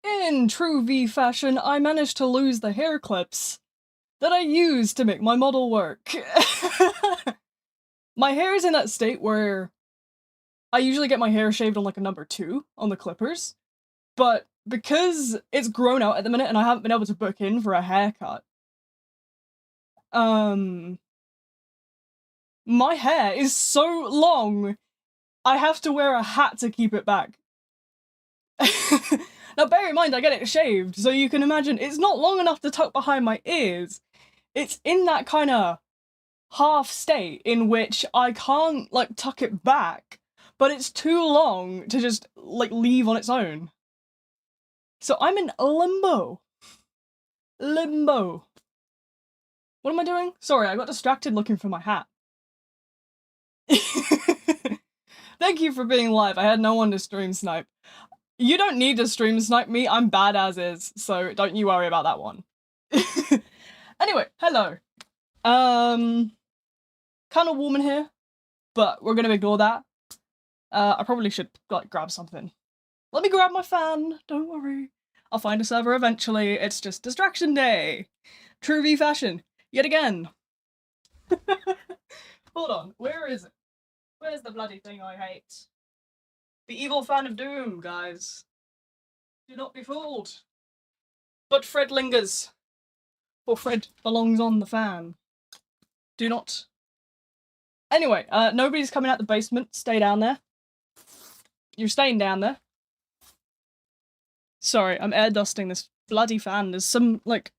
In true V fashion, I managed to lose the hair clips that I used to make my model work. My hair is in that state where I usually get my hair shaved on like a number 2 on the clippers, but because it's grown out at the minute and I haven't been able to book in for a haircut, my hair is so long, I have to wear a hat to keep it back. Now bear in mind I get it shaved, so you can imagine it's not long enough to tuck behind my ears. It's in that kind of half state in which I can't like tuck it back, but it's too long to just like leave on its own. So I'm in limbo. Limbo. What am I doing? Sorry, I got distracted looking for my hat. Thank you for being live. I had no one to stream snipe. You don't need to stream snipe me, I'm bad as is, so don't you worry about that one. Anyway, hello. Kind of warm in here, but we're gonna ignore that. I probably should like grab something. Let me grab my fan, don't worry. I'll find a server eventually, it's just distraction day. True V fashion, yet again. Hold on, where is it? Where's the bloody thing I hate? The evil fan of doom, guys. Do not be fooled. But Fred lingers. For Fred belongs on the fan. Do not. Anyway, nobody's coming out the basement. Stay down there. You're staying down there. Sorry, I'm air dusting this bloody fan. There's some, like...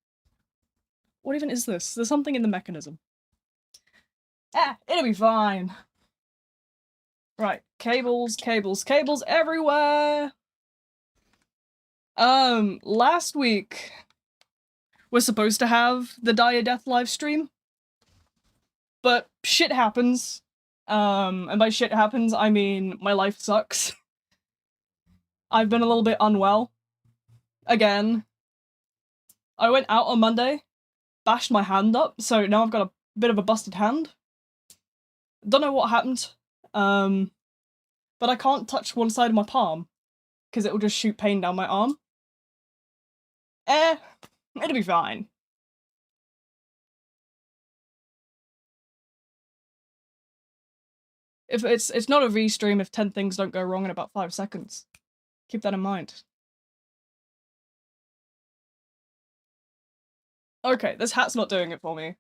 What even is this? There's something in the mechanism. It'll be fine. Right, cables, cables, cables everywhere! Last week we're supposed to have the Die a Death live stream, but shit happens. And by shit happens, I mean my life sucks. I've been a little bit unwell. Again. I went out on Monday, bashed my hand up, so now I've got a bit of a busted hand. Don't know what happened. But I can't touch one side of my palm, because it will just shoot pain down my arm. It'll be fine. If it's not a V stream if 10 things don't go wrong in about 5 seconds. Keep that in mind. Okay, this hat's not doing it for me.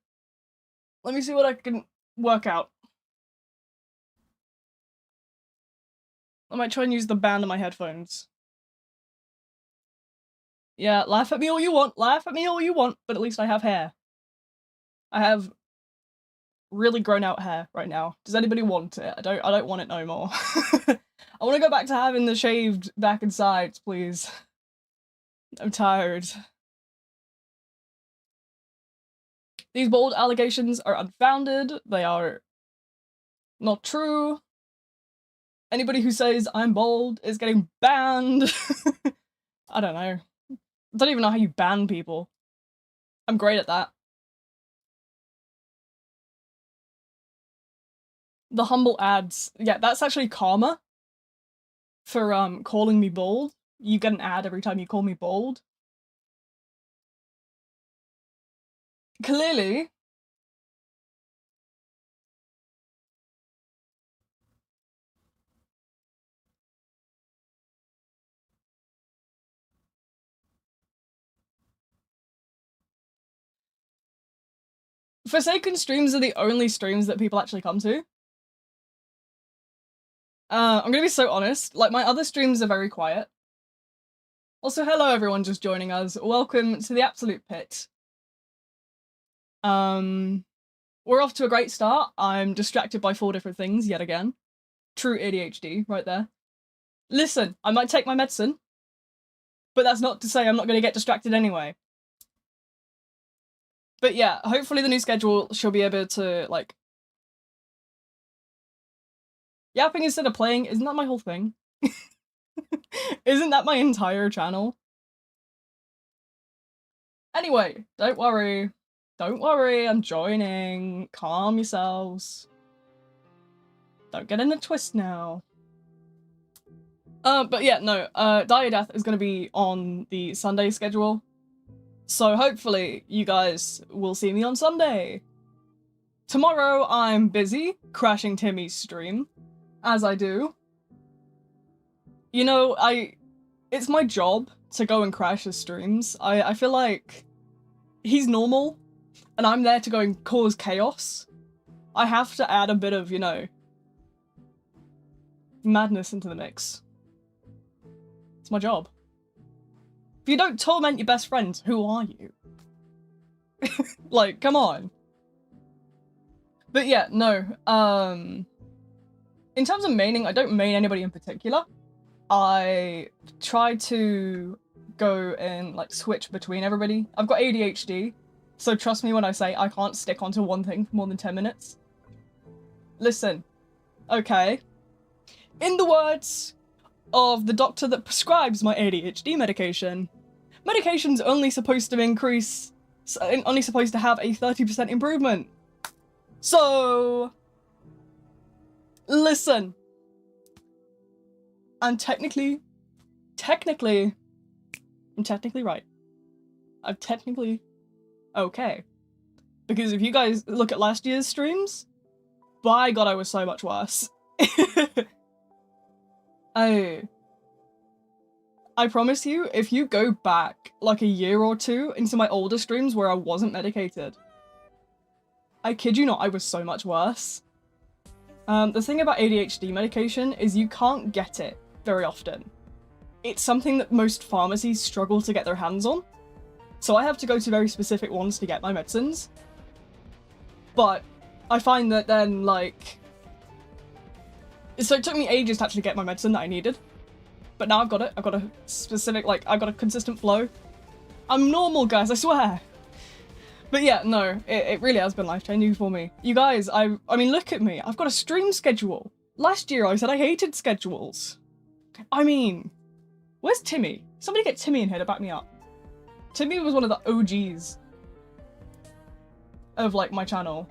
Let me see what I can work out. I might try and use the band on my headphones. Yeah, laugh at me all you want, laugh at me all you want, but at least I have hair. I have really grown out hair right now. Does anybody want it? I don't want it no more. I want to go back to having the shaved back and sides, please. I'm tired. These bold allegations are unfounded. They are not true. Anybody who says I'm bald is getting banned. I don't know. I don't even know how you ban people. I'm great at that. The humble ads. Yeah, that's actually karma for calling me bald. You get an ad every time you call me bald. Clearly. Forsaken streams are the only streams that people actually come to. I'm gonna be so honest, like my other streams are very quiet. Also, hello everyone just joining us. Welcome to the Absolute Pit. We're off to a great start. I'm distracted by 4 different things yet again. True ADHD right there. Listen, I might take my medicine, but that's not to say I'm not gonna get distracted anyway. But yeah, hopefully the new schedule she'll be able to, like... Yapping instead of playing, isn't that my whole thing? Isn't that my entire channel? Anyway, don't worry. Don't worry, I'm joining. Calm yourselves. Don't get in a twist now. But yeah, no, Die Death is gonna be on the Sunday schedule. So hopefully you guys will see me on Sunday. Tomorrow I'm busy crashing Timmy's stream, as I do. You know, it's my job to go and crash his streams. I feel like he's normal, and I'm there to go and cause chaos. I have to add a bit of, you know, madness into the mix. It's my job. If you don't torment your best friends, who are you? Like, come on. But yeah, no, in terms of maining, I don't main anybody in particular. I try to go and, like, switch between everybody. I've got ADHD, so trust me when I say I can't stick onto one thing for more than 10 minutes. Listen, okay. In the words of the doctor that prescribes my ADHD medication, medication's only supposed to only supposed to have a 30% improvement. So, listen. I'm technically right. I'm technically okay. Because if you guys look at last year's streams, by God, I was so much worse. I promise you, if you go back like a year or two into my older streams where I wasn't medicated, I kid you not, I was so much worse. The thing about ADHD medication is you can't get it very often. It's something that most pharmacies struggle to get their hands on, so I have to go to very specific ones to get my medicines. But I find that then, like... So it took me ages to actually get my medicine that I needed. But now I've got it. I've got a specific, like, I've got a consistent flow. I'm normal, guys, I swear! But yeah, no, it really has been life-changing for me. You guys, I mean, look at me. I've got a stream schedule. Last year I said I hated schedules. I mean, where's Timmy? Somebody get Timmy in here to back me up. Timmy was one of the OGs of, like, my channel.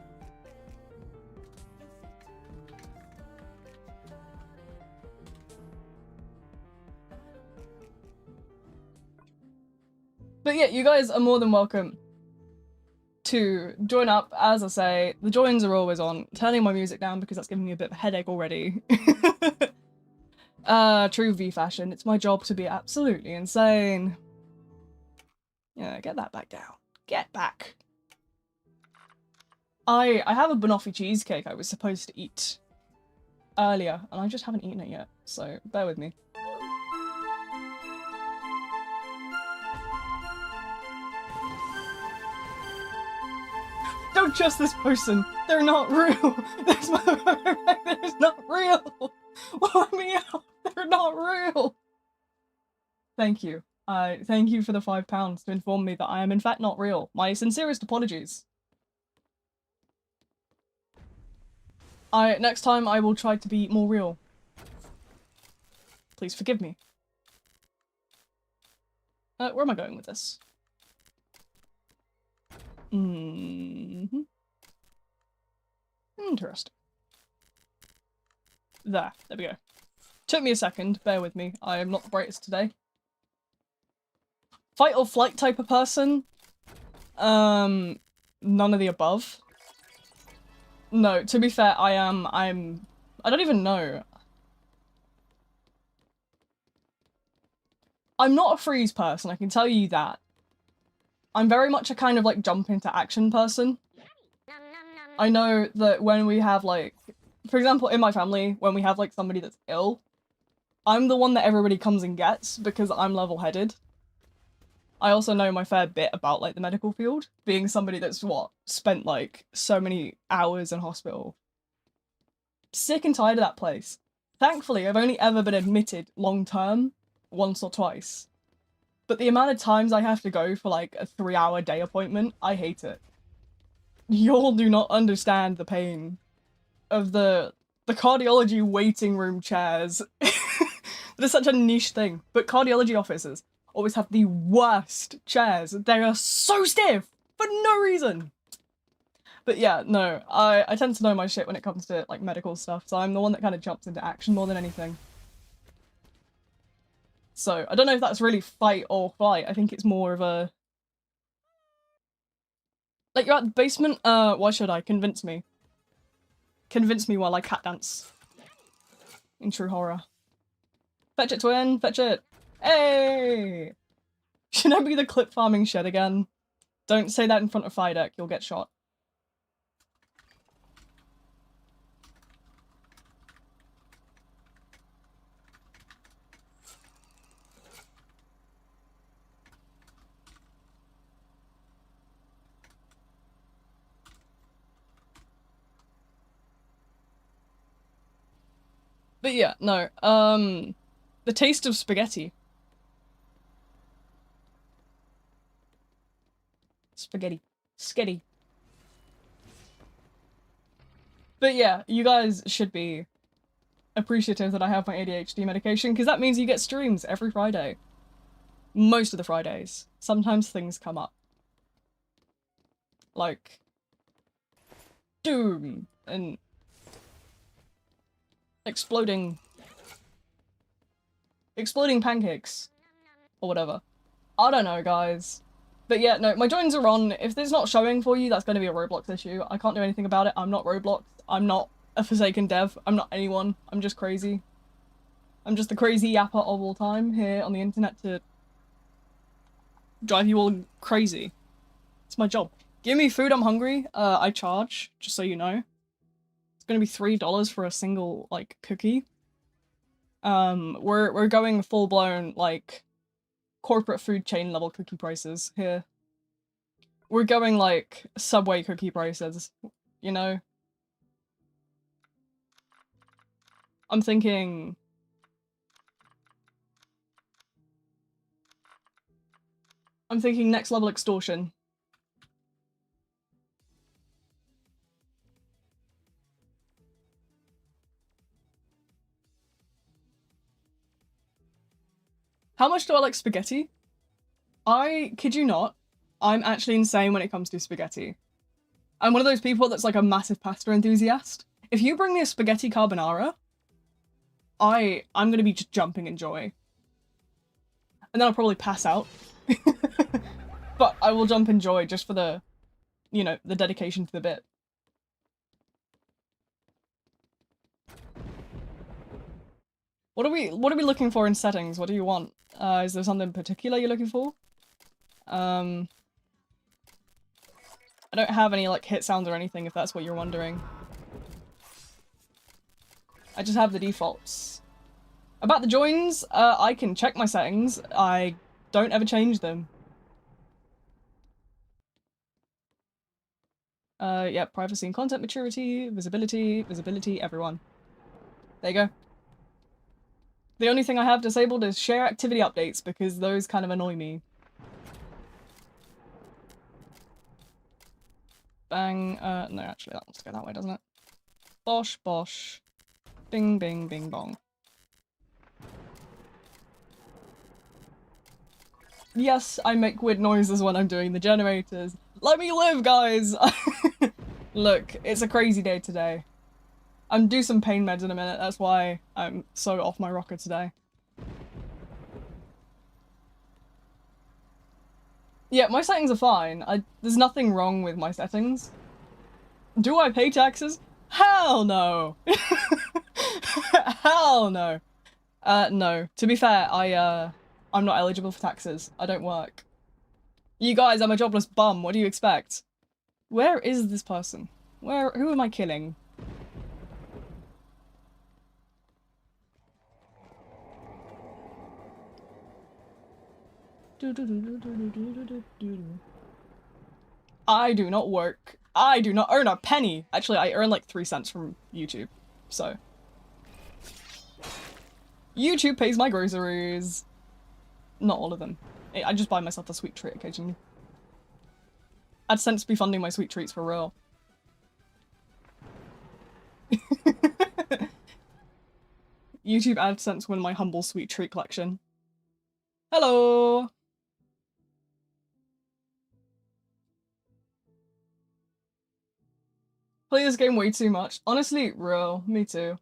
But yeah, you guys are more than welcome to join up. As I say, the joins are always on. Turning my music down because that's giving me a bit of a headache already. True V fashion. It's my job to be absolutely insane. Yeah, get that back down. Get back. I have a banoffee cheesecake I was supposed to eat earlier, and I just haven't eaten it yet, so bear with me. Don't trust this person. They're not real. This motherfucker is not real. Let me out. They're not real. Thank you. Thank you for the £5 to inform me that I am in fact not real. My sincerest apologies. Next time I will try to be more real. Please forgive me. Where am I going with this? Interesting. There we go. Took me a second, bear with me. I am not the brightest today. Fight or flight type of person? None of the above. No, to be fair, I don't even know. I'm not a freeze person, I can tell you that. I'm very much a kind of, like, jump into action person. I know that when we have, like, for example, in my family, when we have, like, somebody that's ill, I'm the one that everybody comes and gets because I'm level-headed. I also know my fair bit about, like, the medical field, being somebody that's, spent, like, so many hours in hospital. Sick and tired of that place. Thankfully, I've only ever been admitted long-term once or twice. But the amount of times I have to go for, like, a 3-hour day appointment, I hate it. Y'all do not understand the pain of the cardiology waiting room chairs. That is such a niche thing. But cardiology officers always have the worst chairs. They are so stiff for no reason. But yeah, no, I tend to know my shit when it comes to, like, medical stuff, so I'm the one that kind of jumps into action more than anything. So I don't know if that's really fight or flight. I think it's more of a... Like, you're at the basement? Why should I? Convince me. Convince me while I cat dance. In true horror. Fetch it, twin! Fetch it! Hey! Should I be the clip farming shed again? Don't say that in front of Fidek, you'll get shot. But yeah, no, the taste of spaghetti. Spaghetti. Sketty. But yeah, you guys should be appreciative that I have my ADHD medication, because that means you get streams every Friday. Most of the Fridays. Sometimes things come up. Like... Doom! And... Exploding pancakes. Or whatever. I don't know, guys. But yeah, no, my joins are on. If it's not showing for you, that's going to be a Roblox issue. I can't do anything about it. I'm not Roblox. I'm not a Forsaken dev. I'm not anyone. I'm just crazy. I'm just the crazy yapper of all time here on the internet to drive you all crazy. It's my job. Give me food, I'm hungry. I charge, just so you know. It's gonna be $3 for a single, like, cookie. We're going full-blown, like, corporate food chain level cookie prices here. We're going, like, Subway cookie prices, you know? I'm thinking... next level extortion. How much do I like spaghetti? I kid you not, I'm actually insane when it comes to spaghetti. I'm one of those people that's like a massive pasta enthusiast. If you bring me a spaghetti carbonara, I'm gonna be just jumping in joy. And then I'll probably pass out. But I will jump in joy just for the, you know, the dedication to the bit. What are we looking for in settings? What do you want? Is there something particular you're looking for? I don't have any like hit sounds or anything if that's what you're wondering. I just have the defaults. About the joins, I can check my settings. I don't ever change them. Yeah, privacy and content maturity, visibility, everyone. There you go. The only thing I have disabled is share activity updates because those kind of annoy me. Bang, no, actually that wants to go that way, doesn't it? Bosh, bosh. Bing, bing, bing, bong. Yes, I make weird noises when I'm doing the generators. Let me live, guys! Look, it's a crazy day today. I'm due some pain meds in a minute, that's why I'm so off my rocker today. Yeah, my settings are fine. There's nothing wrong with my settings. Do I pay taxes? Hell no! Hell no! No. To be fair, I'm not eligible for taxes. I don't work. You guys, I'm a jobless bum, what do you expect? Where is this person? Who am I killing? I do not work. I do not earn a penny. Actually, I earn like 3 cents from YouTube, so. YouTube pays my groceries. Not all of them. I just buy myself a sweet treat occasionally. AdSense be funding my sweet treats for real. YouTube AdSense win my humble sweet treat collection. Hello! Play this game way too much. Honestly, real. Me too.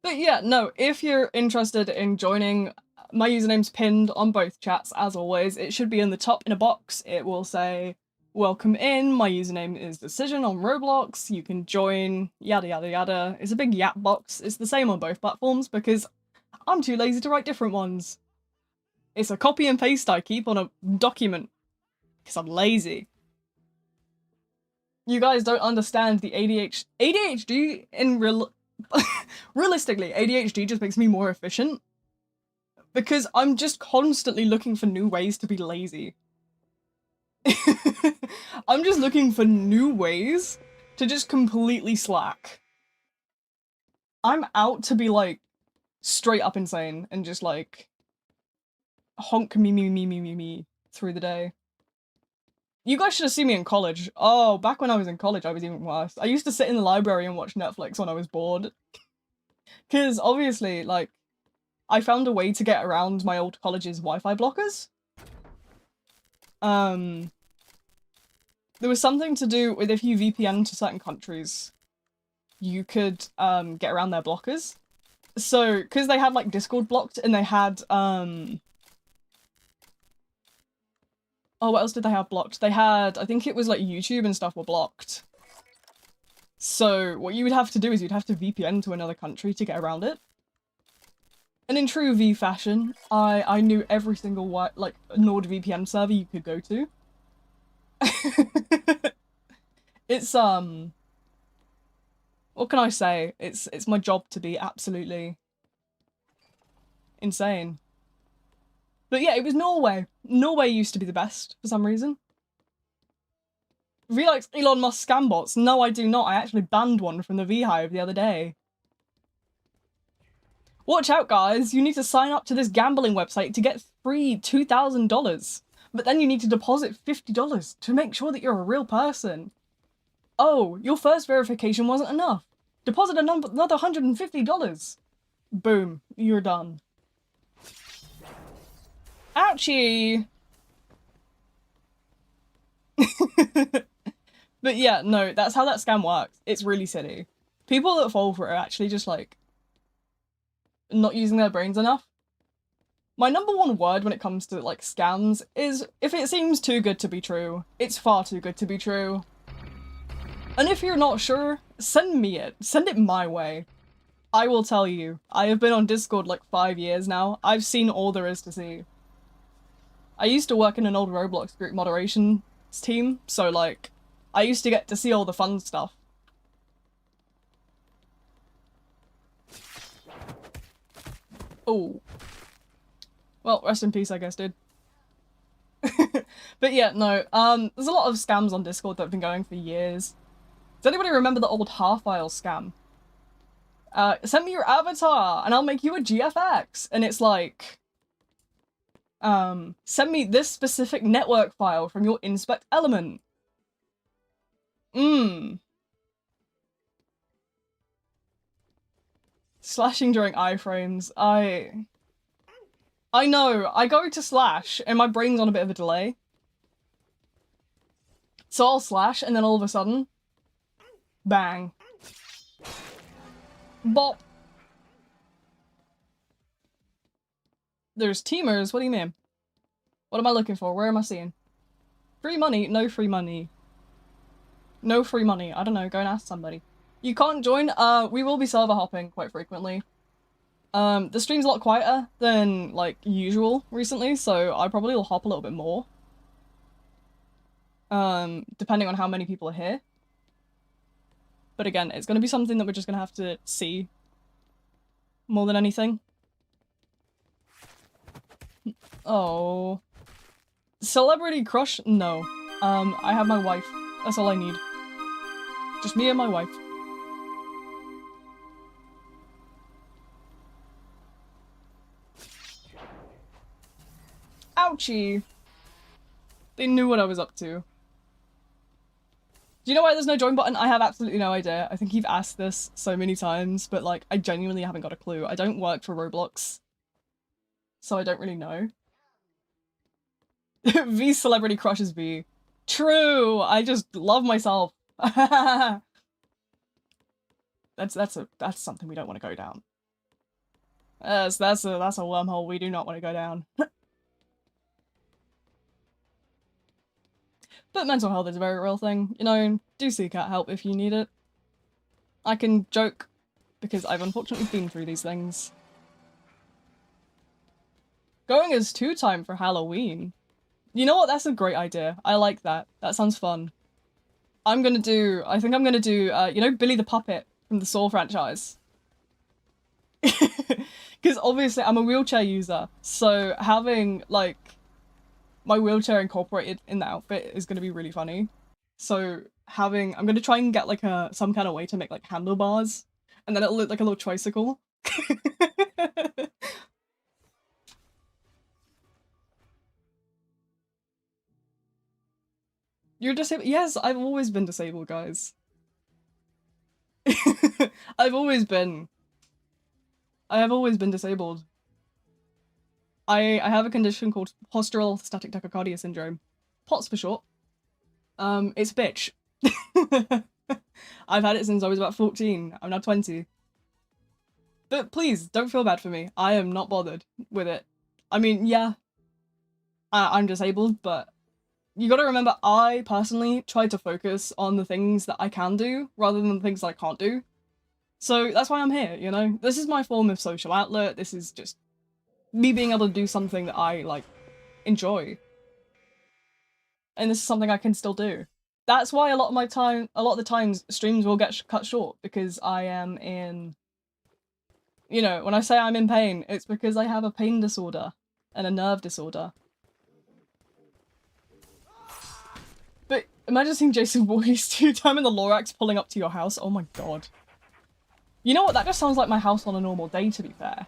But yeah, no, if you're interested in joining, my username's pinned on both chats, as always. It should be in the top in a box. It will say, welcome in, my username is Decision on Roblox, you can join, yada yada yada. It's a big yap box. It's the same on both platforms because I'm too lazy to write different ones. It's a copy and paste I keep on a document because I'm lazy. You guys don't understand the ADHD in realistically, ADHD just makes me more efficient because I'm just constantly looking for new ways to be lazy. I'm just looking for new ways to just completely slack. I'm out to be like straight up insane and just like honk me through the day. You guys should have seen me in college. Oh, back when I was in college, I was even worse. I used to sit in the library and watch Netflix when I was bored. Because obviously, like, I found a way to get around my old college's Wi-Fi blockers. There was something to do with if you VPN to certain countries, you could get around their blockers. So, because they had like Discord blocked and they had oh, what else did they have blocked? They had, I think it was like YouTube and stuff were blocked. So what you would have to do is you'd have to VPN to another country to get around it. And in true V fashion, I knew every single like NordVPN server you could go to. It's what can I say? It's my job to be absolutely insane. But yeah, it was Norway. Norway used to be the best for some reason. V likes Elon Musk scam bots. No, I do not. I actually banned one from the V-Hive the other day. Watch out, guys. You need to sign up to this gambling website to get free $2,000. But then you need to deposit $50 to make sure that you're a real person. Oh, your first verification wasn't enough. Deposit another $150. Boom. You're done. Ouchie! But yeah, no, that's how that scam works. It's really silly. People that fall for it are actually just like not using their brains enough. My number one word when it comes to like scams is if it seems too good to be true, it's far too good to be true. And if you're not sure, send me it. Send it my way. I will tell you. I have been on Discord like 5 years now. I've seen all there is to see. I used to work in an old Roblox group moderation team, so like, I used to get to see all the fun stuff. Oh. Well, rest in peace, I guess, dude. But yeah, no, there's a lot of scams on Discord that have been going for years. Does anybody remember the old Half-Isle scam? Send me your avatar and I'll make you a GFX. And it's like, send me this specific network file from your inspect element. Slashing during iframes. I know, I go to slash and my brain's on a bit of a delay. So I'll slash and then all of a sudden, bang. Bop. There's teamers, what do you mean? What am I looking for? Where am I seeing? Free money? No free money. No free money. I don't know, go and ask somebody. You can't join? We will be server hopping quite frequently. The stream's a lot quieter than, like, usual recently, so I probably will hop a little bit more. Depending on how many people are here. But again, it's gonna be something that we're just gonna have to see. More than anything. Oh. Celebrity crush? No. I have my wife. That's all I need. Just me and my wife. Ouchie! They knew what I was up to. Do you know why there's no join button? I have absolutely no idea. I think you've asked this so many times, but like, I genuinely haven't got a clue. I don't work for Roblox, so I don't really know. V celebrity crushes V. True! I just love myself. That's something we don't want to go down. That's a wormhole we do not want to go down. But mental health is a very real thing. You know, do seek out help if you need it. I can joke because I've unfortunately been through these things. Going as 2-time for Halloween. You know what? That's a great idea. I like that. That sounds fun. I think I'm gonna do, you know, Billy the Puppet from the Saw franchise. Because obviously I'm a wheelchair user, so having, like, my wheelchair incorporated in the outfit is gonna be really funny. So I'm gonna try and get, like, some kind of way to make, like, handlebars, and then it'll look like a little tricycle. You're disabled? Yes, I've always been disabled, guys. I've always been. I have always been disabled. I have a condition called postural static tachycardia syndrome. POTS for short. It's a bitch. I've had it since I was about 14. I'm now 20. But please, don't feel bad for me. I am not bothered with it. I mean, yeah, I'm disabled, but you gotta remember, I personally try to focus on the things that I can do rather than the things that I can't do. So that's why I'm here, you know? This is my form of social outlet. This is just me being able to do something that I, like, enjoy. And this is something I can still do. That's why a lot of the times streams will get cut short, because I am in, you know, when I say I'm in pain, it's because I have a pain disorder and a nerve disorder. But imagine seeing Jason Voorhees 2-time in the Lorax pulling up to your house. Oh my god. You know what? That just sounds like my house on a normal day, to be fair.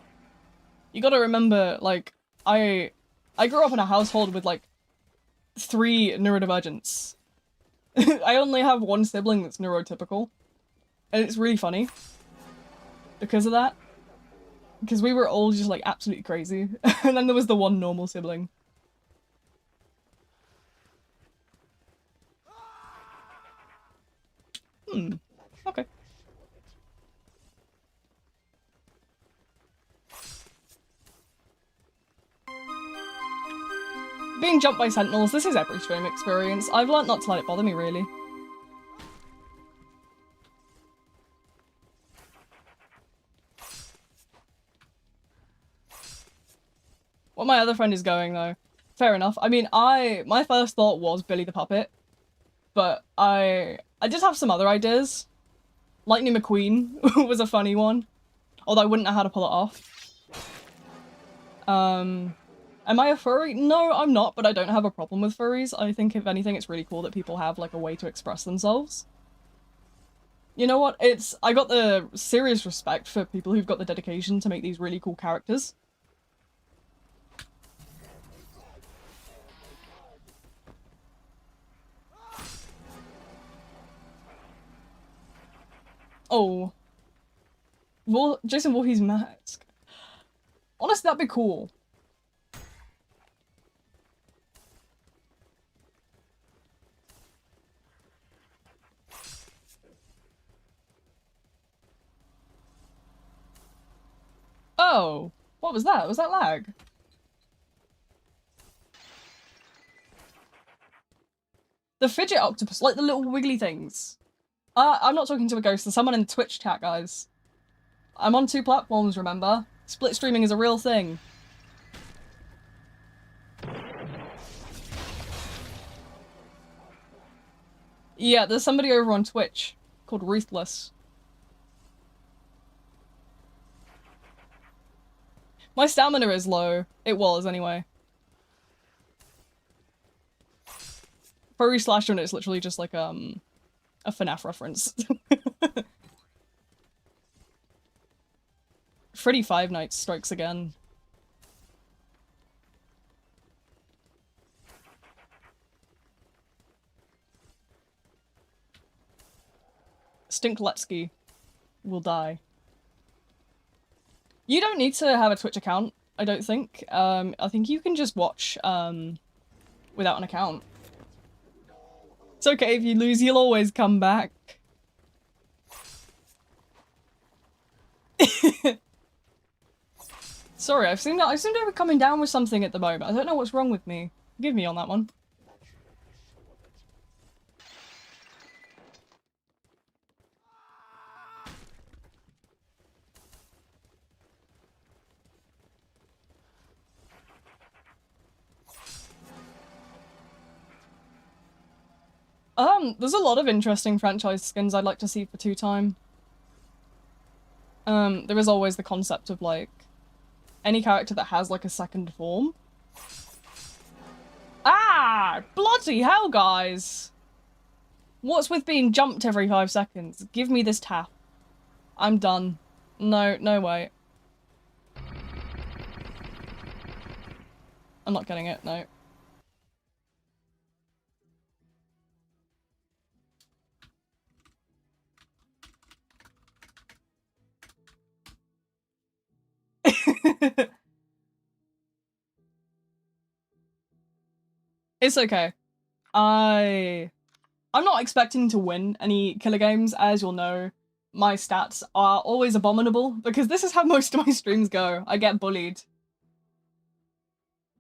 You gotta remember, like, I grew up in a household with, like, 3 neurodivergents. I only have one sibling that's neurotypical. And it's really funny. Because of that. Because we were all just, like, absolutely crazy. And then there was the one normal sibling. Okay. Being jumped by sentinels, this is every stream experience. I've learnt not to let it bother me, really. What my other friend is going, though. Fair enough. I mean, my first thought was Billy the Puppet. But I did have some other ideas. Lightning McQueen was a funny one. Although I wouldn't know how to pull it off. Am I a furry? No, I'm not, but I don't have a problem with furries. I think, if anything, it's really cool that people have, like, a way to express themselves. You know what? I got the serious respect for people who've got the dedication to make these really cool characters. Oh. Jason Voorhees mask. Honestly, that'd be cool. Oh, what was that? Was that lag? The fidget octopus, like the little wiggly things. I'm not talking to a ghost, there's someone in the Twitch chat, guys. I'm on 2 platforms, remember? Split streaming is a real thing. Yeah, there's somebody over on Twitch called Ruthless. My stamina is low. It was, anyway. Furry Slasher, and it's literally just like, a FNAF reference. Freddy Five Nights strikes again. Stinkletsky will die. You don't need to have a Twitch account, I don't think. I think you can just watch, without an account. It's okay if you lose, you'll always come back. Sorry, I seem to be coming down with something at the moment. I don't know what's wrong with me. Forgive me on that one. There's a lot of interesting franchise skins I'd like to see for 2-time. There is always the concept of, like, any character that has, like, a second form. Ah! Bloody hell, guys! What's with being jumped every 5 seconds? Give me this tap. I'm done. No, no way. I'm not getting it, no. It's okay. I'm not expecting to win any killer games, as you'll know. My stats are always abominable, because this is how most of my streams go. I get bullied.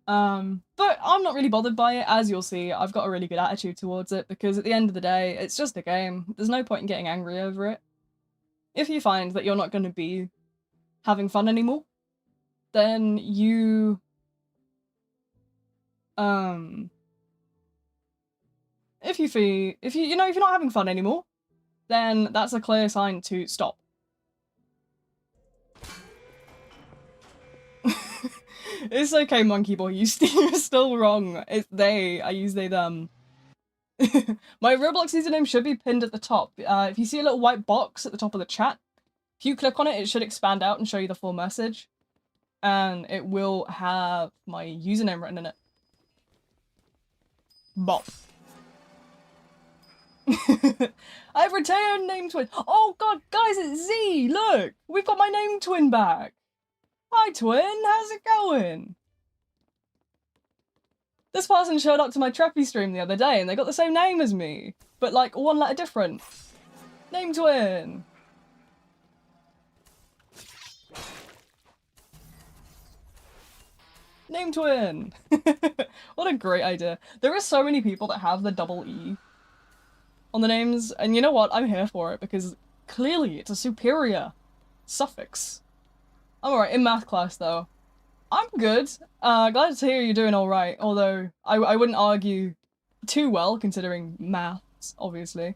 But I'm not really bothered by it, as you'll see. I've got a really good attitude towards it, because at the end of the day, it's just a game. There's no point in getting angry over it. If you find that you're not going to be having fun anymore, then you... If you're not having fun anymore, then that's a clear sign to stop. It's okay, monkey boy, you're still wrong. It's they. I use they, them. My Roblox username should be pinned at the top. If you see a little white box at the top of the chat, if you click on it, it should expand out and show you the full message. And it will have my username written in it. Bop. I've returned name twin. Oh god, guys, it's Z! Look! We've got my name twin back! Hi twin, how's it going? This person showed up to my Treppy stream the other day and they got the same name as me, but like 1 letter different. Name twin! Name twin! What a great idea. There are so many people that have the double E on the names, and you know what? I'm here for it, because clearly it's a superior suffix. I'm alright in math class, though. I'm good. Glad to hear you're doing alright, although I wouldn't argue too well, considering maths, obviously.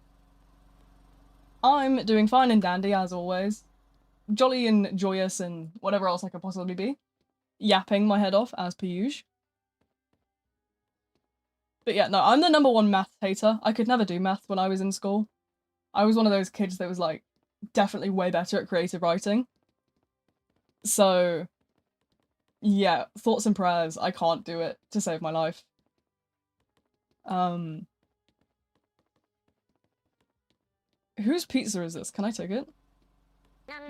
I'm doing fine and dandy, as always. Jolly and joyous and whatever else I could possibly be. Yapping my head off, as per usual. But yeah, no, I'm the #1 math hater. I could never do math when I was in school. I was one of those kids that was, like, definitely way better at creative writing. So, yeah, thoughts and prayers, I can't do it to save my life. Whose pizza is this? Can I take it?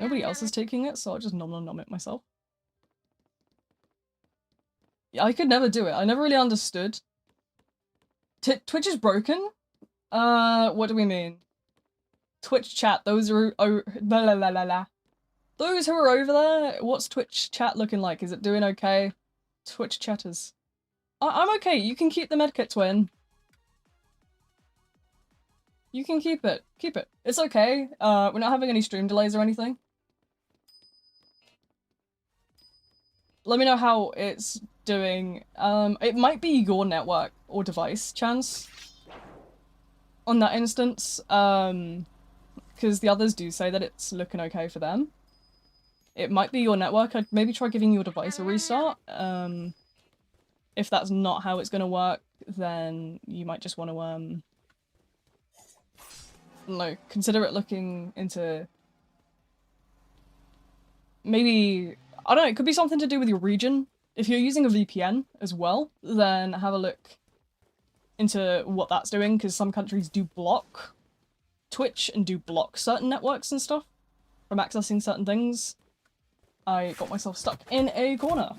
Nobody else is taking it, so I'll just nom it myself. Yeah, I could never do it. I never really understood. Twitch is broken? What do we mean? Twitch chat, those are... Oh, blah, blah, blah, blah, blah. Those who are over there, what's Twitch chat looking like? Is it doing okay? Twitch chatters. I'm okay, you can keep the medkit, twin. You can keep it. Keep it. It's okay. We're not having any stream delays or anything. Let me know how it's doing. It might be your network or device, chance. On that instance, because the others do say that it's looking okay for them. It might be your network. I'd maybe try giving your device a restart. If that's not how it's gonna work, then you might just want to, no, consider it looking into... Maybe... I don't know, it could be something to do with your region. If you're using a VPN as well, then have a look into what that's doing, because some countries do block Twitch and do block certain networks and stuff from accessing certain things. I got myself stuck in a corner.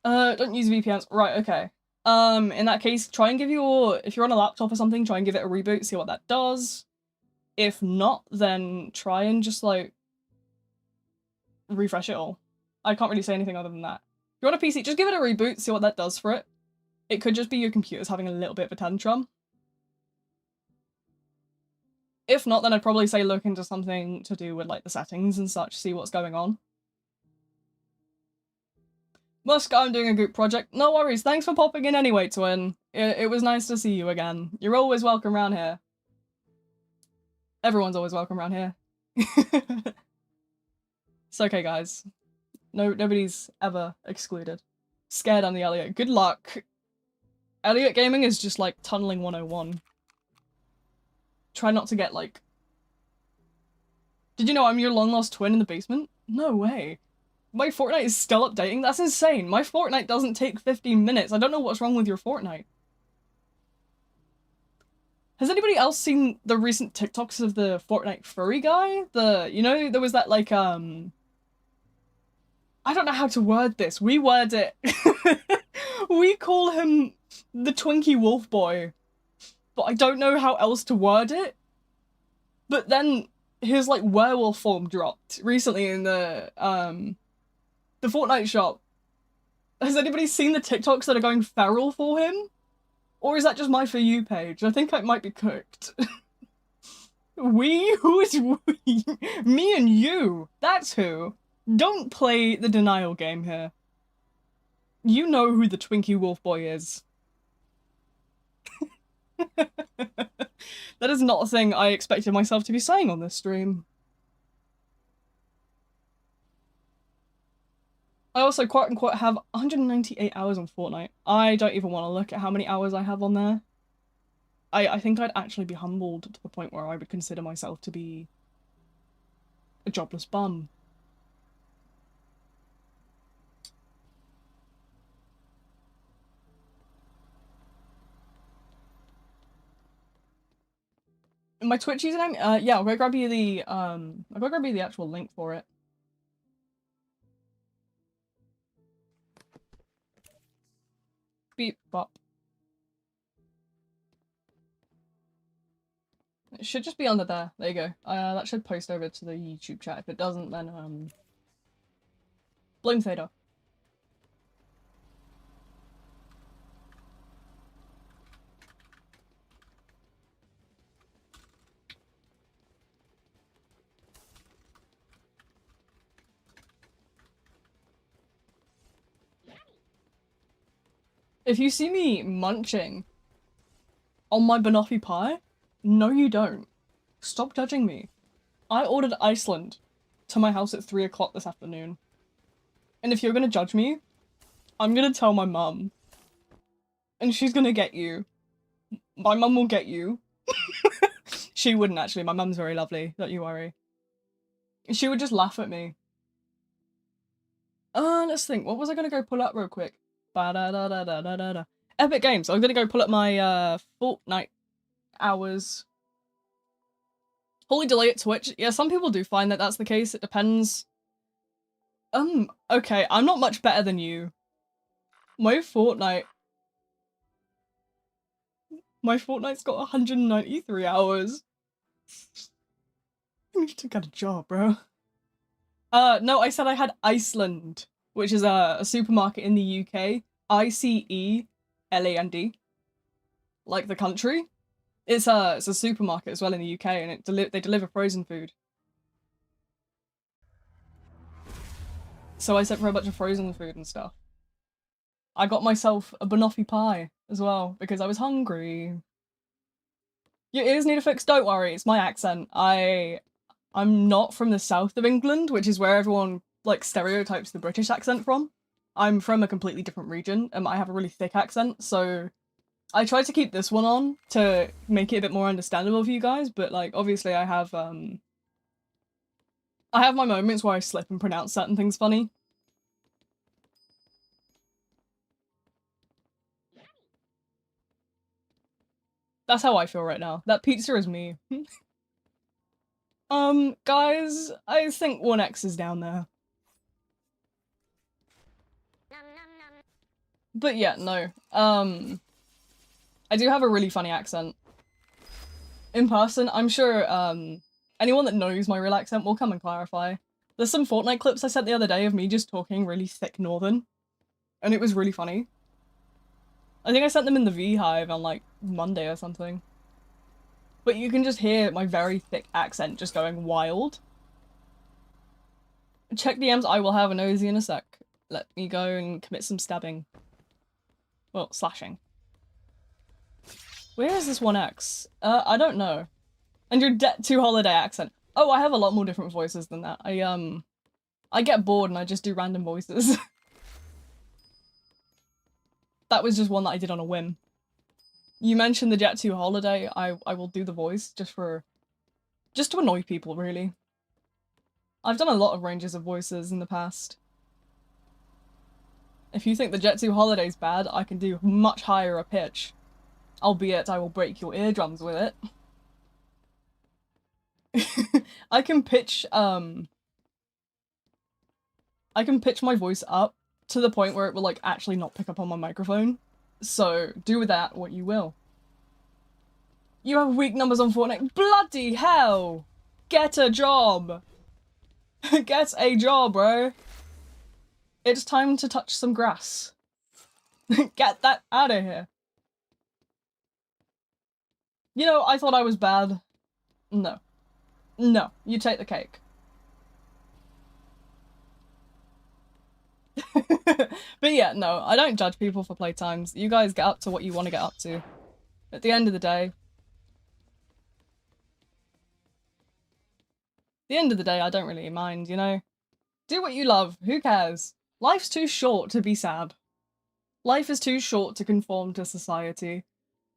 Don't use VPNs. Right, okay. In that case, try and give if you're on a laptop or something, try and give it a reboot, see what that does. If not, then try and just, like, refresh it all. I can't really say anything other than that. If you want a PC, just give it a reboot, see what that does for it. It could just be your computer's having a little bit of a tantrum. If not, then I'd probably say look into something to do with, like, the settings and such, see what's going on. Musk, I'm doing a group project. No worries, thanks for popping in anyway, Twin. It was nice to see you again. You're always welcome around here. Everyone's always welcome around here. It's okay, guys. Nobody's ever excluded. Scared I'm the Elliot. Good luck. Elliot gaming is just like tunneling 101. Try not to get like... Did you know I'm your long-lost twin in the basement? No way. My Fortnite is still updating? That's insane. My Fortnite doesn't take 15 minutes. I don't know what's wrong with your Fortnite. Has anybody else seen the recent TikToks of the Fortnite furry guy? You know, there was that like, I don't know how to word this. We word it. We call him the Twinkie Wolf Boy. But I don't know how else to word it. But then his like werewolf form dropped recently in the Fortnite shop. Has anybody seen the TikToks that are going feral for him? Or is that just my For You page? I think I might be cooked. We? Who is we? Me and you. That's who. Don't play the denial game here. You know who the Twinkie Wolf Boy is. That is not a thing I expected myself to be saying on this stream. I also quote-unquote have 198 hours on Fortnite. I don't even want to look at how many hours I have on there. I think I'd actually be humbled to the point where I would consider myself to be a jobless bum. My Twitch username? Yeah, I'll go grab you the actual link for it. Beep bop. It should just be under there. There you go. That should post over to the YouTube chat. If it doesn't, then blame Theta. If you see me munching on my banoffee pie, no you don't. Stop judging me. I ordered Iceland to my house at 3 o'clock this afternoon. And if you're gonna judge me, I'm gonna tell my mum. And she's gonna get you. My mum will get you. She wouldn't actually, my mum's very lovely, don't you worry. She would just laugh at me. Let's think, what was I gonna go pull up real quick? Ba-da-da-da-da-da-da. Epic Games. I'm gonna go pull up my Fortnite hours. Holy delay at Twitch. Yeah, some people do find that that's the case. It depends. Okay, I'm not much better than you. My Fortnite's got 193 hours. You need to get a job, bro. No, I said I had Iceland, which is a supermarket in the UK. Iceland. Like the country. It's a supermarket as well in the UK, and they deliver frozen food. So I sent for a bunch of frozen food and stuff. I got myself a banoffee pie as well, because I was hungry. Your ears need a fix, don't worry, it's my accent. I'm not from the south of England, which is where everyone, like, stereotypes the British accent from. I'm from a completely different region, and I have a really thick accent, so I tried to keep this one on to make it a bit more understandable for you guys, but, like, obviously I have my moments where I slip and pronounce certain things funny. That's how I feel right now. That pizza is me. Guys, I think 1x is down there. But yeah, no. I do have a really funny accent. In person, I'm sure, anyone that knows my real accent will come and clarify. There's some Fortnite clips I sent the other day of me just talking really thick Northern, and it was really funny. I think I sent them in the V-Hive on like Monday or something. But you can just hear my very thick accent just going wild. Check DMs, I will have a nosy in a sec. Let me go and commit some stabbing. Well, slashing. Where is this 1x? I don't know. And your Det 2 holiday accent. Oh, I have a lot more different voices than that. I get bored and I just do random voices. That was just one that I did on a whim. You mentioned the Jet 2 holiday, I will do the voice just to annoy people, really. I've done a lot of ranges of voices in the past. If you think the Jet 2 holiday's bad, I can do much higher a pitch. Albeit I will break your eardrums with it. I can pitch my voice up to the point where it will like actually not pick up on my microphone. So do with that what you will. You have weak numbers on Fortnite. Bloody hell! Get a job! Get a job, bro! It's time to touch some grass. Get that out of here. You know, I thought I was bad. No. No, you take the cake. But yeah, no, I don't judge people for playtimes. You guys get up to what you want to get up to. At the end of the day, I don't really mind, you know? Do what you love, who cares? Life's too short to be sad. Life is too short to conform to society.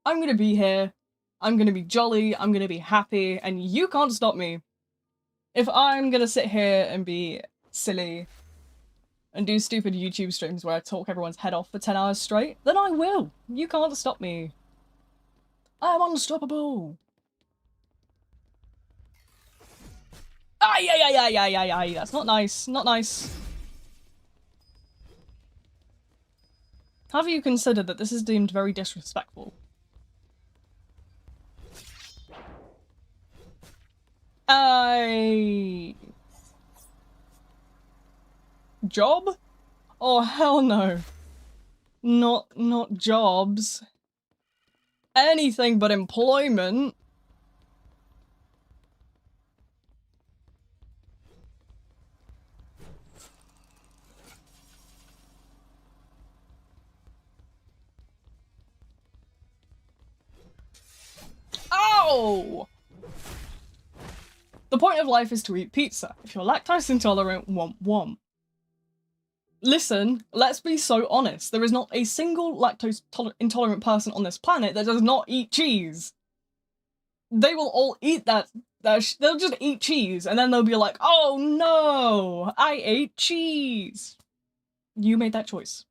I'm gonna be here, I'm gonna be jolly, I'm gonna be happy, and you can't stop me. If I'm gonna sit here and be silly and do stupid YouTube streams where I talk everyone's head off for 10 hours straight, then I will. You can't stop me. I'm unstoppable. Ay, ay, ay, ay, ay, ay, ay, that's not nice, not nice. Have you considered that this is deemed very disrespectful? Job? Oh, hell no. Not jobs. Anything but employment. Ow! The point of life is to eat pizza. If you're lactose intolerant, womp womp. Listen, let's be so honest. There is not a single lactose intolerant person on this planet that does not eat cheese. They will all eat that. They'll just eat cheese, and then they'll be like, oh no, I ate cheese. You made that choice.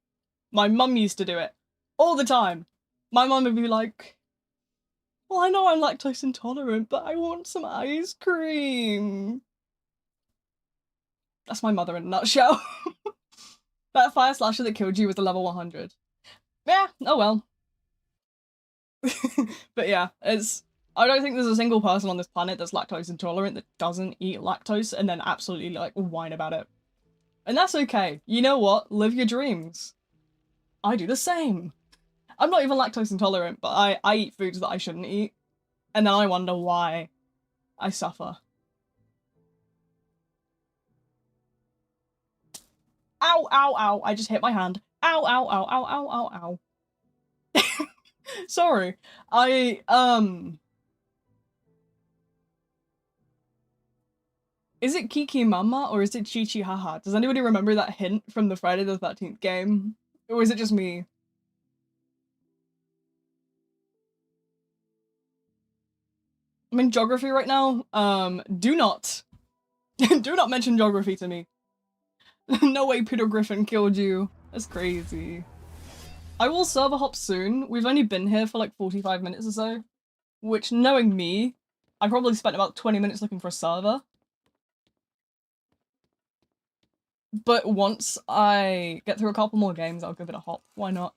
My mum used to do it. All the time. My mum would be like, well, I know I'm lactose intolerant, but I want some ice cream. That's my mother in a nutshell. That fire slasher that killed you was a level 100. Yeah, oh well. But yeah, I don't think there's a single person on this planet that's lactose intolerant that doesn't eat lactose and then absolutely like whine about it. And that's okay. You know what? Live your dreams. I do the same. I'm not even lactose intolerant, but I eat foods that I shouldn't eat. And then I wonder why I suffer. Ow, ow, ow. I just hit my hand. Ow, ow, ow, ow, ow, ow, ow. Sorry. Is it Kiki Mama or is it Chi Chi Haha? Does anybody remember that hint from the Friday the 13th game? Or is it just me? I'm in geography right now. Do not. Do not mention geography to me. No way Peter Griffin killed you. That's crazy. I will server hop soon. We've only been here for like 45 minutes or so. Which, knowing me, I probably spent about 20 minutes looking for a server. But once I get through a couple more games, I'll give it a hop. Why not?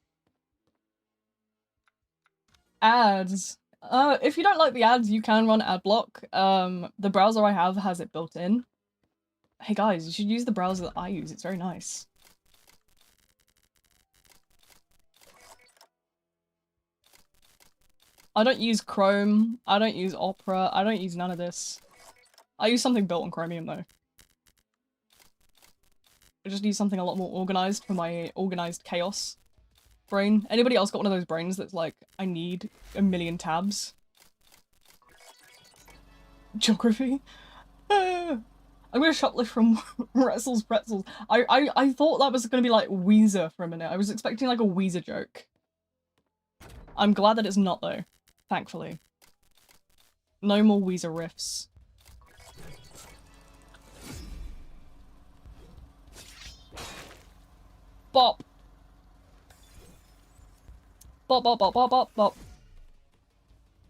Ads. If you don't like the ads, you can run ad block. The browser I have has it built in. Hey guys, you should use the browser that I use. It's very nice. I don't use Chrome. I don't use Opera. I don't use none of this. I use something built on Chromium though. I just need something a lot more organized for my organized chaos brain. Anybody else got one of those brains that's like, I need a million tabs? Geography? I'm gonna shoplift from Wressel's Pretzels. I thought that was gonna be like Weezer for a minute. I was expecting like a Weezer joke. I'm glad that it's not though, thankfully. No more Weezer riffs. Bop! Bop, bop, bop, bop, bop, bop.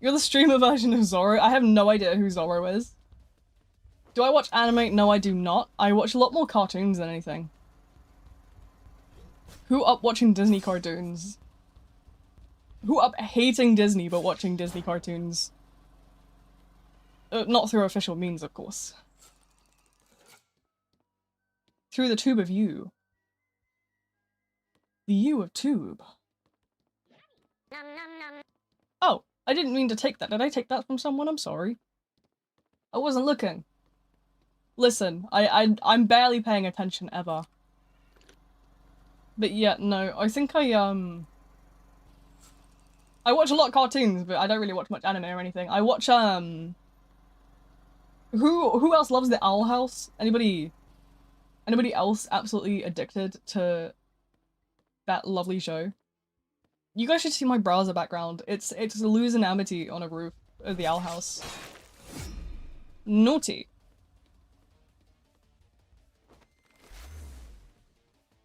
You're the streamer version of Zorro? I have no idea who Zorro is. Do I watch anime? No, I do not. I watch a lot more cartoons than anything. Who up watching Disney cartoons? Who up hating Disney but watching Disney cartoons? Not through official means, of course. Through the tube of you. The U of tube. Oh, I didn't mean to take that. Did I take that from someone? I'm sorry. I wasn't looking. Listen, I'm barely paying attention ever. But yeah, no, I think I watch a lot of cartoons, but I don't really watch much anime or anything. I watch, who else loves the Owl House? Anybody else absolutely addicted to that lovely show? You guys should see my browser background. It's Losing Amity on a roof of the Owl House. Naughty.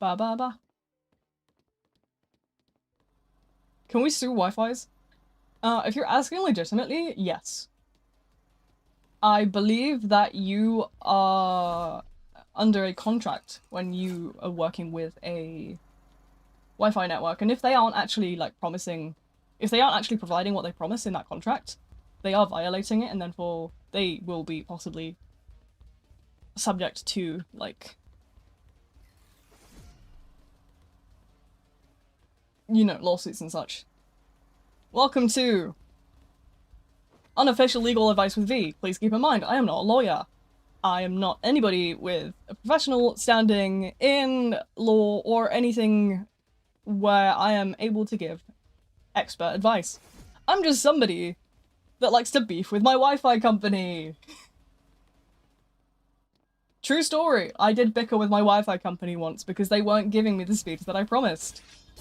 Ba ba ba. Can we sue Wi-Fi's? If you're asking legitimately, yes. I believe that you are under a contract when you are working with a Wi-Fi network, and if they aren't actually like providing what they promise in that contract, they are violating it, and then they will be possibly subject to like, you know, lawsuits and such. Welcome to Unofficial Legal Advice with V. Please keep in mind, I am not a lawyer. I am not anybody with a professional standing in law or anything where I am able to give expert advice. I'm just somebody that likes to beef with my Wi-Fi company. True story, I did bicker with my Wi-Fi company once because they weren't giving me the speeds that I promised.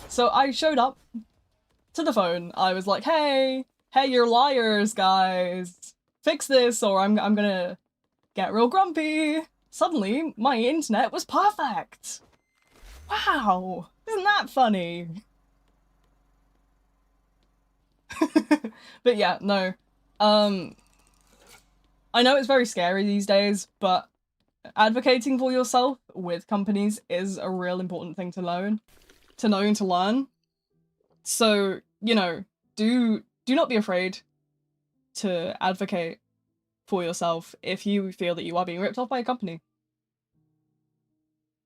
So I showed up to the phone, I was like, hey, you're liars, guys. Fix this or I'm gonna get real grumpy. Suddenly, my internet was perfect. Wow, isn't that funny? But yeah, no. I know it's very scary these days, but advocating for yourself with companies is a real important thing to know and to learn. So, you know, do not be afraid to advocate for yourself if you feel that you are being ripped off by a company.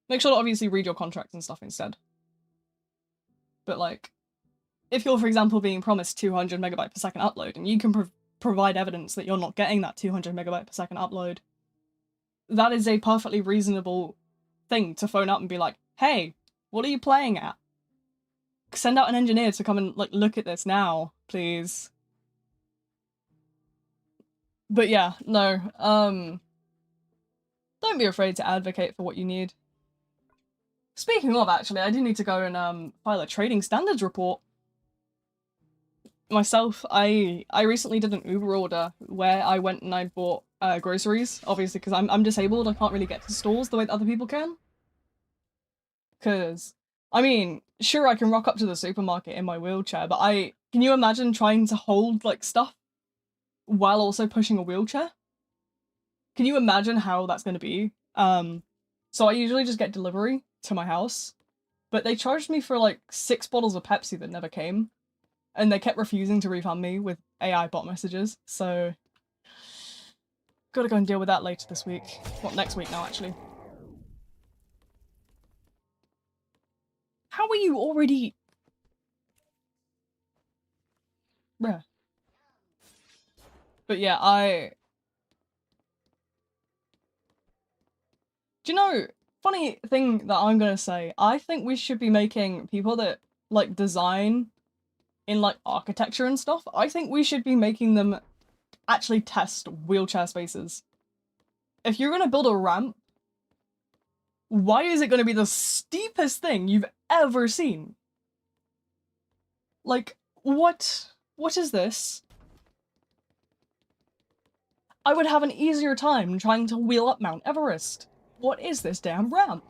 Make sure to obviously read your contracts and stuff instead. But like, if you're, for example, being promised 200 megabyte per second upload and you can provide evidence that you're not getting that 200 megabyte per second upload, that is a perfectly reasonable thing to phone up and be like, hey, what are you playing at? Send out an engineer to come and like look at this now, please. But yeah, no, don't be afraid to advocate for what you need. Speaking of, actually, I do need to go and file a trading standards report. Myself, I recently did an Uber order where I went and I bought groceries, obviously because I'm disabled, I can't really get to stores the way that other people can. Because, I mean, sure I can rock up to the supermarket in my wheelchair, but can you imagine trying to hold, like, stuff while also pushing a wheelchair? Can you imagine how that's going to be? So I usually just get delivery to my house, but they charged me for, like, 6 bottles of Pepsi that never came. And they kept refusing to refund me with AI bot messages, so gotta go and deal with that later this week. Well, next week now, actually. How are you already... Bruh. But yeah, do you know, funny thing that I'm gonna say, I think we should be making people that, like, design in, like, architecture and stuff, I think we should be making them actually test wheelchair spaces. If you're gonna build a ramp, why is it gonna be the steepest thing you've ever seen? Like, what? What is this? I would have an easier time trying to wheel up Mount Everest. What is this damn ramp?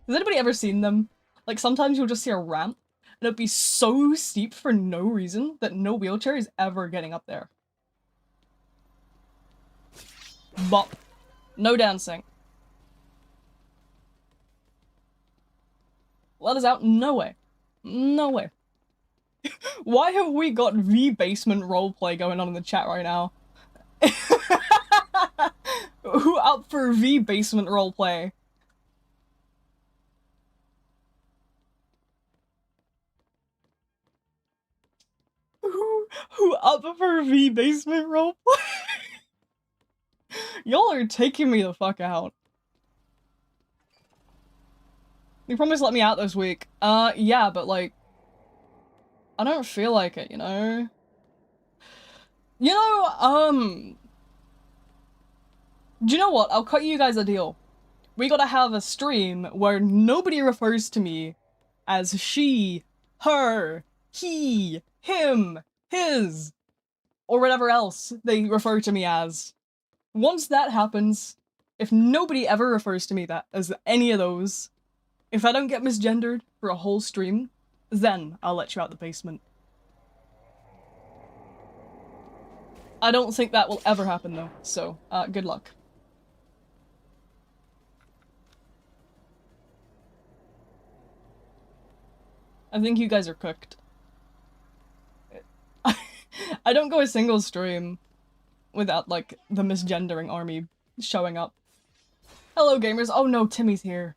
Has anybody ever seen them? Like, sometimes you'll just see a ramp, and it'll be so steep for no reason that no wheelchair is ever getting up there. Bop. No dancing. Let us out? No way. No way. Why have we got V-basement roleplay going on in the chat right now? Who up for V-basement roleplay? Who up for V-basement roleplay? Y'all are taking me the fuck out. You promised to let me out this week. Yeah, but like... I don't feel like it, you know? You know, do you know what? I'll cut you guys a deal. We gotta have a stream where nobody refers to me as she, her, he, him, his, or whatever else they refer to me as. Once that happens, if nobody ever refers to me that as any of those, if I don't get misgendered for a whole stream, then I'll let you out the basement. I don't think that will ever happen though, so good luck. I think you guys are cooked. I don't go a single stream without, like, the misgendering army showing up. Hello, gamers. Oh no, Timmy's here.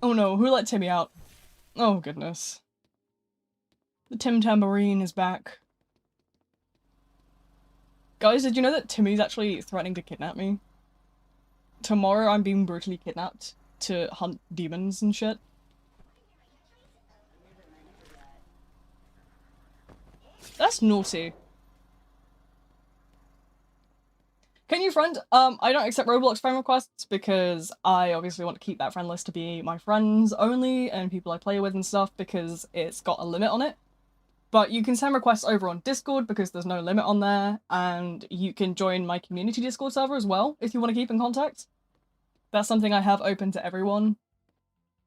Oh no, who let Timmy out? Oh goodness. The Tim Tambourine is back. Guys, did you know that Timmy's actually threatening to kidnap me? Tomorrow I'm being brutally kidnapped to hunt demons and shit. That's naughty. Can you friend? I don't accept Roblox friend requests because I obviously want to keep that friend list to be my friends only and people I play with and stuff because it's got a limit on it. But you can send requests over on Discord because there's no limit on there, and you can join my community Discord server as well if you want to keep in contact. That's something I have open to everyone.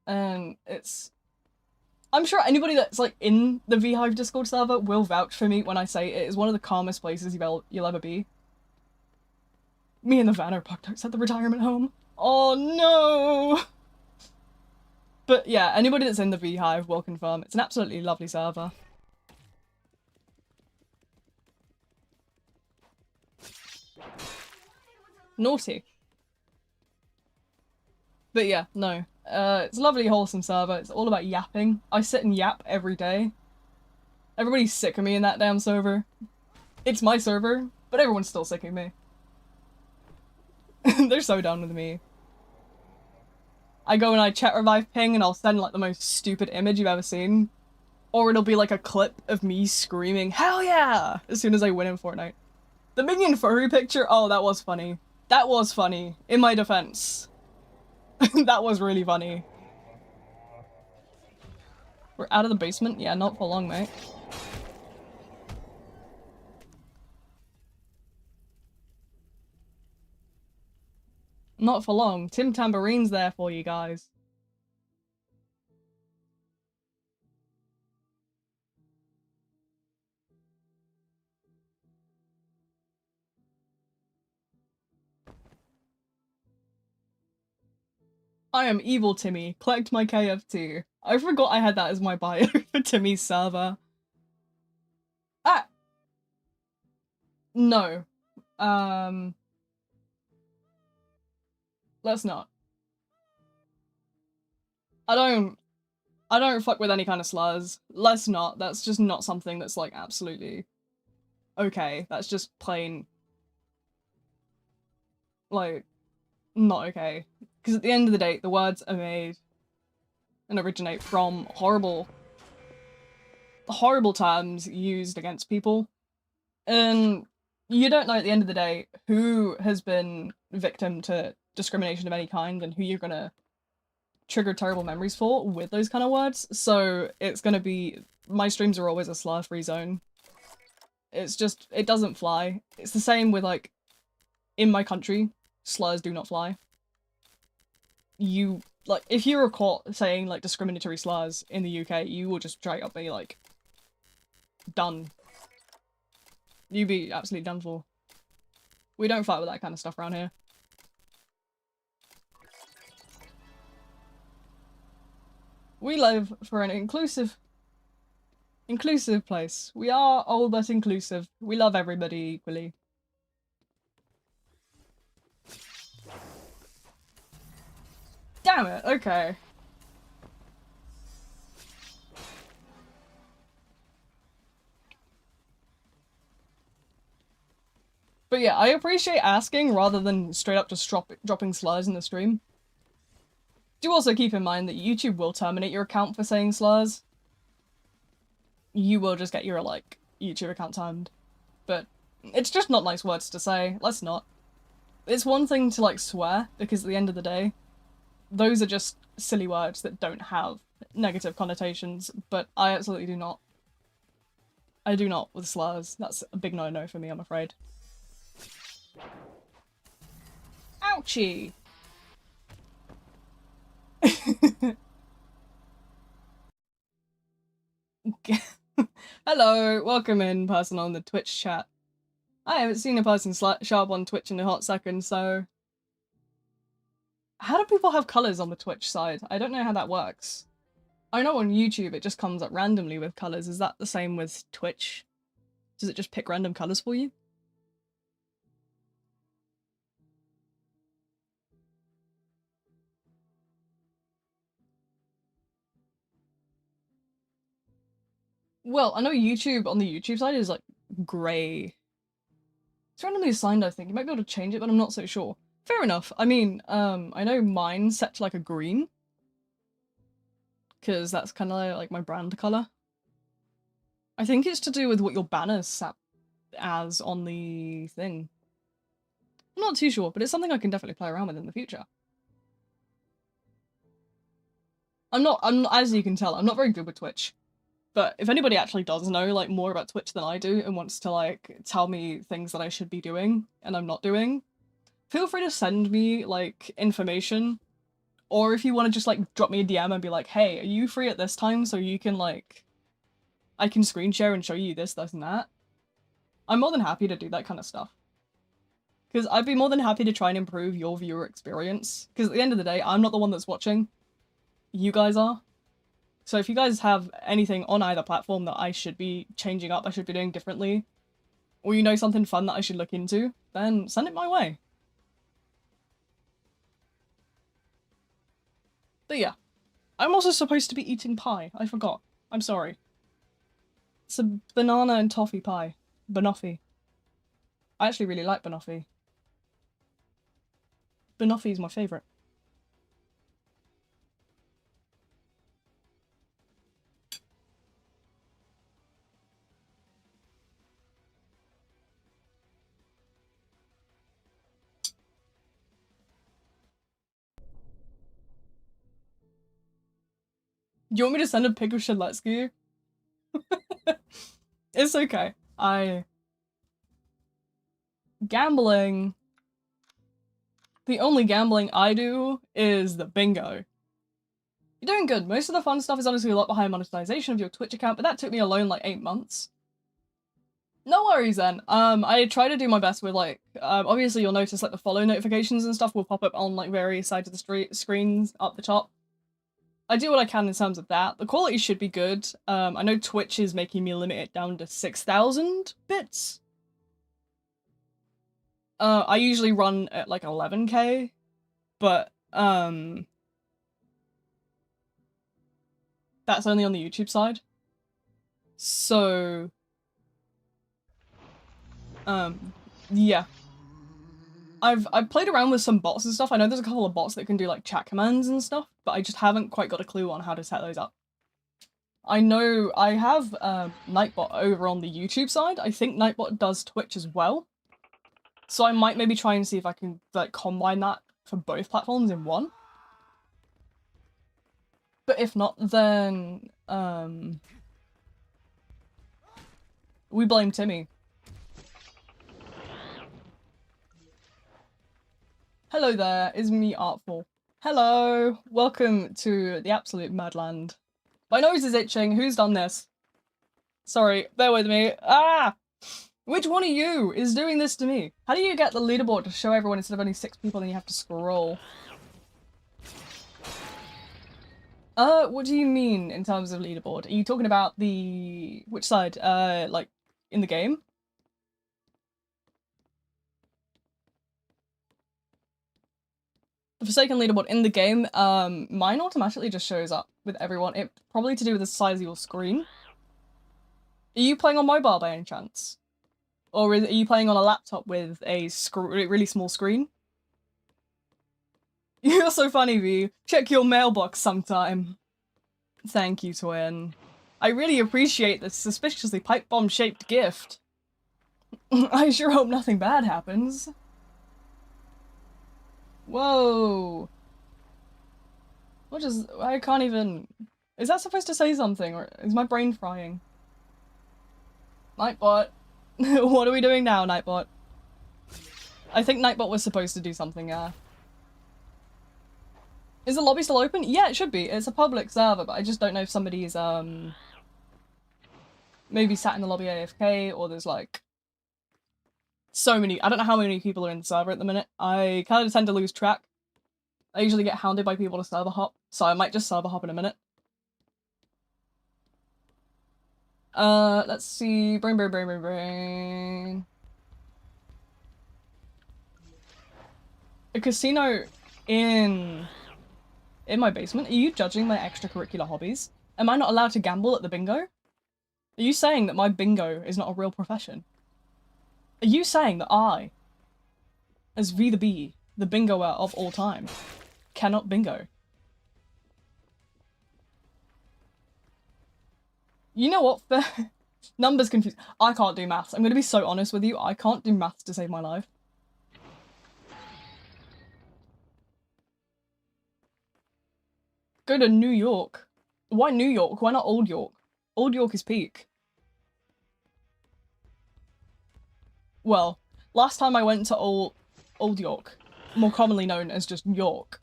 And it's... I'm sure anybody that's, like, in the VHive Discord server will vouch for me when I say it is one of the calmest places you'll ever be. Me and the van are parked outside the retirement home. Oh no! But yeah, anybody that's in the VHive will confirm. It's an absolutely lovely server. Naughty. But yeah, no. It's a lovely, wholesome server. It's all about yapping. I sit and yap every day. Everybody's sick of me in that damn server. It's my server, but everyone's still sick of me. They're so done with me. I go and I chat revive ping and I'll send like the most stupid image you've ever seen. Or it'll be like a clip of me screaming, "Hell yeah!" as soon as I win in Fortnite. The minion furry picture, oh, that was funny. That was funny, in my defense. That was really funny. We're out of the basement? Yeah, not for long, mate. Not for long. Tim Tambourine's there for you guys. I am evil Timmy. Collect my KFT. I forgot I had that as my bio for Timmy's server. Ah! No. Let's not. I don't fuck with any kind of slurs. Let's not. That's just not something that's like absolutely okay. That's just plain like not okay. Because at the end of the day, the words are made and originate from horrible terms used against people. And you don't know at the end of the day who has been victim to discrimination of any kind and who you're gonna trigger terrible memories for with those kind of words. So it's gonna be, my streams are always a slur-free zone. It's just, it doesn't fly. It's the same with like, in my country, slurs do not fly. You, like, if you were caught saying like discriminatory slurs in the UK, you will just straight up be like, done. You'd be absolutely done for. We don't fight with that kind of stuff around here. We live for an inclusive place. We are old but inclusive. We love everybody equally. Damn it, okay. But yeah, I appreciate asking rather than straight up just dropping slurs in the stream. Do also keep in mind that YouTube will terminate your account for saying slurs. You will just get your, like, YouTube account timed. But it's just not nice words to say. Let's not. It's one thing to, like, swear, because at the end of the day, those are just silly words that don't have negative connotations, but I absolutely do not. I do not with slurs. That's a big no-no for me, I'm afraid. Ouchie! Hello, welcome in, person on the Twitch chat. I haven't seen a person show up on Twitch in a hot second, so... How do people have colours on the Twitch side? I don't know how that works. I know on YouTube it just comes up randomly with colours. Is that the same with Twitch? Does it just pick random colours for you? Well, I know YouTube, on the YouTube side, is like grey. It's randomly assigned, I think. You might be able to change it, but I'm not so sure. Fair enough. I mean, I know mine's set to like a green. Because that's kind of like my brand colour. I think it's to do with what your banner's set as on the thing. I'm not too sure, but it's something I can definitely play around with in the future. I'm not, as you can tell, I'm not very good with Twitch. But if anybody actually does know, like, more about Twitch than I do and wants to, like, tell me things that I should be doing and I'm not doing, feel free to send me, like, information. Or if you want to just, like, drop me a DM and be like, hey, are you free at this time so you can, like, I can screen share and show you this, and that. I'm more than happy to do that kind of stuff. Because I'd be more than happy to try and improve your viewer experience. Because at the end of the day, I'm not the one that's watching. You guys are. So if you guys have anything on either platform that I should be changing up, I should be doing differently, or you know something fun that I should look into, then send it my way. But yeah. I'm also supposed to be eating pie. I forgot. I'm sorry. It's a banana and toffee pie. Banoffee. I actually really like banoffee. Banoffee is my favourite. Do you want me to send a pic of Shaletsky? It's okay. Gambling. The only gambling I do is the bingo. You're doing good. Most of the fun stuff is honestly a lot behind monetization of your Twitch account, but that took me alone like 8 months. No worries then. I try to do my best with like, obviously you'll notice like the follow notifications and stuff will pop up on like various sides of the screens up the top. I do what I can in terms of that. The quality should be good. I know Twitch is making me limit it down to 6,000 bits. I usually run at like 11k, but that's only on the YouTube side. So, yeah. I've played around with some bots and stuff. I know there's a couple of bots that can do like chat commands and stuff, but I just haven't quite got a clue on how to set those up. I know I have Nightbot over on the YouTube side. I think Nightbot does Twitch as well. So I might maybe try and see if I can like combine that for both platforms in one. But if not, then we blame Timmy. Hello there, is me Artful. Hello, welcome to the absolute madland. My nose is itching, who's done this? Sorry, bear with me. Ah! Which one of you is doing this to me? How do you get the leaderboard to show everyone instead of only 6 people and you have to scroll? What do you mean in terms of leaderboard? Are you talking about the... which side? Like, in the game? The Forsaken leaderboard in the game, mine automatically just shows up with everyone. It probably to do with the size of your screen. Are you playing on mobile by any chance? Or are you playing on a laptop with a really small screen? You're so funny, V. Check your mailbox sometime. Thank you, Twin. I really appreciate this suspiciously pipe bomb-shaped gift. I sure hope nothing bad happens. Whoa. What is... I can't even... Is that supposed to say something, or is my brain frying? Nightbot. What are we doing now, Nightbot? I think Nightbot was supposed to do something, Is the lobby still open? Yeah, it should be. It's a public server, but I just don't know if somebody's, maybe sat in the lobby AFK, or there's, like, so many. I don't know how many people are in the server at the minute. I kind of tend to lose track. I usually get hounded by people to server hop, so I might just server hop in a minute. Let's see. Brain. A casino in my basement? Are you judging my extracurricular hobbies? Am I not allowed to gamble at the bingo? Are you saying that my bingo is not a real profession? Are you saying that I, as V the Bee, the bingoer of all time, cannot bingo? You know what? Numbers confused. I can't do maths. I'm gonna be so honest with you. I can't do maths to save my life. Go to New York. Why New York? Why not Old York? Old York is peak. Well, last time I went to Old York, more commonly known as just York.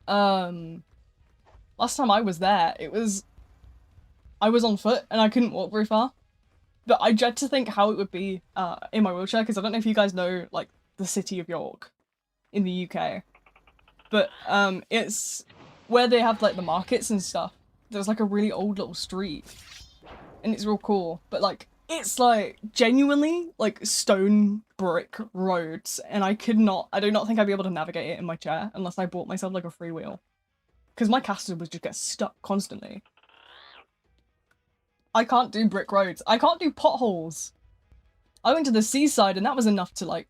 Last time I was there, I was on foot and I couldn't walk very far. But I dread to think how it would be in my wheelchair, because I don't know if you guys know, like, the city of York in the UK. But it's where they have, like, the markets and stuff. There's, like, a really old little street. And it's real cool. But, like, it's, like, genuinely, like, stone brick roads. And I do not think I'd be able to navigate it in my chair unless I bought myself, like, a freewheel. Because my caster would just get stuck constantly. I can't do brick roads. I can't do potholes. I went to the seaside and that was enough to, like,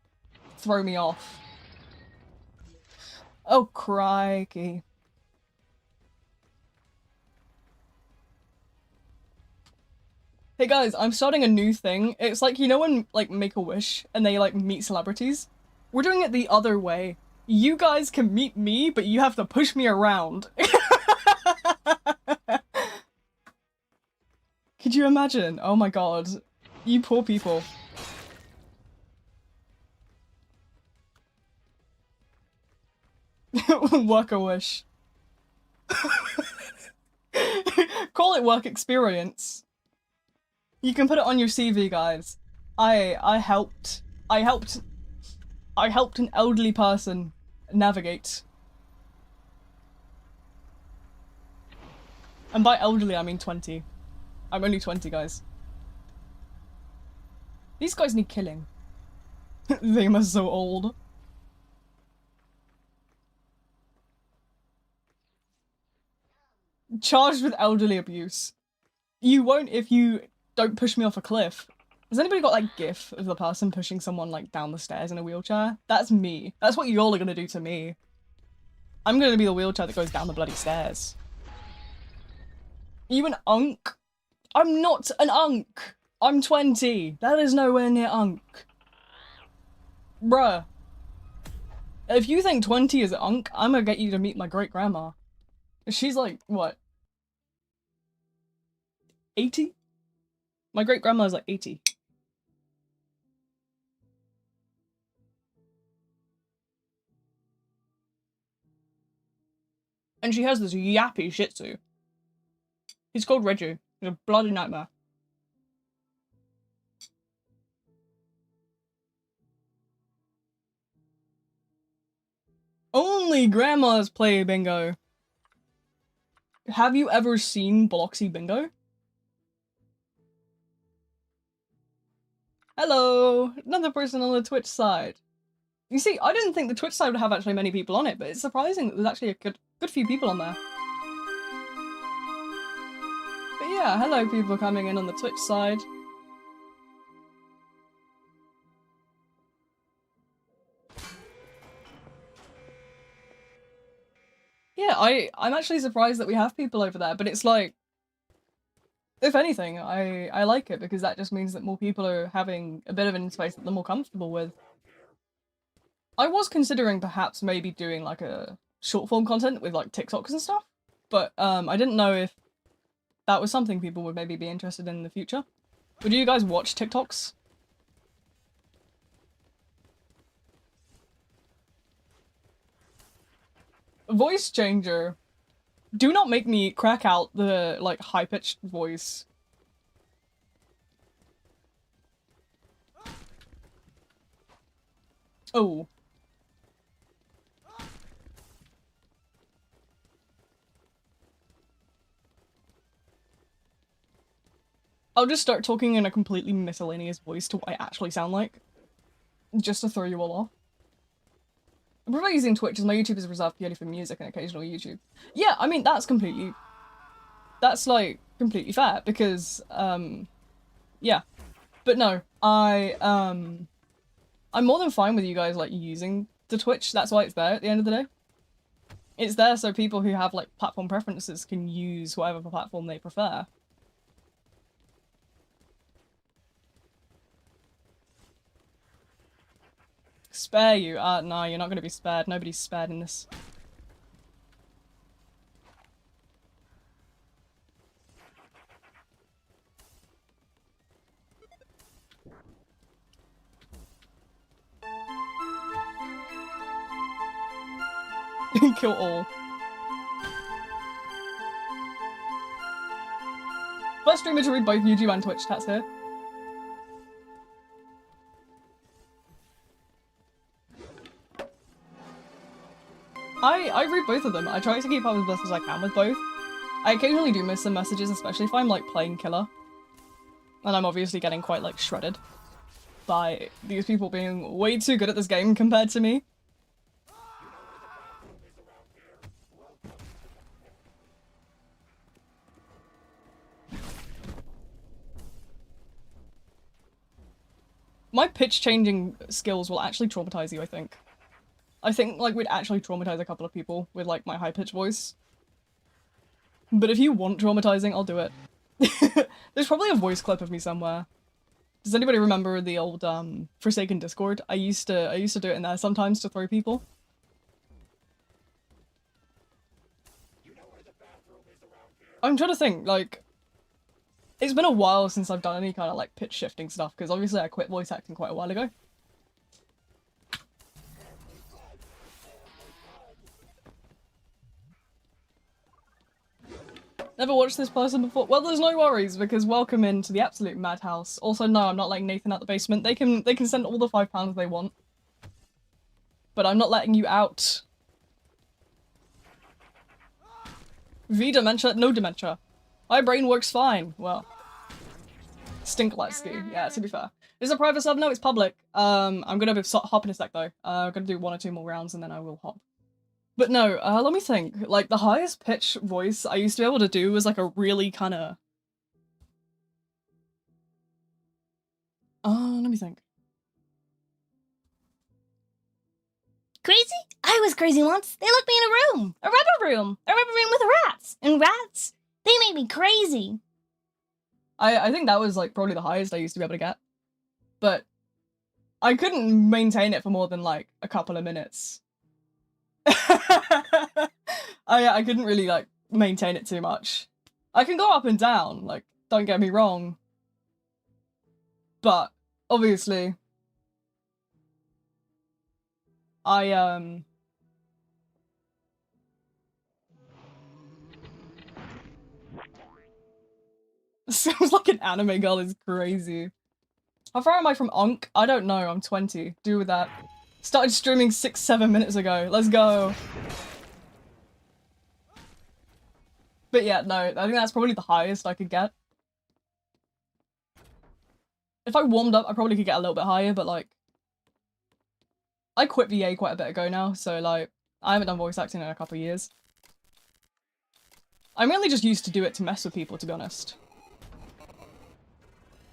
throw me off. Oh, crikey. Hey guys, I'm starting a new thing. It's like, you know when, like, Make-A-Wish and they, like, meet celebrities? We're doing it the other way. You guys can meet me, but you have to push me around. Could you imagine? Oh my god. You poor people. Work a wish. Call it work experience. You can put it on your CV, guys. I helped an elderly person navigate. And by elderly, I mean 20. I'm only 20, guys. These guys need killing. They are so old. Charged with elderly abuse. You won't if you don't push me off a cliff. Has anybody got, like, GIF of the person pushing someone, like, down the stairs in a wheelchair? That's me. That's what y'all are gonna do to me. I'm gonna be the wheelchair that goes down the bloody stairs. You an unk? I'm not an unk! I'm 20. That is nowhere near unk. Bruh. If you think 20 is unk, I'm gonna get you to meet my great-grandma. She's like, what? 80? My great-grandma is like 80. And she has this yappy shih tzu. He's called Reggie. He's a bloody nightmare. Only grandmas play bingo. Have you ever seen Bloxy Bingo? Hello! Another person on the Twitch side. You see, I didn't think the Twitch side would have actually many people on it, but it's surprising that there's actually a good few people on there. But yeah, hello people coming in on the Twitch side. Yeah, I'm actually surprised that we have people over there, but it's like, if anything, I like it because that just means that more people are having a bit of an space that they're more comfortable with. I was considering perhaps maybe doing like a short form content with like TikToks and stuff, but I didn't know if that was something people would maybe be interested in the future. Would you guys watch TikToks? Voice changer. Do not make me crack out the, like, high-pitched voice. Oh. I'll just start talking in a completely miscellaneous voice to what I actually sound like. Just to throw you all off. I prefer using Twitch as my YouTube is reserved purely for music and occasional YouTube. Yeah, I mean, that's like, completely fair, because, yeah. But no, I'm more than fine with you guys, like, using the Twitch. That's why it's there at the end of the day. It's there so people who have, like, platform preferences can use whatever platform they prefer. Spare you? No, you're not gonna be spared. Nobody's spared in this. Kill all. First streamer to read both YouTube and Twitch stats here. I read both of them. I try to keep up as best as I can with both. I occasionally do miss some messages, especially if I'm, like, playing killer. And I'm obviously getting quite, like, shredded by these people being way too good at this game compared to me. My pitch-changing skills will actually traumatize you, I think. I think, like, we'd actually traumatize a couple of people with, like, my high-pitched voice. But if you want traumatizing, I'll do it. There's probably a voice clip of me somewhere. Does anybody remember the old, Forsaken Discord? I used to do it in there sometimes to throw people. I'm trying to think, like... It's been a while since I've done any kind of, like, pitch-shifting stuff, because obviously I quit voice acting quite a while ago. Never watched this person before? Well, there's no worries, because welcome into the absolute madhouse. Also, no, I'm not letting Nathan out the basement. They can send all the £5 they want. But I'm not letting you out. V dementia? No dementia. My brain works fine. Well. Stinkletsky. Yeah, to be fair. Is it a private sub? No, it's public. I'm gonna hop in a sec though. I'm gonna do 1 or 2 more rounds and then I will hop. But no, let me think. Like, the highest pitch voice I used to be able to do was like a really kind of... let me think. Crazy? I was crazy once. They locked me in a room. A rubber room with rats. And rats, they made me crazy. I think that was like probably the highest I used to be able to get. But I couldn't maintain it for more than like a couple of minutes. I couldn't really like maintain it too much. I can go up and down, like, don't get me wrong. But obviously sounds like an anime girl is crazy. How far am I from Onk? I don't know, I'm 20. Do with that. Started streaming 6-7 minutes ago. Let's go. But yeah, no, I think that's probably the highest I could get. If I warmed up, I probably could get a little bit higher, but like... I quit VA quite a bit ago now, so like, I haven't done voice acting in a couple of years. I mainly just used to do it to mess with people, to be honest.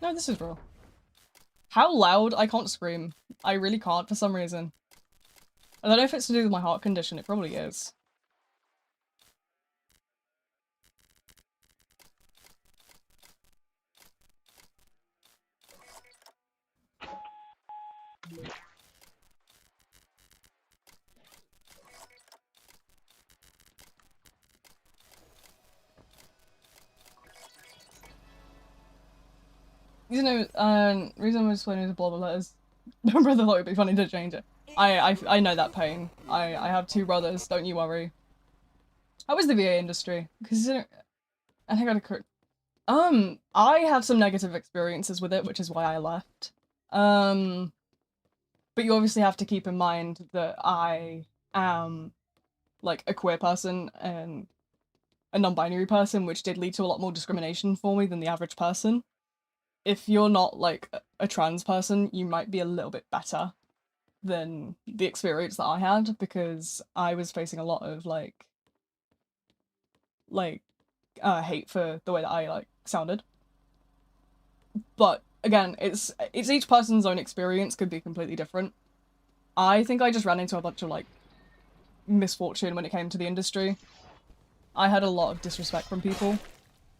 No, this is real. How loud? I can't scream. I really can't for some reason. I don't know if it's to do with my heart condition, it probably is. You know, reason I'm explaining the blah blah letters. My brother thought it'd be funny to change it. I know that pain. I have two brothers, don't you worry. How is the VA industry? Because I think I have some negative experiences with it, which is why I left. But you obviously have to keep in mind that I am like a queer person and a non-binary person, which did lead to a lot more discrimination for me than the average person. If you're not like a trans person, you might be a little bit better than the experience that I had, because I was facing a lot of like hate for the way that I like sounded. But again, it's each person's own experience, could be completely different. I think I just ran into a bunch of like misfortune when it came to the industry. I had a lot of disrespect from people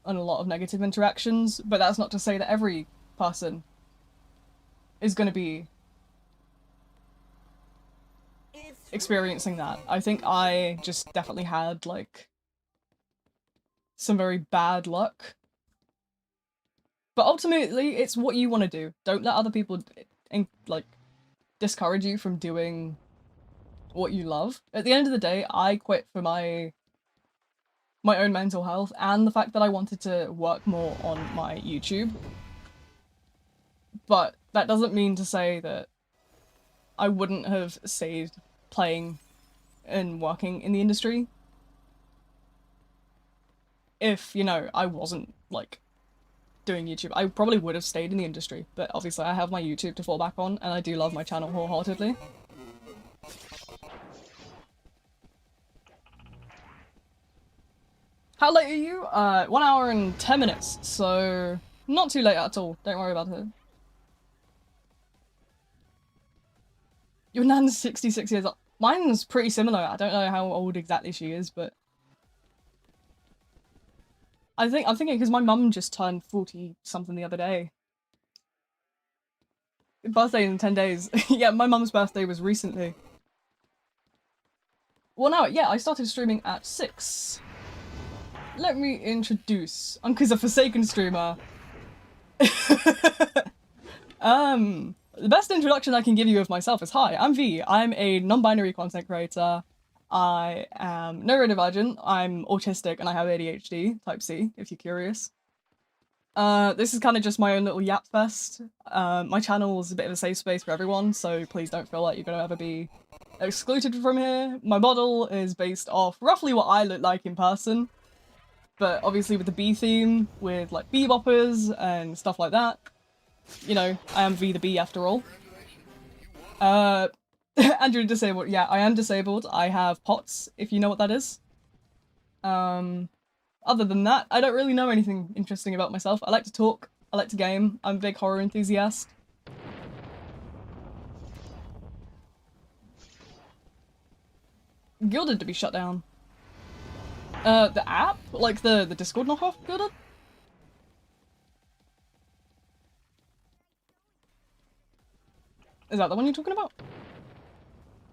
and a lot of negative interactions, but that's not to say that every person is going to be experiencing that. I think I just definitely had like some very bad luck. But ultimately, it's what you want to do. Don't let other people like discourage you from doing what you love. At the end of the day, I quit for my own mental health and the fact that I wanted to work more on my YouTube. But that doesn't mean to say that I wouldn't have stayed playing and working in the industry if, you know, I wasn't like doing YouTube. I probably would have stayed in the industry, but obviously I have my YouTube to fall back on, and I do love my channel wholeheartedly. How late are you? 1 hour and 10 minutes, so not too late at all. Don't worry about it. Your nan's 66 years old. Mine's pretty similar. I don't know how old exactly she is, but I'm thinking because my mum just turned 40 something the other day. Birthday in 10 days. Yeah, my mum's birthday was recently. Well, now, yeah, I started streaming at 6. Let me introduce. Uncle's a Forsaken streamer. The best introduction I can give you of myself is, hi, I'm V. I'm a non-binary content creator. I am neurodivergent. I'm autistic and I have ADHD, type C, if you're curious. This is kind of just my own little yap fest. My channel is a bit of a safe space for everyone, so please don't feel like you're gonna ever be excluded from here. My model is based off roughly what I look like in person, but obviously with the bee theme, with like bee boppers and stuff like that. You know, I am V the Bee after all. Andrew, disabled. Yeah, I am disabled. I have POTS, if you know what that is. Other than that, I don't really know anything interesting about myself. I like to talk. I like to game. I'm a big horror enthusiast. Gilded to be shut down. The app? Like the Discord knockoff Gilded? Is that the one you're talking about?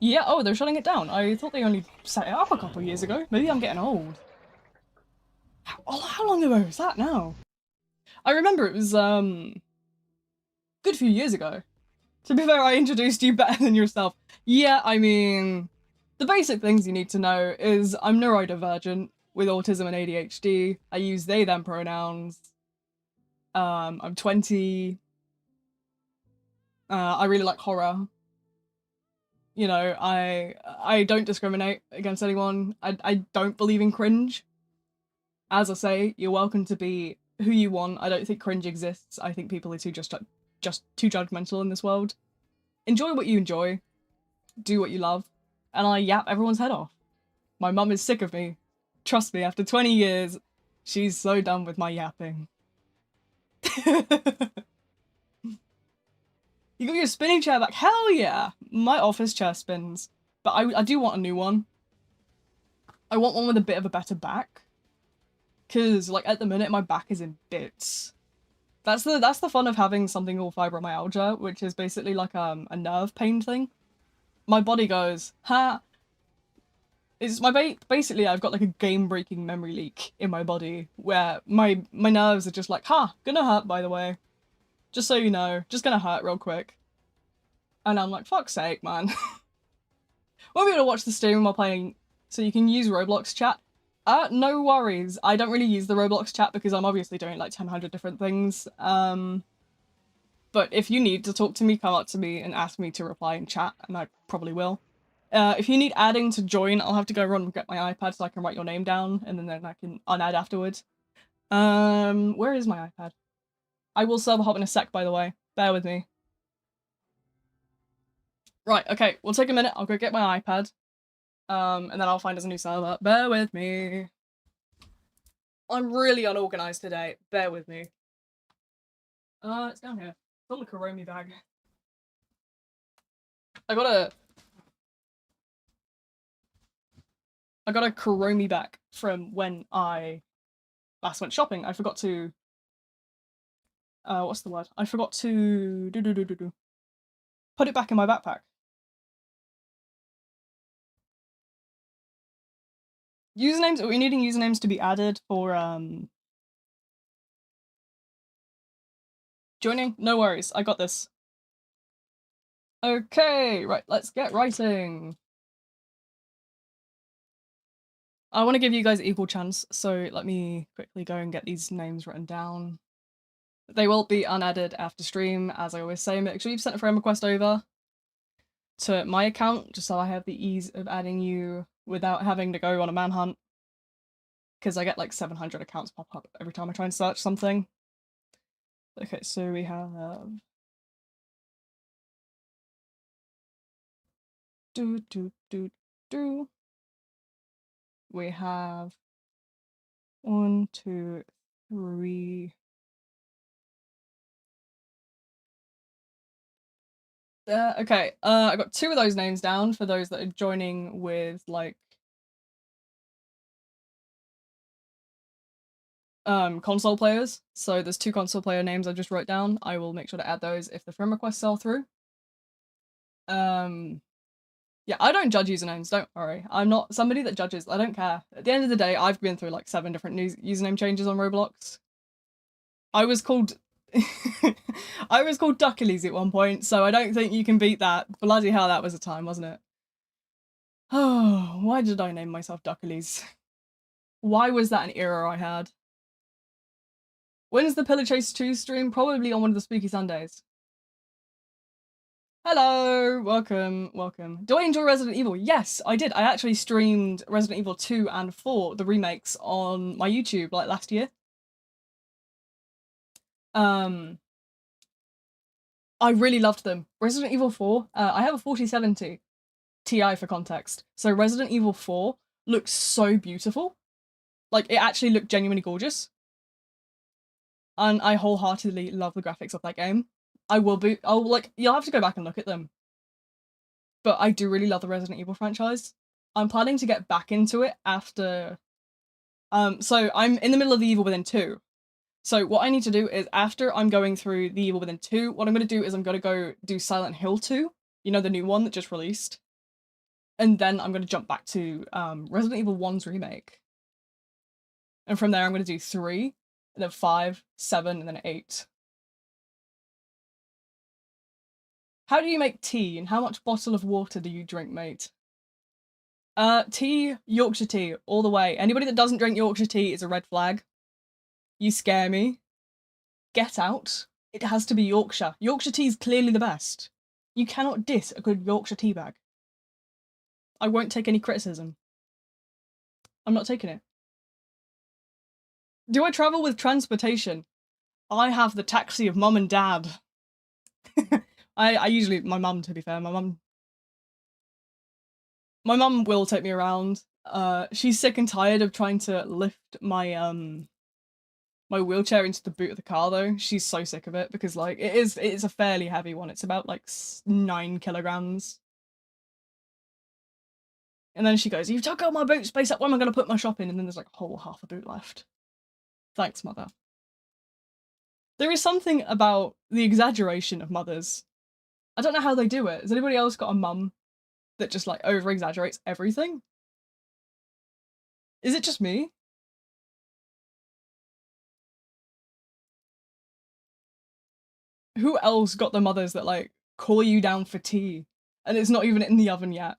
Yeah, oh, they're shutting it down. I thought they only set it up a couple years ago. Maybe I'm getting old. How long ago is that now? I remember it was, good few years ago. To be fair, I introduced you better than yourself. Yeah, I mean, the basic things you need to know is I'm neurodivergent with autism and ADHD. I use they, them pronouns. I'm 20. I really like horror. You know, I don't discriminate against anyone. I don't believe in cringe. As I say, you're welcome to be who you want. I don't think cringe exists. I think people are just too judgmental in this world. Enjoy what you enjoy. Do what you love. And I yap everyone's head off. My mum is sick of me. Trust me, after 20 years, she's so done with my yapping. You got your spinning chair back? Hell yeah! My office chair spins. But I do want a new one. I want one with a bit of a better back. Cause, like, at the minute, my back is in bits. That's the fun of having something called fibromyalgia, which is basically like a nerve pain thing. My body goes, ha! Basically, I've got like a game-breaking memory leak in my body, where my nerves are just like, ha! Gonna hurt, by the way. Just so you know, just gonna hurt real quick. And I'm like, fuck's sake, man. Won't be able to watch the stream while playing, so you can use Roblox chat. No worries. I don't really use the Roblox chat because I'm obviously doing like 100 different things. But if you need to talk to me, come up to me and ask me to reply in chat, and I probably will. If you need adding to join, I'll have to go run and get my iPad so I can write your name down, and then I can unadd afterwards. Where is my iPad? I will server hop in a sec, by the way. Bear with me. Right, okay, we'll take a minute. I'll go get my iPad. And then I'll find us a new server. Bear with me. I'm really unorganized today. Bear with me. It's down here. It's on the Kuromi bag. I got a Kuromi back from when I last went shopping. I forgot to what's the word? I forgot to put it back in my backpack. Usernames, are we needing usernames to be added for joining? No worries, I got this. Okay, right, let's get writing. I want to give you guys equal chance, so let me quickly go and get these names written down. They will be unadded after stream, as I always say. Make sure you've sent a friend request over to my account, just so I have the ease of adding you without having to go on a manhunt. Because I get like 700 accounts pop up every time I try and search something. Okay, so we have... We have 1, 2, 3... okay, I got 2 of those names down for those that are joining with, like, console players. So there's 2 console player names I just wrote down. I will make sure to add those if the friend requests are through. Yeah, I don't judge usernames, don't worry. I'm not somebody that judges, I don't care. At the end of the day, I've been through like 7 different username changes on Roblox. I was called... I was called Duckleys at one point, so I don't think you can beat that. Bloody hell, that was a time, wasn't it? Oh, why did I name myself Duckleys? Why was that an error I had? When's the Pillar Chase 2 stream? Probably on one of the Spooky Sundays. Hello, welcome, welcome. Do I enjoy Resident Evil? Yes, I did. I actually streamed Resident Evil 2 and 4, the remakes, on my YouTube like last year. I really loved them. Resident Evil 4, I have a 4070. TI for context. So Resident Evil 4 looks so beautiful. Like, it actually looked genuinely gorgeous. And I wholeheartedly love the graphics of that game. You'll have to go back and look at them. But I do really love the Resident Evil franchise. I'm planning to get back into it after... So I'm in the middle of the Evil Within 2. So what I need to do is, after I'm going through the Evil Within 2, what I'm going to do is I'm going to go do Silent Hill 2. You know, the new one that just released. And then I'm going to jump back to Resident Evil 1's remake. And from there I'm going to do 3, and then 5, 7, and then 8. How do you make tea, and how much bottle of water do you drink, mate? Tea, Yorkshire tea, all the way. Anybody that doesn't drink Yorkshire tea is a red flag. You scare me. Get out. It has to be Yorkshire. Yorkshire tea is clearly the best. You cannot diss a good Yorkshire tea bag. I won't take any criticism. I'm not taking it. Do I travel with transportation? I have the taxi of mum and dad. I usually, my mum, to be fair, my mum will take me around. She's sick and tired of trying to lift my my wheelchair into the boot of the car though. She's so sick of it because like it's a fairly heavy one. It's about like 9 kilograms. And then she goes, "You took all my boot space up, where am I gonna put my shopping?" And then there's like a whole half a boot left. Thanks, mother. There is something about the exaggeration of mothers. I don't know how they do it. Has anybody else got a mum that just like over-exaggerates everything? Is it just me? Who else got the mothers that like call you down for tea and it's not even in the oven yet?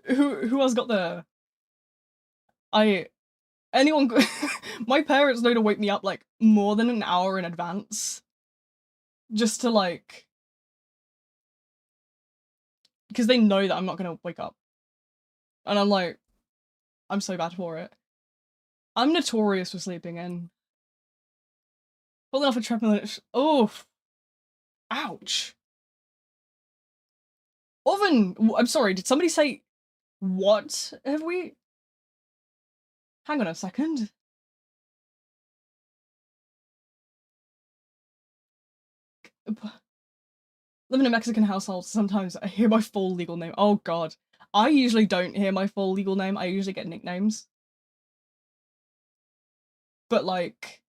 Who else got the... Anyone... My parents know to wake me up like more than an hour in advance. Just to like... Because they know that I'm not gonna wake up. And I'm like... I'm so bad for it. I'm notorious for sleeping in. Pulling off a treadmill. Oh! Ouch! Oven! I'm sorry, did somebody say... What have we... Hang on a second. Live in a Mexican household, sometimes I hear my full legal name. Oh god. I usually don't hear my full legal name, I usually get nicknames. But like,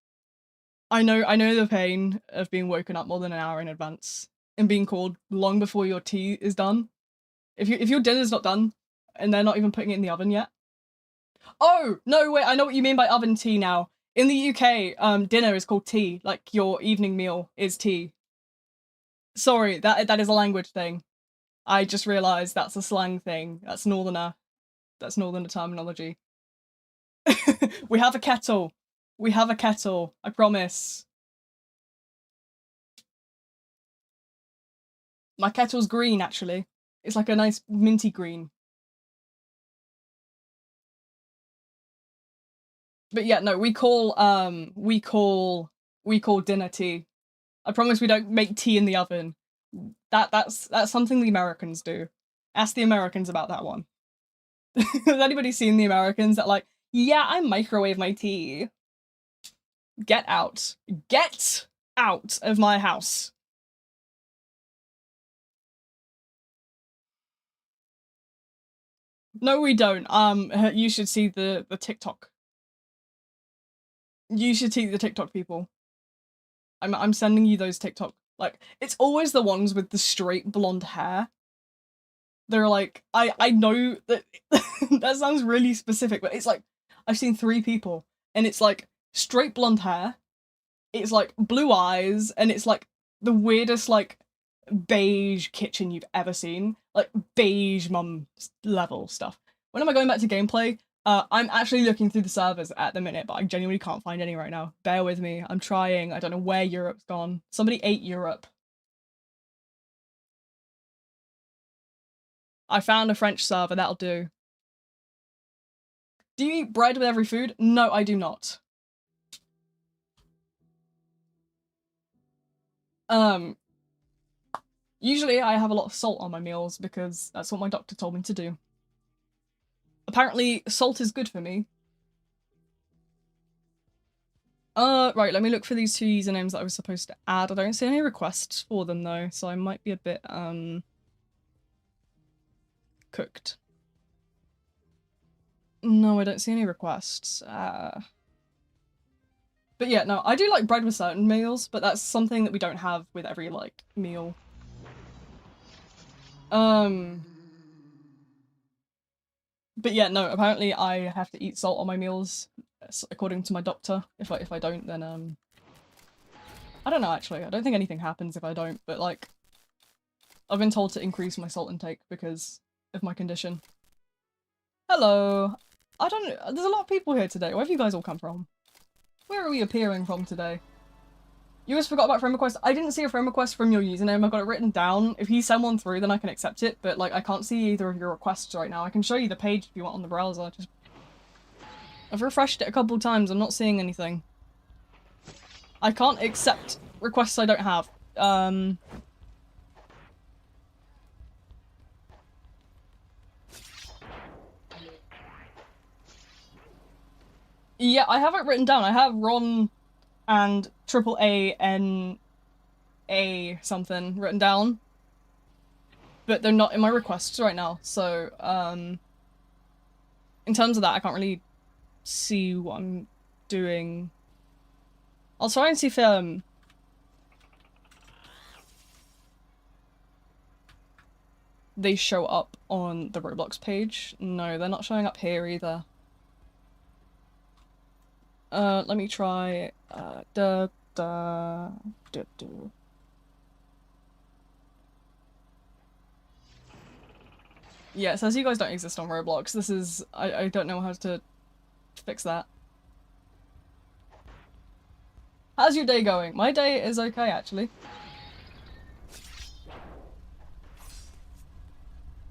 I know the pain of being woken up more than an hour in advance and being called long before your tea is done. If your dinner's not done and they're not even putting it in the oven yet. Oh, no, wait, I know what you mean by oven tea now. In the UK, dinner is called tea, like your evening meal is tea. Sorry, that is a language thing. I just realised that's a slang thing. That's northerner terminology. We have a kettle. We have a kettle, I promise. My kettle's green, actually. It's like a nice minty green. But yeah, no, we call dinner tea. I promise we don't make tea in the oven. That's something the Americans do. Ask the Americans about that one. Has anybody seen the Americans that like, yeah, I microwave my tea? Get out. Get out of my house. No, we don't. You should see the TikTok. You should see the TikTok people. I'm sending you those TikTok. Like, it's always the ones with the straight blonde hair. They're like, I know that that sounds really specific, but it's like, I've seen 3 people, and it's like straight blonde hair, it's like blue eyes, and it's like the weirdest like beige kitchen you've ever seen. Like beige mum level stuff. When am I going back to gameplay? I'm actually looking through the servers at the minute, but I genuinely can't find any right now. Bear with me. I'm trying. I don't know where Europe's gone. Somebody ate Europe. I found a French server, that'll do. Do you eat bread with every food? No, I do not. Usually I have a lot of salt on my meals because that's what my doctor told me to do. Apparently salt is good for me. Right, let me look for these 2 usernames that I was supposed to add. I don't see any requests for them though, so I might be a bit, cooked. No, I don't see any requests. But yeah, no, I do like bread with certain meals, but that's something that we don't have with every, like, meal. But yeah, no, apparently I have to eat salt on my meals, according to my doctor. If I don't, then, I don't know, actually. I don't think anything happens if I don't, but, like, I've been told to increase my salt intake because of my condition. Hello! I don't know, there's a lot of people here today. Where have you guys all come from? Where are we appearing from today? You guys forgot about friend requests? I didn't see a friend request from your username. I got it written down. If you send one through, then I can accept it, but, like, I can't see either of your requests right now. I can show you the page if you want on the browser. I've refreshed it a couple times. I'm not seeing anything. I can't accept requests I don't have. Yeah, I have it written down. I have Ron and AANA something written down. But they're not in my requests right now, so, in terms of that, I can't really see what I'm doing. I'll try and see if, they show up on the Roblox page. No, they're not showing up here either. Let me try, Yeah, it says you guys don't exist on Roblox. This is... I don't know how to fix that. How's your day going? My day is okay, actually.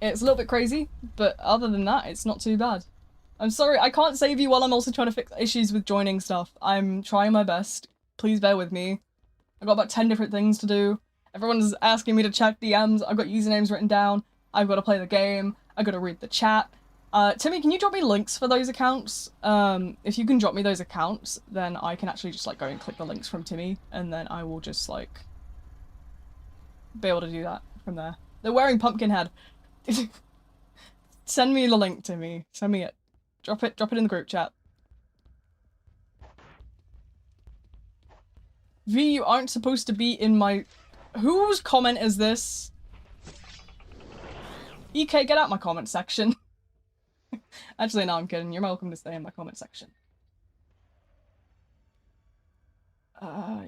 It's a little bit crazy, but other than that, it's not too bad. I'm sorry, I can't save you while I'm also trying to fix issues with joining stuff. I'm trying my best. Please bear with me. I've got about 10 different things to do. Everyone's asking me to check DMs. I've got usernames written down. I've got to play the game. I've got to read the chat. Timmy, can you drop me links for those accounts? If you can drop me those accounts, then I can actually just, like, go and click the links from Timmy, and then I will just, like, be able to do that from there. They're wearing Pumpkinhead. Send me the link, Timmy. Send me it. Drop it in the group chat. V, you aren't supposed to be in my... Whose comment is this? EK, get out my comment section. Actually, no, I'm kidding. You're welcome to stay in my comment section.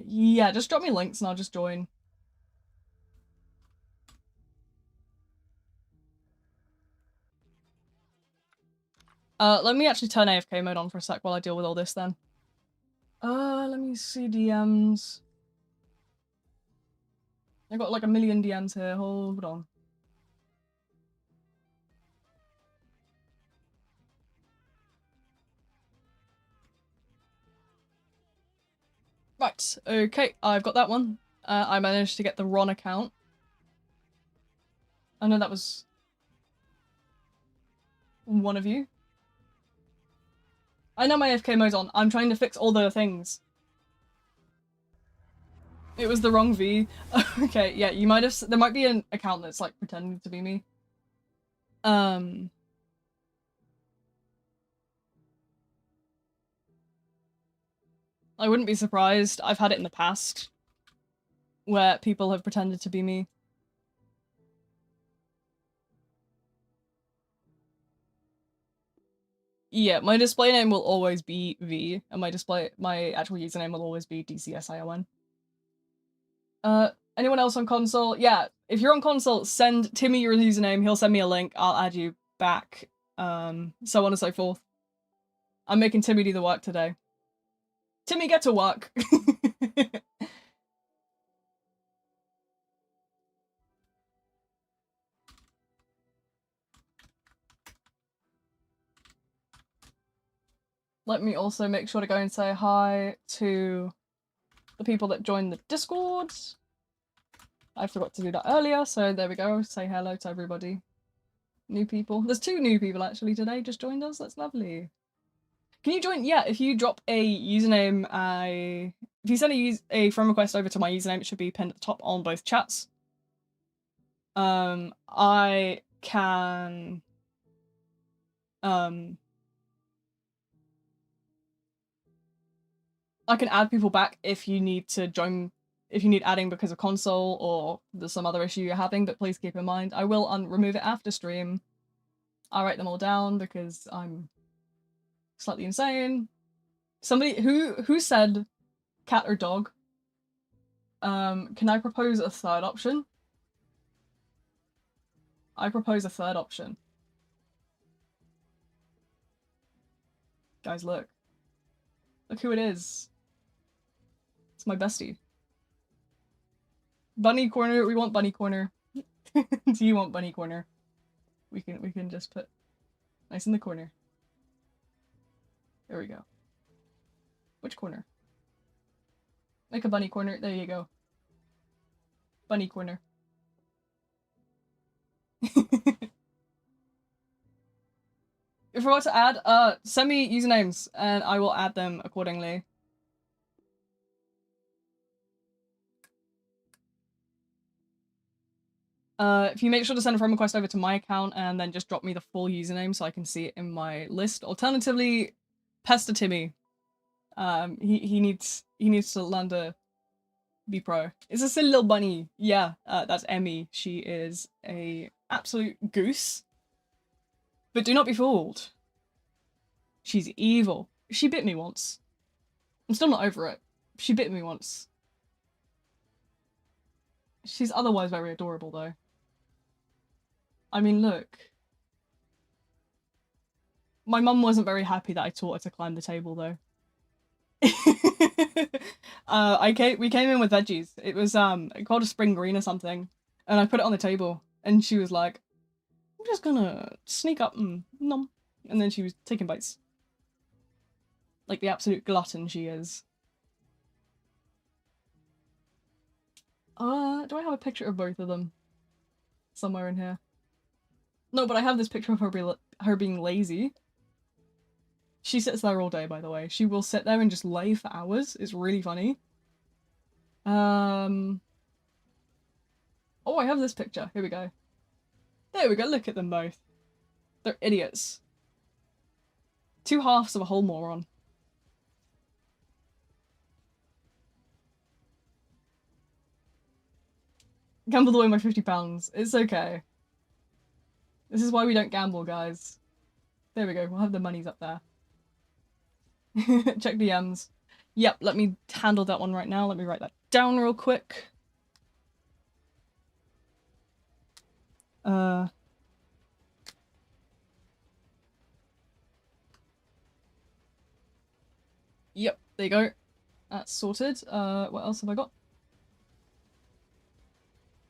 Yeah, just drop me links and I'll just join. Let me actually turn AFK mode on for a sec while I deal with all this then. Let me see DMs. I got like a million DMs here, hold on. Right, okay, I've got that one. I managed to get the Ron account. I know that was one of you. I know my AFK mode's on. I'm trying to fix all the things. It was the wrong V. Okay, yeah, you might have... There might be an account that's, like, pretending to be me. I wouldn't be surprised. I've had it in the past. Where people have pretended to be me. Yeah, my display name will always be V, and my actual username will always be DCSION. Anyone else on console? Yeah, if you're on console, send Timmy your username, he'll send me a link, I'll add you back, so on and so forth. I'm making Timmy do the work today. Timmy, get to work! Let me also make sure to go and say hi to the people that joined the Discord. I forgot to do that earlier, so there we go. Say hello to everybody. New people. There's 2 new people actually today just joined us. That's lovely. Can you join? Yeah, if you drop a username, if you send a friend request over to my username, it should be pinned at the top on both chats. I can add people back if you need to join, if you need adding because of console or there's some other issue you're having, but please keep in mind, I will remove it after stream. I'll write them all down because I'm slightly insane. Somebody who said cat or dog? Can I propose a third option? I propose a third option. Guys, look. Look who it is. It's my bestie. Bunny corner, we want bunny corner. Do you want bunny corner? We can just put nice in the corner. There we go. Which corner? Make a bunny corner. There you go. Bunny corner. If I want to add, send me usernames and I will add them accordingly. If you make sure to send a friend request over to my account and then just drop me the full username so I can see it in my list. Alternatively, pester Timmy. He needs to learn to be pro. It's a silly little bunny. Yeah, that's Emmy. She is a absolute goose. But do not be fooled. She's evil. She bit me once. I'm still not over it. She bit me once. She's otherwise very adorable though. I mean, look. My mum wasn't very happy that I taught her to climb the table though. We came in with veggies. It was called a spring green or something, and I put it on the table, and she was like, "I'm just gonna sneak up and nom," and then she was taking bites, like the absolute glutton she is. Do I have a picture of both of them somewhere in here? No, but I have this picture of her being lazy. She sits there all day, by the way. She will sit there and just lay for hours. It's really funny. Oh, I have this picture. Here we go. There we go. Look at them both. They're idiots. 2 halves of a whole moron. Gambled away my £50. It's okay. This is why we don't gamble, guys. There we go. We'll have the monies up there. Check DMs. Yep, let me handle that one right now. Let me write that down real quick. Yep, there you go. That's sorted. What else have I got?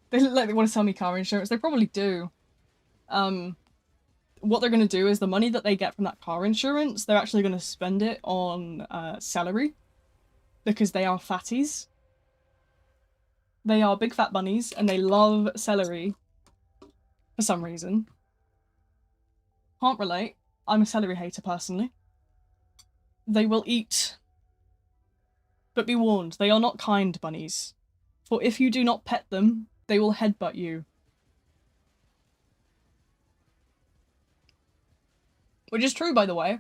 They look like they want to sell me car insurance. They probably do. What they're going to do is the money that they get from that car insurance, they're actually going to spend it on celery. Because they are fatties. They are big fat bunnies, and they love celery. For some reason. Can't relate. I'm a celery hater, personally. They will eat. But be warned, they are not kind bunnies. For if you do not pet them, they will headbutt you. Which is true, by the way.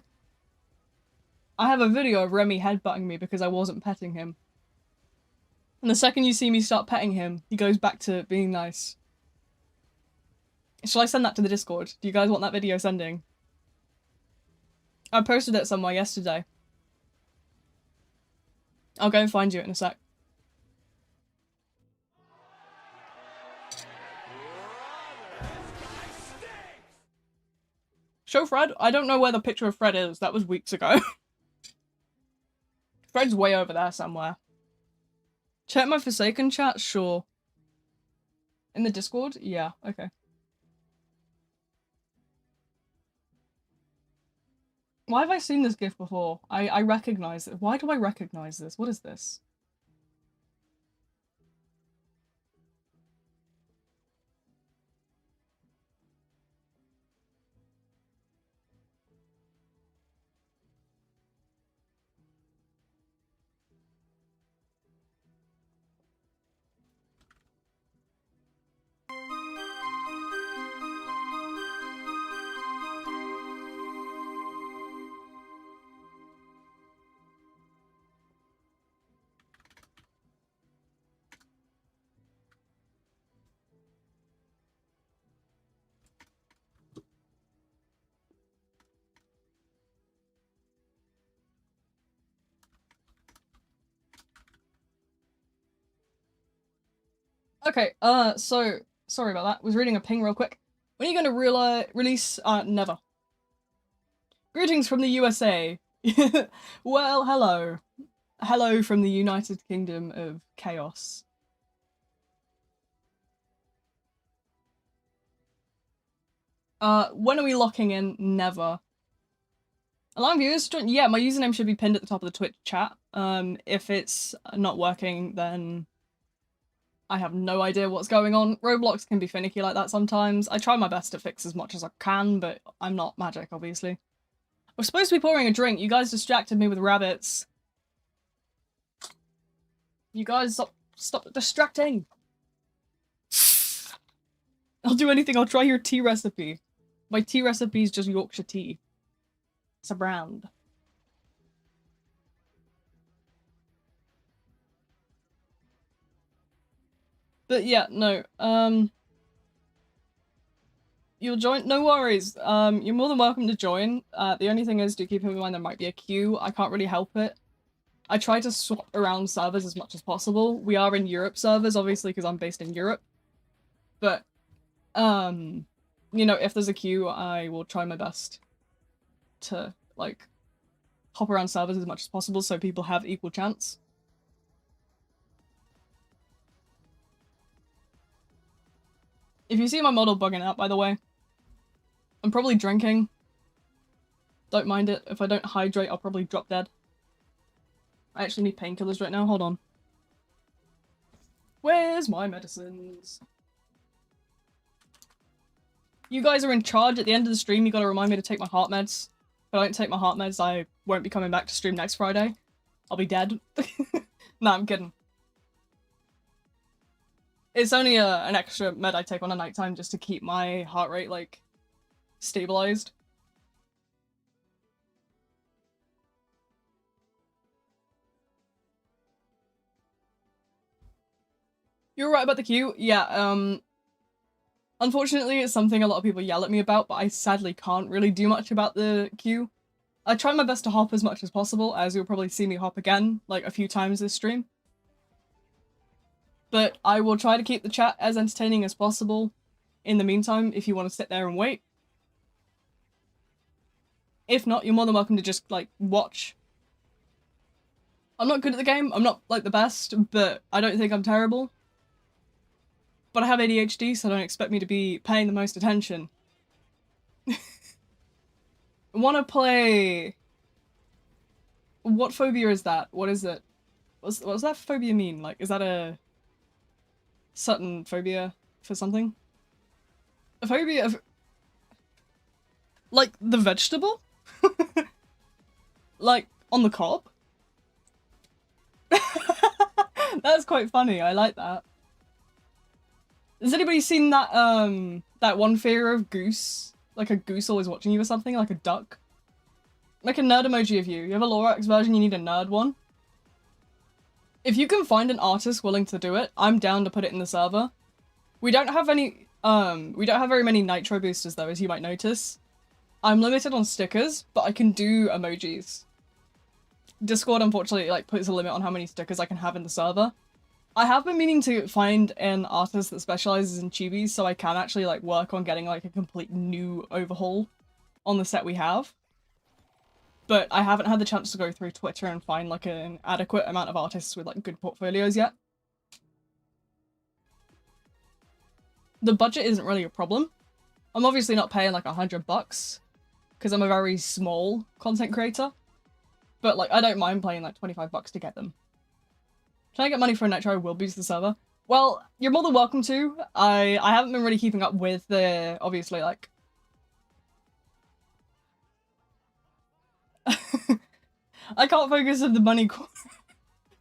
I have a video of Remy headbutting me because I wasn't petting him. And the second you see me start petting him, he goes back to being nice. Shall I send that to the Discord? Do you guys want that video sending? I posted it somewhere yesterday. I'll go and find you in a sec. Show Fred? I don't know where the picture of Fred is. That was weeks ago. Fred's way over there somewhere. Check my Forsaken chat? Sure. In the Discord? Yeah, okay. Why have I seen this gif before? I recognize it. Why do I recognize this? What is this? Okay, so, sorry about that. Was reading a ping real quick. When are you going to release? Never. Greetings from the USA. Well, hello. Hello from the United Kingdom of Chaos. When are we locking in? Never. Allowing viewers to join? Yeah, my username should be pinned at the top of the Twitch chat. If it's not working, then I have no idea what's going on. Roblox can be finicky like that sometimes. I try my best to fix as much as I can, but I'm not magic, obviously. We're supposed to be pouring a drink. You guys distracted me with rabbits. You guys stop distracting. I'll do anything. I'll try your tea recipe. My tea recipe is just Yorkshire tea. It's a brand. But yeah, no, you'll join? No worries. You're more than welcome to join. The only thing is, do keep in mind there might be a queue. I can't really help it. I try to swap around servers as much as possible. We are in Europe servers, obviously, because I'm based in Europe. But, you know, if there's a queue, I will try my best to, like, hop around servers as much as possible so people have equal chance. If you see my model bugging out, by the way, I'm probably drinking. Don't mind it. If I don't hydrate, I'll probably drop dead. I actually need painkillers right now. Hold on. Where's my medicines? You guys are in charge. At the end of the stream, you gotta remind me to take my heart meds. If I don't take my heart meds, I won't be coming back to stream next Friday. I'll be dead. Nah, I'm kidding. It's only an extra med I take on a nighttime just to keep my heart rate, like, stabilized. You're right about the queue. Yeah, unfortunately, it's something a lot of people yell at me about, but I sadly can't really do much about the queue. I try my best to hop as much as possible, as you'll probably see me hop again, like, a few times this stream. But I will try to keep the chat as entertaining as possible in the meantime, if you want to sit there and wait. If not, you're more than welcome to just, like, watch. I'm not good at the game, I'm not, like, the best, but I don't think I'm terrible. But I have ADHD, so don't expect me to be paying the most attention. Wanna play... What phobia is that? What is it? What does that phobia mean? Like, is that a certain phobia for something? A phobia of... Like, the vegetable? Like, on the cob? That's quite funny, I like that. Has anybody seen that, that one fear of goose? Like a goose always watching you or something? Like a duck? Make a nerd emoji of you. You have a Lorax version, you need a nerd one. If you can find an artist willing to do it, I'm down to put it in the server. We don't have any, we don't have very many nitro boosters though, as you might notice. I'm limited on stickers, but I can do emojis. Discord unfortunately like puts a limit on how many stickers I can have in the server. I have been meaning to find an artist that specializes in chibis so I can actually like work on getting like a complete new overhaul on the set we have. But I haven't had the chance to go through Twitter and find like an adequate amount of artists with like good portfolios yet. The budget isn't really a problem. I'm obviously not paying like $100 because I'm a very small content creator. But like I don't mind paying like $25 to get them. Trying to get money for a nitro will boost the server. Well, you're more than welcome to. I haven't been really keeping up with the, obviously, like... I can't focus on the money.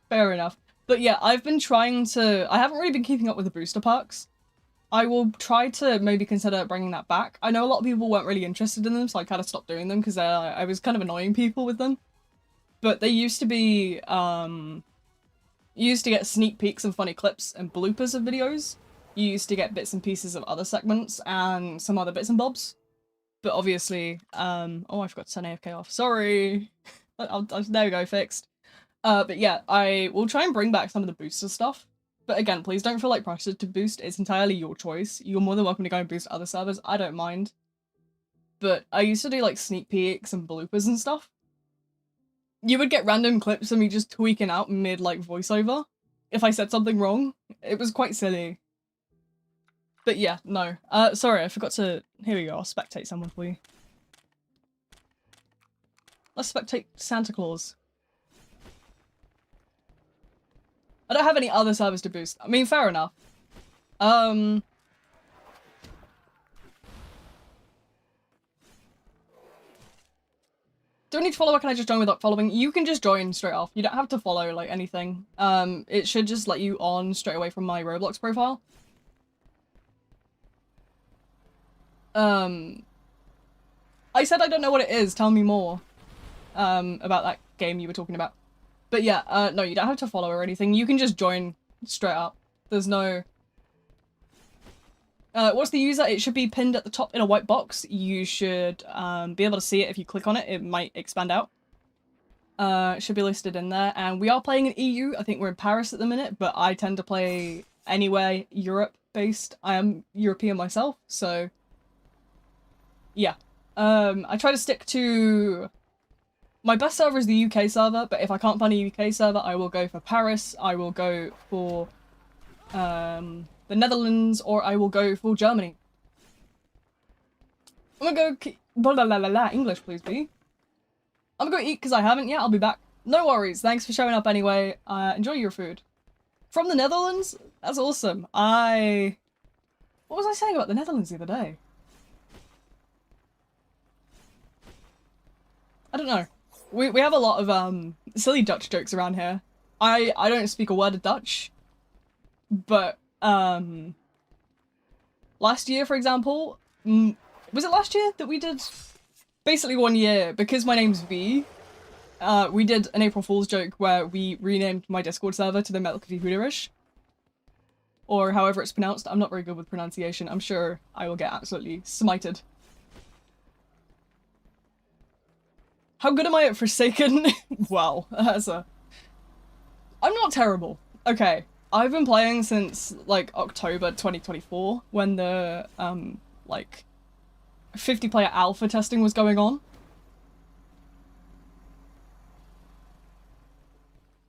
Fair enough. But yeah, I've been trying to... I haven't really been keeping up with the booster perks. I will try to maybe consider bringing that back. I know a lot of people weren't really interested in them, so I kind of stopped doing them because I was kind of annoying people with them. But they used to be, you used to get sneak peeks and funny clips and bloopers of videos. You used to get bits and pieces of other segments and some other bits and bobs. But obviously, oh, I forgot to turn AFK off. Sorry. There we go, fixed. But yeah, I will try and bring back some of the booster stuff. But again, please don't feel like pressured to boost. It's entirely your choice. You're more than welcome to go and boost other servers. I don't mind. But I used to do like sneak peeks and bloopers and stuff. You would get random clips of me just tweaking out mid like voiceover if I said something wrong. It was quite silly. But yeah, no. Sorry, I forgot to... Here we go, I'll spectate someone for you. Let's spectate Santa Claus. I don't have any other servers to boost. I mean, fair enough. Do I need to follow or can I just join without following? You can just join straight off. You don't have to follow, like, anything. It should just let you on straight away from my Roblox profile. I said I don't know what it is. Tell me more. About that game you were talking about. But yeah, no, you don't have to follow or anything. You can just join straight up. There's no... what's the user? It should be pinned at the top in a white box. You should be able to see it if you click on it. It might expand out. It should be listed in there. And we are playing in EU. I think we're in Paris at the minute, but I tend to play anywhere Europe-based. I am European myself, so... Yeah. I try to stick to... My best server is the UK server, but if I can't find a UK server, I will go for Paris, I will go for the Netherlands, or I will go for Germany. I'm gonna go... Blah, blah, blah, blah, blah. English, please, B. I'm gonna go eat because I haven't yet, I'll be back. No worries, thanks for showing up anyway. Enjoy your food. From the Netherlands? That's awesome. What was I saying about the Netherlands the other day? I don't know. We have a lot of silly Dutch jokes around here. I don't speak a word of Dutch, but last year, for example, was it last year that we did basically 1 year because my name's V? We did an April Fool's joke where we renamed my Discord server to the Melody Hooderish, or however it's pronounced. I'm not very good with pronunciation. I'm sure I will get absolutely smited. How good am I at Forsaken? Wow, that's a... I'm not terrible. Okay, I've been playing since, like, October 2024, when the, like, 50-player alpha testing was going on.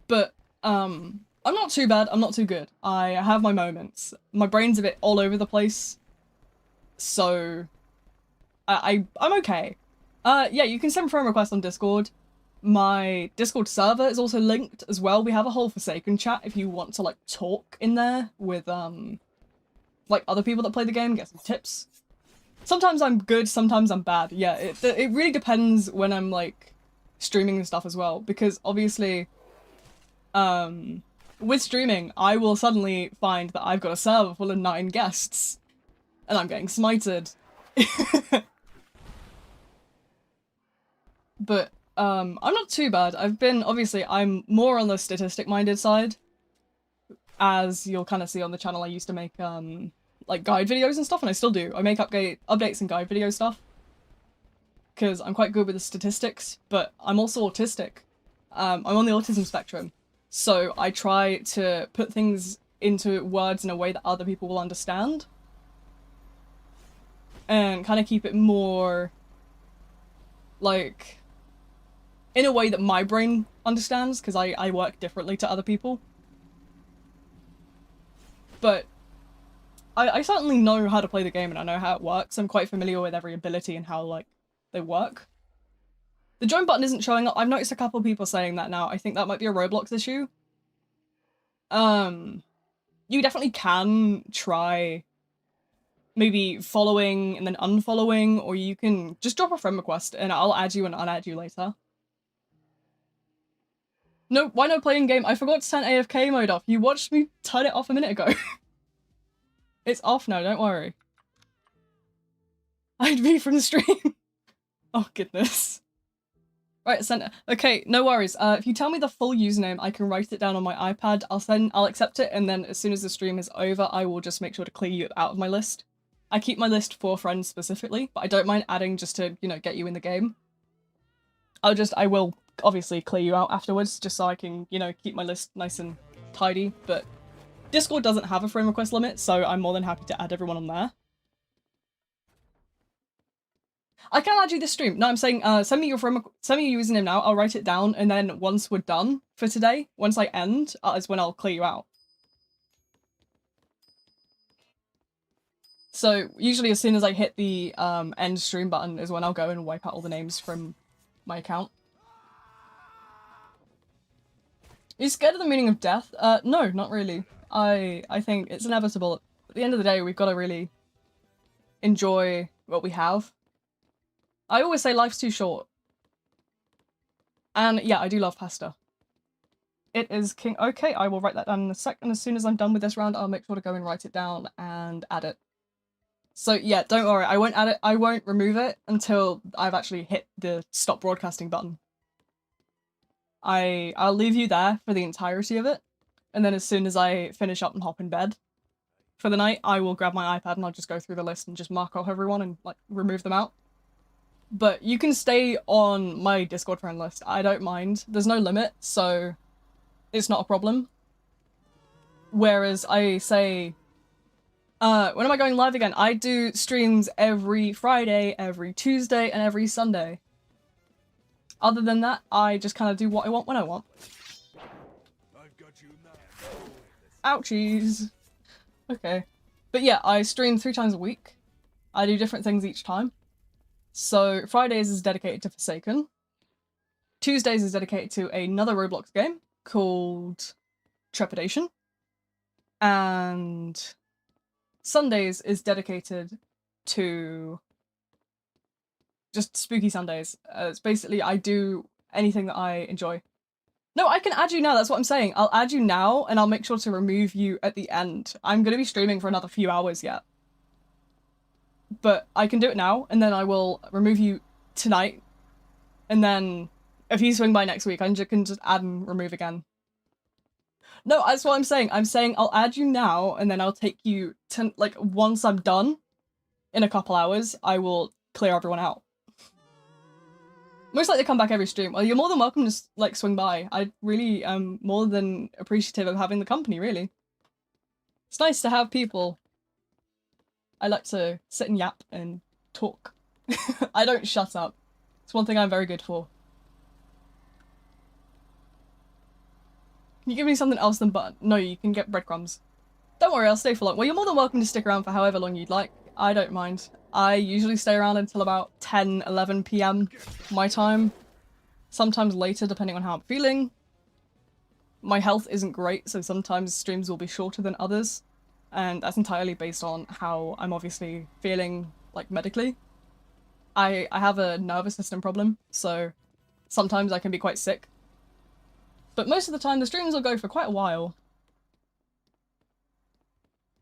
But, I'm not too bad, I'm not too good. I have my moments. My brain's a bit all over the place, so... I'm okay. Yeah, you can send friend requests on Discord. My Discord server is also linked as well. We have a whole Forsaken chat if you want to, like, talk in there with, like, other people that play the game, get some tips. Sometimes I'm good, sometimes I'm bad. Yeah, it really depends when I'm, like, streaming and stuff as well, because obviously, with streaming, I will suddenly find that I've got a server full of 9 guests, and I'm getting smited. But, I'm not too bad. Obviously, I'm more on the statistic-minded side. As you'll kind of see on the channel, I used to make, like, guide videos and stuff, and I still do. I make updates and guide video stuff. Because I'm quite good with the statistics, but I'm also autistic. I'm on the autism spectrum. So I try to put things into words in a way that other people will understand. And kind of keep it more, like... in a way that my brain understands, because I work differently to other people. But I certainly know how to play the game and I know how it works. I'm quite familiar with every ability and how, like, they work. The join button isn't showing up. I've noticed a couple of people saying that now. I think that might be a Roblox issue. You definitely can try maybe following and then unfollowing, or you can just drop a friend request and I'll add you and unadd you later. No, why no playing game? I forgot to turn AFK mode off. You watched me turn it off a minute ago. It's off now, don't worry. I'd be from the stream. Oh, goodness. Right, send it. Okay, no worries. If you tell me the full username, I can write it down on my iPad. I'll accept it, and then as soon as the stream is over, I will just make sure to clear you out of my list. I keep my list for friends specifically, but I don't mind adding just to, you know, get you in the game. I will obviously clear you out afterwards, just so I can, you know, keep my list nice and tidy, but Discord doesn't have a friend request limit, so I'm more than happy to add everyone on there. I can add you this stream. No, I'm saying send me your username now. I'll write it down, and then once we're done for today, once I end, is when I'll clear you out. So usually as soon as I hit the end stream button is when I'll go and wipe out all the names from my account. Are you scared of the meaning of death? No, not really. I think it's inevitable. At the end of the day, we've got to really enjoy what we have. I always say life's too short. And yeah, I do love pasta. It is king. Okay, I will write that down in a second. As soon as I'm done with this round, I'll make sure to go and write it down and add it. So yeah, don't worry, I won't add it, I won't remove it until I've actually hit the stop broadcasting button. I'll leave you there for the entirety of it, and then as soon as I finish up and hop in bed for the night, I will grab my iPad and I'll just go through the list and just mark off everyone and like remove them out. But you can stay on my Discord friend list, I don't mind. There's no limit, so it's not a problem. Whereas I say, when am I going live again? I do streams every Friday, every Tuesday, and every Sunday. Other than that, I just kind of do what I want when I want. I've got you now. Ouchies. Okay. But yeah, I stream 3 times a week. I do different things each time. So Fridays is dedicated to Forsaken. Tuesdays is dedicated to another Roblox game called Trepidation. And Sundays is dedicated to just spooky Sundays. It's basically I do anything that I enjoy. No, I can add you now, that's what I'm saying. I'll add you now and I'll make sure to remove you at the end. I'm going to be streaming for another few hours yet. But I can do it now and then I will remove you tonight. And then if you swing by next week, I can just add and remove again. No, that's what I'm saying. I'm saying I'll add you now, and then I'll take you to, like, once I'm done, in a couple hours, I will clear everyone out. Most likely come back every stream. Well, you're more than welcome to, like, swing by. I really am more than appreciative of having the company, really. It's nice to have people. I like to sit and yap and talk. I don't shut up. It's one thing I'm very good for. Can you give me something else than butter? No, you can get breadcrumbs. Don't worry, I'll stay for long. Well, you're more than welcome to stick around for however long you'd like. I don't mind. I usually stay around until about 10, 11 PM my time. Sometimes later, depending on how I'm feeling. My health isn't great, so sometimes streams will be shorter than others. And that's entirely based on how I'm obviously feeling, like, medically. I have a nervous system problem, so sometimes I can be quite sick. But most of the time, the streams will go for quite a while.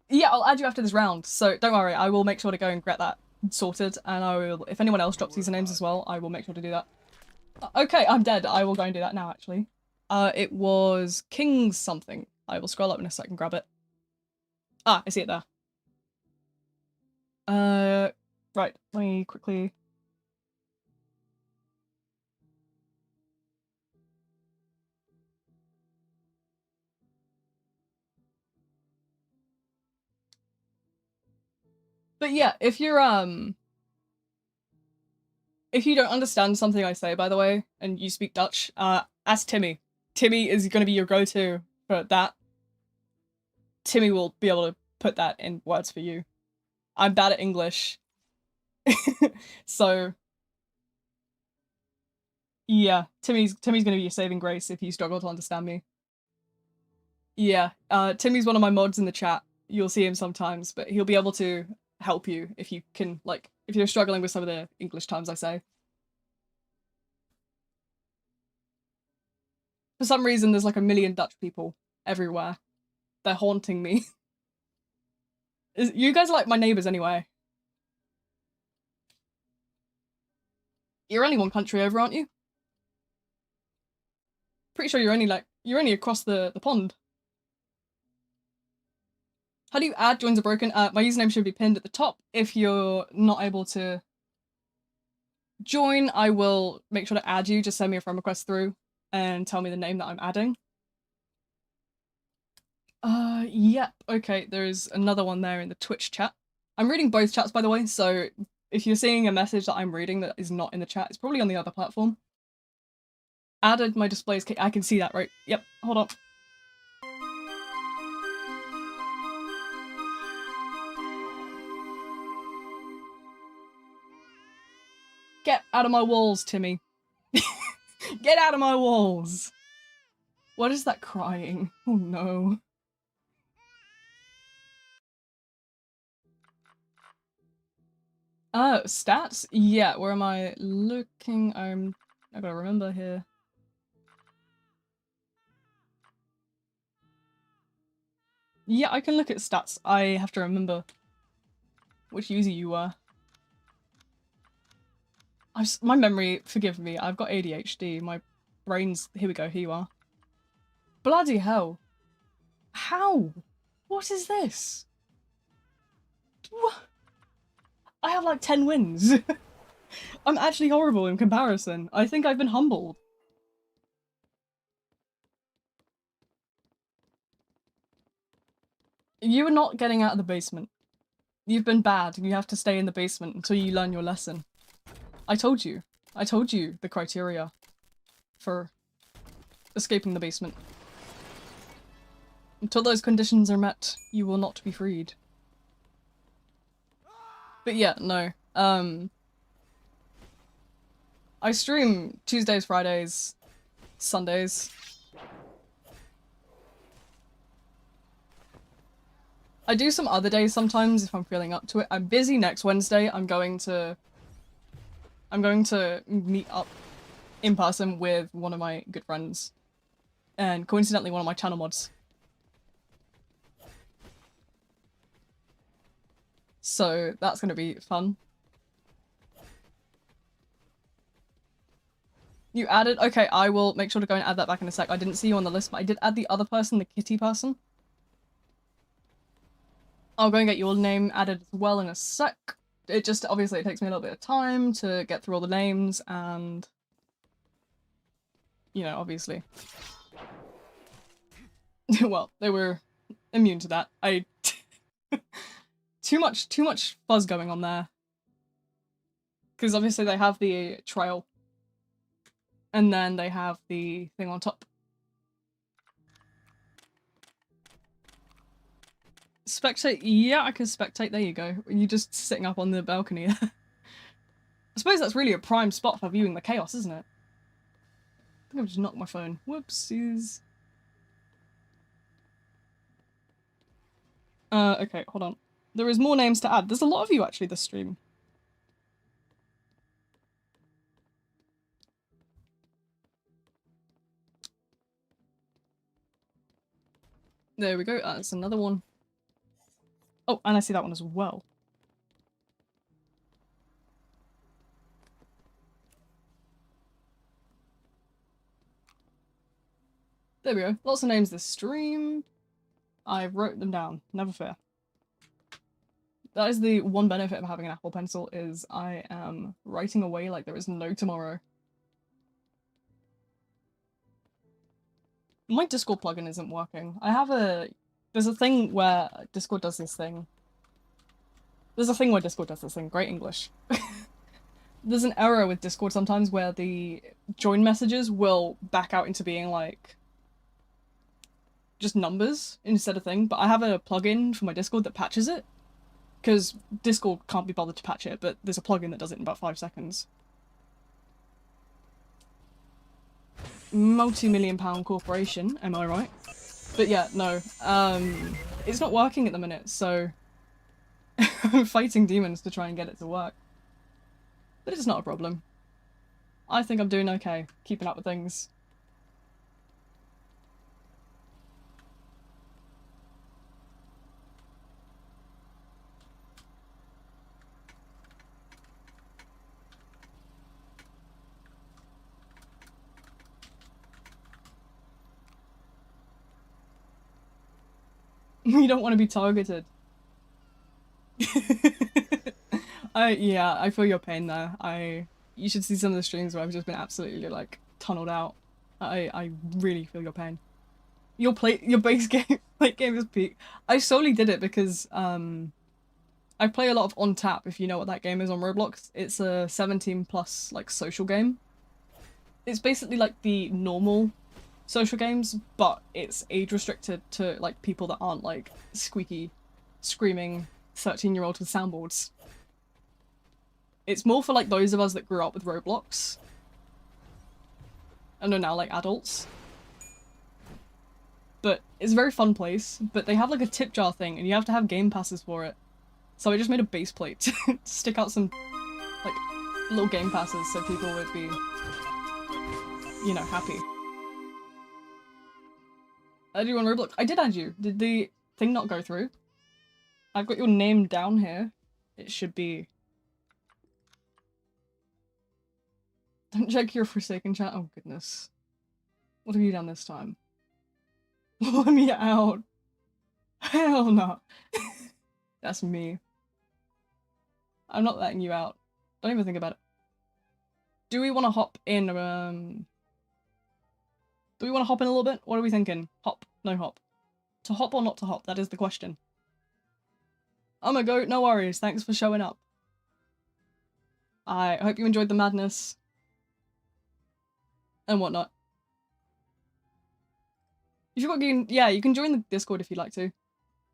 Yeah, I'll add you after this round, so don't worry, I will make sure to go and get that sorted, and I will, if anyone else drops usernames as well, I will make sure to do that. Okay, I'm dead. I will go and do that now, actually. It was King something. I will scroll up in a second, grab it. Ah, I see it there. Right, let me quickly... But yeah, if you're, if you don't understand something I say, by the way, and you speak Dutch, ask Timmy. Timmy is gonna be your go-to for that. Timmy will be able to put that in words for you. I'm bad at English. So... yeah, Timmy's gonna be your saving grace if you struggle to understand me. Yeah, Timmy's one of my mods in the chat. You'll see him sometimes, but he'll be able to help you if you can, like, if you're struggling with some of the English terms I say. For some reason, there's like a million Dutch people everywhere. They're haunting me. You guys are like my neighbors anyway. You're only one country over, aren't you? Pretty sure you're only across the pond. How do you add joins are broken? My username should be pinned at the top. If you're not able to join, I will make sure to add you. Just send me a friend request through and tell me the name that I'm adding. Yep, okay, there's another one there in the Twitch chat. I'm reading both chats, by the way, so if you're seeing a message that I'm reading that is not in the chat, it's probably on the other platform. Added my displays, I can see that, right? Yep, hold on. Get out of my walls, Timmy. Get out of my walls! What is that crying? Oh no. Stats? Yeah, where am I looking? I gotta remember here. Yeah, I can look at stats. I have to remember which user you were. My memory, forgive me, I've got ADHD. My brain's... Here we go, here you are. Bloody hell. How? What is this? What? I have like 10 wins. I'm actually horrible in comparison. I think I've been humbled. You are not getting out of the basement. You've been bad. You have to stay in the basement until you learn your lesson. I told you. I told you the criteria for escaping the basement. Until those conditions are met, you will not be freed. But yeah, no. I stream Tuesdays, Fridays, Sundays. I do some other days sometimes if I'm feeling up to it. I'm busy next Wednesday. I'm going to meet up in person with one of my good friends. And coincidentally one of my channel mods. So that's gonna be fun. You added? Okay, I will make sure to go and add that back in a sec. I didn't see you on the list, but I did add the other person, the kitty person. I'll go and get your name added as well in a sec. It just, obviously it takes me a little bit of time to get through all the names and... You know, obviously. Well, they were immune to that. Too much fuzz going on there. Because obviously they have the trail. And then they have the thing on top. Spectate? Yeah, I can spectate. There you go. You're just sitting up on the balcony. I suppose that's really a prime spot for viewing the chaos, isn't it? I think I've just knocked my phone. Whoopsies. Okay, hold on. There is more names to add. There's a lot of you actually this stream. There we go. That's another one. Oh, and I see that one as well. There we go. Lots of names this stream. I wrote them down. Never fear. That is the one benefit of having an Apple Pencil, is I am writing away like there is no tomorrow. My Discord plugin isn't working. There's a thing where Discord does this thing. Great English. There's an error with Discord sometimes where the join messages will back out into being like just numbers instead of thing, but I have a plugin for my Discord that patches it. Because Discord can't be bothered to patch it, but there's a plugin that does it in about 5 seconds. Multi-million-pound corporation, am I right? But yeah, no. It's not working at the minute, so I'm fighting demons to try and get it to work. But it's not a problem. I think I'm doing okay, keeping up with things. You don't want to be targeted. Yeah, I feel your pain there. You should see some of the streams where I've just been absolutely like tunneled out. I really feel your pain. your base game late game is peak. I solely did it because I play a lot of On Tap, if you know what that game is on Roblox. It's a 17 plus like social game. It's basically like the normal social games, but it's age restricted to like people that aren't like squeaky, screaming 13-year-olds with soundboards. It's more for like those of us that grew up with Roblox and are now like adults. But it's a very fun place, but they have like a tip jar thing and you have to have game passes for it. So I just made a base plate to stick out some like little game passes so people would be, you know, happy. Add you on Roblox? I did add you. Did the thing not go through? I've got your name down here. It should be... Don't check your Forsaken chat. Oh goodness. What have you done this time? Let me out. Hell no. That's me. I'm not letting you out. Don't even think about it. Do we want to hop in, Do we want to hop in a little bit? What are we thinking? Hop, no hop. To hop or not to hop? That is the question. I'm a goat, no worries. Thanks for showing up. I hope you enjoyed the madness. And whatnot. If you've got yeah, you can join the Discord if you'd like to.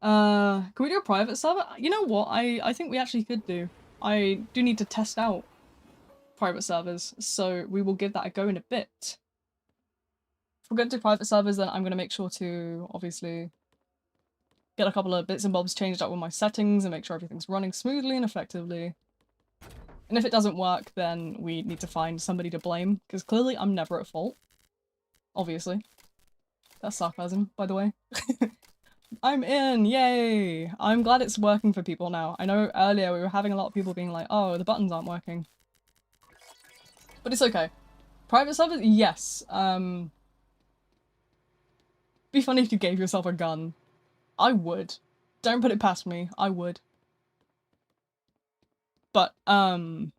Can we do a private server? You know what? I think we actually could do. I do need to test out private servers, so we will give that a go in a bit. If we're going to do private servers, then I'm going to make sure to, obviously, get a couple of bits and bobs changed up with my settings and make sure everything's running smoothly and effectively. And if it doesn't work, then we need to find somebody to blame, because clearly I'm never at fault. Obviously. That's sarcasm, by the way. I'm in! Yay! I'm glad it's working for people now. I know earlier we were having a lot of people being like, oh, the buttons aren't working. But it's okay. Private servers? Yes. Be funny if you gave yourself a gun. I would. Don't put it past me. I would. But, oh!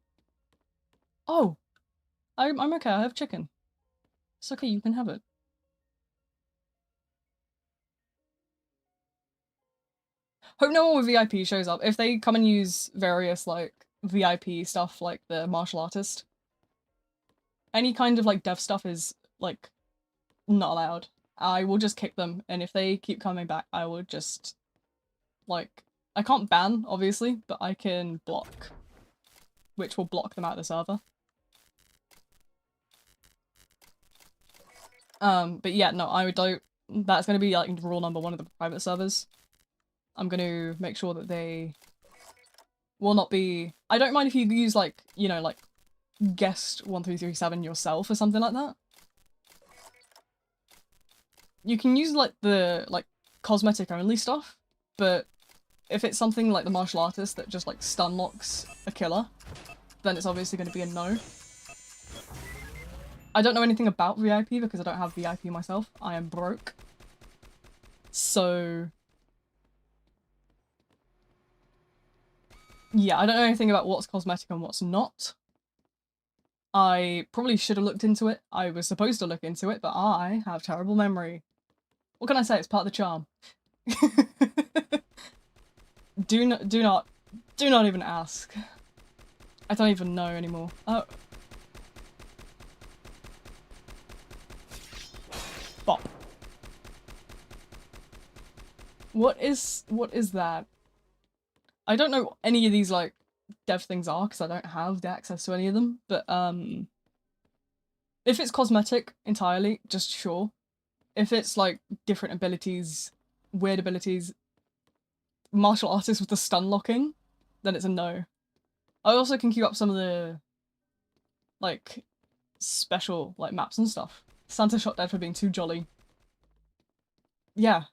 I'm okay. I have chicken. It's okay, you can have it. Hope no one with VIP shows up. If they come and use various, like, VIP stuff, like the martial artist, any kind of, like, dev stuff is, like, not allowed. I will just kick them, and if they keep coming back, I will just, like, I can't ban, obviously, but I can block, which will block them out of the server. But yeah, no, I don't, that's gonna be, like, rule number 1 of the private servers. I'm gonna make sure that they will not be... I don't mind if you use, like, you know, like, guest 1337 yourself or something like that. You can use, like, the, like, cosmetic only stuff, but if it's something like the martial artist that just, like, stun locks a killer, then it's obviously gonna be a no. I don't know anything about VIP because I don't have VIP myself. I am broke. So... yeah, I don't know anything about what's cosmetic and what's not. I probably should have looked into it. I was supposed to look into it, but I have terrible memory. What can I say? It's part of the charm. Do not even ask. I don't even know anymore. Oh. Bop. What is that? I don't know what any of these, like, dev things are, because I don't have the access to any of them, but, if it's cosmetic entirely, just sure. If it's, like, different abilities, weird abilities, martial artists with the stun locking, then it's a no. I also can queue up some of the, like, special, like, maps and stuff. Santa shot dead for being too jolly. Yeah.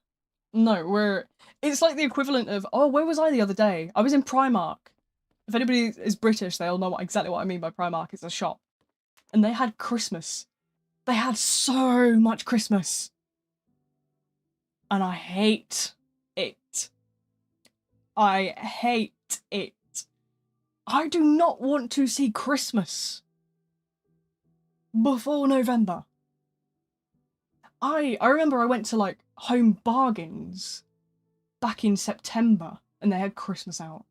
No, it's like the equivalent of, oh, where was I the other day? I was in Primark. If anybody is British, they'll know exactly what I mean by Primark. It's a shop. And they had Christmas. They had so much Christmas. And I hate it. I hate it. I do not want to see Christmas before November. I remember I went to, like, Home Bargains back in September, and they had Christmas out.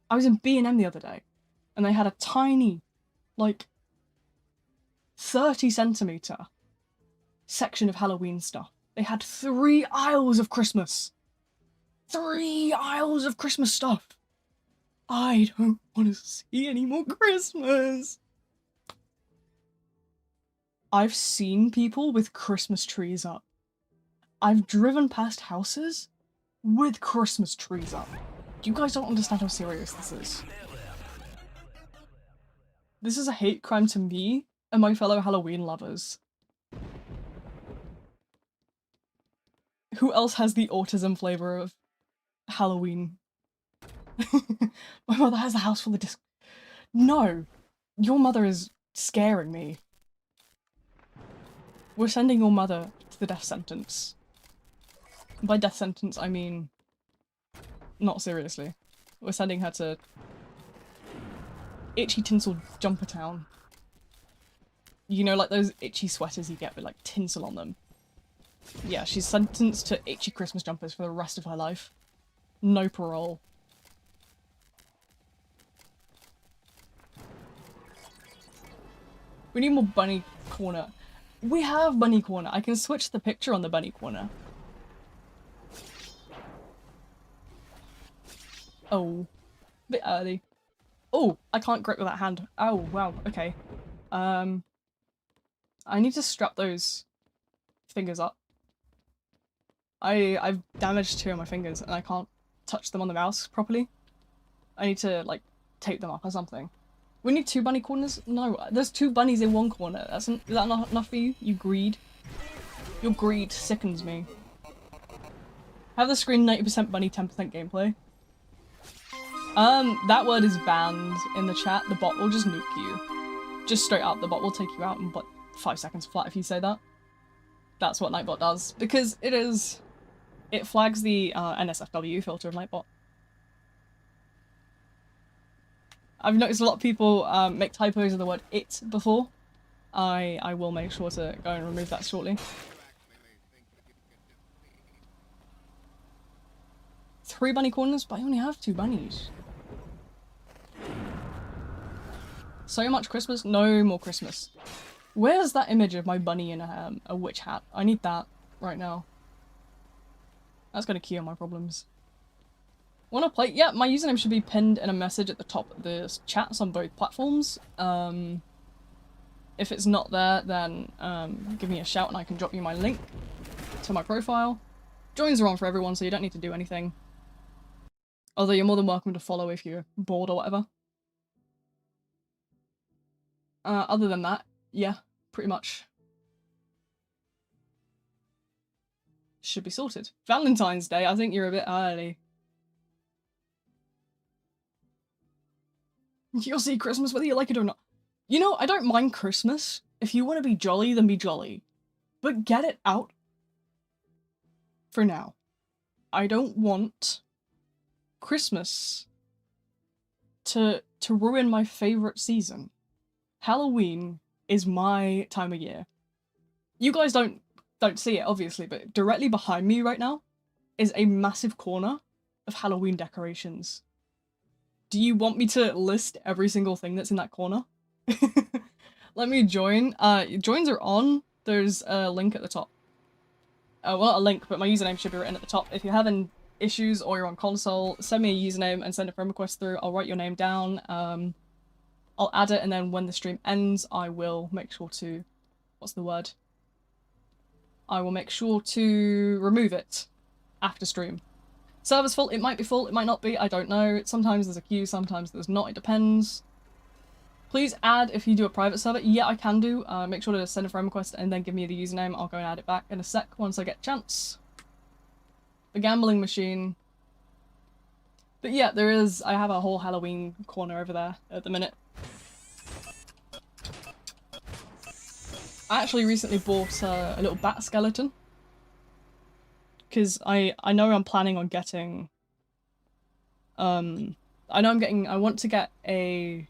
I was in B&M the other day, and they had a tiny, like, 30cm section of Halloween stuff. They had 3 aisles of Christmas. 3 aisles of Christmas stuff. I don't want to see any more Christmas. I've seen people with Christmas trees up. I've driven past houses with Christmas trees up. You guys don't understand how serious this is. This is a hate crime to me and my fellow Halloween lovers. Who else has the autism flavor of Halloween? My mother has a house full of disc. No! Your mother is scaring me. We're sending your mother to the death sentence. By death sentence, I mean... not seriously. We're sending her to... Itchy Tinsel Jumper Town. You know, like those itchy sweaters you get with, like, tinsel on them. Yeah, she's sentenced to itchy Christmas jumpers for the rest of her life. No parole. We need more bunny corner. We have bunny corner. I can switch the picture on the bunny corner. Oh. Bit early. Oh, I can't grip with that hand. Oh, wow. Okay. I need to strap those fingers up. I've damaged 2 of my fingers and I can't touch them on the mouse properly. I need to, like, tape them up or something. We need 2 bunny corners? No, there's 2 bunnies in 1 corner. Is that not enough for you? You greed? Your greed sickens me. Have the screen 90% bunny, 10% gameplay. That word is banned in the chat. The bot will just nuke you. Just straight up, the bot will take you out in, like, 5 seconds flat if you say that. That's what Nightbot does. Because it flags the NSFW filter of Nightbot. I've noticed a lot of people make typos of the word it before. I will make sure to go and remove that shortly. 3 bunny corners, but I only have 2 bunnies. So much Christmas? No more Christmas. Where's that image of my bunny in a witch hat? I need that right now. That's gonna cure my problems. Wanna play? Yeah, my username should be pinned in a message at the top of the chats on both platforms. If it's not there, then give me a shout and I can drop you my link to my profile. Joins are on for everyone, so you don't need to do anything. Although you're more than welcome to follow if you're bored or whatever. Other than that, yeah, pretty much. Should be sorted. Valentine's Day, I think you're a bit early. You'll see Christmas whether you like it or not. You know, I don't mind Christmas. If you want to be jolly, then be jolly. But get it out for now. I don't want Christmas to ruin my favorite season. Halloween is my time of year. You guys don't see it, obviously, but directly behind me right now is a massive corner of Halloween decorations. Do you want me to list every single thing that's in that corner? Let me join. Joins are on. There's a link at the top. Well, not a link, but my username should be written at the top. If you're having issues or you're on console, send me a username and send a friend request through. I'll write your name down. I'll add it, and then when the stream ends, I will make sure to... what's the word? I will make sure to remove it after stream. Server's full, it might be full, it might not be, I don't know. Sometimes there's a queue, sometimes there's not, it depends. Please add if you do a private server. Yeah, I can do. Make sure to send a friend request and then give me the username. I'll go and add it back in a sec once I get a chance. The gambling machine. But yeah, there is, I have a whole Halloween corner over there at the minute. I actually recently bought a little bat skeleton. Because I know I'm planning on getting... I want to get a...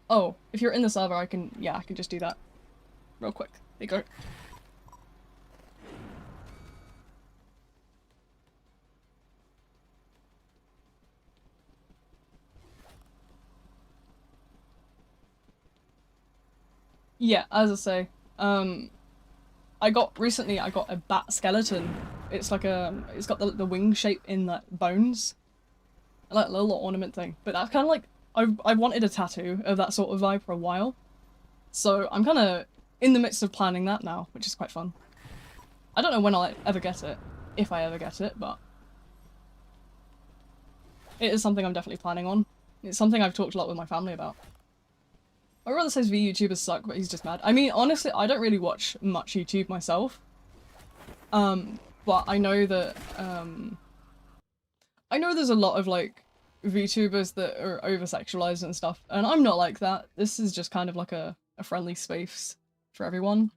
Oh, if you're in the server, I can just do that. real quick. There you go. Yeah, as I say, recently I got a bat skeleton. It's like it's got the wing shape in the bones, like a little ornament thing. But that's kind of like I wanted a tattoo of that sort of vibe for a while, so I'm kind of in the midst of planning that now, which is quite fun. I don't know when I'll ever get it, if I ever get it, but it is something I'm definitely planning on. It's something I've talked a lot with my family about. My brother says VTubers suck, but he's just mad. I mean, honestly, I don't really watch much YouTube myself. But I know that, I know there's a lot of, like, VTubers that are over-sexualized and stuff, and I'm not like that. This is just kind of like a friendly space for everyone.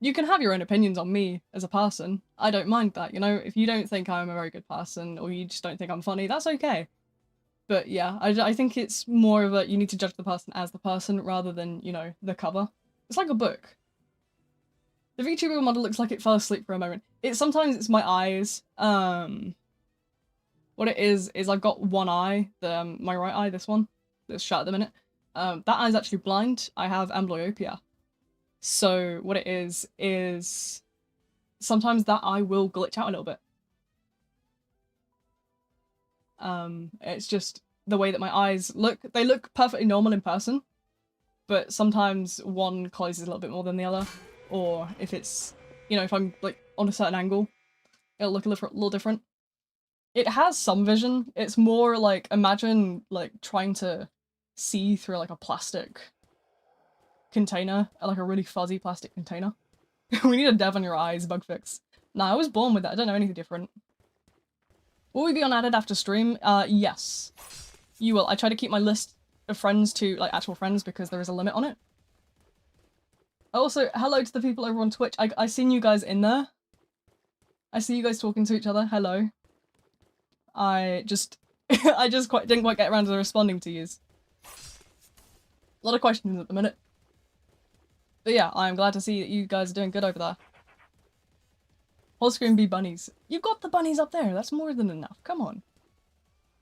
You can have your own opinions on me as a person. I don't mind that, you know? If you don't think I'm a very good person, or you just don't think I'm funny, that's okay. But yeah, I think it's more of a, you need to judge the person as the person rather than, you know, the cover. It's like a book. The VTuber model looks like it fell asleep for a moment. Sometimes it's my eyes. What it is I've got one eye, my right eye, this one, that's shut at the minute. That eye's actually blind. I have amblyopia. So what it is sometimes that eye will glitch out a little bit. It's just the way that my eyes look. They look perfectly normal in person, but sometimes one closes a little bit more than the other, or if it's, you know, if I'm like on a certain angle, it'll look a little different. It has some vision. It's more like, imagine like trying to see through like a plastic container, like a really fuzzy plastic container. We need a dev on your eyes bug fix. Nah, I was born with that. I don't know anything different. Will we be on added after stream? Yes. You will. I try to keep my list of friends to, like, actual friends because there is a limit on it. Also, hello to the people over on Twitch. I seen you guys in there. I see you guys talking to each other. Hello. I just didn't quite get around to responding to yous. A lot of questions at the minute. But yeah, I'm glad to see that you guys are doing good over there. Whole screen be bunnies. You've got the bunnies up there. That's more than enough. Come on.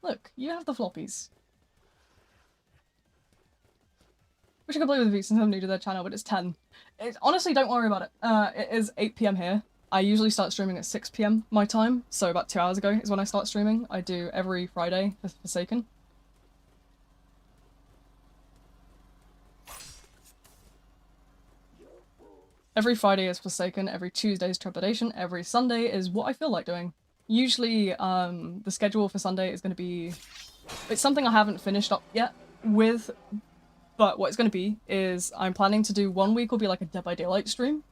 Look, you have the floppies. Wish I could play with you since I'm new to their channel, but it's 10. Honestly, don't worry about it. It is 8 PM here. I usually start streaming at 6 PM my time, so about 2 hours ago is when I start streaming. I do every Friday for Forsaken. Every Friday is Forsaken, every Tuesday is Trepidation, every Sunday is what I feel like doing. Usually, the schedule for Sunday is going to be... It's something I haven't finished up yet with, but what it's going to be is I'm planning to do 1 week will be like a Dead by Daylight stream.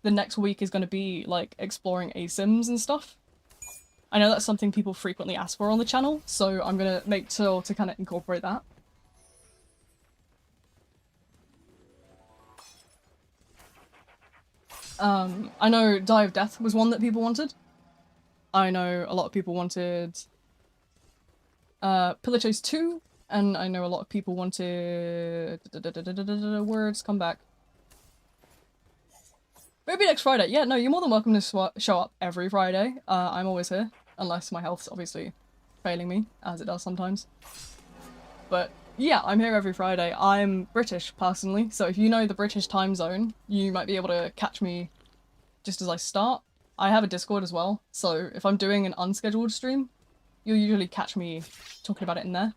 The next week is going to be like exploring ASIMs and stuff. I know that's something people frequently ask for on the channel, so I'm going to make sure to kind of incorporate that. I know Die of Death was one that people wanted. I know a lot of people wanted Pillar Chase 2, and I know a lot of people wanted... Words, come back. Maybe next Friday. Yeah, no, you're more than welcome to show up every Friday. I'm always here, unless my health's obviously failing me, as it does sometimes. But yeah, I'm here every Friday. I'm British, personally, so if you know the British time zone, you might be able to catch me just as I start. I have a Discord as well, so if I'm doing an unscheduled stream, you'll usually catch me talking about it in there.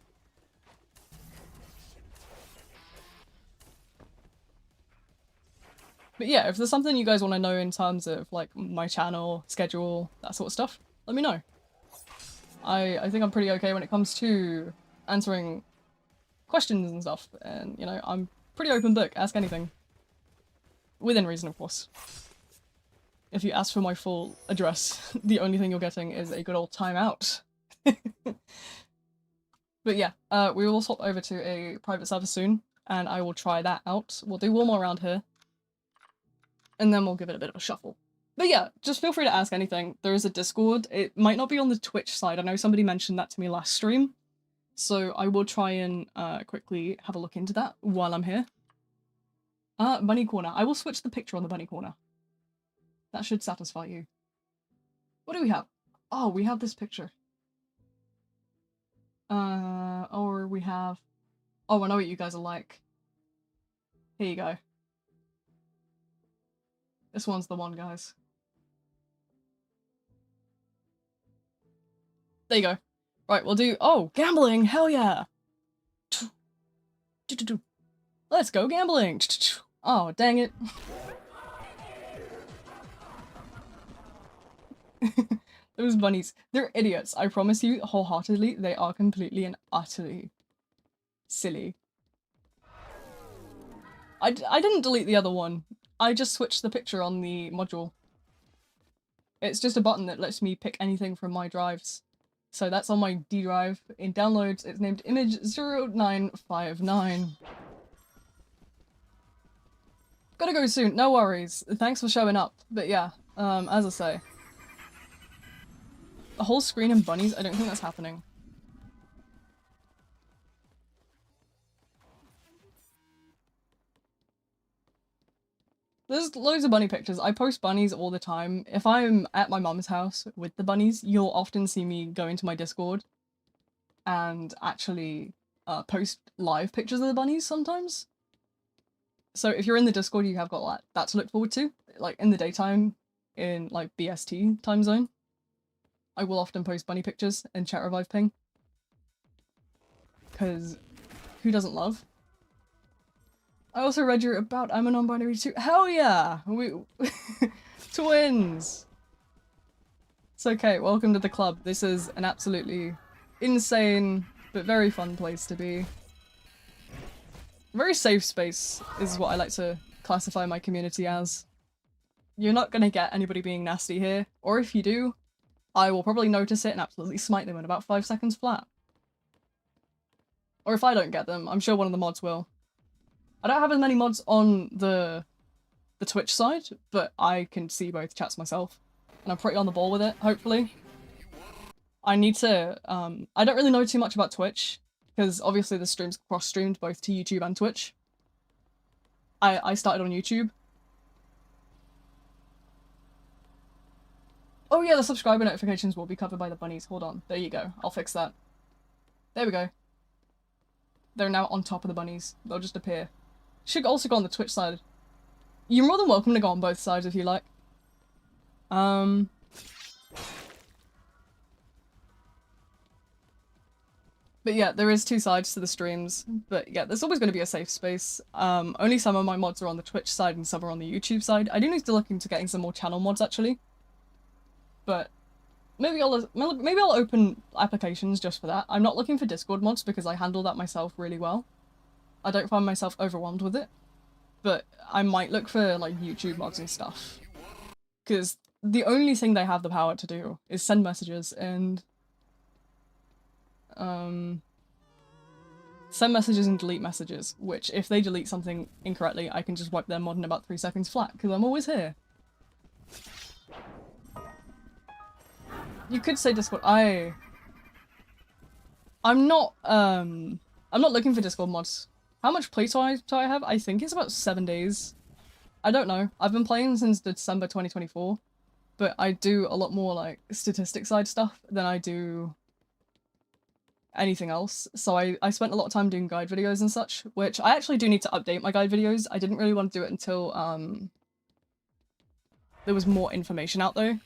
But yeah, if there's something you guys want to know in terms of, like, my channel, schedule, that sort of stuff, let me know. I think I'm pretty okay when it comes to answering questions and stuff, and, you know, I'm pretty open book, ask anything. Within reason, of course. If you ask for my full address, the only thing you're getting is a good old timeout. But yeah, we will swap over to a private server soon, and I will try that out. We'll do one more round here, and then we'll give it a bit of a shuffle. But yeah, just feel free to ask anything. There is a Discord. It might not be on the Twitch side. I know somebody mentioned that to me last stream, so I will try and quickly have a look into that while I'm here. Bunny corner. I will switch the picture on the bunny corner. That should satisfy you. What do we have? Oh, we have this picture. Or we have... Oh, I know what you guys are like. Here you go. This one's the one, guys. There you go. Right, we'll do... Oh, gambling! Hell yeah! Let's go gambling! Oh, dang it. Those bunnies. They're idiots. I promise you, wholeheartedly, they are completely and utterly silly. I didn't delete the other one. I just switched the picture on the module. It's just a button that lets me pick anything from my drives. So that's on my D drive. In downloads, it's named image0959. Gotta go soon, no worries. Thanks for showing up. But yeah, as I say. A whole screen and bunnies? I don't think that's happening. There's loads of bunny pictures. I post bunnies all the time. If I'm at my mum's house with the bunnies, you'll often see me go into my Discord and actually post live pictures of the bunnies sometimes. So if you're in the Discord, you have got that to look forward to. Like in the daytime, in like BST time zone, I will often post bunny pictures and chat revive ping. Because who doesn't love? I also read you're about I'm a non-binary too. Hell yeah! We twins! It's okay, welcome to the club. This is an absolutely insane but very fun place to be. Very safe space is what I like to classify my community as. You're not gonna get anybody being nasty here, or if you do, I will probably notice it and absolutely smite them in about 5 seconds flat. Or if I don't get them, I'm sure one of the mods will. I don't have as many mods on the Twitch side, but I can see both chats myself. And I'm pretty on the ball with it, hopefully. I need to, I don't really know too much about Twitch, because obviously the stream's cross-streamed both to YouTube and Twitch. I started on YouTube. Oh yeah, the subscriber notifications will be covered by the bunnies. Hold on, there you go. I'll fix that. There we go. They're now on top of the bunnies. They'll just appear. Should also go on the Twitch side. You're more than welcome to go on both sides if you like. But yeah, there is 2 sides to the streams. But yeah, there's always going to be a safe space. Only some of my mods are on the Twitch side and some are on the YouTube side. I do need to look into getting some more channel mods actually. But maybe I'll open applications just for that. I'm not looking for Discord mods because I handle that myself really well. I don't find myself overwhelmed with it. But I might look for like YouTube mods and stuff. Because the only thing they have the power to do is send messages and send messages and delete messages, which if they delete something incorrectly, I can just wipe their mod in about 3 seconds flat, because I'm always here. You could say Discord. I'm not looking for Discord mods. How much playtime do I have? I think it's about 7 days. I don't know. I've been playing since December 2024, but I do a lot more like statistic side stuff than I do anything else. So I spent a lot of time doing guide videos and such, which I actually do need to update my guide videos. I didn't really want to do it until there was more information out there.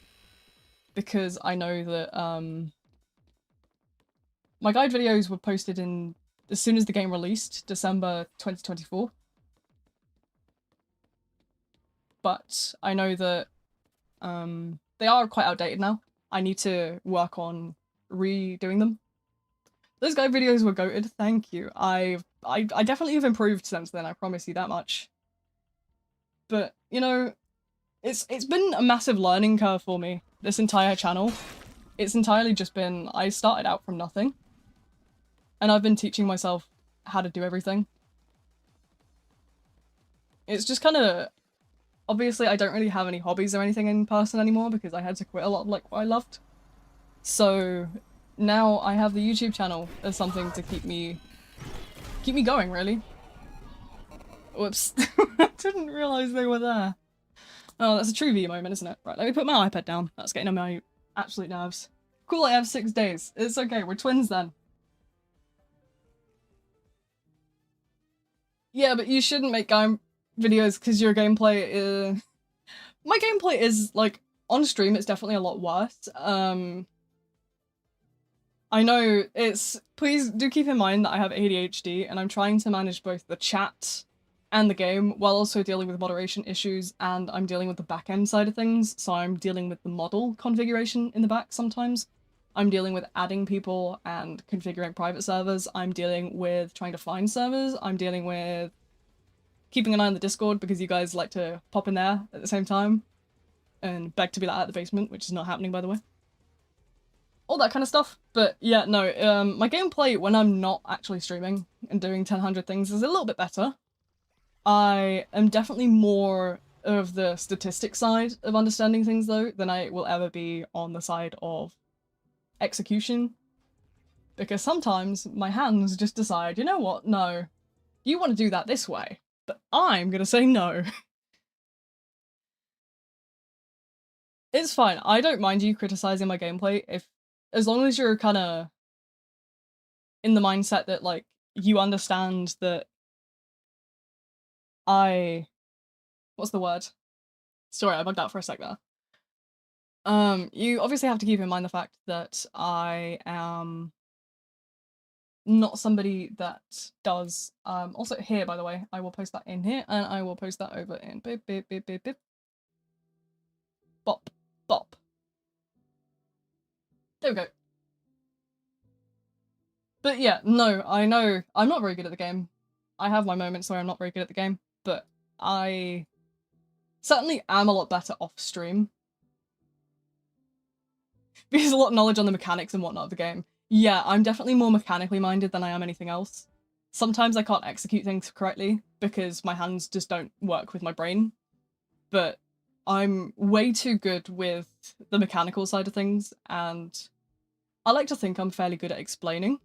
Because I know that my guide videos were posted in as soon as the game released, December 2024. But I know that they are quite outdated now. I need to work on redoing them. Those guide videos were goated, thank you. I definitely have improved since then, I promise you that much. But, you know, it's been a massive learning curve for me. This entire channel, it's entirely just been, I started out from nothing, and I've been teaching myself how to do everything. It's just kind of, obviously I don't really have any hobbies or anything in person anymore because I had to quit a lot of like what I loved. So now I have the YouTube channel as something to keep me going, really. Whoops. I didn't realise they were there. Oh, that's a true V moment, isn't it? Right, let me put my iPad down. That's getting on my absolute nerves. Cool, I have 6 days. It's okay, we're twins then. Yeah, but you shouldn't make game videos because your gameplay is... My gameplay is, like, on stream it's definitely a lot worse. I know it's... Please do keep in mind that I have ADHD and I'm trying to manage both the chat and the game while also dealing with moderation issues, and I'm dealing with the back-end side of things, so I'm dealing with the model configuration in the back sometimes. I'm dealing with adding people and configuring private servers. I'm dealing with trying to find servers. I'm dealing with keeping an eye on the Discord because you guys like to pop in there at the same time and beg to be let out of the basement, which is not happening, by the way. All that kind of stuff. But yeah, no, my gameplay when I'm not actually streaming and doing 1000 things is a little bit better. I am definitely more of the statistic side of understanding things, though, than I will ever be on the side of execution. Because sometimes my hands just decide, you know what, no, you want to do that this way, but I'm gonna say no. It's fine, I don't mind you criticizing my gameplay as long as you're kinda in the mindset that, like, you understand that what's the word? Sorry, I bugged out for a sec there. You obviously have to keep in mind the fact that I am not somebody that does, also here, by the way, I will post that in here, and I will post that over in beep, beep, beep, beep, beep. Bop, bop. There we go. But yeah, no, I know I'm not very good at the game. I have my moments where I'm not very good at the game, but I certainly am a lot better off stream. Because a lot of knowledge on the mechanics and whatnot of the game. Yeah, I'm definitely more mechanically minded than I am anything else. Sometimes I can't execute things correctly because my hands just don't work with my brain. But I'm way too good with the mechanical side of things, and I like to think I'm fairly good at explaining.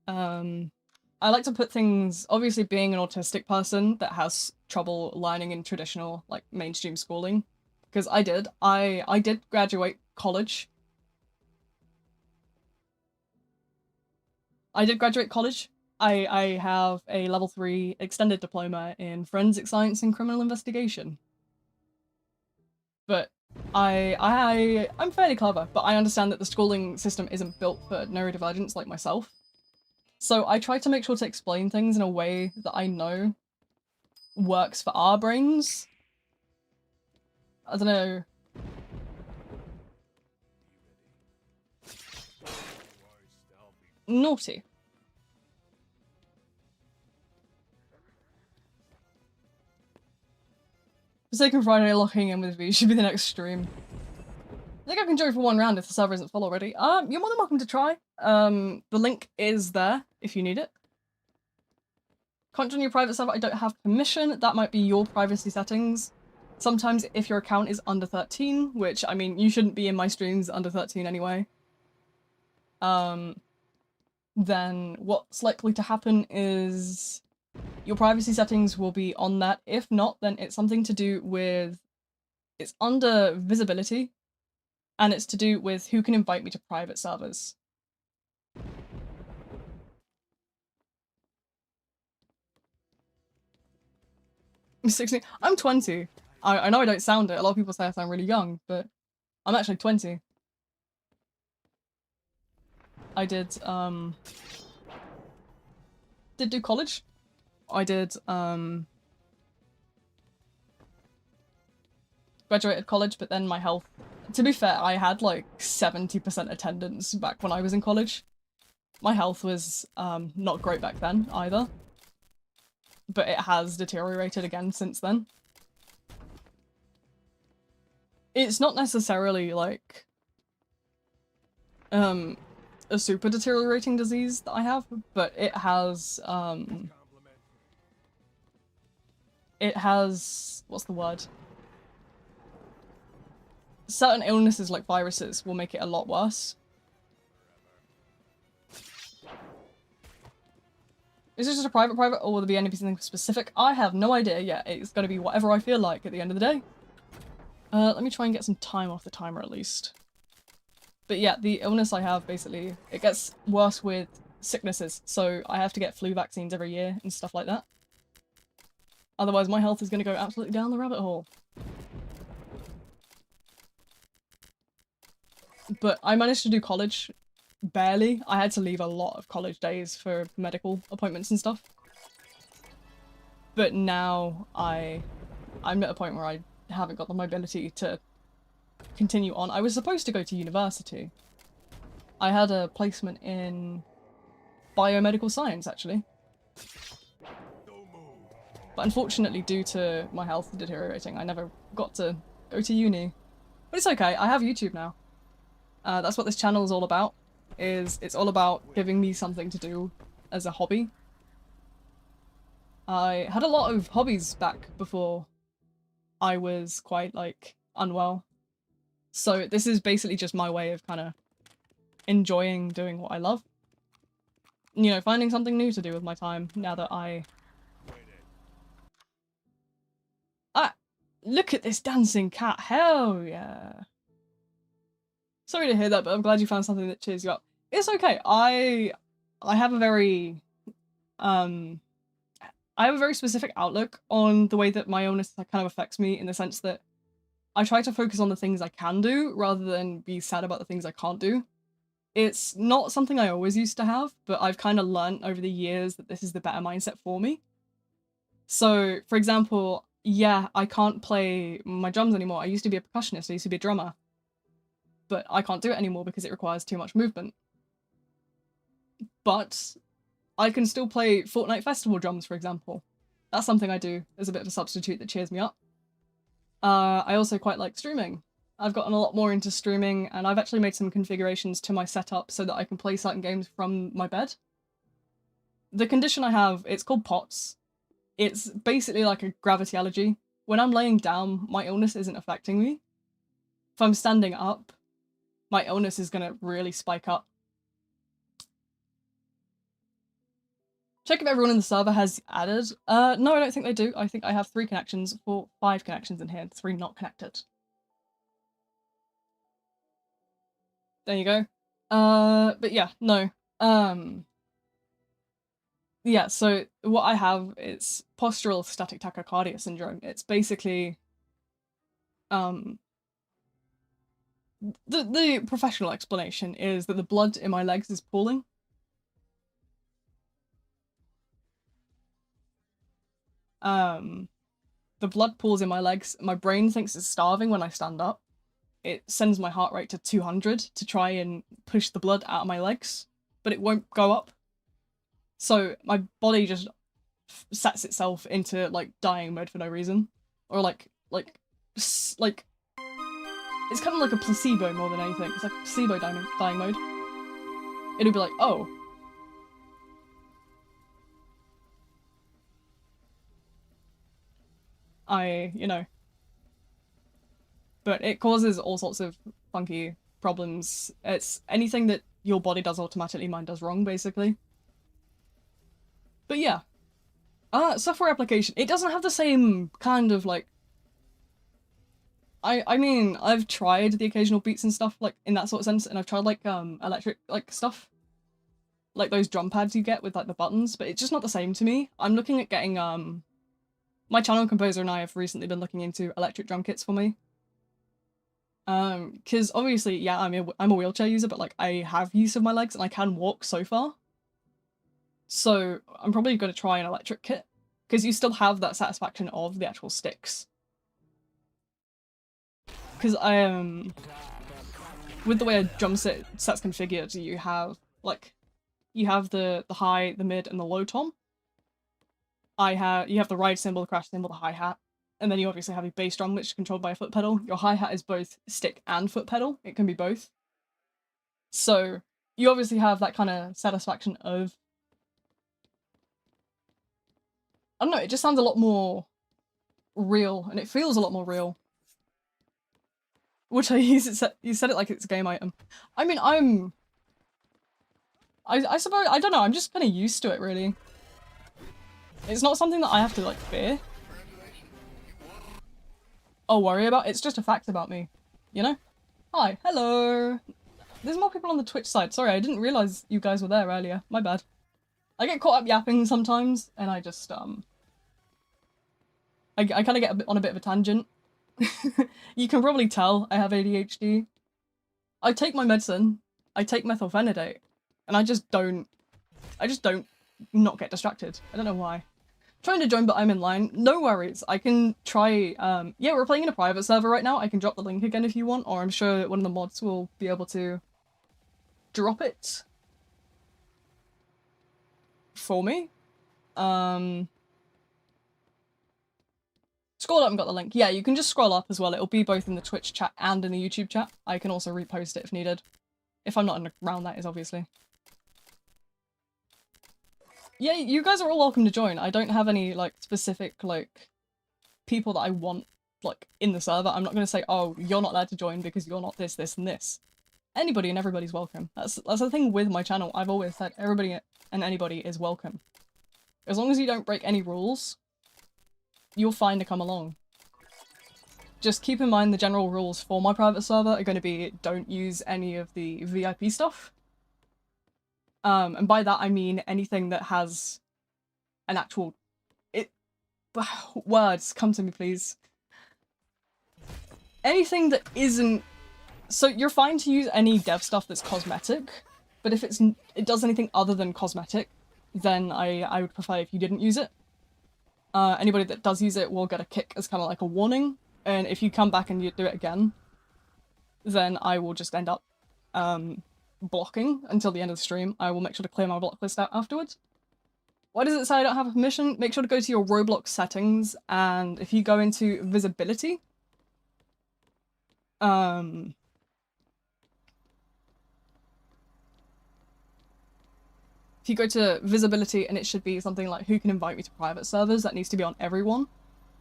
I like to put things, obviously being an autistic person that has trouble learning in traditional, like, mainstream schooling, because I did graduate college. I have a level 3 extended diploma in forensic science and criminal investigation. But I'm fairly clever, but I understand that the schooling system isn't built for neurodivergents like myself. So I try to make sure to explain things in a way that I know works for our brains. I don't know. Naughty. Forsaken Friday locking in with me should be the next stream. I think I can join for 1 round if the server isn't full already. You're more than welcome to try. The link is there if you need it. Can't join your private server, I don't have permission. That might be your privacy settings. Sometimes if your account is under 13, which, I mean, you shouldn't be in my streams under 13 anyway. Then what's likely to happen is your privacy settings will be on that. If not, then it's something to do with... It's under visibility, and it's to do with who can invite me to private servers. I'm 16. I'm 20. I know I don't sound it. A lot of people say I sound really young, but I'm actually 20. I did do college. I did graduated college, but then my health... To be fair, I had like 70% attendance back when I was in college. My health was not great back then either, but it has deteriorated again since then. It's not necessarily like a super deteriorating disease that I have, but it has what's the word? Certain illnesses like viruses will make it a lot worse. Is this just a private, or will there be anything specific? I have no idea yet. It's gonna be whatever I feel like at the end of the day. Let me try and get some time off the timer at least. But yeah, the illness I have, basically, it gets worse with sicknesses, so I have to get flu vaccines every year and stuff like that. Otherwise, my health is gonna go absolutely down the rabbit hole. But I managed to do college. Barely. I had to leave a lot of college days for medical appointments and stuff. But now I'm at a point where I haven't got the mobility to continue on. I was supposed to go to university. I had a placement in biomedical science, actually. But unfortunately, due to my health deteriorating, I never got to go to uni. But it's okay, I have YouTube now. That's what this channel is all about. It's all about giving me something to do as a hobby. I had a lot of hobbies back before I was quite, like, unwell. So this is basically just my way of kind of enjoying doing what I love. You know, finding something new to do with my time now that look at this dancing cat, hell yeah. Sorry to hear that, but I'm glad you found something that cheers you up. It's okay. I have a very specific outlook on the way that my illness kind of affects me, in the sense that I try to focus on the things I can do rather than be sad about the things I can't do. It's not something I always used to have, but I've kind of learnt over the years that this is the better mindset for me. So, for example, yeah, I can't play my drums anymore. I used to be a percussionist, I used to be a drummer. But I can't do it anymore because it requires too much movement. But I can still play Fortnite Festival drums, for example. That's something I do as a bit of a substitute that cheers me up. I also quite like streaming. I've gotten a lot more into streaming, and I've actually made some configurations to my setup so that I can play certain games from my bed. The condition I have, it's called POTS. It's basically like a gravity allergy. When I'm laying down, my illness isn't affecting me. If I'm standing up, my illness is gonna really spike up. Check if everyone in the server has added. No, I don't think they do. I think I have 3 connections, 5 connections in here, 3 not connected. There you go. But yeah, no. Yeah, so what I have is postural static tachycardia syndrome. It's basically, the professional explanation is that the blood in my legs is pooling. The blood pools in my legs. My brain thinks it's starving when I stand up. It sends my heart rate to 200 to try and push the blood out of my legs, but it won't go up. So my body just sets itself into, like, dying mode for no reason. Or like, it's kind of like a placebo more than anything. It's like placebo dying mode. It'll be like, oh. You know. But it causes all sorts of funky problems. It's anything that your body does automatically, mine does wrong, basically. But yeah. Software application. It doesn't have the same kind of, like... I mean, I've tried the occasional beats and stuff, like, in that sort of sense, and I've tried, like, electric, like, stuff. Like those drum pads you get with, like, the buttons, but it's just not the same to me. I'm looking at getting, my channel composer and I have recently been looking into electric drum kits for me. Because obviously, yeah, I'm a wheelchair user, but, like, I have use of my legs and I can walk so far. So I'm probably going to try an electric kit, because you still have that satisfaction of the actual sticks. Because with the way a drum set's configured, you have, like, you have the high, the mid, and the low tom. You have the ride cymbal, the crash cymbal, the hi-hat, and then you obviously have your bass drum, which is controlled by a foot pedal. Your hi-hat is both stick and foot pedal. It can be both. So you obviously have that kind of satisfaction of, I don't know, it just sounds a lot more real, and it feels a lot more real. Which I use it, you said it like it's a game item. I mean, I suppose, I don't know, I'm just kind of used to it, really. It's not something that I have to, like, fear. Or worry about. It's just a fact about me. You know? Hi. Hello. There's more people on the Twitch side. Sorry, I didn't realize you guys were there earlier. My bad. I get caught up yapping sometimes, and I just, I kind of get on a bit of a tangent. You can probably tell I have ADHD. I take my medicine. I take methylphenidate. And I just don't not get distracted. I don't know why. Trying to join, but I'm in line. No worries. I can try, yeah, we're playing in a private server right now. I can drop the link again if you want, or I'm sure one of the mods will be able to drop it for me. Scroll up and got the link. Yeah, you can just scroll up as well. It'll be both in the Twitch chat and in the YouTube chat. I can also repost it if needed. If I'm not around, that is, obviously. Yeah, you guys are all welcome to join. I don't have any, like, specific, like, people that I want, like, in the server. I'm not going to say, oh, you're not allowed to join because you're not this, this, and this. Anybody and everybody's welcome. That's the thing with my channel. I've always said everybody and anybody is welcome. As long as you don't break any rules, you're fine to come along. Just keep in mind the general rules for my private server are going to be don't use any of the VIP stuff. And by that I mean anything that has an actual... Words, come to me please. Anything that isn't... So you're fine to use any dev stuff that's cosmetic, but if it does anything other than cosmetic, then I would prefer if you didn't use it. Anybody that does use it will get a kick as kind of like a warning, and if you come back and you do it again, then I will just end up blocking until the end of the stream. I will make sure to clear my block list out afterwards. Why does it say I don't have a permission? Make sure to go to your Roblox settings, and if you go into visibility, if you go to visibility and it should be something like who can invite me to private servers, that needs to be on everyone.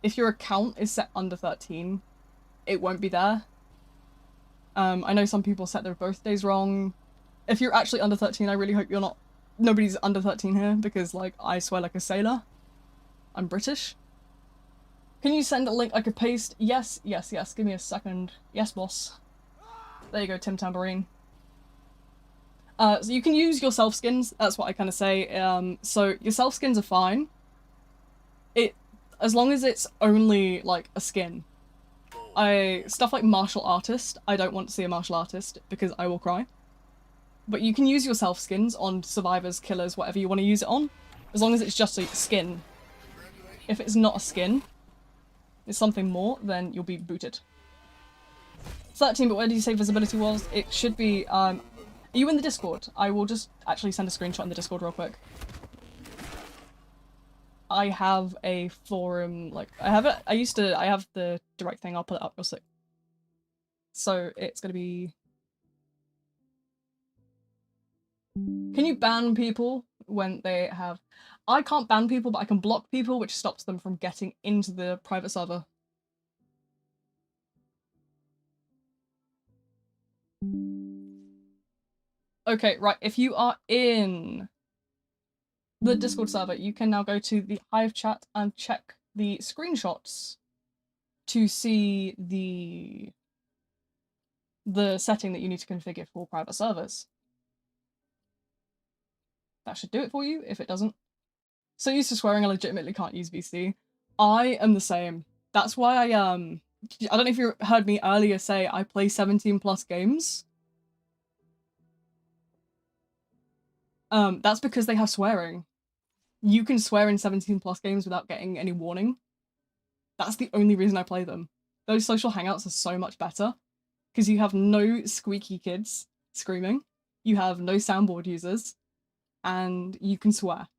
If your account is set under 13, it won't be there. I know some people set their birthdays wrong. If you're actually under 13, I really hope you're not... Nobody's under 13 here, because, like, I swear like a sailor. I'm British. Can you send a link I could paste? Yes, yes, yes. Give me a second. Yes, boss. There you go, Tim Tambourine. So you can use your self skins, that's what I kind of say. So your self skins are fine. As long as it's only, like, a skin. Stuff like martial artist, I don't want to see a martial artist because I will cry. But you can use your self skins on survivors, killers, whatever you want to use it on, as long as it's just a skin. If it's not a skin, it's something more, then you'll be booted. 13, but where did you say visibility was? It should be, are you in the Discord? I will just actually send a screenshot in the Discord real quick. I have a forum, like, I have the direct thing, I'll put it up real quick. So it's gonna be... Can you ban people when they have... I can't ban people, but I can block people, which stops them from getting into the private server. Okay, right, if you are in the Discord server, you can now go to the Hive chat and check the screenshots to see the setting that you need to configure for private servers. That should do it for you, if it doesn't. So used to swearing, I legitimately can't use VC. I am the same. That's why I don't know if you heard me earlier say I play 17 plus games. That's because they have swearing. You can swear in 17 plus games without getting any warning. That's the only reason I play them. Those social hangouts are so much better because you have no squeaky kids screaming, you have no soundboard users, and you can swear.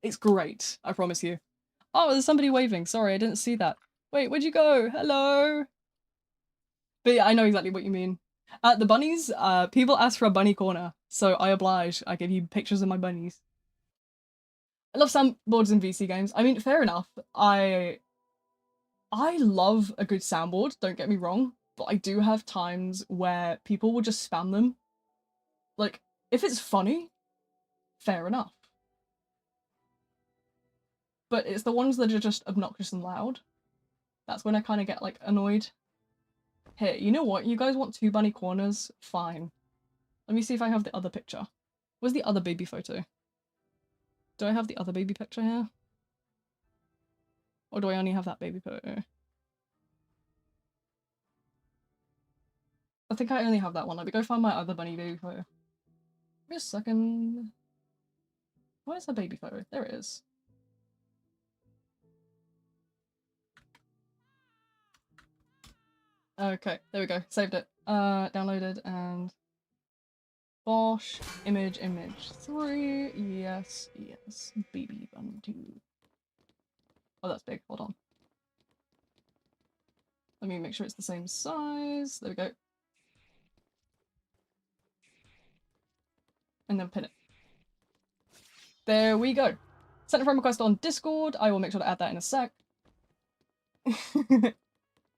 It's great, I promise you. Oh, there's somebody waving. Sorry, I didn't see that. Wait, where'd you go? Hello? But yeah, I know exactly what you mean. The bunnies, people ask for a bunny corner, so I oblige. I give you pictures of my bunnies. I love soundboards in VC games. I mean, fair enough. I love a good soundboard, don't get me wrong, but I do have times where people will just spam them. Like, if it's funny, fair enough. but it's the ones that are just obnoxious and loud. That's when I kind of get, like, annoyed. Here, you know what? You guys want 2 bunny corners? Fine. Let me see if I have the other picture. Where's the other baby photo? Do I have the other baby picture here? Or do I only have that baby photo? I think I only have that one. Let me go find my other bunny baby photo. Give me a second. Where's the baby photo? There it is. Okay, there we go. Saved it. Downloaded and... Bosh. Image. 3. Yes. Baby bunny 2. Oh, that's big. Hold on. Let me make sure it's the same size. There we go. And then pin it. There we go. Sent a friend request on Discord. I will make sure to add that in a sec.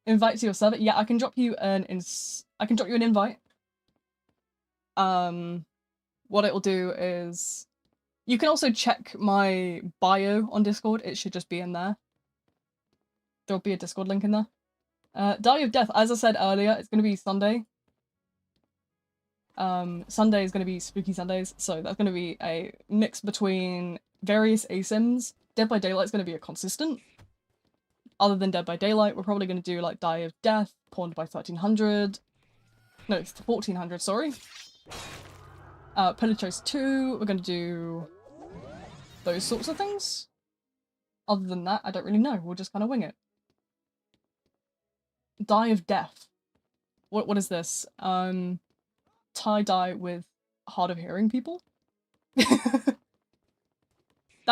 Invite to your server. Yeah, I can drop you an invite. What it will do is you can also check my bio on Discord. It should just be in there. There'll be a Discord link in there. Die of Death, as I said earlier, it's going to be Sunday. Sunday is going to be Spooky Sundays, so that's going to be a mix between various ASIMs. Dead by Daylight is going to be a consistent. Other than Dead by Daylight, we're probably going to do like Die of Death, Pawned by 1300. No, 1400, sorry. Pillar Chase 2, we're going to do those sorts of things. Other than that, I don't really know. We'll just kind of wing it. Die of Death. What is this? Tie-dye with hard of hearing people? That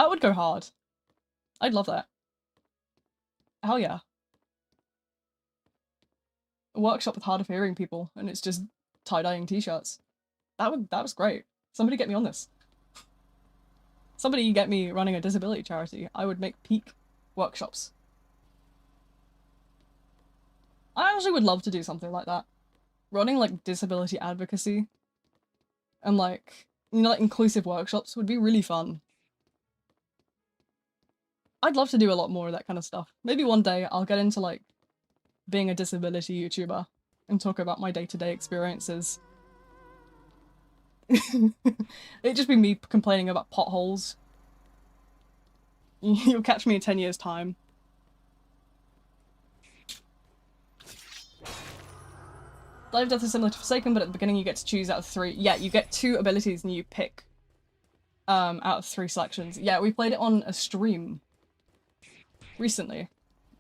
would go hard. I'd love that. Hell yeah. A workshop with hard of hearing people, and it's just tie-dyeing t-shirts. That was great. Somebody get me on this. Somebody get me running a disability charity. I would make peak workshops. I actually would love to do something like that. Running like disability advocacy and like, you know, like inclusive workshops would be really fun. I'd love to do a lot more of that kind of stuff. Maybe one day I'll get into like being a disability YouTuber and talk about my day-to-day experiences. It'd just be me complaining about potholes. You'll catch me in 10 years' time. Die of Death is similar to Forsaken, but at the beginning you get to choose out of 3. Yeah, you get 2 abilities and you pick out of 3 selections. Yeah, we played it on a stream recently,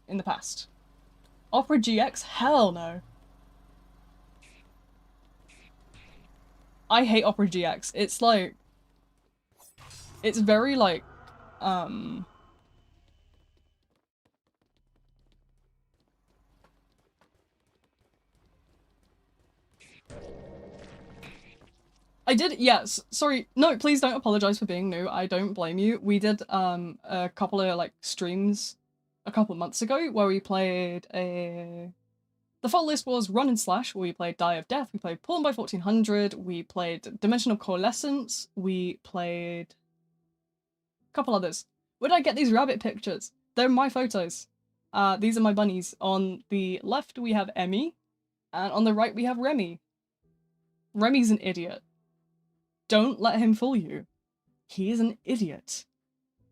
in the past. Opera GX? Hell no. I hate Opera GX. It's like... It's very like... I did, yes, sorry, no, please don't apologize for being new, I don't blame you. We did, a couple of, like, streams a couple of months ago where we played a... The full list was Run and Slash, where we played Die of Death, we played Pawn by 1400, we played Dimensional Coalescence, we played... a couple others. Where did I get these rabbit pictures? They're my photos. These are my bunnies. On the left we have Emmy, and on the right we have Remy. Remy's an idiot. Don't let him fool you. He is an idiot.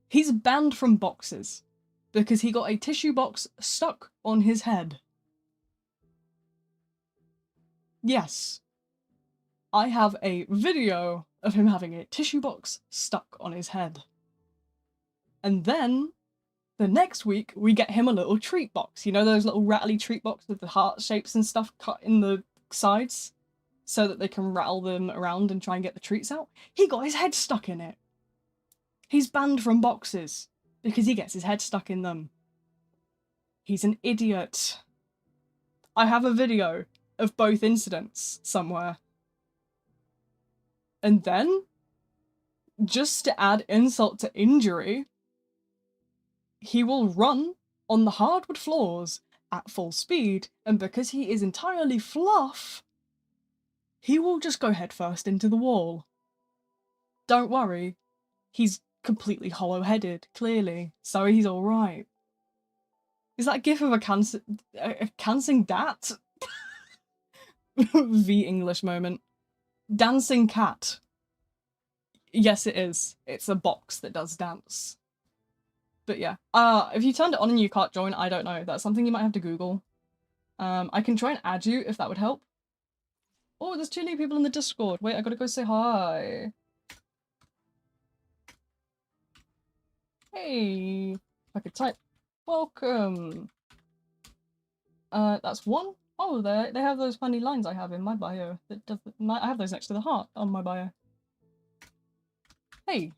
He's banned from boxes because he got a tissue box stuck on his head. Yes. I have a video of him having a tissue box stuck on his head. And then, the next week, we get him a little treat box. You know those little rattly treat boxes with the heart shapes and stuff cut in the sides? So that they can rattle them around and try and get the treats out. He got his head stuck in it. He's banned from boxes because he gets his head stuck in them. He's an idiot. I have a video of both incidents somewhere. And then, just to add insult to injury, he will run on the hardwood floors at full speed, and because he is entirely fluff, he will just go headfirst into the wall. Don't worry, he's completely hollow-headed, clearly. So he's alright. Is that a gif of a cancing dat? The English moment. Dancing cat. Yes, it is. It's a box that does dance. But yeah. If you turned it on and you can't join, I don't know. That's something you might have to Google. I can try and add you if that would help. Oh, there's 2 new people in the Discord. Wait, I gotta go say hi. Hey. If I could type. Welcome. That's 1. Oh, they have those funny lines I have in my bio. I have those next to the heart on my bio. Hey.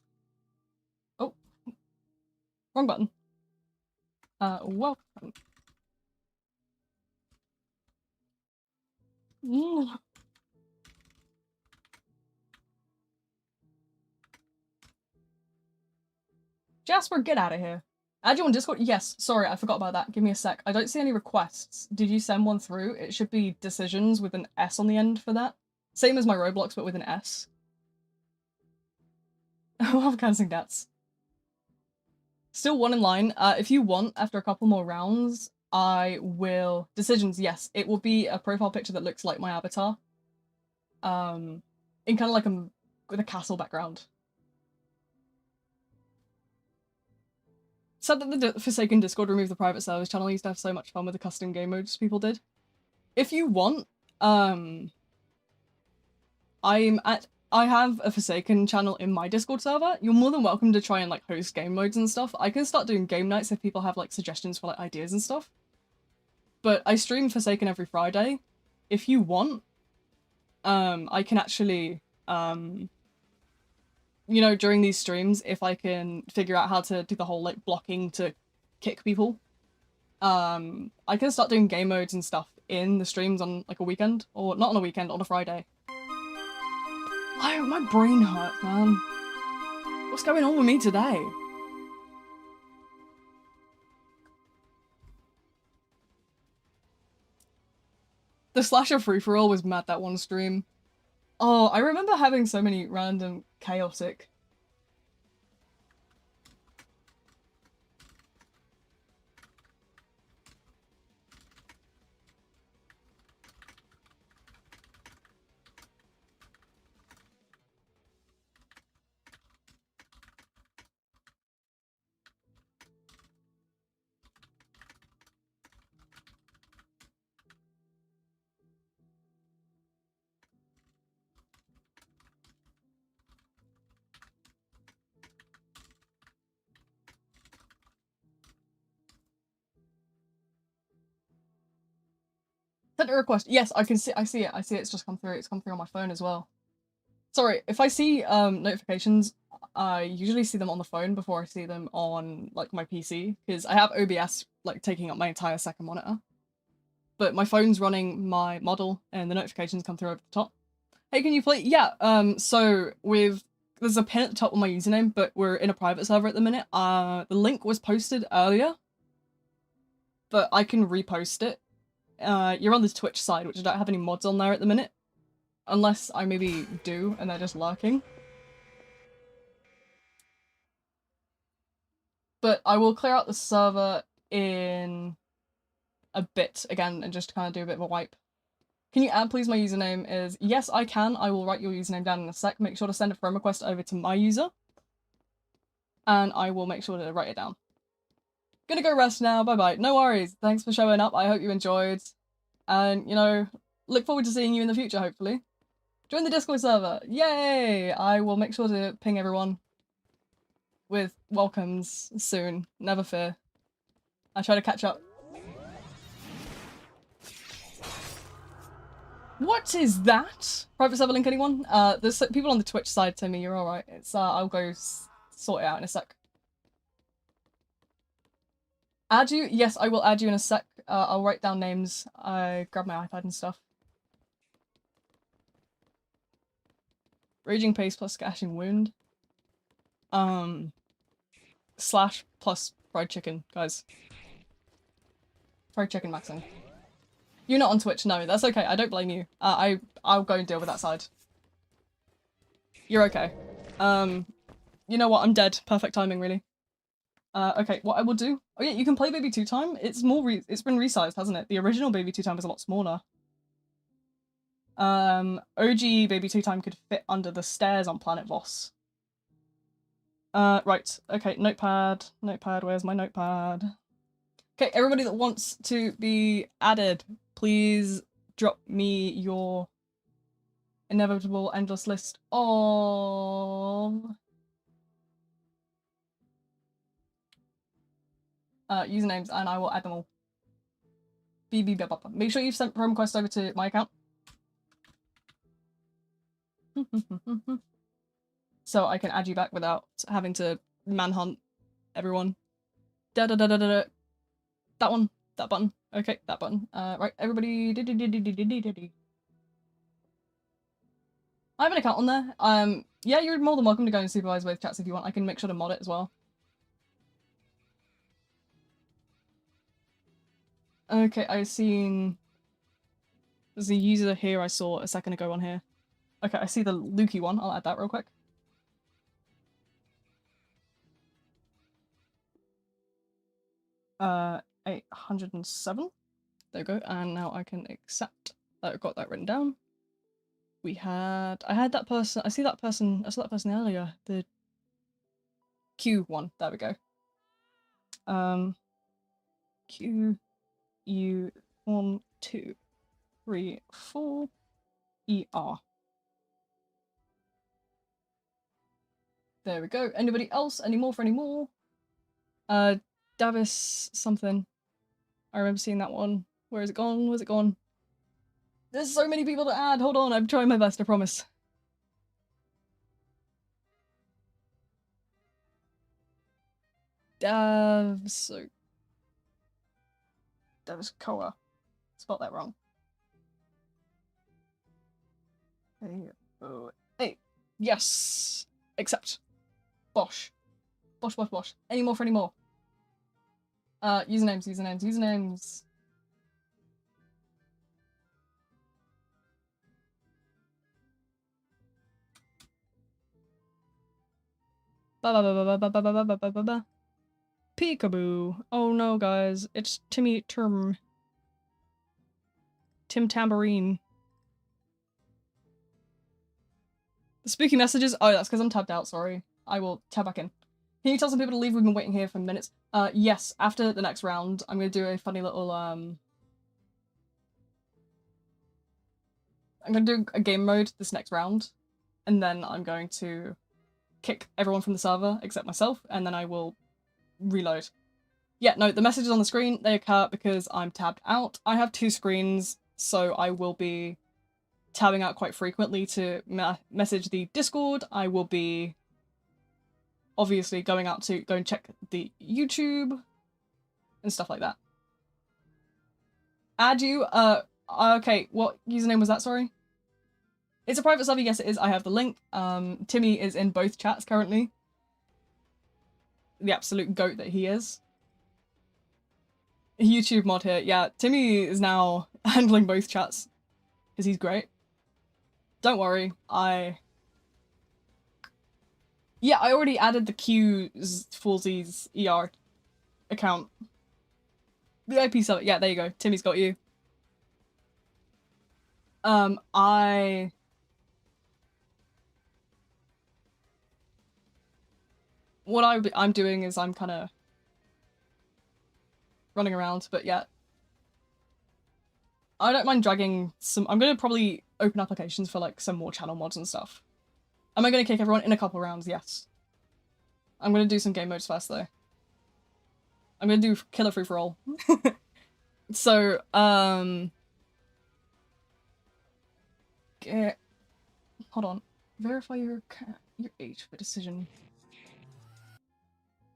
Oh. Wrong button. Welcome. Jasper, get out of here. Add you on Discord? Yes, sorry, I forgot about that. Give me a sec. I don't see any requests. Did you send one through? It should be decisions with an S on the end for that. Same as my Roblox, but with an S. I love cancelling debts. Still 1 in line. If you want, after a couple more rounds, I will... Decisions, yes. It will be a profile picture that looks like my avatar. In kind of like with a castle background. Said that the Forsaken Discord removed the private service channel. I used to have so much fun with the custom game modes people did. If you want, I have a Forsaken channel in my Discord server. You're more than welcome to try and like host game modes and stuff. I can start doing game nights if people have like suggestions for like ideas and stuff. But I stream Forsaken every Friday. If you want, I can actually, you know, during these streams, if I can figure out how to do the whole like blocking to kick people, I can start doing game modes and stuff in the streams on like a weekend, or not on a weekend, on a Friday. My brain hurts, man. What's going on with me today? The slasher free-for-all was mad that one stream. Oh, I remember having so many random chaotic... Sent a request. Yes, I see it. It's just come through. It's come through on my phone as well. Sorry, if I see notifications, I usually see them on the phone before I see them on like my PC, because I have OBS like taking up my entire second monitor. But my phone's running my model and the notifications come through over the top. Hey, can you play? Yeah, so there's a pin at the top with my username, but we're in a private server at the minute. The link was posted earlier, but I can repost it. You're on the Twitch side, which I don't have any mods on there at the minute. Unless I maybe do, and they're just lurking. But I will clear out the server in a bit again, and just kind of do a bit of a wipe. Can you add, please? My username is... Yes, I can. I will write your username down in a sec. Make sure to send a friend request over to my user. And I will make sure to write it down. Gonna go rest now. Bye-bye. No worries. Thanks for showing up. I hope you enjoyed. And, you know, look forward to seeing you in the future, hopefully. Join the Discord server. Yay! I will make sure to ping everyone with welcomes soon. Never fear. I try to catch up. What is that? Private server link, anyone? There's people on the Twitch side tell me you're alright. It's, I'll go sort it out in a sec. Add you? Yes, I will add you in a sec. I'll write down names. I grab my iPad and stuff. Raging Pace plus Scashing Wound. Slash plus fried chicken, guys. Fried chicken maxing. You're not on Twitch, no, that's okay, I don't blame you. I'll go and deal with that side. You're okay. You You know what? I'm dead. Perfect timing, really. Okay, what I will do... Oh yeah, you can play Baby Two Time. It's more it's been resized, hasn't it? The original Baby Two Time was a lot smaller. OG Baby Two Time could fit under the stairs on Planet Voss. Right. Okay, notepad. Notepad, where's my notepad? Okay, everybody that wants to be added, please drop me your inevitable endless list of usernames, and I will add them all. Make sure you've sent promo request over to my account. So I can add you back without having to manhunt everyone. Da da da da da. That one. That button. Okay, that button. Right, everybody. I have an account on there. Yeah, you're more than welcome to go and supervise both chats if you want. I can make sure to mod it as well. Okay, I've seen... There's a user here I saw a second ago on here. Okay, I see the Lukey one. I'll add that real quick. Uh, 807. There we go. And now I can accept that I've got that written down. I had that person, I saw that person earlier. The Q one. There we go. Q, U, 1, 2, 3, 4, ER. There we go. Anybody else? Any more for any more? Davis something. I remember seeing that one. Where is it gone? Where's it gone? There's so many people to add. Hold on, I'm trying my best, I promise. Davis Koa. Spelled that wrong. Hey. Yes. Accept. Bosh. Bosh, bosh, bosh. Any more for any more? Usernames. Ba-ba-ba-ba-ba-ba-ba-ba-ba-ba-ba. Peekaboo. Oh no, guys. It's Tim Tambourine. The spooky messages? Oh, that's because I'm tabbed out, sorry. I will tab back in. Can you tell some people to leave? We've been waiting here for minutes. Yes, after the next round, I'm gonna do a funny little, I'm gonna do a game mode this next round, and then I'm going to kick everyone from the server, except myself, and then I will reload. Yeah, no, the messages on the screen, they occur because I'm tabbed out. I have 2 screens, so I will be tabbing out quite frequently to message the Discord. I will be obviously going out to go and check the YouTube and stuff like that. Add you, okay, what username was that, sorry? It's a private server, yes it is, I have the link. Timmy is in both chats currently. The absolute goat that he is. YouTube mod here, yeah, Timmy is now handling both chats, because he's great. Don't worry, yeah, I already added the Q's Foolsies ER account. The IP server, yeah, there you go. Timmy's got you. What I'm doing is I'm kind of running around, but yeah. I don't mind dragging some... I'm gonna probably open applications for, like, some more channel mods and stuff. Am I gonna kick everyone in a couple rounds? Yes. I'm gonna do some game modes first, though. I'm gonna do killer free-for-all. So, hold on. Verify your age for decision.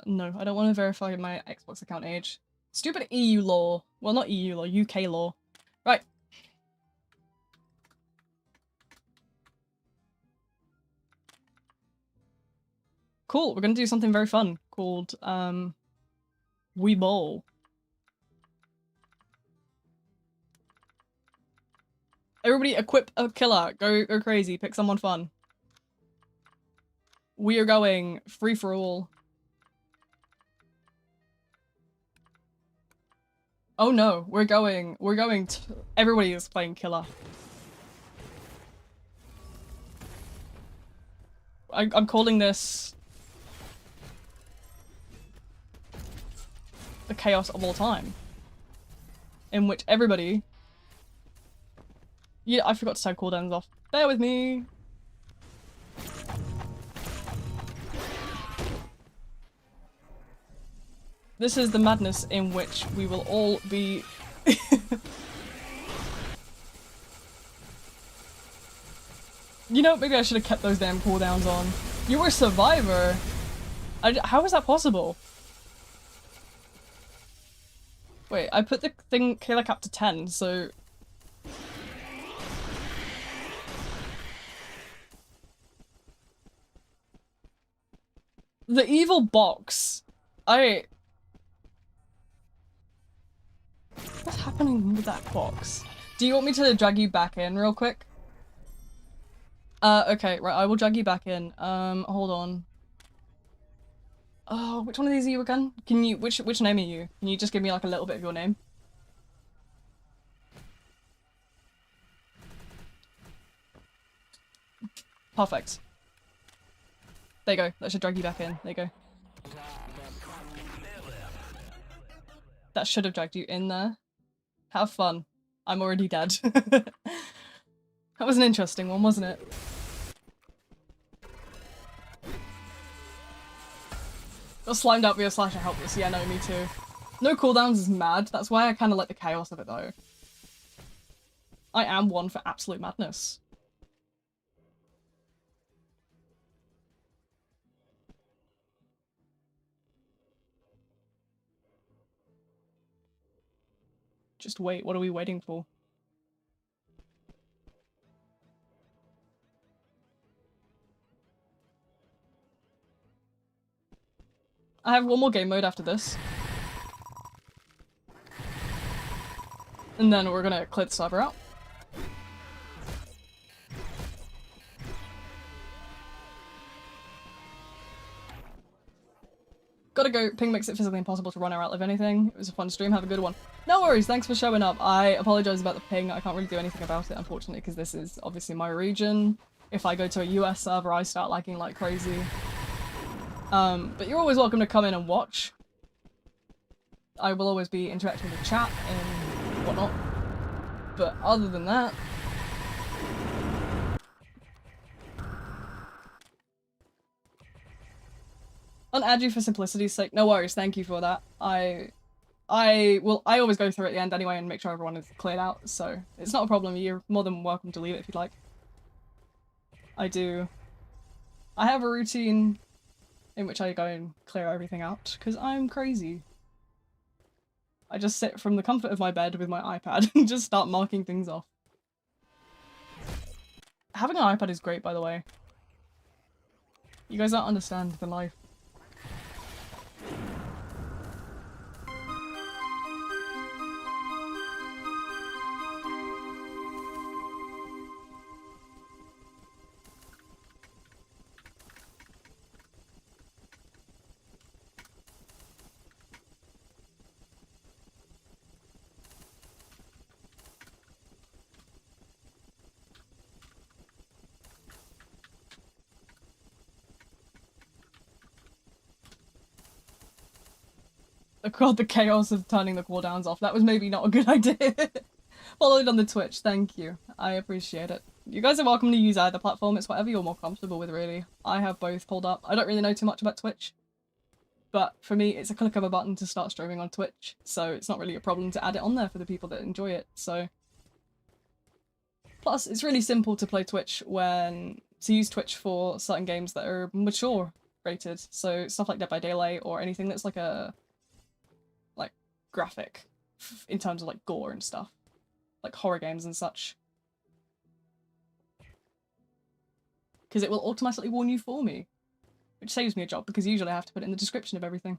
No, I don't want to verify my Xbox account age. Stupid EU law. Well, not EU law, UK law. Right. Cool, we're gonna do something very fun called, We Bowl. Everybody equip a killer. Go crazy. Pick someone fun. We are going free for all. Oh no, we're going everybody is playing killer. I'm calling this the chaos of all time. In which everybody... Yeah, I forgot to turn cooldowns off. Bear with me. This is the madness in which we will all be... You know, maybe I should have kept those damn cooldowns on. You were a survivor? How is that possible? Wait, I put the thing killer cap to 10, so... The evil box. What's happening with that box? Do you want me to drag you back in real quick? Okay, right, I will drag you back in. Hold on. Oh, which one of these are you again? Can you, which name are you? Can you just give me like a little bit of your name? Perfect. There you go, that should drag you back in. There you go. That should have dragged you in there. Have fun. I'm already dead. That was an interesting one, wasn't it? Got slimed out via / helpless. Yeah, no, me too. No cooldowns is mad. That's why I kind of like the chaos of it, though. I am one for absolute madness. Just wait. What are we waiting for? I have one more game mode after this. And then we're gonna clear the server out. Gotta go. Ping makes it physically impossible to run or outlive anything. It was a fun stream. Have a good one. No worries. Thanks for showing up. I apologize about the ping. I can't really do anything about it, unfortunately, because this is obviously my region. If I go to a US server, I start lagging like crazy. But you're always welcome to come in and watch. I will always be interacting with chat and whatnot. But other than that... Unadd you for simplicity's sake. No worries, thank you for that. I always go through at the end anyway and make sure everyone is cleared out, so it's not a problem. You're more than welcome to leave it if you'd like. I have a routine in which I go and clear everything out, because I'm crazy. I just sit from the comfort of my bed with my iPad and just start marking things off. Having an iPad is great, by the way. You guys don't understand the life. God, the chaos of turning the cooldowns off. That was maybe not a good idea. Followed on the Twitch, thank you. I appreciate it. You guys are welcome to use either platform. It's whatever you're more comfortable with, really. I have both pulled up. I don't really know too much about Twitch. But for me, it's a click of a button to start streaming on Twitch. So it's not really a problem to add it on there for the people that enjoy it, so... Plus, it's really simple to play Twitch to use Twitch for certain games that are mature rated. So stuff like Dead by Daylight or anything that's like a... graphic in terms of like gore and stuff, like horror games and such, because it will automatically warn you for me, which saves me a job because usually I have to put it in the description of everything.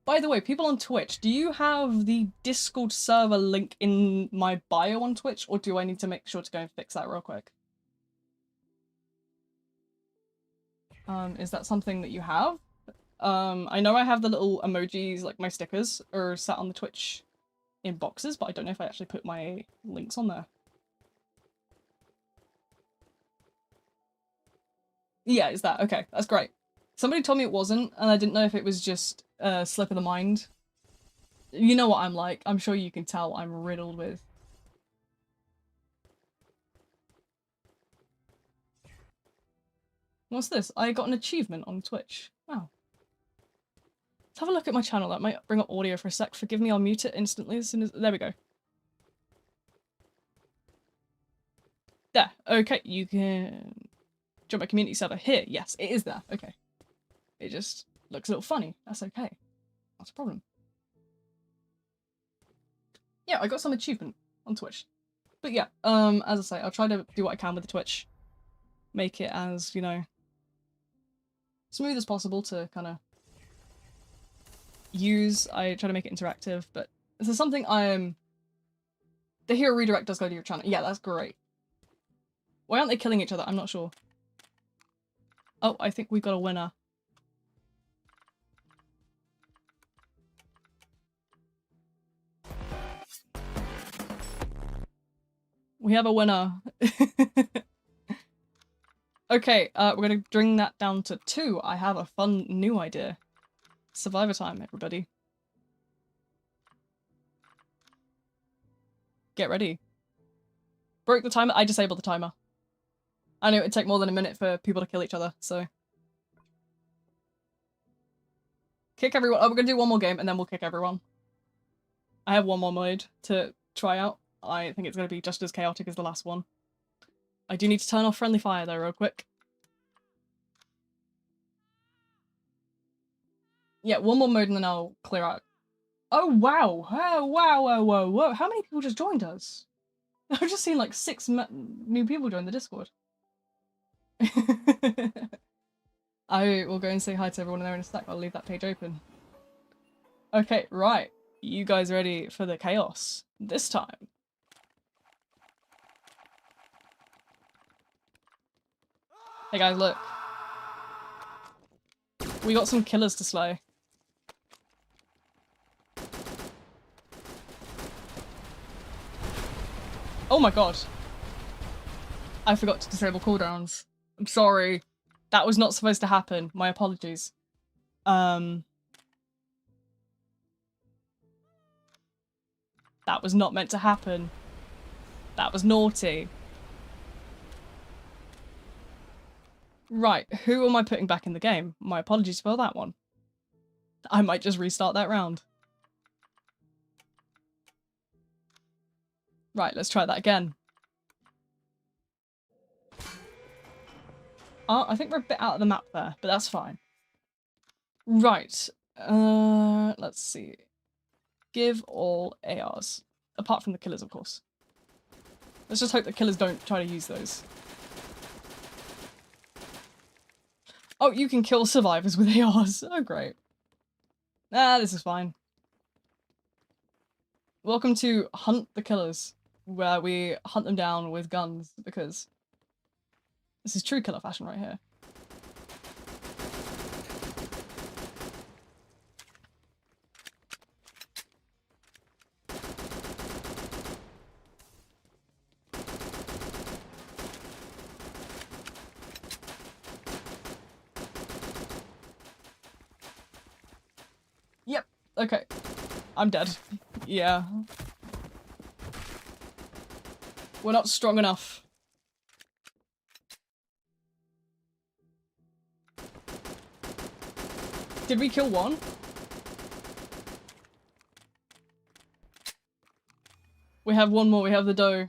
By the way, people on Twitch, do you have the Discord server link in my bio on Twitch, or do I need to make sure to go and fix that real quick? Is that something that you have? I know I have the little emojis, like my stickers, are sat on the Twitch in boxes, but I don't know if I actually put my links on there. Yeah, is that? Okay, that's great. Somebody told me it wasn't, and I didn't know if it was just a slip of the mind. You know what I'm like. I'm sure you can tell I'm riddled with. What's this? I got an achievement on Twitch. Wow. Let's have a look at my channel. That might bring up audio for a sec. Forgive me, I'll mute it instantly as soon as... There we go. There. Okay, you can... Join my community server here. Yes, it is there. Okay. It just looks a little funny. That's okay. Not a problem. Yeah, I got some achievement on Twitch. But yeah, as I say, I'll try to do what I can with the Twitch. Make it as, you know, smooth as possible to kind of use. I try to make it interactive, but this is something I'm... The hero redirect does go to your channel. Yeah, that's great. Why aren't they killing each other? I'm not sure. Oh, I think we got a winner. We have a winner. Okay, we're gonna bring that down to 2. I have a fun new idea. Survivor time, everybody. Get ready. Broke the timer. I disabled the timer. I knew it would take more than a minute for people to kill each other, so. Kick everyone. Oh, we're gonna do one more game and then we'll kick everyone. I have one more mode to try out. I think it's gonna be just as chaotic as the last one. I do need to turn off friendly fire though, real quick. Yeah, one more mode and then I'll clear out. Oh, wow. Oh, wow, whoa, whoa, whoa. How many people just joined us? I've just seen like 6 new people join the Discord. I will go and say hi to everyone there in a sec. I'll leave that page open. Okay, right. You guys ready for the chaos this time? Hey guys, look. We got some killers to slay. Oh my god. I forgot to disable cooldowns. I'm sorry. That was not supposed to happen. My apologies. That was not meant to happen. That was naughty. Right, who am I putting back in the game? My apologies for that one. I might just restart that round. Right, let's try that again. Oh, I think we're a bit out of the map there, but that's fine. Right, let's see. Give all ARs. Apart from the killers, of course. Let's just hope that killers don't try to use those. Oh, you can kill survivors with ARs. Oh, great. Ah, this is fine. Welcome to Hunt the Killers, where we hunt them down with guns, because this is true killer fashion right here. Yep, okay. I'm dead. Yeah. We're not strong enough. Did we kill one? We have one more, we have the doe.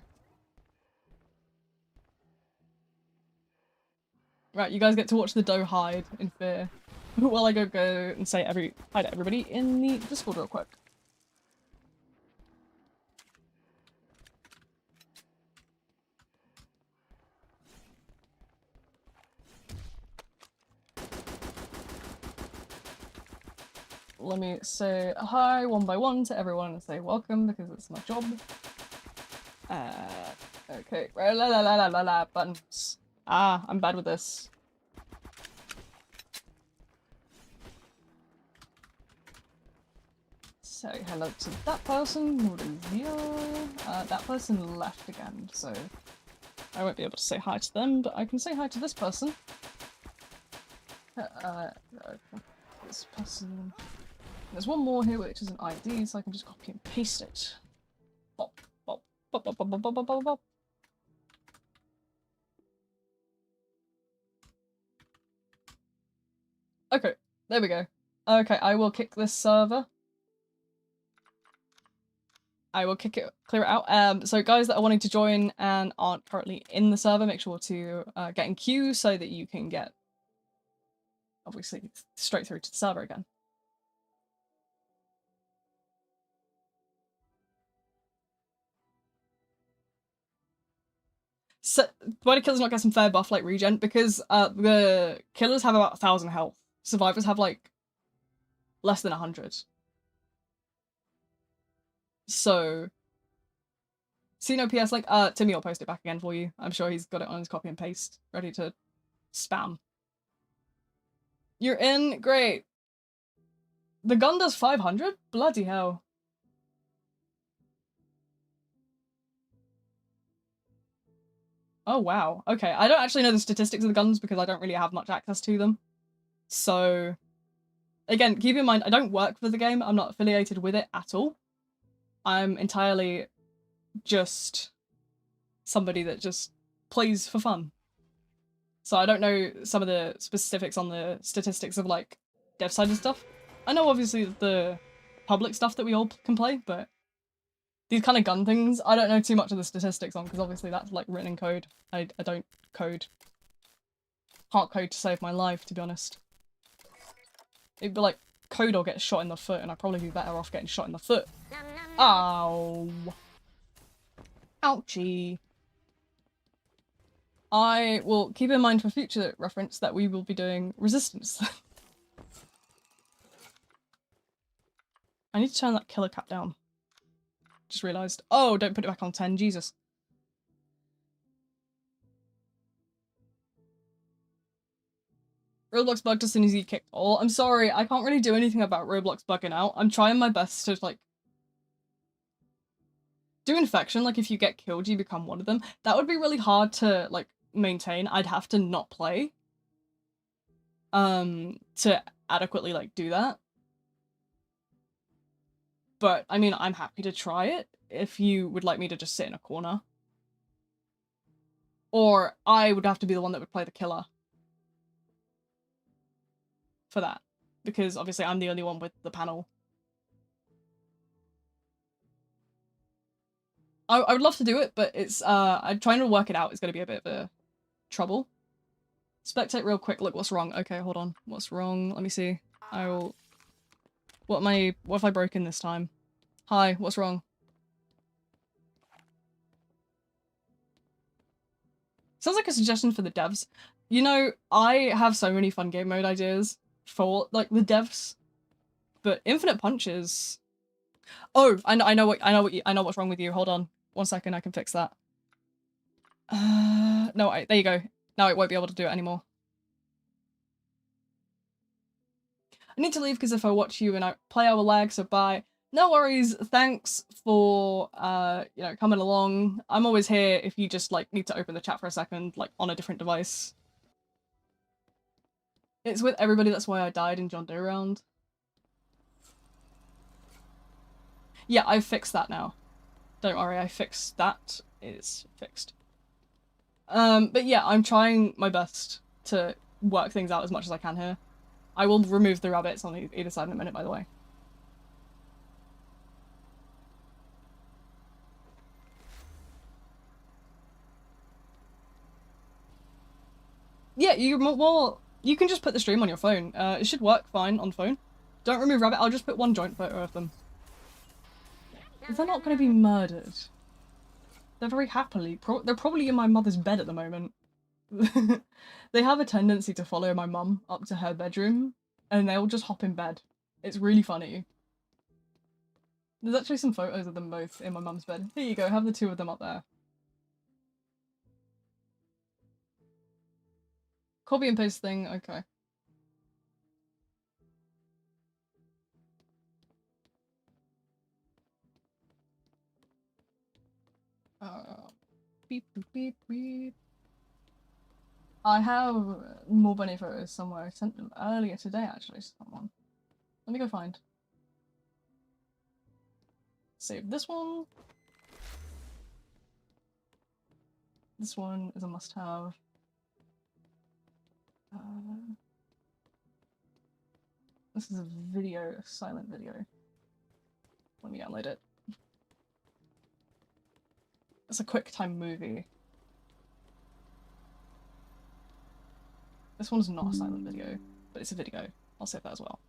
Right, you guys get to watch the doe hide in fear. While I go and say hi to everybody in the Discord real quick. Let me say hi one by one to everyone and say welcome because it's my job. Okay, la la la la la la buttons. Ah, I'm bad with this. Say hello to that person. What is you? That person left again, so I won't be able to say hi to them, but I can say hi to this person. This person. There's one more here which is an ID, so I can just copy and paste it. Bop, bop, bop, bop, bop, bop, bop, bop, bop. Okay, there we go. Okay, I will kick this server. I will kick it, clear it out. So guys that are wanting to join and aren't currently in the server, make sure to get in queue so that you can get, obviously, straight through to the server again. So, why do killers not get some fair buff like regen? Because the killers have about 1,000 health. Survivors have like less than 100. So, see no PS link? Timmy will post it back again for you. I'm sure he's got it on his copy and paste, ready to spam. You're in? Great. The gun does 500? Bloody hell. Oh wow, okay. I don't actually know the statistics of the guns because I don't really have much access to them. So, again, keep in mind, I don't work for the game. I'm not affiliated with it at all. I'm entirely just somebody that just plays for fun. So I don't know some of the specifics on the statistics of like dev side and stuff. I know obviously the public stuff that we all can play, but these kind of gun things, I don't know too much of the statistics on because obviously that's like written in code. I don't code. Can't code to save my life, to be honest. It'd be like code or get shot in the foot, and I'd probably be better off getting shot in the foot. Ow. Ouchie. I will keep in mind for future reference that we will be doing resistance. I need to turn that killer cap down. Just realised. Oh, don't put it back on 10, Jesus. Roblox bugged as soon as you kicked all. I'm sorry, I can't really do anything about Roblox bugging out. I'm trying my best to, like, do infection, like if you get killed, you become one of them. That would be really hard to, like, maintain. I'd have to not play. To adequately, like, do that. But, I mean, I'm happy to try it if you would like me to just sit in a corner. Or I would have to be the one that would play the killer. For that. Because, obviously, I'm the only one with the panel. I would love to do it, but it's, I'm trying to work it out is going to be a bit of a trouble. Spectate real quick, look what's wrong. Okay, hold on. What's wrong? Let me see. I will... What have I broken this time? Hi, what's wrong? Sounds like a suggestion for the devs. You know, I have so many fun game mode ideas for, like, the devs. But Infinite Punches... Oh, I know what's wrong with you. Hold on. 1 second, I can fix that. No, there you go. Now it won't be able to do it anymore. I need to leave because if I watch you and I play, I will lag, so bye. No worries, thanks for, you know, coming along. I'm always here if you just, like, need to open the chat for a second, like, on a different device. It's with everybody, that's why I died in John Doe round. Yeah, I've fixed that now. Don't worry, I fixed that. It's fixed. But yeah, I'm trying my best to work things out as much as I can here. I will remove the rabbits on either side in a minute, by the way. Yeah, you can just put the stream on your phone. It should work fine on phone. Don't remove rabbit, I'll just put one joint photo of them. They're not going to be murdered. They're very happily. They're probably in my mother's bed at the moment. They have a tendency to follow my mum up to her bedroom, and they'll just hop in bed. It's really funny. There's actually some photos of them both in my mum's bed. Here you go, have the two of them up there. Copy and paste thing, okay. Beep, beep, beep, beep. I have more bunny photos somewhere. I sent them earlier today, actually, to someone. Let me go find. Save this one. This one is a must-have. This is a video, a silent video. Let me download it. It's a QuickTime movie. This one's not a silent video, but it's a video. I'll save that as well.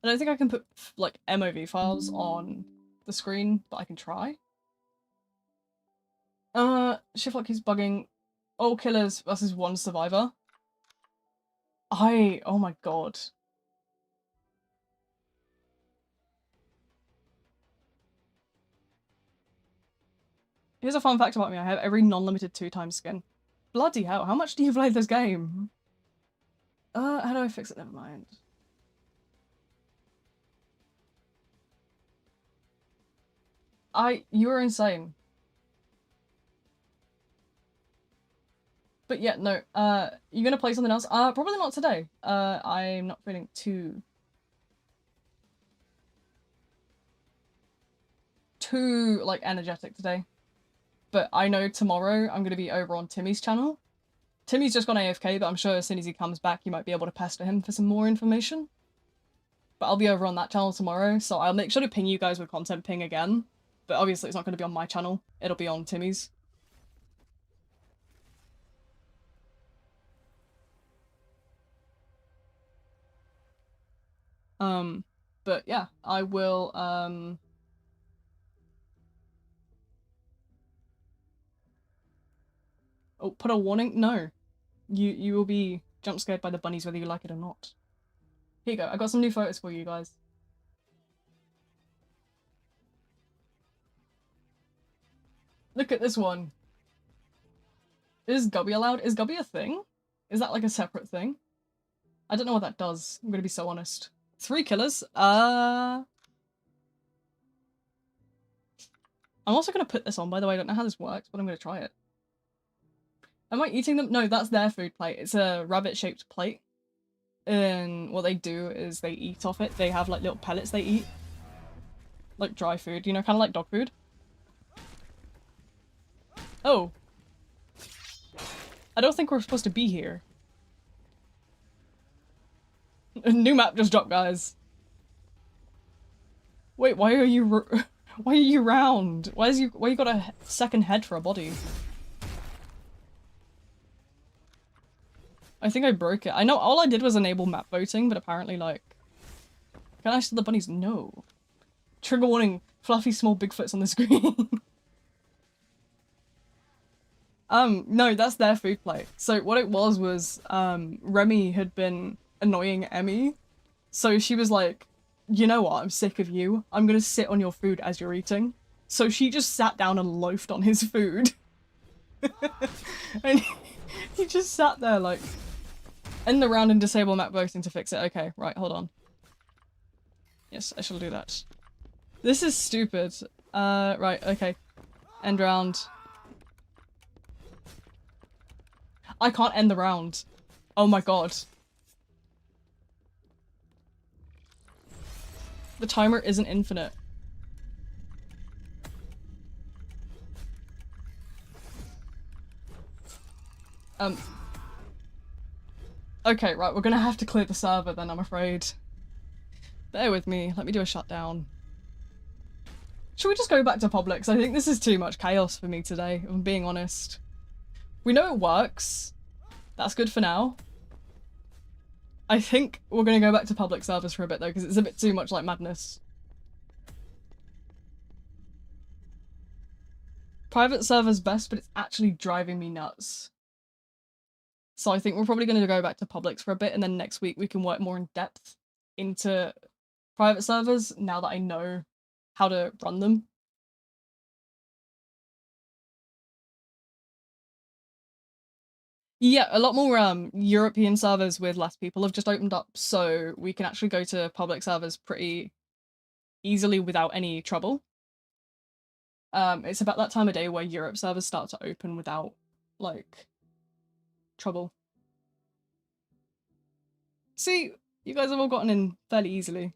I don't think I can put, like, MOV files on the screen, but I can try. Shift lock keeps bugging. All killers versus one survivor. Oh my god. Here's a fun fact about me. I have every non-limited 2x skin. Bloody hell, how much do you play this game? How do I fix it? Never mind. You are insane. But yeah, no, you gonna play something else? Probably not today. I'm not feeling too, like, energetic today. But I know tomorrow I'm gonna be over on Timmy's channel. Timmy's just gone AFK, but I'm sure as soon as he comes back, you might be able to pester him for some more information. But I'll be over on that channel tomorrow, so I'll make sure to ping you guys with content ping again. But obviously it's not gonna be on my channel, it'll be on Timmy's. But yeah, I will, oh, put a warning? No. You will be jump scared by the bunnies whether you like it or not. Here you go, I got some new photos for you guys. Look at this one. Is Gubby allowed? Is Gubby a thing? Is that like a separate thing? I don't know what that does, I'm gonna be so honest. 3 killers? I'm also gonna put this on, by the way. I don't know how this works, but I'm gonna try it. Am I eating them? No, that's their food plate. It's a rabbit-shaped plate. And what they do is they eat off it. They have like little pellets they eat. Like dry food, you know, kind of like dog food. Oh. I don't think we're supposed to be here. A new map just dropped, guys. Wait, why are you round? Why you got a second head for a body? I think I broke it. I know all I did was enable map voting, but apparently, like... Can I see the bunnies? No. Trigger warning, fluffy small Bigfoots on the screen. No, that's their food plate. So what it was, Remy had been annoying Emmy. So she was like, you know what, I'm sick of you. I'm gonna sit on your food as you're eating. So she just sat down and loafed on his food. And he just sat there like, end the round and disable map voting to fix it. Okay, right, hold on. Yes, I shall do that. This is stupid. Right, okay. End round. I can't end the round. Oh my god. The timer isn't infinite. Okay, right, we're gonna have to clear the server then, I'm afraid. Bear with me, let me do a shutdown. Should we just go back to Publix? I think this is too much chaos for me today, if I'm being honest. We know it works. That's good for now. I think we're gonna go back to public servers for a bit though, because it's a bit too much like madness. Private server's best, but it's actually driving me nuts. So I think we're probably going to go back to Publix for a bit, and then next week we can work more in depth into private servers, now that I know how to run them. Yeah, a lot more European servers with less people have just opened up, so we can actually go to public servers pretty easily without any trouble. It's about that time of day where Europe servers start to open without, like, trouble. See, you guys have all gotten in fairly easily.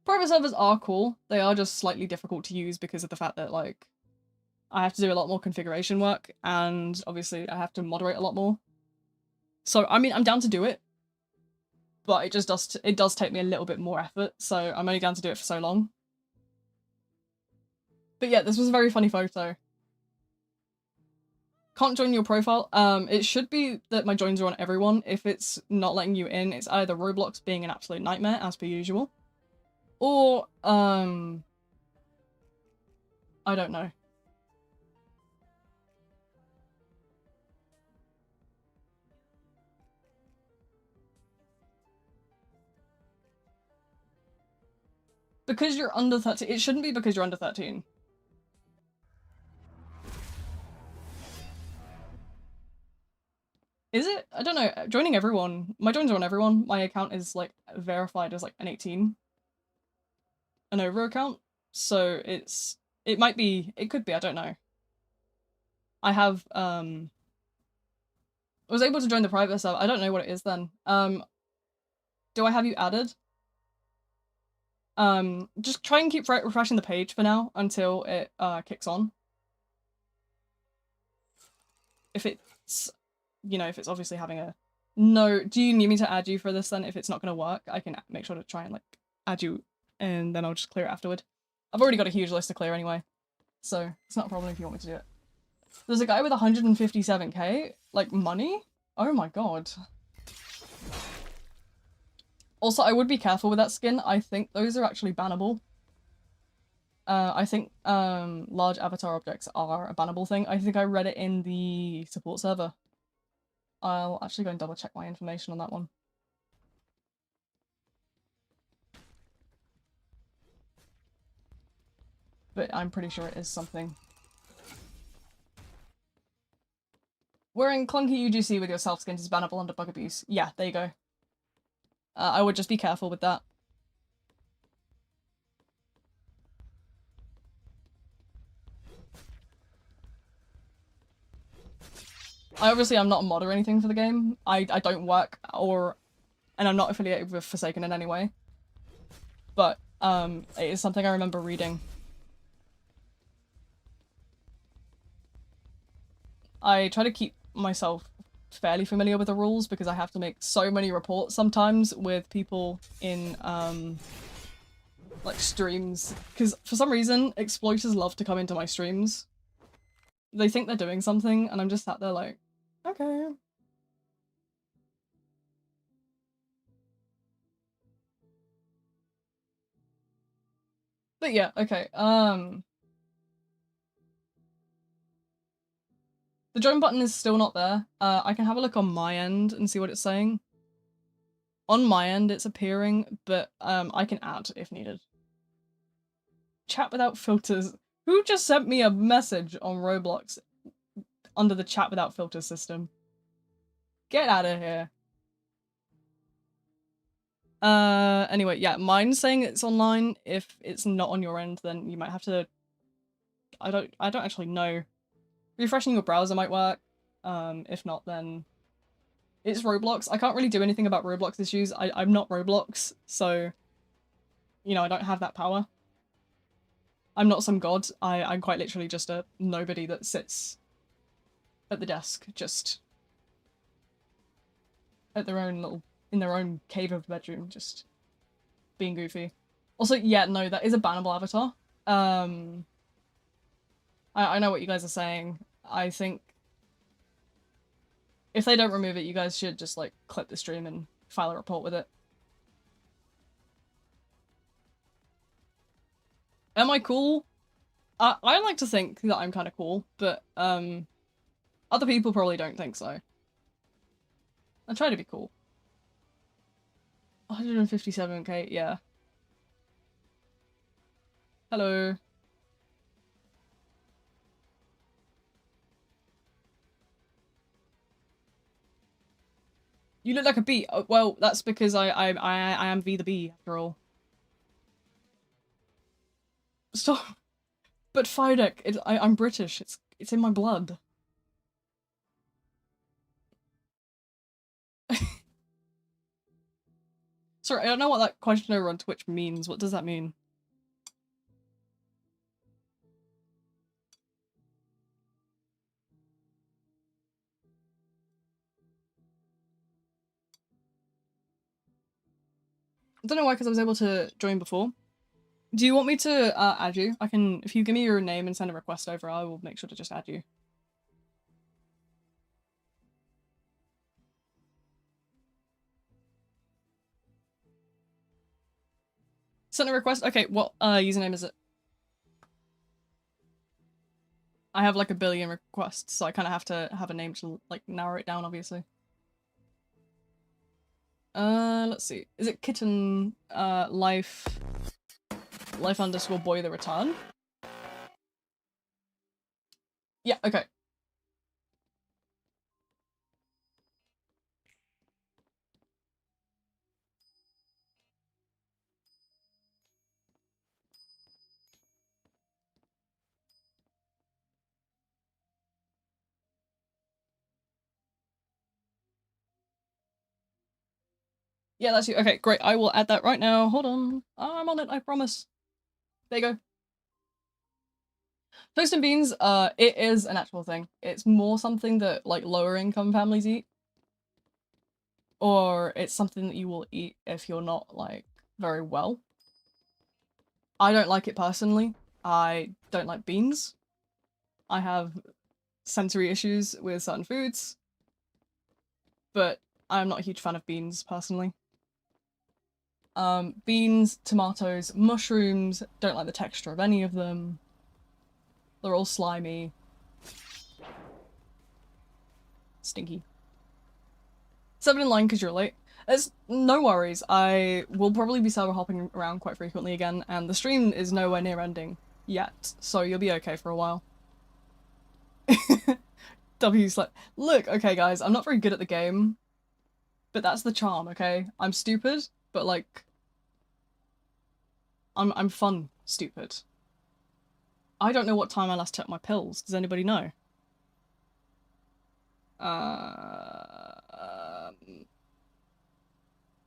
Private servers are cool. They are just slightly difficult to use because of the fact that, like, I have to do a lot more configuration work, and obviously I have to moderate a lot more. So, I mean, I'm down to do it, but it does take me a little bit more effort, so I'm only down to do it for so long. But yeah, this was a very funny photo. Can't join your profile. It should be that my joins are on everyone. If it's not letting you in, it's either Roblox being an absolute nightmare, as per usual, or, I don't know. Because you're under 13, it shouldn't be because you're under 13. Is it? I don't know. Joining everyone. My joins are on everyone. My account is, like, verified as, like, an 18 and over account. So it might be, it could be, I don't know. I have, I was able to join the private server. I don't know what it is then. Do I have you added? Just try and keep refreshing the page for now until it, kicks on. If it's, you know, if it's obviously having a... No, do you need me to add you for this then? If it's not going to work, I can make sure to try and, like, add you, and then I'll just clear it afterward. I've already got a huge list to clear anyway, so it's not a problem if you want me to do it. There's a guy with 157k, like, money? Oh my god. Also, I would be careful with that skin. I think those are actually bannable. I think, large avatar objects are a bannable thing. I think I read it in the support server. I'll actually go and double check my information on that one. But I'm pretty sure it is something. Wearing clunky UGC with your self-skin is bannable under bug abuse. Yeah, there you go. I would just be careful with that. I'm not a mod or anything for the game. I don't work and I'm not affiliated with Forsaken in any way. But, it is something I remember reading. I try to keep myself fairly familiar with the rules because I have to make so many reports sometimes with people in, like, streams. Because for some reason, exploiters love to come into my streams. They think they're doing something, and I'm just sat there like, okay. But yeah, okay, the join button is still not there. I can have a look on my end and see what it's saying. On my end, it's appearing, but, I can add if needed. Chat without filters. Who just sent me a message on Roblox under the chat without filters system? Get out of here. Anyway, yeah, mine's saying it's online. If it's not on your end, then you might have to... I don't actually know. Refreshing your browser might work. If not, then it's Roblox. I can't really do anything about Roblox issues. I'm not Roblox, so, you know, I don't have that power. I'm not some god. I'm quite literally just a nobody that sits at the desk, just at their own little, in their own cave of the bedroom, just being goofy. Also, yeah, no, that is a bannable avatar. I know what you guys are saying. I think if they don't remove it, you guys should just, like, clip the stream and file a report with it. Am I cool? I like to think that I'm kind of cool, but, other people probably don't think so. I try to be cool. 157k, yeah. Hello. You look like a bee. Oh, well, that's because I am V the bee after all. Stop. But Fidek, I'm British. It's in my blood. Sorry, I don't know what that question over on Twitch means. What does that mean? I don't know why, because I was able to join before. Do you want me to add you? I can, if you give me your name and send a request over, I will make sure to just add you. Send a request? Okay, what username is it? I have like a billion requests, so I kind of have to have a name to like narrow it down, obviously. Let's see. Is it kitten life underscore boy the return? Yeah, okay. Yeah, that's you. Okay, great. I will add that right now. Hold on. I'm on it, I promise. There you go. Toast and beans, it is an actual thing. It's more something that, like, lower income families eat. Or it's something that you will eat if you're not, like, very well. I don't like it personally. I don't like beans. I have sensory issues with certain foods. But I'm not a huge fan of beans, personally. Beans, tomatoes, mushrooms, don't like the texture of any of them. They're all slimy. Stinky. 7 in line because you're late. There's no worries. I will probably be server hopping around quite frequently again, and the stream is nowhere near ending yet, so you'll be okay for a while. W's like, look, okay guys, I'm not very good at the game, but that's the charm, okay? I'm stupid, but like, I'm fun stupid. I don't know what time I last took my pills. Does anybody know?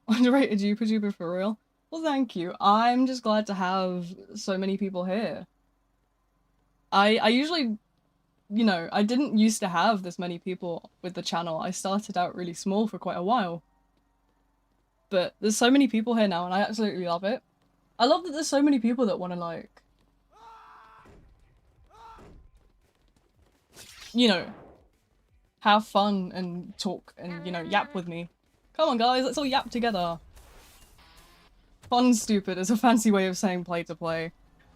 Underrated YouTuber for real? Well, thank you. I'm just glad to have so many people here. I usually, you know, I didn't used to have this many people with the channel. I started out really small for quite a while. But there's so many people here now and I absolutely love it. I love that there's so many people that want to, like, you know, have fun and talk and, you know, yap with me. Come on guys, let's all yap together. Fun stupid is a fancy way of saying play to play.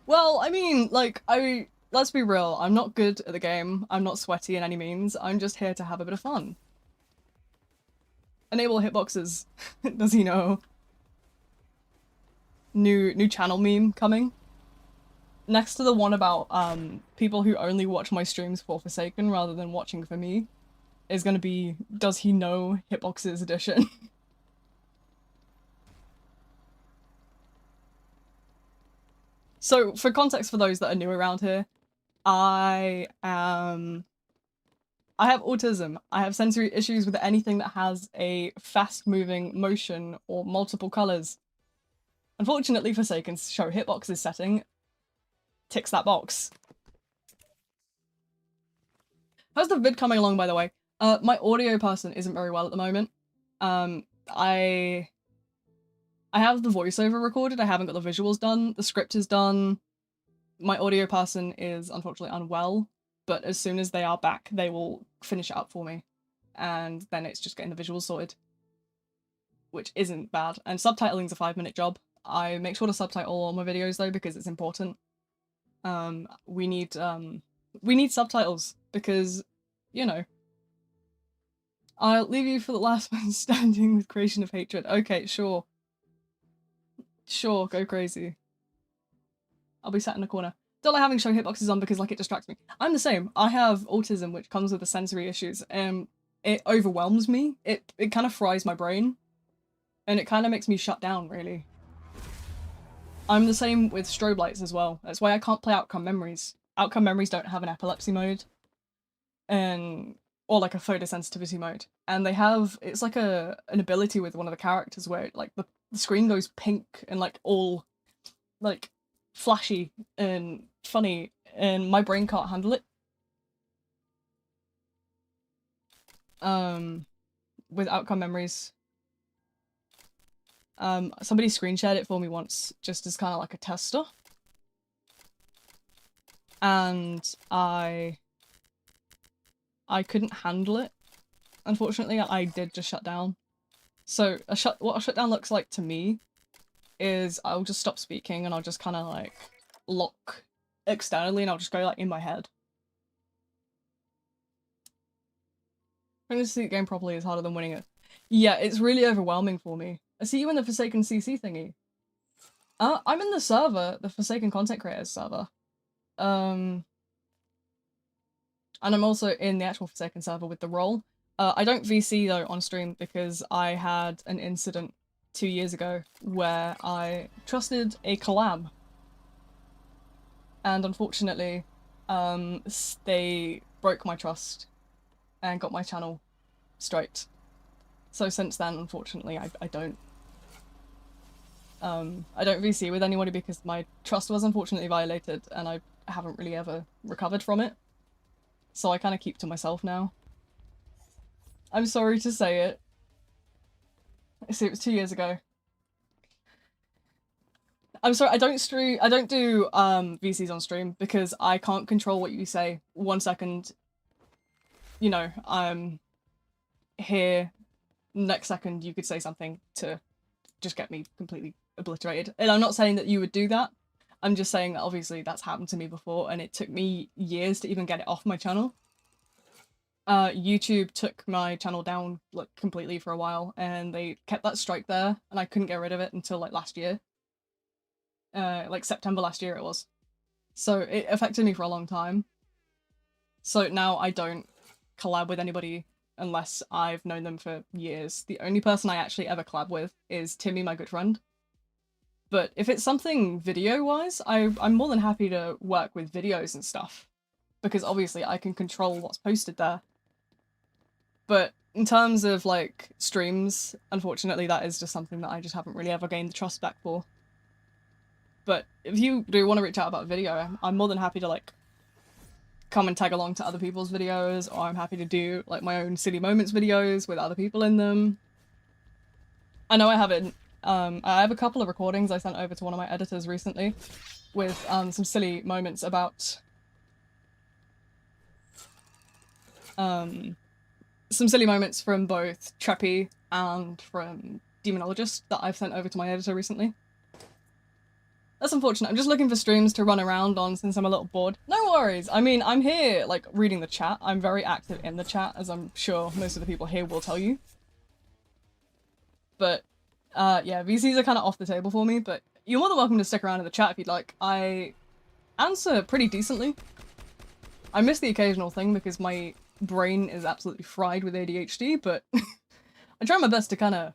Well, I mean, like, let's be real, I'm not good at the game, I'm not sweaty in any means, I'm just here to have a bit of fun. Enable hitboxes. Does he know? New channel meme coming. Next to the one about people who only watch my streams for Forsaken rather than watching for me is gonna be, does he know hitboxes edition? So, for context for those that are new around here, I have autism. I have sensory issues with anything that has a fast-moving motion or multiple colors. Unfortunately, Forsaken's show hitboxes setting ticks that box. How's the vid coming along, by the way? My audio person isn't very well at the moment. I have the voiceover recorded, I haven't got the visuals done, the script is done. My audio person is unfortunately unwell, but as soon as they are back, they will finish it up for me. And then it's just getting the visuals sorted. Which isn't bad. And subtitling's a 5-minute job. I make sure to subtitle all my videos though, because it's important. We need subtitles, because, you know. I'll leave you for the last man standing with Creation of Hatred. Okay, sure. Sure, go crazy. I'll be sat in the corner. Don't like having show hitboxes on because, like, it distracts me. I'm the same. I have autism, which comes with the sensory issues. it overwhelms me. It kind of fries my brain, and it kind of makes me shut down, really. I'm the same with strobe lights as well. That's why I can't play Outcome Memories. Outcome Memories don't have an epilepsy mode, or like a photosensitivity mode. And they have, it's like an ability with one of the characters where like the screen goes pink and like all like flashy and funny, and my brain can't handle it. With Outcome Memories. Somebody screen shared it for me once, just as kind of like a tester. And I couldn't handle it. Unfortunately, I did just shut down. So what a shutdown looks like to me is I'll just stop speaking and I'll just kind of like lock externally and I'll just go like in my head. Trying to see the game properly is harder than winning it. Yeah, it's really overwhelming for me. I see you in the Forsaken CC thingy. I'm in the server, the Forsaken Content Creators server. And I'm also in the actual Forsaken server with the role. I don't VC though on stream because I had an incident 2 years ago where I trusted a collab. And unfortunately, they broke my trust and got my channel straight. So since then, unfortunately, I don't VC with anybody because my trust was unfortunately violated and I haven't really ever recovered from it. So I kind of keep to myself now. I'm sorry to say it. See, it was 2 years ago. I'm sorry, I don't do VCs on stream because I can't control what you say. 1 second, you know, I'm here, next second you could say something to just get me completely obliterated. And I'm not saying that you would do that. I'm just saying that obviously that's happened to me before and it took me years to even get it off my channel. YouTube took my channel down like completely for a while and they kept that strike there and I couldn't get rid of it until like last year. Like September last year it was. So it affected me for a long time. So now I don't collab with anybody unless I've known them for years. The only person I actually ever collab with is Timmy, my good friend. But if it's something video-wise, I'm more than happy to work with videos and stuff. Because obviously I can control what's posted there. But in terms of like streams, unfortunately that is just something that I just haven't really ever gained the trust back for. But if you do want to reach out about a video, I'm more than happy to like come and tag along to other people's videos, or I'm happy to do like my own silly moments videos with other people in them. I know I haven't. I have a couple of recordings I sent over to one of my editors recently with some silly moments about some silly moments from both Treppy and from Demonologist that I've sent over to my editor recently. That's unfortunate. I'm just looking for streams to run around on since I'm a little bored. No worries. I mean, I'm here, like, reading the chat. I'm very active in the chat, as I'm sure most of the people here will tell you. But, yeah, VCs are kind of off the table for me, but you're more than welcome to stick around in the chat if you'd like. I answer pretty decently. I miss the occasional thing because my brain is absolutely fried with ADHD, but I try my best to kind of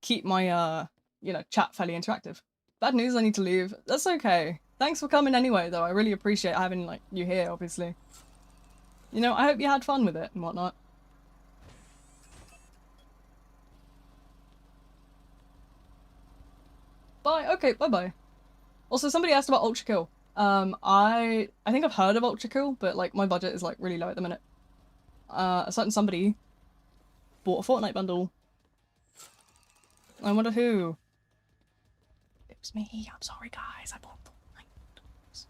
keep my, you know, chat fairly interactive. Bad news, I need to leave. That's okay. Thanks for coming anyway, though. I really appreciate having, like, you here, obviously. You know, I hope you had fun with it and whatnot. Bye. Okay, bye-bye. Also, somebody asked about Ultra Kill. I think I've heard of Ultra Kill, but, like, my budget is, like, really low at the minute. A certain somebody bought a Fortnite bundle. I wonder who. It was me. I'm sorry, guys. I bought Fortnite bundles.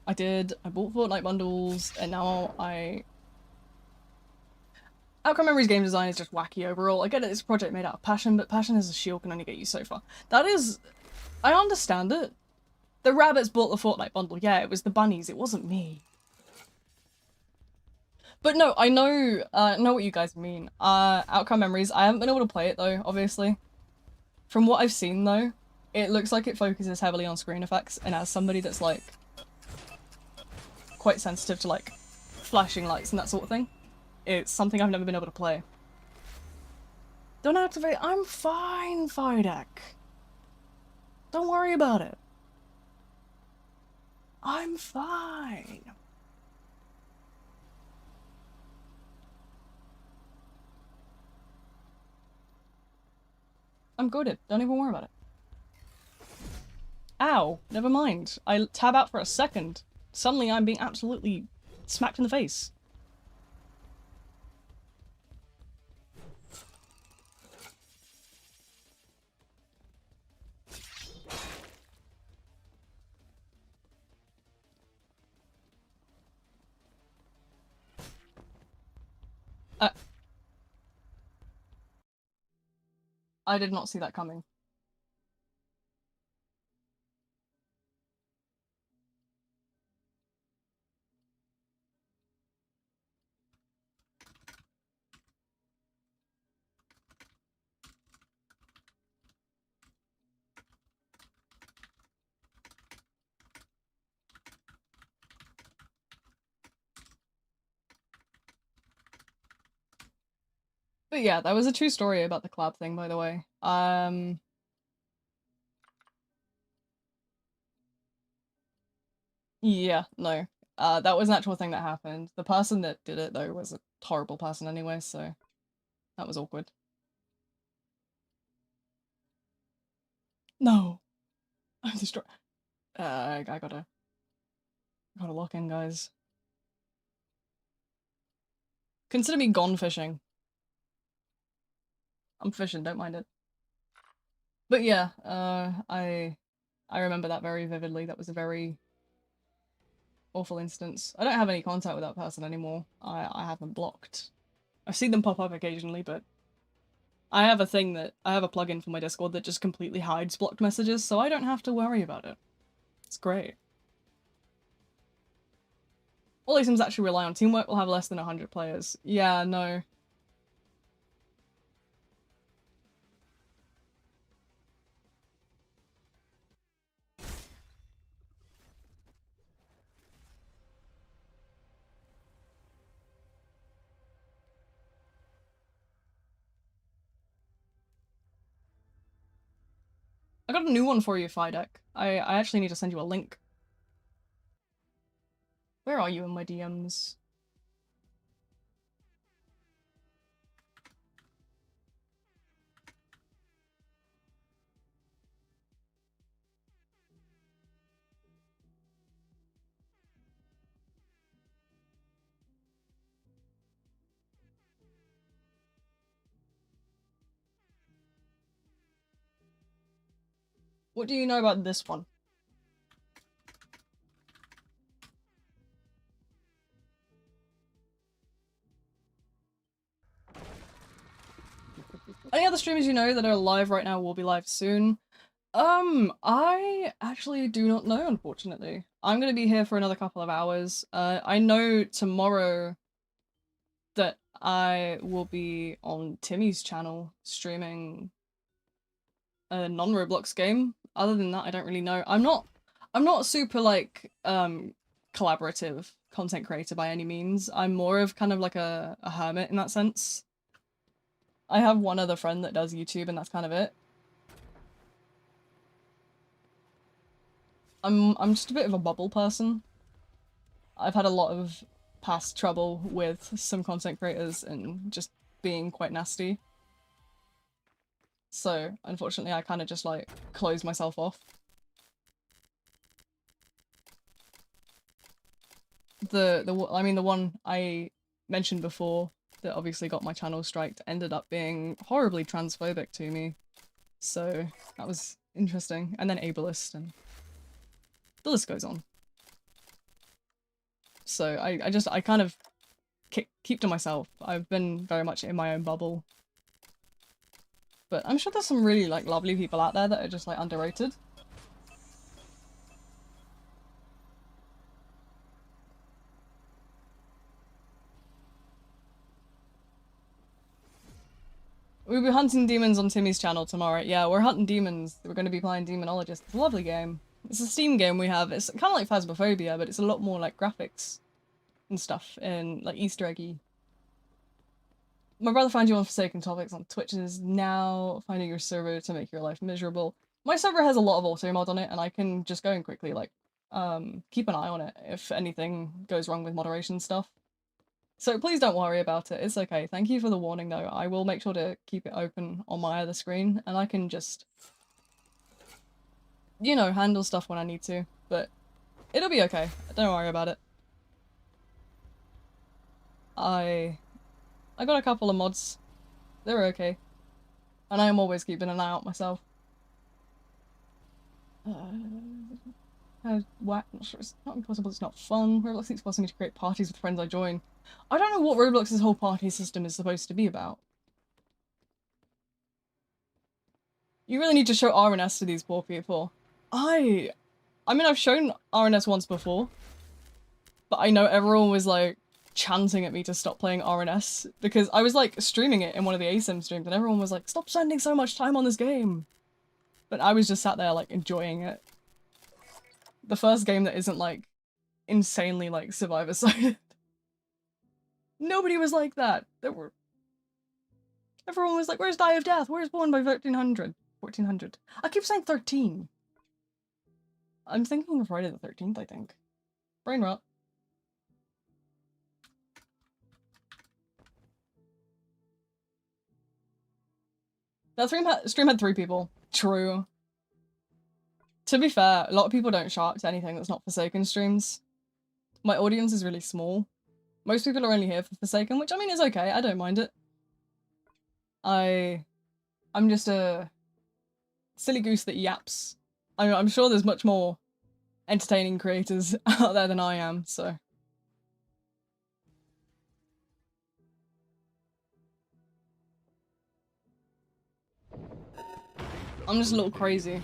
I did. I bought Fortnite bundles, and now Outcome Memories game design is just wacky overall. I get it, it's a project made out of passion, but passion as a shield can only get you so far. That is... I understand it. The rabbits bought the Fortnite bundle. Yeah, it was the bunnies. It wasn't me. But no, I know what you guys mean. Outcome Memories. I haven't been able to play it though, obviously. From what I've seen though, it looks like it focuses heavily on screen effects, and as somebody that's like quite sensitive to like flashing lights and that sort of thing, It's something I've never been able to play. Don't activate. I'm fine, Fidek. Don't worry about it. I'm fine. I'm goaded. Don't even worry about it. Ow. Never mind. I tab out for a second. Suddenly I'm being absolutely smacked in the face. I did not see that coming. But yeah, that was a true story about the collab thing, by the way. Yeah, no. That was an actual thing that happened. The person that did it, though, was a horrible person anyway, so that was awkward. No. I'm destroyed. I gotta lock in, guys. Consider me gone fishing. I'm fishing, don't mind it. But yeah, I remember that very vividly. That was a very awful instance. I don't have any contact with that person anymore. I have them blocked. I see them pop up occasionally, but I have a plugin for my Discord that just completely hides blocked messages, so I don't have to worry about it. It's great. All these sims actually rely on teamwork will have less than 100 players. Yeah, no. I got a new one for you, Fidek. I actually need to send you a link. Where are you in my DMs? What do you know about this one? Any other streamers you know that are live right now will be live soon? I actually do not know, unfortunately. I'm gonna be here for another couple of hours. I know tomorrow that I will be on Timmy's channel streaming a non-Roblox game. Other than that, I don't really know. I'm not super like collaborative content creator by any means. I'm more of kind of like a hermit in that sense. I have one other friend that does YouTube and that's kind of it. I'm just a bit of a bubble person. I've had a lot of past trouble with some content creators and just being quite nasty. So, unfortunately, I kind of just like close myself off. I mean, the one I mentioned before that obviously got my channel striked ended up being horribly transphobic to me. So, that was interesting. And then ableist, and the list goes on. So, I kind of keep to myself. I've been very much in my own bubble. But I'm sure there's some really like lovely people out there that are just like underrated. We'll be hunting demons on Timmy's channel tomorrow. Yeah, we're hunting demons. We're going to be playing Demonologist. It's a lovely game. It's a Steam game we have. It's kind of like Phasmophobia, but it's a lot more like graphics and stuff and like Easter eggy. My brother found you on Forsaken Topics on Twitch and is now finding your server to make your life miserable. My server has a lot of auto mod on it, and I can just go and quickly, like, keep an eye on it if anything goes wrong with moderation stuff. So please don't worry about it, it's okay. Thank you for the warning though. I will make sure to keep it open on my other screen, and I can just, you know, handle stuff when I need to, but it'll be okay. Don't worry about it. I got a couple of mods. They're okay. And I am always keeping an eye out myself. Whack. It's not impossible, it's not fun. Roblox keeps forcing me to create parties with friends I join. I don't know what Roblox's whole party system is supposed to be about. You really need to show RNS to these poor people. I mean, I've shown RNS once before, but I know everyone was like chanting at me to stop playing RNS because I was like streaming it in one of the ASIM streams and everyone was like, stop spending so much time on this game. But I was just sat there like enjoying it. The first game that isn't like insanely like survivor-sided. Nobody was like that. Everyone was like, where's Die of Death? Where's Born by 1300? 1400. I keep saying 13. I'm thinking of Friday the 13th, I think. Brain rot. That stream had 3 people. True. To be fair, a lot of people don't shark to anything that's not Forsaken streams. My audience is really small. Most people are only here for Forsaken, which I mean is okay, I don't mind it. I'm just a silly goose that yaps. I'm sure there's much more entertaining creators out there than I am, so. I'm just a little crazy.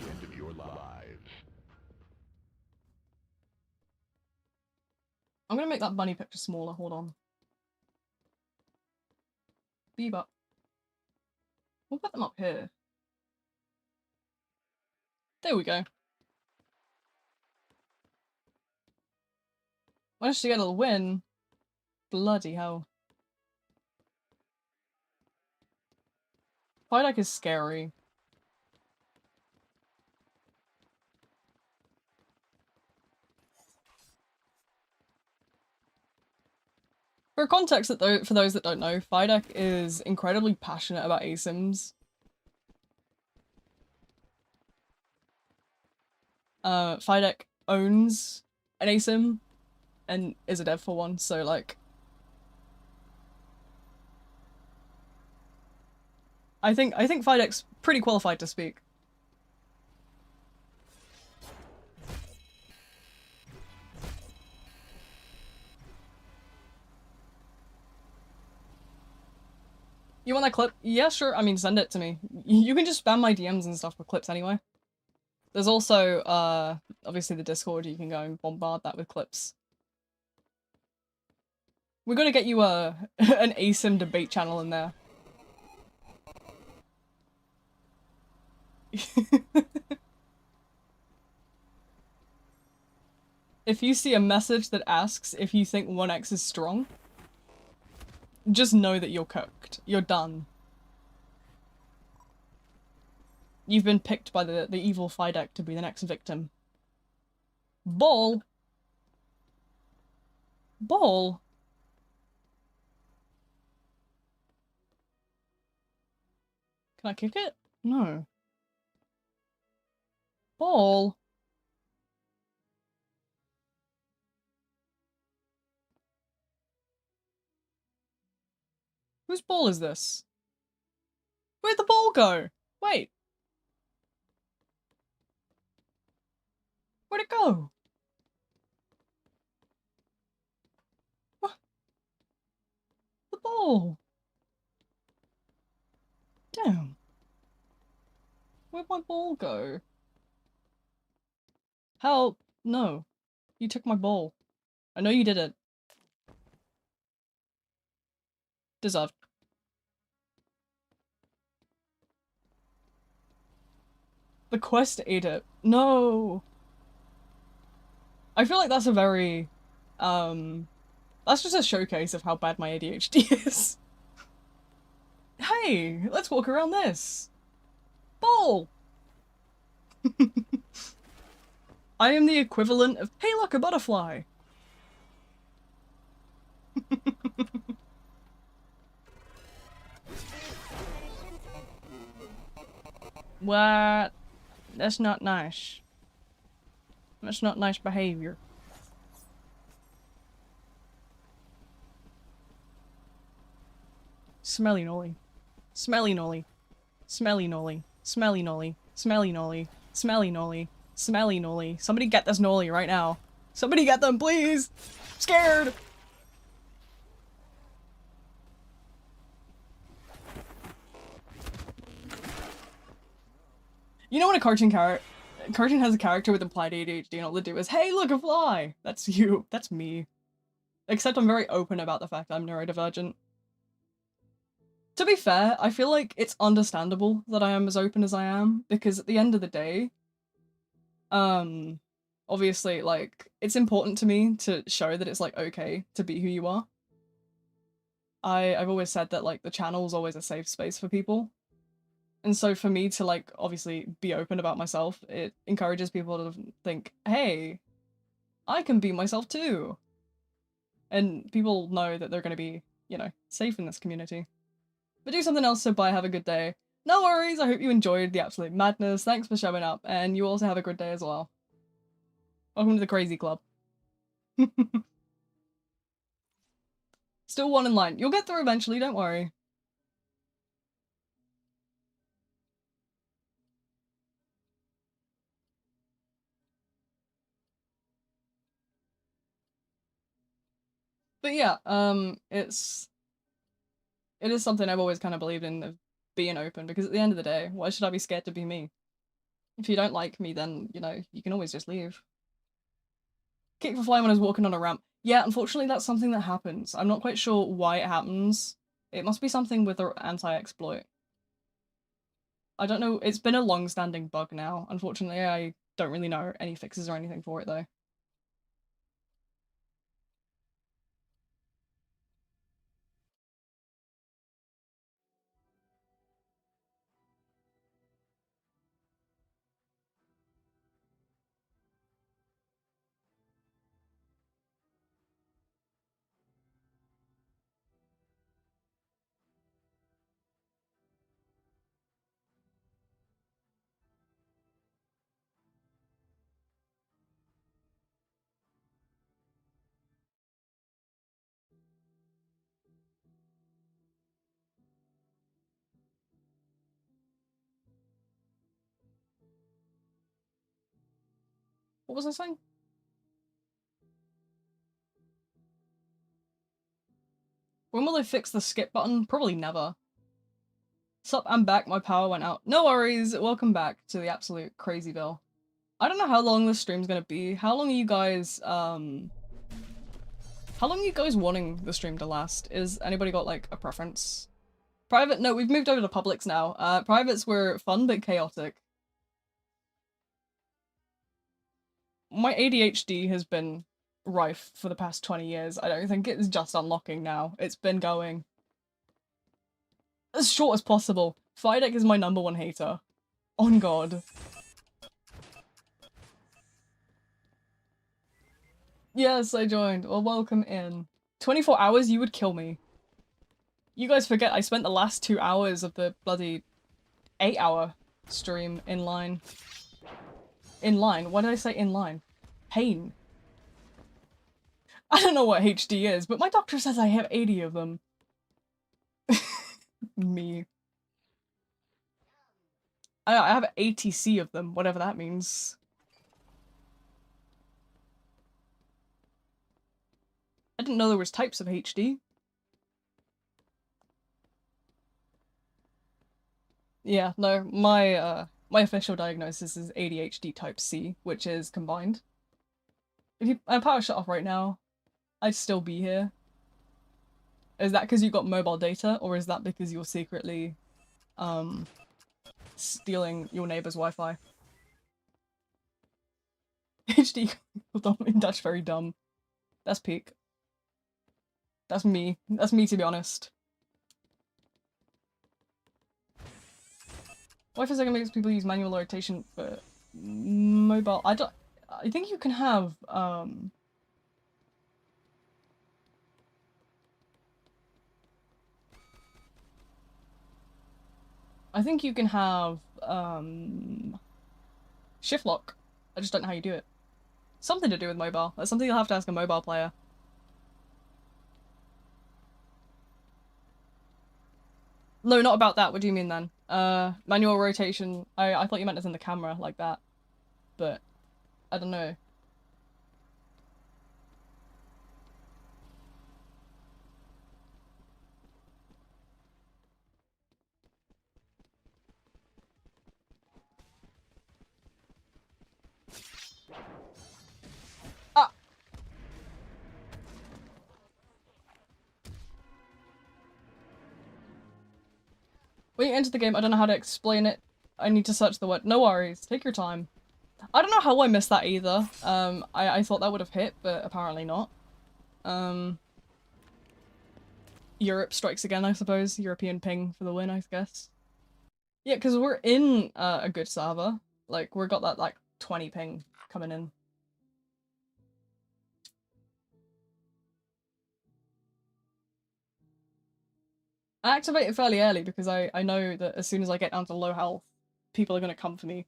I'm gonna make that bunny picture smaller, hold on. Bebop. We'll put them up here. There we go. Managed to get a win. Bloody hell. Pydak is scary. For context, for those that don't know, Fidek is incredibly passionate about ASIMs. Fidek owns an ASIM and is a dev for one, so like... I think Fidek's pretty qualified to speak. You want that clip? Yeah, sure. I mean, send it to me. You can just spam my DMs and stuff with clips anyway. There's also, obviously the Discord, you can go and bombard that with clips. We're gonna get you an ASIM debate channel in there. If you see a message that asks if you think 1x is strong, just know that you're cooked. You're done. You've been picked by the evil Fidek to be the next victim. Ball? Ball? Can I kick it? No. Ball? Whose ball is this? Where'd the ball go? Wait. Where'd it go? What? The ball. Damn. Where'd my ball go? Help. No. You took my ball. I know you did it. Deserved. The quest ate it. No. I feel like that's a very, that's just a showcase of how bad my ADHD is. Hey, let's walk around this. Ball! I am the equivalent of, hey look, a butterfly! What? That's not nice. That's not nice behavior. Smelly nolly. Smelly nolly. Smelly nolly. Smelly nolly. Smelly nolly. Smelly nolly. Smelly nolly. Somebody get this nolly right now. Somebody get them, please! I'm scared! You know when a cartoon has a character with implied ADHD and all they do is, hey look, a fly! That's you. That's me. Except I'm very open about the fact I'm neurodivergent. To be fair, I feel like it's understandable that I am as open as I am, because at the end of the day, obviously, like, it's important to me to show that it's, like, okay to be who you are. I've always said that, like, the channel is always a safe space for people. And so for me to, like, obviously be open about myself, it encourages people to think, hey, I can be myself too. And people know that they're going to be, you know, safe in this community. But do something else, so bye, have a good day. No worries, I hope you enjoyed the absolute madness. Thanks for showing up, and you also have a good day as well. Welcome to the crazy club. Still one in line. You'll get through eventually, don't worry. But yeah, it is something I've always kind of believed in, of being open, because at the end of the day, why should I be scared to be me? If you don't like me, then, you know, you can always just leave. Kick for flying when I was walking on a ramp. Yeah, unfortunately that's something that happens. I'm not quite sure why it happens. It must be something with the anti-exploit. I don't know, it's been a long-standing bug now. Unfortunately, I don't really know any fixes or anything for it though. What was I saying? When will they fix the skip button? Probably never. Sup, I'm back, my power went out. No worries, welcome back to the absolute crazyville. I don't know how long this stream's gonna be. How long are you guys, wanting the stream to last? Is anybody got, like, a preference? Private? No, we've moved over to publics now. Privates were fun but chaotic. My ADHD has been rife for the past 20 years. I don't think it's just unlocking now. It's been going as short as possible. Fidek is my #1 hater. On God. Yes, I joined. Well, welcome in. 24 hours, you would kill me. You guys forget I spent the last 2 hours of the bloody 8-hour stream in line. In line? Why did I say in line? Pain. I don't know what HD is, but my doctor says I have 80 of them. Me. I have ATC of them, whatever that means. I didn't know there was types of HD. Yeah, no, my official diagnosis is ADHD type C, which is combined. If I power shut off right now, I'd still be here. Is that because you got mobile data, or is that because you're secretly, stealing your neighbor's Wi-Fi? HD in Dutch, very dumb. That's peak. That's me. That's me, to be honest. Why for a second makes people use manual rotation for mobile? I think you can have, I think you can have, shift lock. I just don't know how you do it. Something to do with mobile. That's something you'll have to ask a mobile player. No, not about that. What do you mean then? Manual rotation. I thought you meant as in the camera, like that. But, I don't know. Ah! When you enter the game, I don't know how to explain it. I need to search the word. No worries. Take your time. I don't know how I missed that either. I thought that would have hit, but apparently not. Europe strikes again, I suppose. European ping for the win, I guess. Yeah, because we're in a good server. Like, we've got that, like, 20 ping coming in. I activate it fairly early because I know that as soon as I get down to low health, people are going to come for me.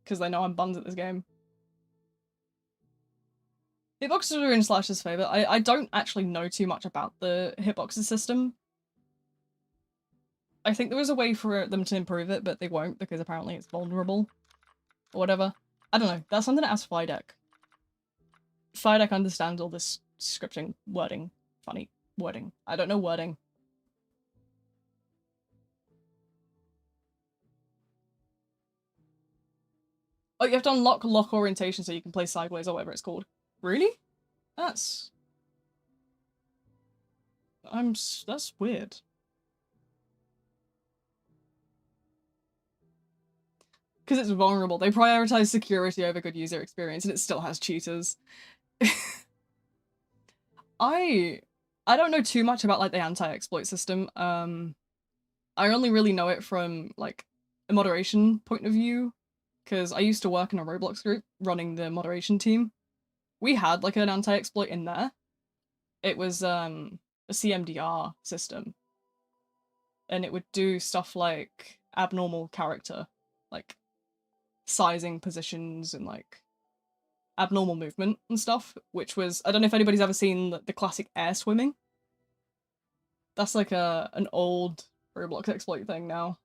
Because they know I'm buns at this game. Hitboxes are in Slash's favour. I don't actually know too much about the hitboxes system. I think there was a way for them to improve it, but they won't because apparently it's vulnerable. Or whatever. I don't know. That's something to ask Fidek. Fidek understands all this scripting wording. Funny wording. I don't know wording. Oh, you have to unlock lock orientation so you can play sideways or whatever it's called. Really? That's weird. Because it's vulnerable. They prioritize security over good user experience and it still has cheaters. I don't know too much about like the anti-exploit system. I only really know it from like a moderation point of view because I used to work in a Roblox group running the moderation team. We had like an anti-exploit in there. It was a CMDR system. And it would do stuff like abnormal character, like sizing positions and like abnormal movement and stuff, which was, I don't know if anybody's ever seen the classic air swimming. That's like an old Roblox exploit thing now.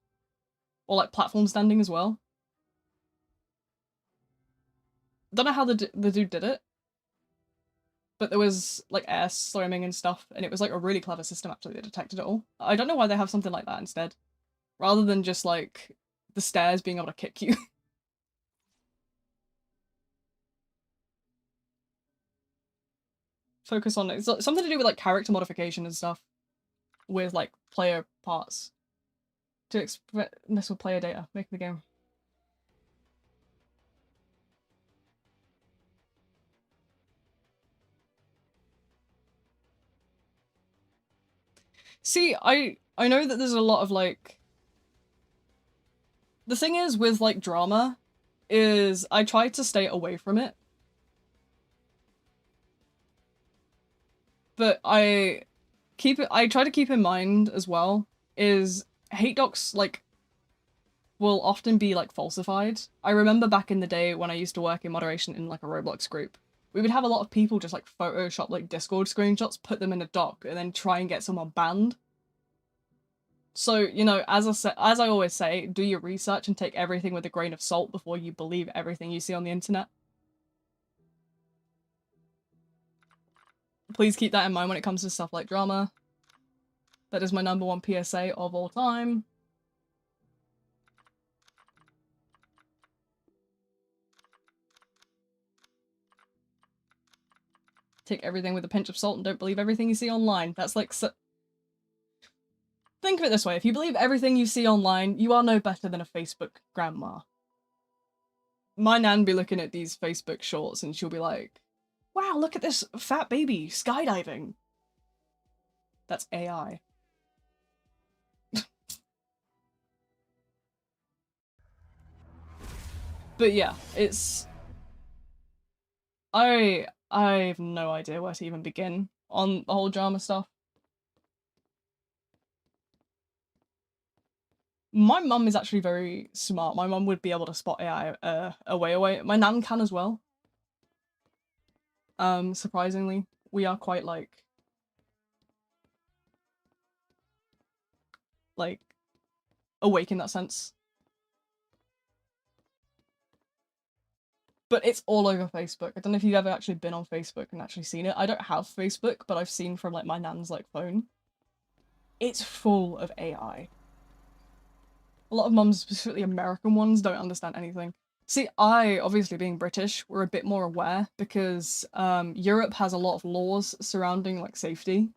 Or like platform standing as well. Don't know how the dude did it, but there was like air swimming and stuff, and it was like a really clever system actually that detected it all. I don't know why they have something like that instead, rather than just like the stairs being able to kick you. Focus on it. It's something to do with like character modification and stuff with like player parts to mess with player data, make the game. See, I know that there's a lot of like, the thing is with like drama is I try to stay away from it. But I try to keep in mind as well is hate docs like will often be like falsified. I remember back in the day when I used to work in moderation in like a Roblox group, we would have a lot of people just like Photoshop like Discord screenshots, put them in a doc, and then try and get someone banned. So, you know, as I always say, do your research and take everything with a grain of salt before you believe everything you see on the internet. Please keep that in mind when it comes to stuff like drama. That is my #1 PSA of all time. Take everything with a pinch of salt and don't believe everything you see online. That's like think of it this way, if you believe everything you see online, you are no better than a Facebook grandma. My nan be looking at these Facebook shorts and she'll be like, wow, look at this fat baby skydiving. That's AI. But yeah, it's... I have no idea where to even begin on the whole drama stuff. My mum is actually very smart. My mum would be able to spot AI away. My nan can as well. Surprisingly, we are quite like awake in that sense. But it's all over Facebook. I don't know if you've ever actually been on Facebook and actually seen it. I don't have Facebook, but I've seen from like my nan's like phone. It's full of AI. A lot of mums, specifically American ones, don't understand anything. See, obviously being British, we're a bit more aware because Europe has a lot of laws surrounding like safety.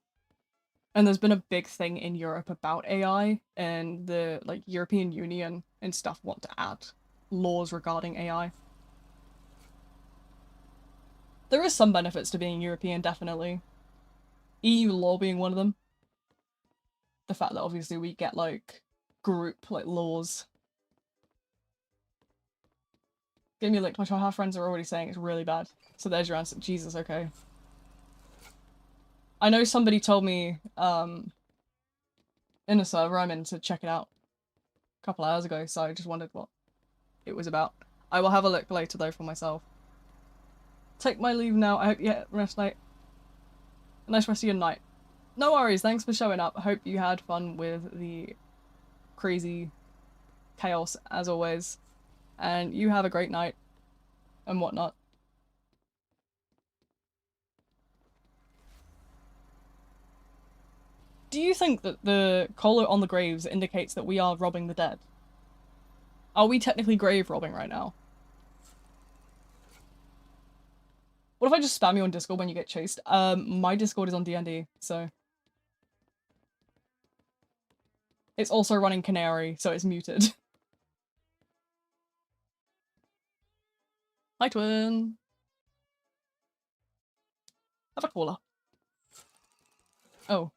And there's been a big thing in Europe about AI, and the like European Union and stuff want to add laws regarding AI. There is some benefits to being European, definitely. EU law being one of them. The fact that obviously we get like group like laws. Give me a link. My half friends are already saying it's really bad. So there's your answer. Jesus, okay. I know somebody told me in a server I'm in to check it out a couple hours ago, so I just wondered what it was about. I will have a look later though for myself. Take my leave now. I hope you rest night. A nice rest of your night. No worries, thanks for showing up. I hope you had fun with the crazy chaos as always. And you have a great night and whatnot. Do you think that the collar on the graves indicates that we are robbing the dead? Are we technically grave robbing right now? What if I just spam you on Discord when you get chased? My Discord is on D&D, so... It's also running Canary, so it's muted. Hi, twin. Have a caller. Oh.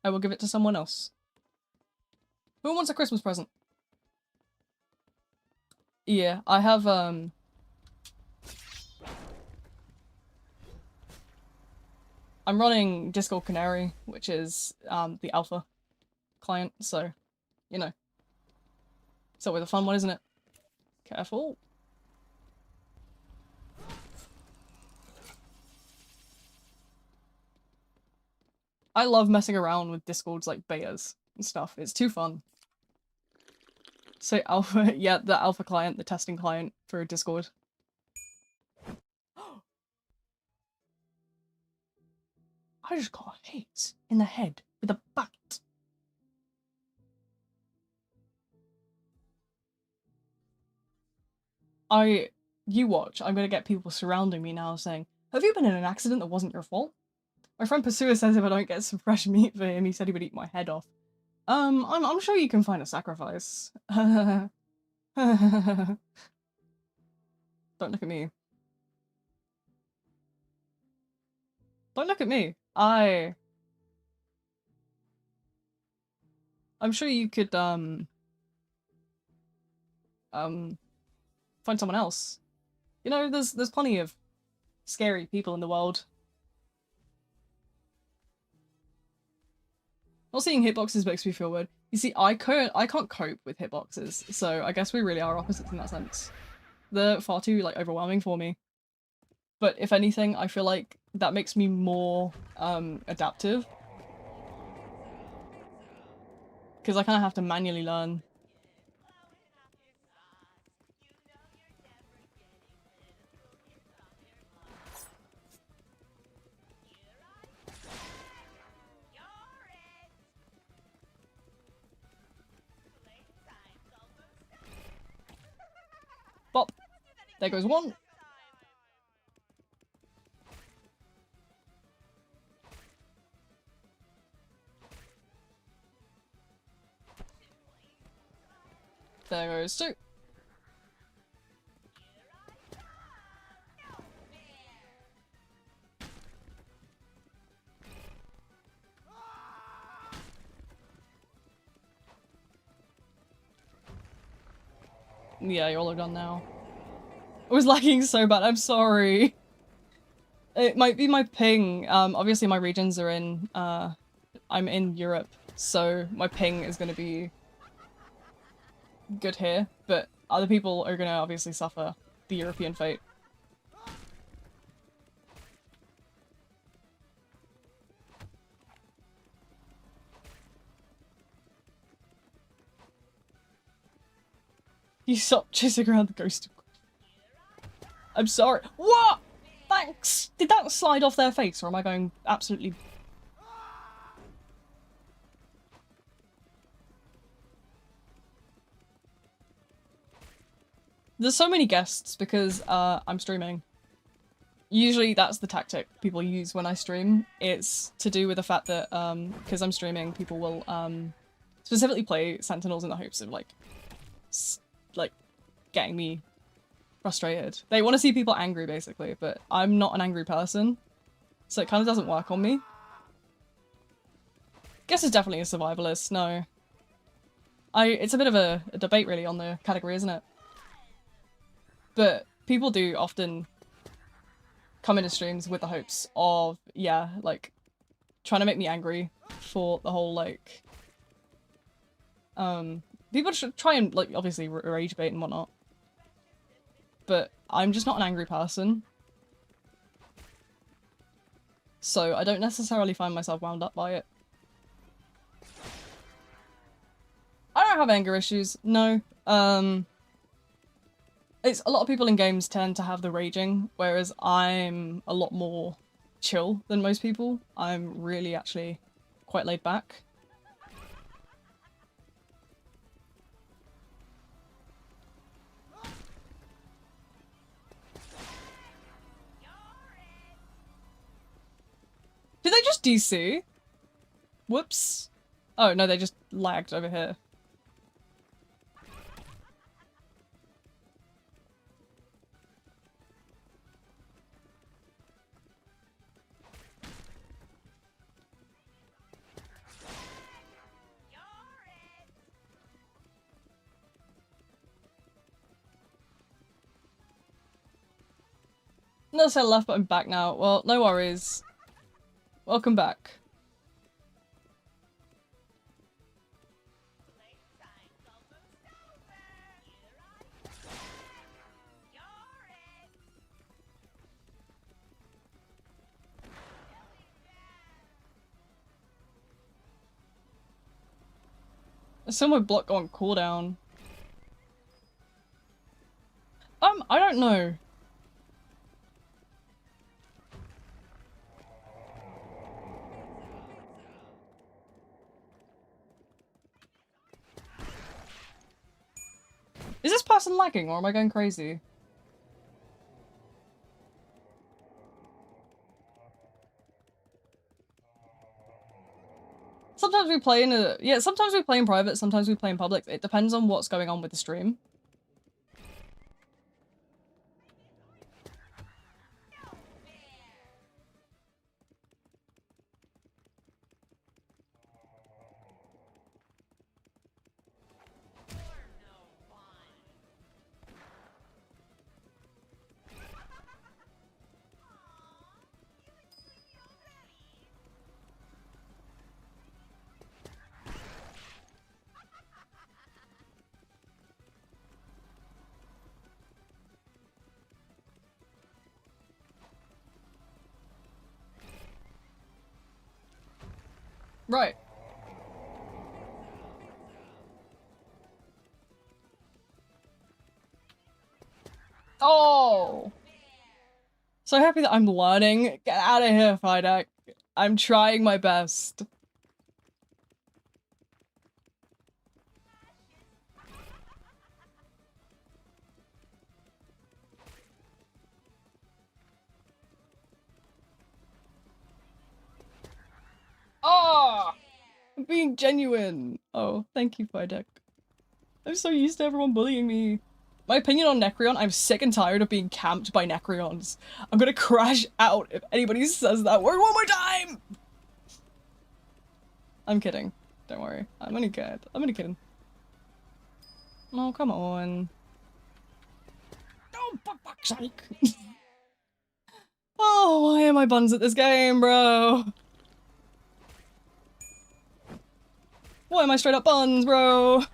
I will give it to someone else. Who wants a Christmas present? Yeah, I have, I'm running Discord Canary, which is, the alpha client, so, you know. It's always a fun one, isn't it? Careful. I love messing around with Discord's, like, betas and stuff. It's too fun. So alpha, yeah, the alpha client, the testing client for Discord. I just got hit in the head with a bat. You watch, I'm gonna get people surrounding me now saying, have you been in an accident that wasn't your fault? My friend Pursuer says if I don't get some fresh meat for him, he said he would eat my head off. I'm sure you can find a sacrifice. Don't look at me. Don't look at me. I'm sure you could, find someone else. You know, there's plenty of scary people in the world. Not seeing hitboxes makes me feel weird. You see, I can't cope with hitboxes, so I guess we really are opposites in that sense. They're far too, like, overwhelming for me. But if anything, I feel like that makes me more, adaptive. Because I kind of have to manually learn. Bop! There goes one! There goes two. Yeah, you're all done now. I was lagging so bad, I'm sorry. It might be my ping. Obviously my regions are in, I'm in Europe, so my ping is gonna be good here, but other people are gonna obviously suffer the European fate. You stop chasing around the ghost. I'm sorry. What? Thanks! Did that slide off their face, or am I going absolutely... There's so many guests because I'm streaming. Usually that's the tactic people use when I stream. It's to do with the fact that because I'm streaming, people will specifically play Sentinels in the hopes of like getting me frustrated. They want to see people angry basically, but I'm not an angry person, so it kind of doesn't work on me. Guess it's definitely a survivalist. No, it's a bit of a debate really on the category, isn't it? But people do often come into streams with the hopes of, yeah, like, trying to make me angry for the whole, like, people should try and, like, obviously rage bait and whatnot. But I'm just not an angry person. So I don't necessarily find myself wound up by it. I don't have anger issues, no. It's a lot of people in games tend to have the raging, whereas I'm a lot more chill than most people. I'm really actually quite laid back. Did they just DC? Whoops. Oh no, they just lagged over here. No, I said left, but I'm back now. Well, no worries. Welcome back. I saw my block on cooldown. I don't know. Is this person lagging or am I going crazy? Sometimes we play in a- yeah, sometimes we play in private, sometimes we play in public. It depends on what's going on with the stream. Right. Oh! So happy that I'm learning. Get out of here, Fidek. I'm trying my best. Oh! I'm being genuine. Oh, thank you, Fidek. I'm so used to everyone bullying me. My opinion on Necreon, I'm sick and tired of being camped by Necreons. I'm gonna crash out if anybody says that word one more time! I'm kidding. Don't worry. I'm only kidding. I'm only kidding. Oh, come on. Oh, fuck. Psych. Oh, why am I buns at this game, bro? Why am I straight up buns, bro?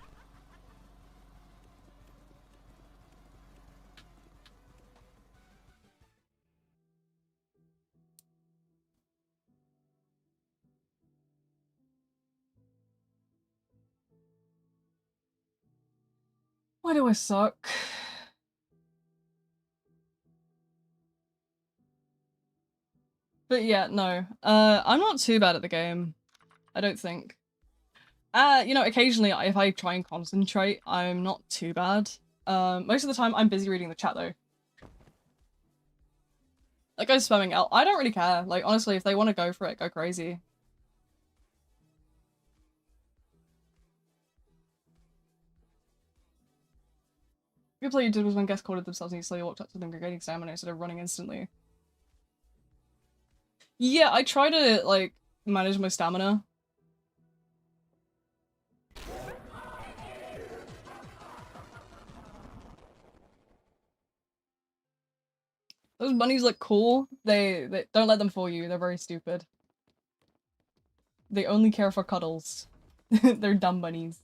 Why do I suck? But yeah, no. I'm not too bad at the game. I don't think. You know, occasionally if I try and concentrate, I'm not too bad. Most of the time I'm busy reading the chat though. That guy's spamming out. I don't really care. Like, honestly, if they want to go for it, go crazy. Good play you did was when guests called themselves and you slowly walked up to them, gaining stamina instead of running instantly. Yeah, I try to, like, manage my stamina. Those bunnies look cool. They don't let them fool you. They're very stupid. They only care for cuddles. They're dumb bunnies.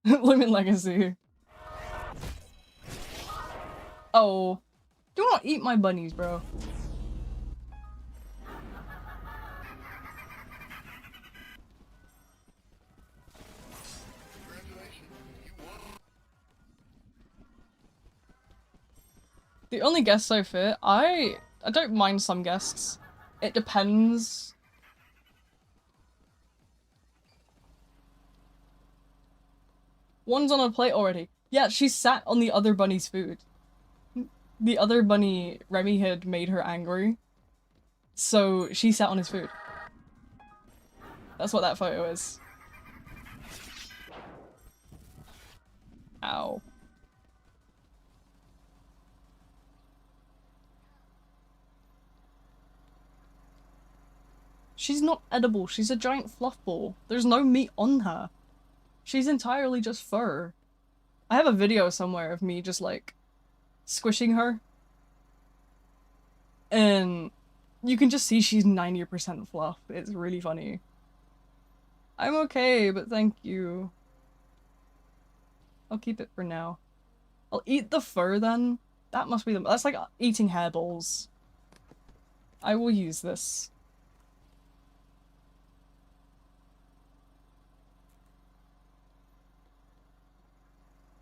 Limit Legacy. Oh. Do not eat my bunnies, bro. The only guest so fit, I don't mind some guests. It depends. One's on a plate already. Yeah, she sat on the other bunny's food. The other bunny Remy had made her angry. So she sat on his food. That's what that photo is. Ow. She's not edible, she's a giant fluff ball. There's no meat on her. She's entirely just fur. I have a video somewhere of me just like squishing her. And you can just see she's 90% fluff. It's really funny. I'm okay, but thank you. I'll keep it for now. I'll eat the fur then. That must be that's like eating hairballs. I will use this.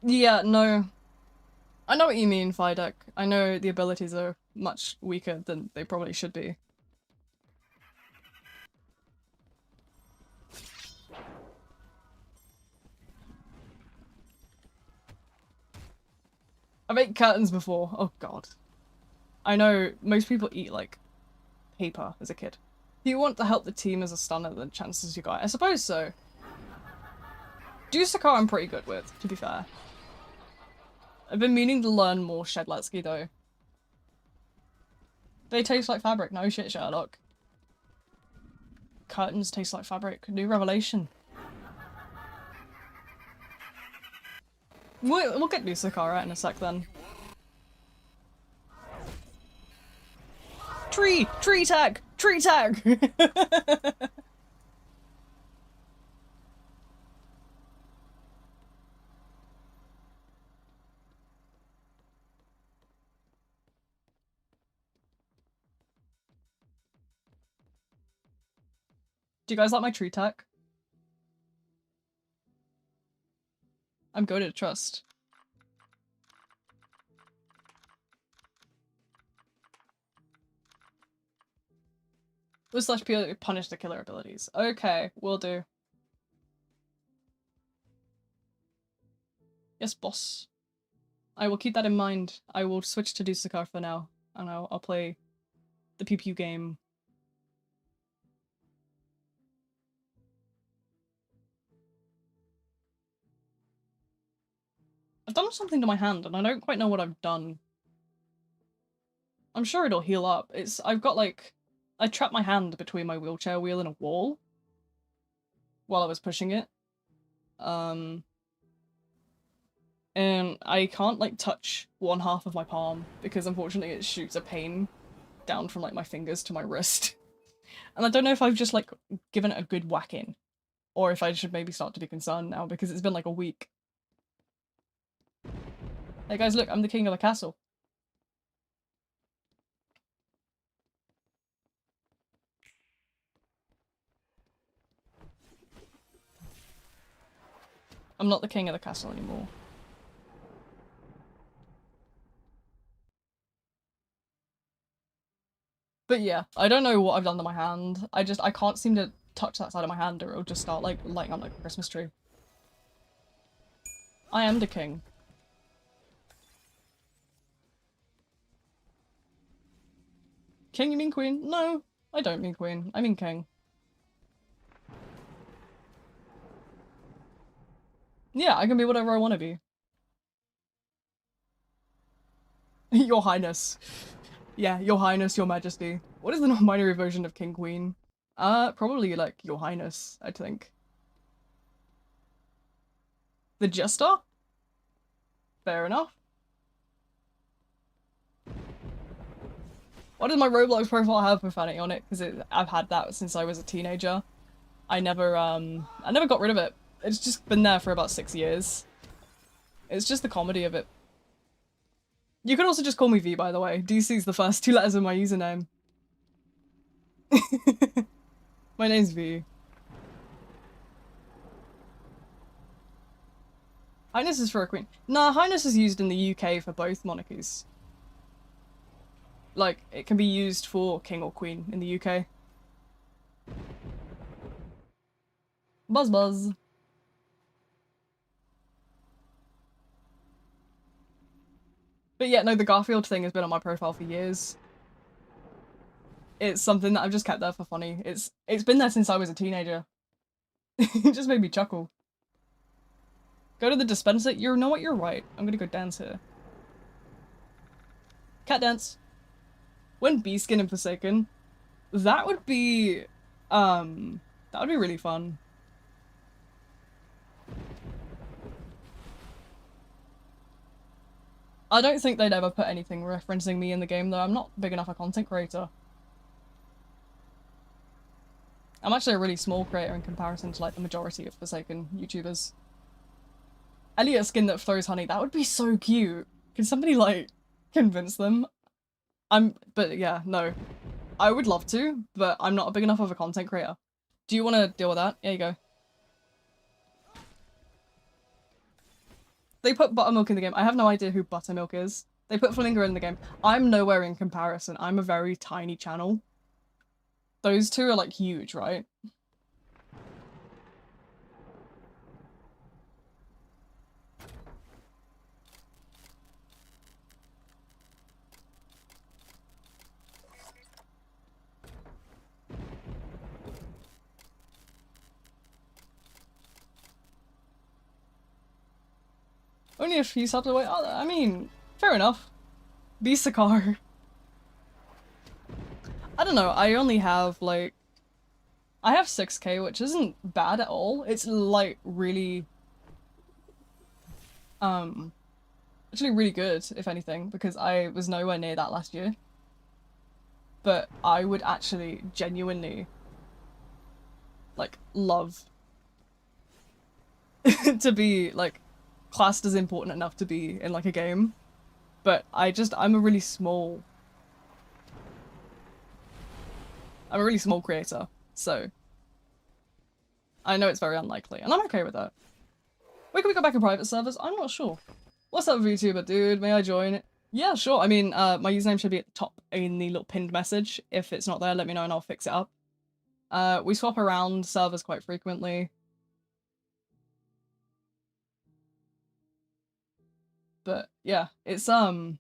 Yeah, no. I know what you mean, Fidek. I know the abilities are much weaker than they probably should be. I've ate curtains before. Oh god. I know most people eat, like, paper as a kid. If you want to help the team as a stunner, then chances you got. I suppose so. Dusakar I'm pretty good with, to be fair. I've been meaning to learn more Shedletsky though. They taste like fabric. No shit, Sherlock. Curtains taste like fabric. New revelation. We'll get Dusakar out in a sec then. Tree! Tree tag! Tree tag! Do you guys like my tree tag? I'm good at trust. With slash punish the killer abilities. Okay, will do. Yes, boss. I will keep that in mind. I will switch to Dusakar for now, and I'll play the pew pew game. I've done something to my hand, and I don't quite know what I've done. I'm sure it'll heal up. I've got like, I trapped my hand between my wheelchair wheel and a wall, while I was pushing it. And I can't like touch one half of my palm because unfortunately it shoots a pain down from like my fingers to my wrist. And I don't know if I've just like given it a good whack in or if I should maybe start to be concerned now because it's been like a week. Hey guys, look, I'm the king of the castle. I'm not the king of the castle anymore. But yeah, I don't know what I've done to my hand. I can't seem to touch that side of my hand or it'll just start like lighting up like a Christmas tree. I am the king. King, you mean queen? No, I don't mean queen. I mean king. Yeah, I can be whatever I want to be. Your Highness. Yeah, Your Highness, Your Majesty. What is the non-binary version of King Queen? Probably like Your Highness, I think. The Jester? Fair enough. Why does my Roblox profile have profanity on it? Because I've had that since I was a teenager. I never got rid of it. It's just been there for about 6 years. It's just the comedy of it. You can also just call me V, by the way. DC's the first 2 letters of my username. My name's V. Highness is for a queen. Nah, Highness is used in the UK for both monarchies. Like, it can be used for king or queen in the UK. Buzz buzz. But yeah, no, the Garfield thing has been on my profile for years. It's something that I've just kept there for funny. It's been there since I was a teenager. It just made me chuckle. Go to the dispenser? You know what? You're right. I'm gonna go dance here. Cat dance. When Beaskin and Forsaken, that would be really fun. I don't think they'd ever put anything referencing me in the game though. I'm not big enough a content creator. I'm actually a really small creator in comparison to like the majority of Forsaken YouTubers. Elliot skin that throws honey, that would be so cute. Can somebody like convince them? But yeah, no. I would love to, but I'm not big enough of a content creator. Do you want to deal with that? There you go. They put Buttermilk in the game. I have no idea who Buttermilk is. They put Flinger in the game. I'm nowhere in comparison. I'm a very tiny channel. Those two are like huge, right? Only a few subs away. Oh, I mean, fair enough. Be Sakar. I don't know. I only have like, I have 6k, which isn't bad at all. It's like really, actually really good, if anything, because I was nowhere near that last year. But I would actually genuinely like love to be like classed as important enough to be in like a game. But I'm a really small creator, so I know it's very unlikely, and I'm okay with that. When can we go back in private servers? I'm not sure. What's up, VTuber dude? May I join? Yeah, sure. I mean, my username should be at the top in the little pinned message. If it's not there, let me know and I'll fix it up. We swap around servers quite frequently. But yeah, it's forgot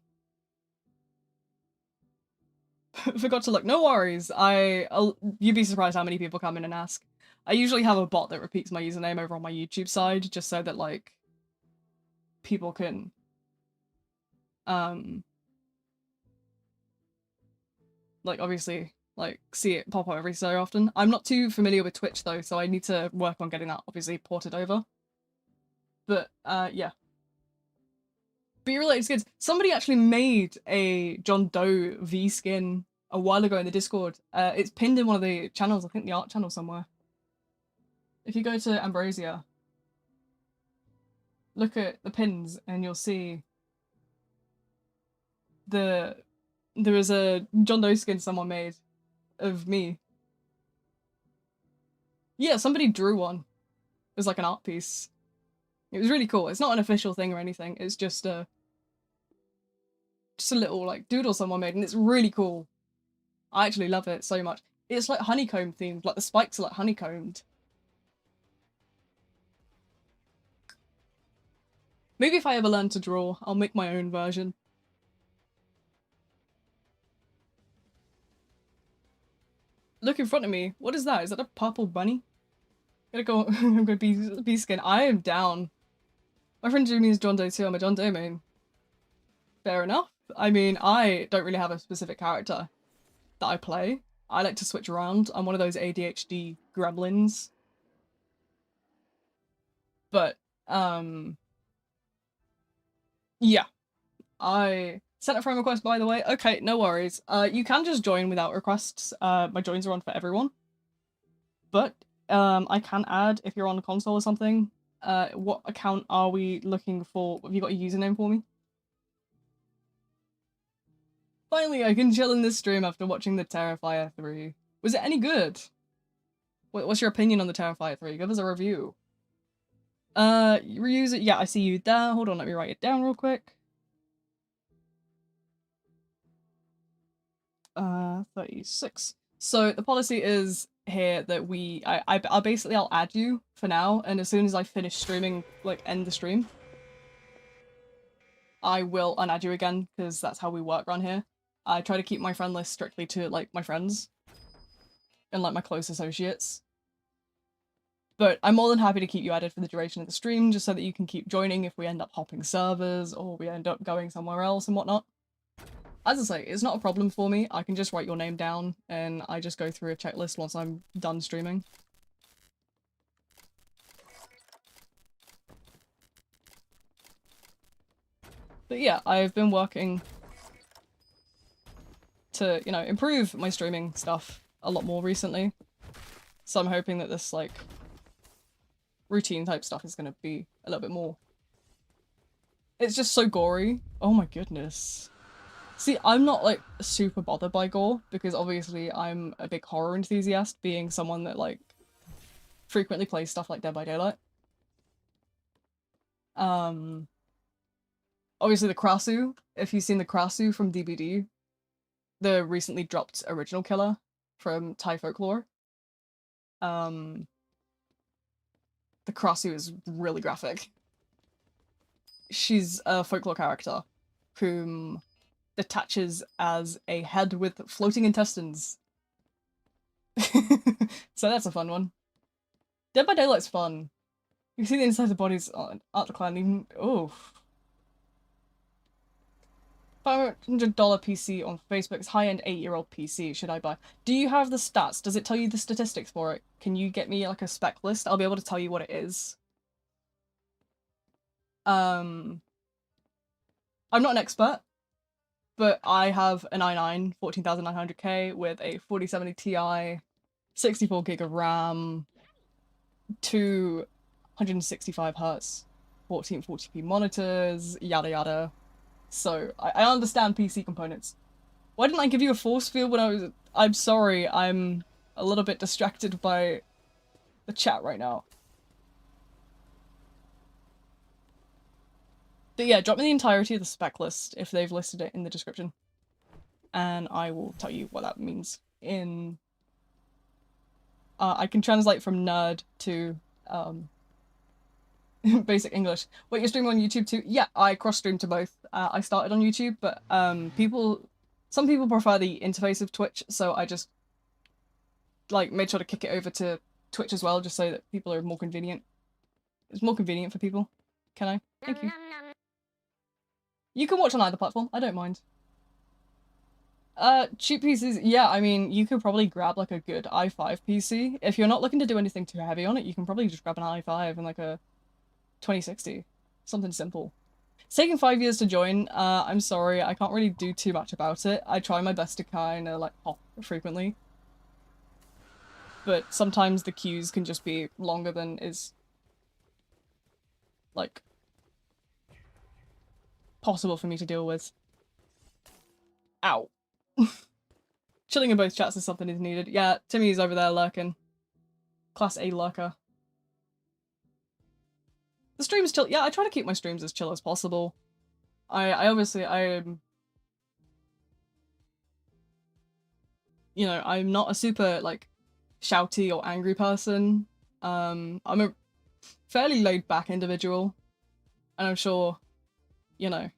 to look. No worries. You'd be surprised how many people come in and ask. I usually have a bot that repeats my username over on my YouTube side, just so that like people can like obviously like see it pop up every so often. I'm not too familiar with Twitch though, so I need to work on getting that obviously ported over. But yeah. Be related skins. Somebody actually made a John Doe V skin a while ago in the Discord. It's pinned in one of the channels, I think the art channel somewhere. If you go to Ambrosia, look at the pins and you'll see there is a John Doe skin someone made of me. Yeah, somebody drew one. It was like an art piece. It was really cool. It's not an official thing or anything. It's just a little like doodle someone made, and it's really cool. I actually love it so much. It's like honeycomb themed, like the spikes are like honeycombed. Maybe if I ever learn to draw, I'll make my own version. Look in front of me. What is that? Is that a purple bunny? I'm gonna go. I'm gonna be skin. I am down. My friend Jimmy is John Doe too. I'm a John Doe main. Fair enough. I mean, I don't really have a specific character that I play. I like to switch around. I'm one of those ADHD gremlins. But, yeah. I sent a friend request, by the way. Okay, no worries. You can just join without requests. My joins are on for everyone. But, I can add, if you're on a console or something, what account are we looking for? Have you got a username for me? Finally, I can chill in this stream after watching the Terrifier 3. Was it any good? What's your opinion on the Terrifier 3? Give us a review. Reuse it. Yeah, I see you there. Hold on, let me write it down real quick. 36. So the policy is here that I'll basically I'll add you for now, and as soon as I finish streaming, like end the stream, I will unadd you again, because that's how we work around here. I try to keep my friend list strictly to like my friends and like my close associates. But I'm more than happy to keep you added for the duration of the stream, just so that you can keep joining if we end up hopping servers or we end up going somewhere else and whatnot. As I say, it's not a problem for me. I can just write your name down and I just go through a checklist once I'm done streaming. But yeah, I've been working to, you know, improve my streaming stuff a lot more recently. So I'm hoping that this, like, routine type stuff is gonna be a little bit more. It's just so gory. Oh my goodness. See, I'm not, like, super bothered by gore, because obviously I'm a big horror enthusiast, being someone that, like, frequently plays stuff like Dead by Daylight. Obviously the Krasu, if you've seen the Krasu from DBD, the recently dropped original killer from Thai folklore, the Krasu is really graphic. She's a folklore character whom detaches as a head with floating intestines. So that's a fun one. Dead by Daylight's fun. You can see the inside of the bodies aren't declining. Oh. $500 PC on Facebook. It's high-end 8-year-old PC. Should I buy? Do you have the stats? Does it tell you the statistics for it? Can you get me like a spec list? I'll be able to tell you what it is. I'm not an expert, but I have an i9 14900K with a 4070 Ti, 64 gig of RAM, 265 Hz, 1440p monitors, yada yada. So I understand PC components. Why didn't I give you a force field when I was— I'm sorry, I'm a little bit distracted by the chat right now. But yeah, drop me the entirety of the spec list if they've listed it in the description. And I will tell you what that means in... I can translate from nerd to basic English. Wait, you're streaming on YouTube too? Yeah, I cross-stream to both. I started on YouTube, but some people prefer the interface of Twitch, so I just like made sure to kick it over to Twitch as well, just so that people are more convenient. It's more convenient for people. Can I? Thank you. You can watch on either platform, I don't mind. Cheap PCs, yeah, I mean, you could probably grab like a good i5 PC. If you're not looking to do anything too heavy on it, you can probably just grab an i5 and like a 2060. Something simple. It's taken 5 years to join. I'm sorry, I can't really do too much about it. I try my best to kind of like hop frequently. But sometimes the queues can just be longer than is like possible for me to deal with. Ow. Chilling in both chats if something is needed. Yeah, Timmy's over there lurking. Class A lurker. The stream's chill. Yeah, I try to keep my streams as chill as possible. I obviously, you know, I'm not a super, like, shouty or angry person. I'm a fairly laid-back individual. And I'm sure, you know,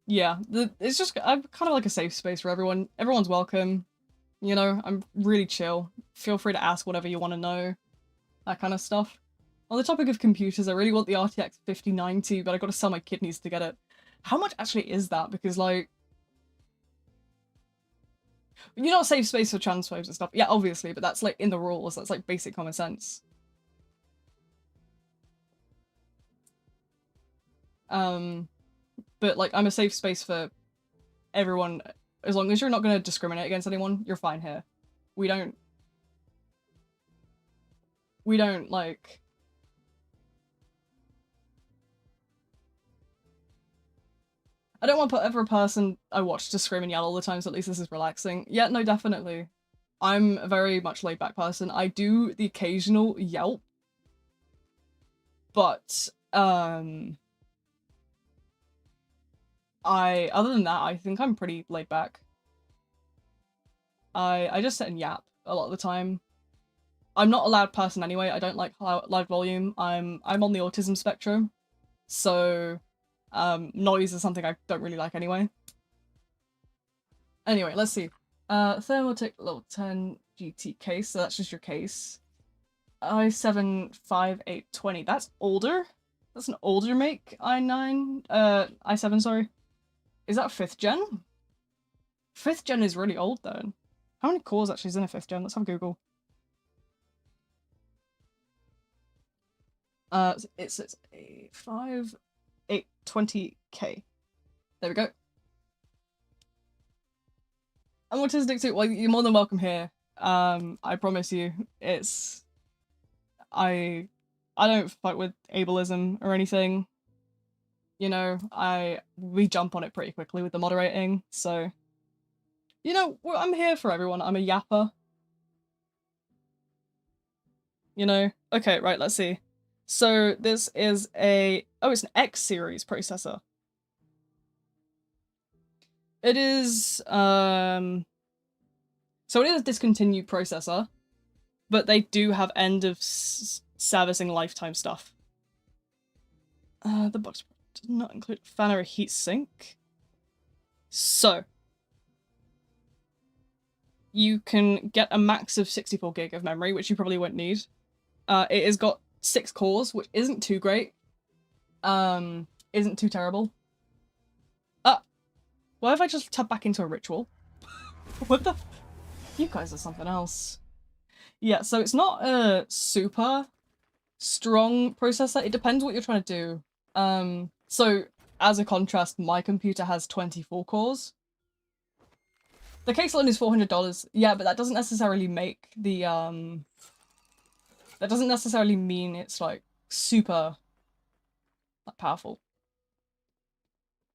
yeah, it's just, I'm kind of like a safe space for everyone. Everyone's welcome. You know, I'm really chill. Feel free to ask whatever you want to know. That kind of stuff. On the topic of computers, I really want the RTX 5090, but I gotta sell my kidneys to get it. How much actually is that? Because, like, you're not safe space for trans phobes and stuff. Yeah, obviously, but that's, like, in the rules. That's, like, basic common sense. But, like, I'm a safe space for everyone. As long as you're not gonna discriminate against anyone, you're fine here. We don't, like... I don't want every person I watch to scream and yell all the time, so at least this is relaxing. Yeah, no, definitely. I'm a very much laid-back person. I do the occasional yelp, but, other than that, I think I'm pretty laid-back. I just sit and yap a lot of the time. I'm not a loud person anyway. I don't like loud volume. I'm on the autism spectrum, so noise is something I don't really like anyway. Anyway, let's see. Thermaltake level 10 GT case, so that's just your case. i7 5820, that's older? That's an older make i9, i7, sorry. Is that 5th gen? 5th gen is really old then. How many cores actually is in a 5th gen? Let's have a Google. It's a 5820K. There we go. I'm autistic too. Well, you're more than welcome here. I promise you, it's... I don't fight with ableism or anything. You know, we jump on it pretty quickly with the moderating, so... You know, I'm here for everyone. I'm a yapper. You know? Okay, right, let's see. So this is a... Oh, it's an X series processor. It is, So it is a discontinued processor, but they do have end of servicing lifetime stuff. The box does not include fan or a heatsink. So, you can get a max of 64 gig of memory, which you probably won't need. It has got 6 cores, which isn't too great. Isn't too terrible. Why have I just tapped back into a ritual? What the? You guys are something else. Yeah, so it's not a super strong processor. It depends what you're trying to do. So as a contrast, my computer has 24 cores. The case alone is $400. Yeah, but that doesn't necessarily make the, that doesn't necessarily mean it's, like, super, like, powerful.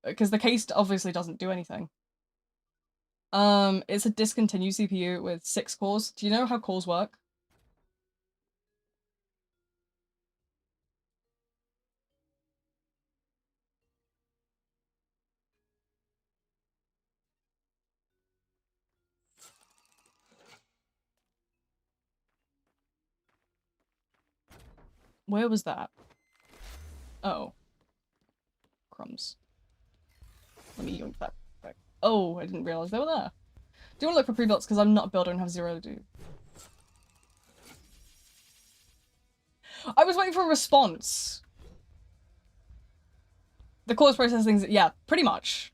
Because the case obviously doesn't do anything. It's a discontinued CPU with 6 cores. Do you know how cores work? Where was that? Oh. Crumbs. Let me yoink that back. Oh, I didn't realize they were there. Do you want to look for pre-builts? Because I'm not a builder and have 0 to do. I was waiting for a response. The cores process things, yeah, pretty much.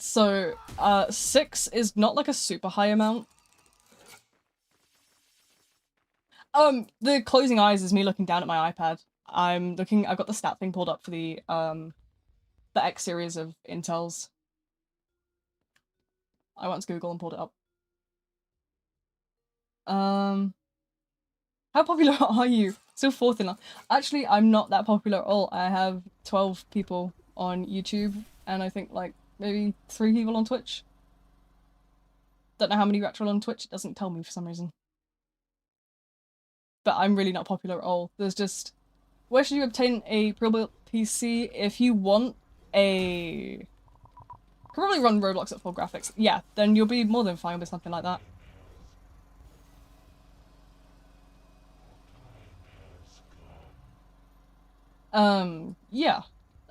So, 6 is not like a super high amount. The closing eyes is me looking down at my iPad. I've got the stat thing pulled up for the X series of Intels. I went to Google and pulled it up. How popular are you? Still fourth in line. Actually, I'm not that popular at all. I have 12 people on YouTube, and I think like maybe 3 people on Twitch. Don't know how many are actual on Twitch. It doesn't tell me for some reason. But I'm really not popular at all. There's just... Where should you obtain a pre-built PC if you want a... Can probably run Roblox at full graphics. Yeah, then you'll be more than fine with something like that. Yeah.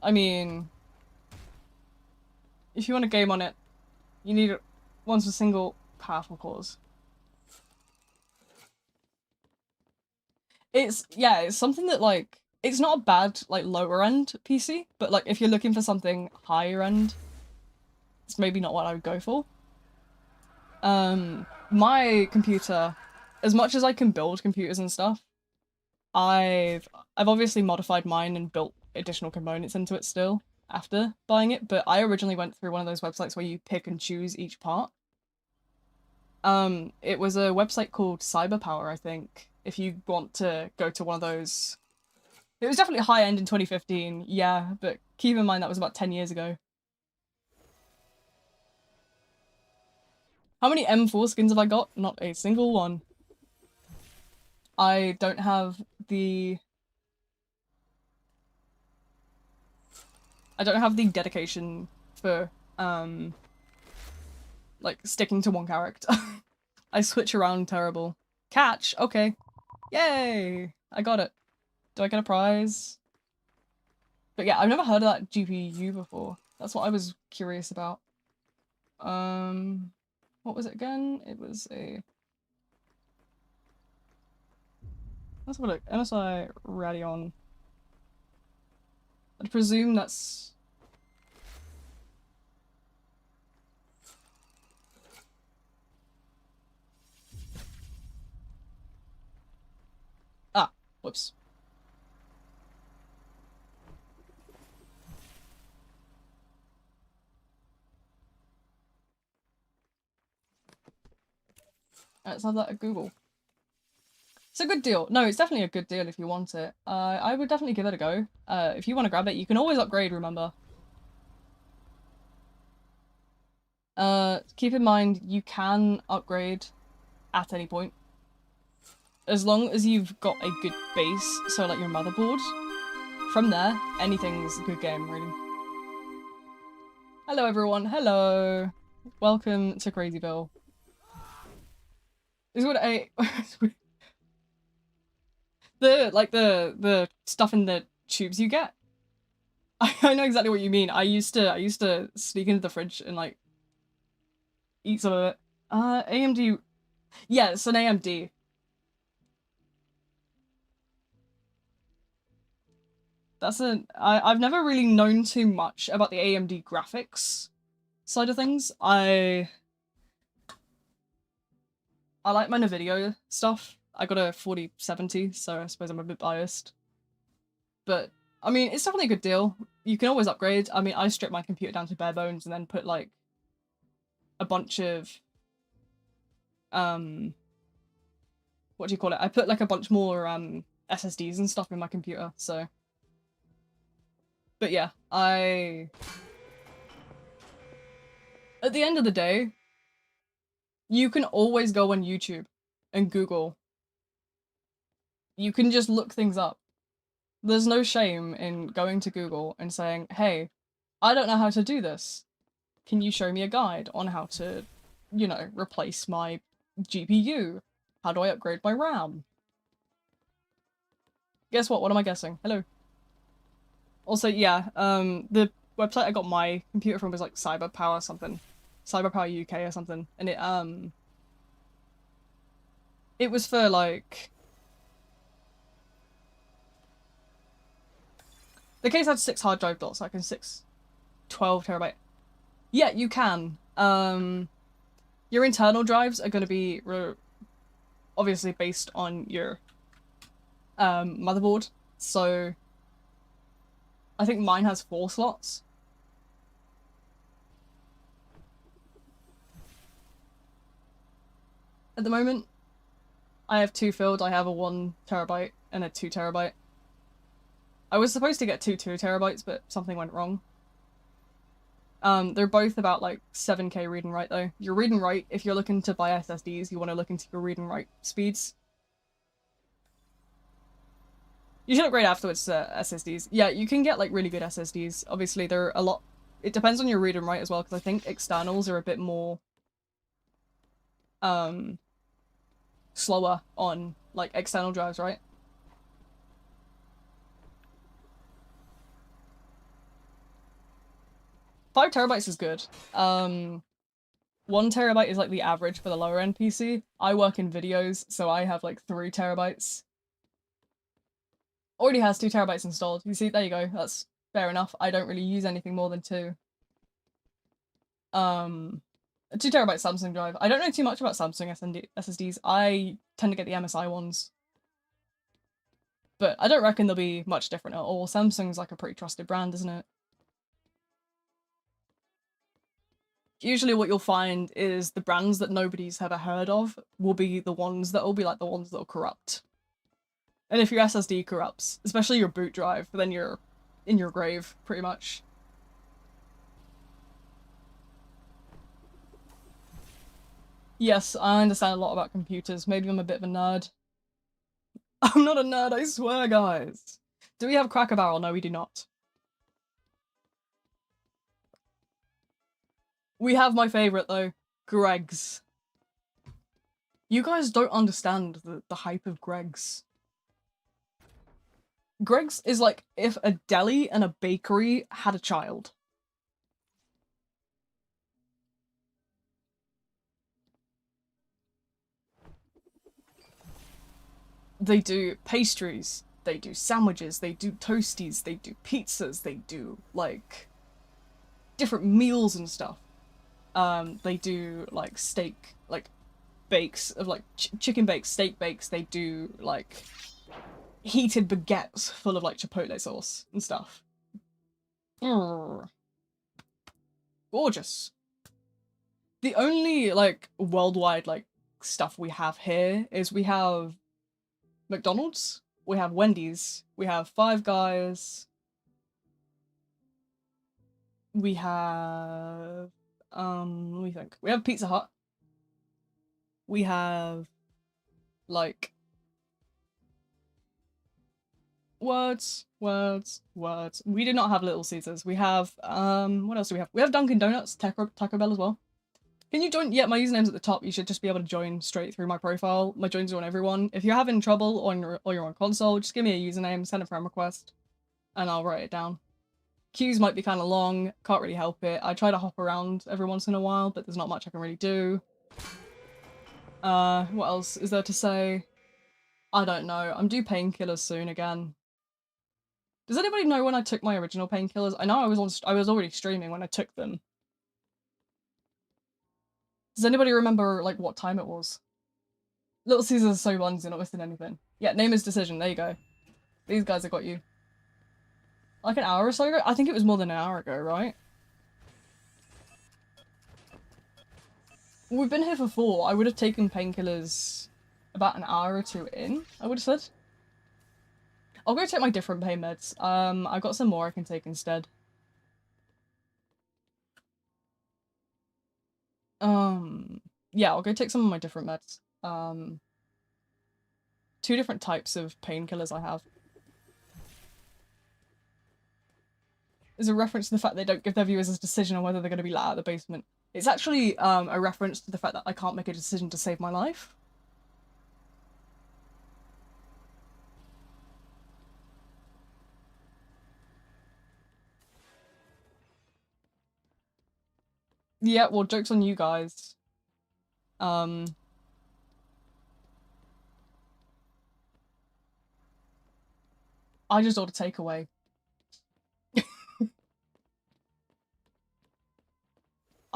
I mean... If you want a game on it, you need one's with single powerful cores. It's something that like it's not a bad like lower end PC, but like if you're looking for something higher end, it's maybe not what I would go for. My computer, as much as I can build computers and stuff, I've obviously modified mine and built additional components into it still after buying it, but I originally went through one of those websites where you pick and choose each part. It was a website called Cyberpower, I think, if you want to go to one of those. It was definitely high end in 2015, yeah, but keep in mind that was about 10 years ago. How many M4 skins have I got? Not a single one. I don't have the... dedication for, like, sticking to one character. I switch around terrible. Catch! Okay. Yay! I got it. Do I get a prize? But yeah, I've never heard of that GPU before. That's what I was curious about. What was it again? It was a... Let's have a look. MSI Radeon. I'd presume that's... Ah, whoops. Let's have that at Google. It's a good deal. No, it's definitely a good deal if you want it. I would definitely give it a go. If you want to grab it, you can always upgrade, remember. Keep in mind, you can upgrade at any point. As long as you've got a good base, so like your motherboard. From there, anything's a good game, really. Hello everyone, hello! Welcome to Crazyville. This is what the stuff in the tubes you get. I know exactly what you mean. I used to sneak into the fridge and like eat some of it. AMD. Yeah, it's an AMD. I've never really known too much about the AMD graphics side of things. I like my NVIDIA stuff. I got a 4070, so I suppose I'm a bit biased. But, I mean, it's definitely a good deal. You can always upgrade. I mean, I stripped my computer down to bare bones and then put, like, a bunch of, what do you call it? I put, like, a bunch more, SSDs and stuff in my computer, so. But yeah, at the end of the day, you can always go on YouTube and Google. You can just look things up. There's no shame in going to Google and saying, hey, I don't know how to do this. Can you show me a guide on how to, you know, replace my GPU? How do I upgrade my RAM? Guess what? What am I guessing? Hello. Also, yeah, the website I got my computer from was like Cyberpower something. Cyberpower UK or something. And it was for like... The case had 6 hard drive slots, like a 12 terabyte. Yeah, you can. Your internal drives are going to be obviously based on your motherboard. So I think mine has 4 slots. At the moment, I have 2 filled. I have a 1 terabyte and a 2 terabyte. I was supposed to get 2 terabytes, but something went wrong. They're both about like 7K read and write though. Your read and write, if you're looking to buy SSDs, you want to look into your read and write speeds. You should upgrade afterwards to SSDs. Yeah, you can get like really good SSDs. Obviously, they're a lot. It depends on your read and write as well, because I think externals are a bit more slower on like external drives, right? Five terabytes is good. 1 terabyte is like the average for the lower end PC. I work in videos, so I have like 3 terabytes. Already has 2 terabytes installed. You see, there you go. That's fair enough. I don't really use anything more than 2. A 2 terabyte Samsung drive. I don't know too much about Samsung SSDs. I tend to get the MSI ones. But I don't reckon they'll be much different at all. Samsung's like a pretty trusted brand, isn't it? Usually what you'll find is the brands that nobody's ever heard of will be the ones that will be like the ones that will corrupt. And if your SSD corrupts, especially your boot drive, then you're in your grave, pretty much. Yes, I understand a lot about computers. Maybe I'm a bit of a nerd. I'm not a nerd, I swear, guys. Do we have Cracker Barrel? No, we do not. We have my favorite, though. Greg's. You guys don't understand the hype of Greg's. Greg's is like if a deli and a bakery had a child. They do pastries, they do sandwiches, they do toasties, they do pizzas, they do like different meals and stuff. They do like steak, like bakes of like chicken bakes, steak bakes. They do like heated baguettes full of like chipotle sauce and stuff. Gorgeous. The only like worldwide like stuff we have here is we have McDonald's, we have Wendy's, we have Five Guys, we have let me think. We have Pizza Hut. We have like words. We do not have Little Caesars. We have what else do we have? We have Dunkin' Donuts, Taco Bell as well. Can you join? Yeah, my username's at the top. You should just be able to join straight through my profile. My joins are on everyone. If you're having trouble on or you're on console, just give me a username, send a friend request, and I'll write it down. Queues might be kind of long, can't really help it. I try to hop around every once in a while, but there's not much I can really do. What else is there to say? I don't know. I'm due painkillers soon again. Does anybody know when I took my original painkillers? I know I was already streaming when I took them. Does anybody remember like what time it was? Little Caesars is so buns, you're not missing anything. Yeah, name is decision. There you go. These guys have got you. Like an hour or so ago? I think it was more than an hour ago, right? We've been here for 4. I would have taken painkillers about an hour or 2 in, I would have said. I'll go take my different pain meds. I've got some more I can take instead. Yeah, I'll go take some of my different meds. 2 different types of painkillers I have. Is a reference to the fact they don't give their viewers a decision on whether they're going to be let out of the basement. It's actually a reference to the fact that I can't make a decision to save my life. Yeah, well, joke's on you guys. I just ordered takeaway.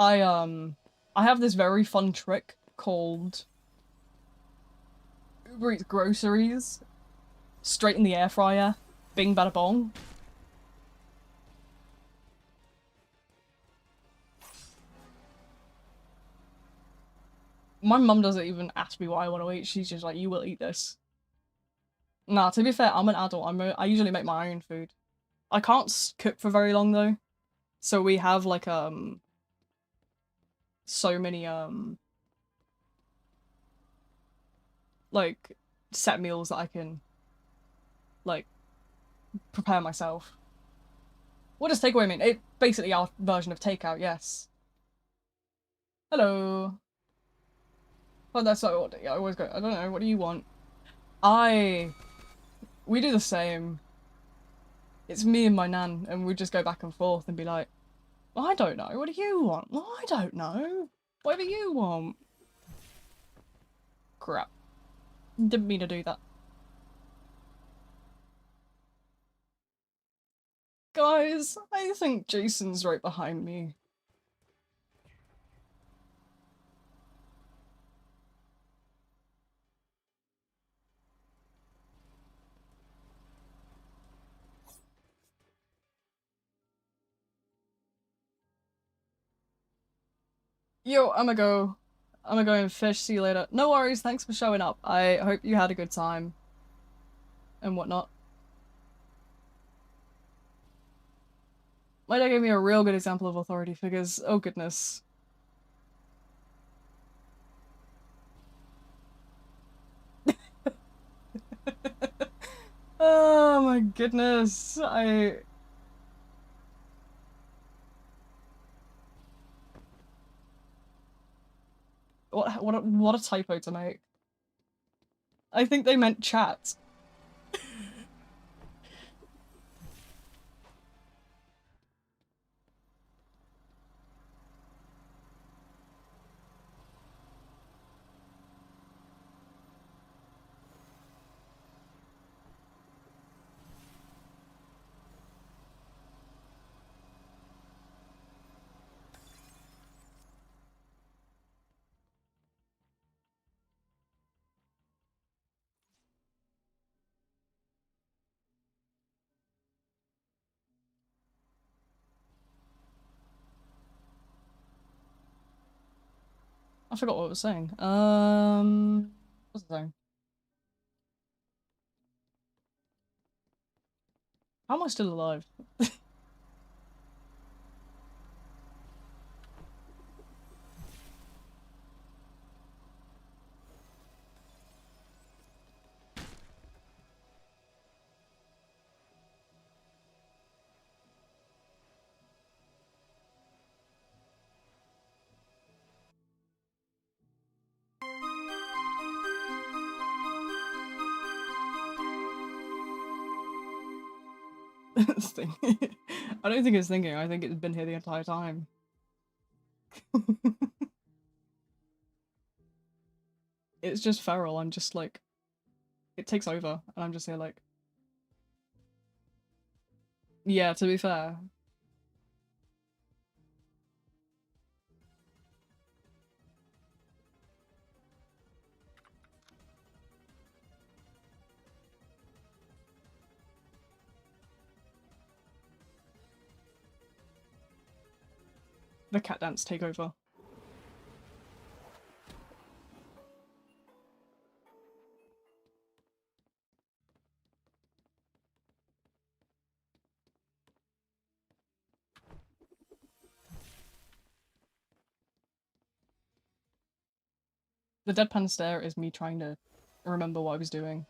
I have this very fun trick called Uber Eats groceries straight in the air fryer. Bing bada bong. My mum doesn't even ask me what I want to eat. She's just like, you will eat this. Nah, to be fair, I'm an adult. I usually make my own food. I can't cook for very long though. So we have like, so many, like, set meals that I can, like, prepare myself. What does takeaway mean? It basically our version of takeout, yes. Hello. Oh, that's so odd. Yeah, I always go, I don't know, what do you want? We do the same. It's me and my nan, and we just go back and forth and be like, I don't know, what do you want? Well, I don't know. Whatever you want. Crap. Didn't mean to do that. Guys, I think Jason's right behind me. Yo, I'ma go and fish, see you later. No worries, thanks for showing up. I hope you had a good time. And whatnot. My dad gave me a real good example of authority figures. Oh goodness. Oh my goodness. What a typo to make. I think they meant chat. I forgot what I was saying. What's the saying? How am I still alive? This thing. I don't think it's thinking, I think it's been here the entire time. It's just feral, I'm just like, it takes over, and I'm just here like... Yeah, to be fair. The cat dance takeover. The deadpan stare is me trying to remember what I was doing.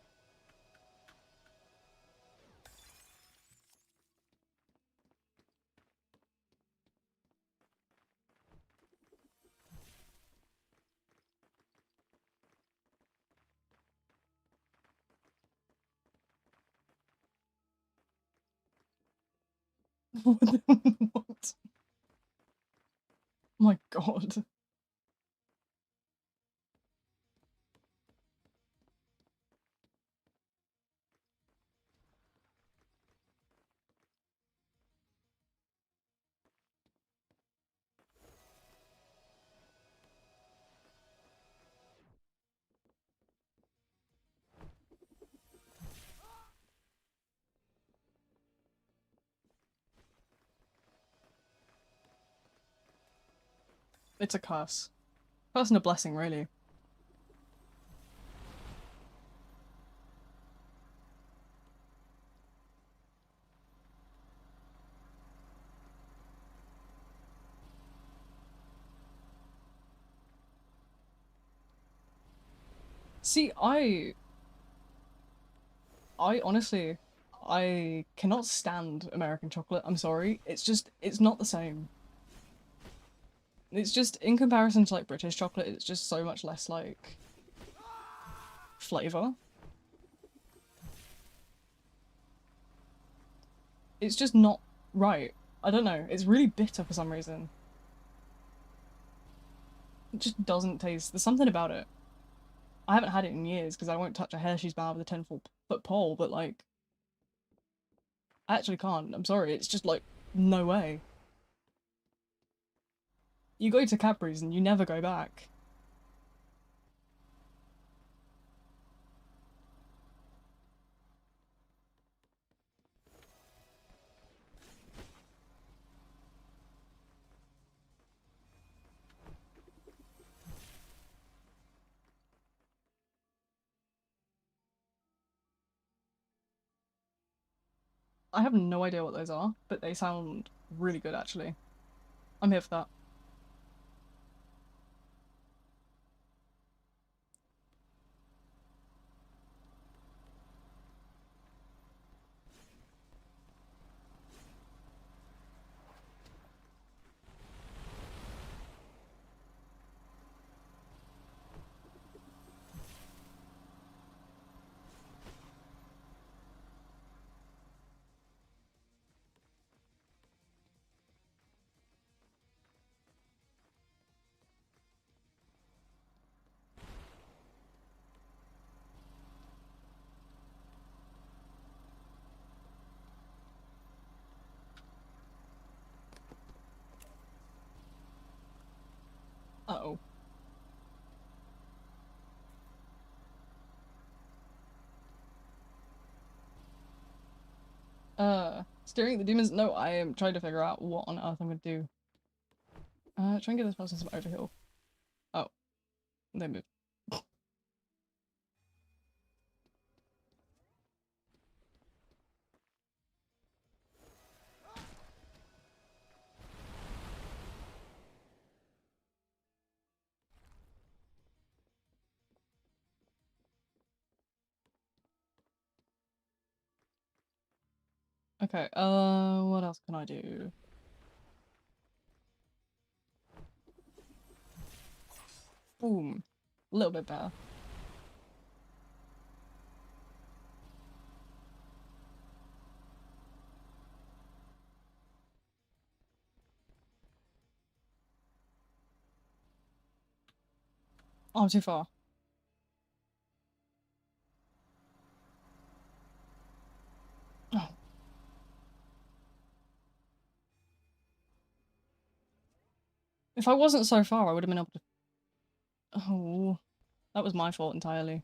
What? My god. It's a curse. Curse and a blessing, really. See, I honestly, I cannot stand American chocolate. I'm sorry. It's just, it's not the same. It's just, in comparison to like British chocolate, it's just so much less like flavor. It's just not right. I don't know. It's really bitter for some reason. It just doesn't taste, there's something about it. I haven't had it in years because I won't touch a Hershey's bar with a 10-foot pole, but like, I actually can't. I'm sorry. It's just like, no way. You go to Cadbury's and you never go back. I have no idea what those are, but they sound really good actually. I'm here for that. Uh-oh. Staring at the demons? No, I am trying to figure out what on earth I'm gonna do. Try and get this person some overheal. Oh, they moved. Okay, what else can I do? Boom. A little bit better. Oh, I'm too far. Oh. If I wasn't so far, I would have been able to... Oh, that was my fault entirely.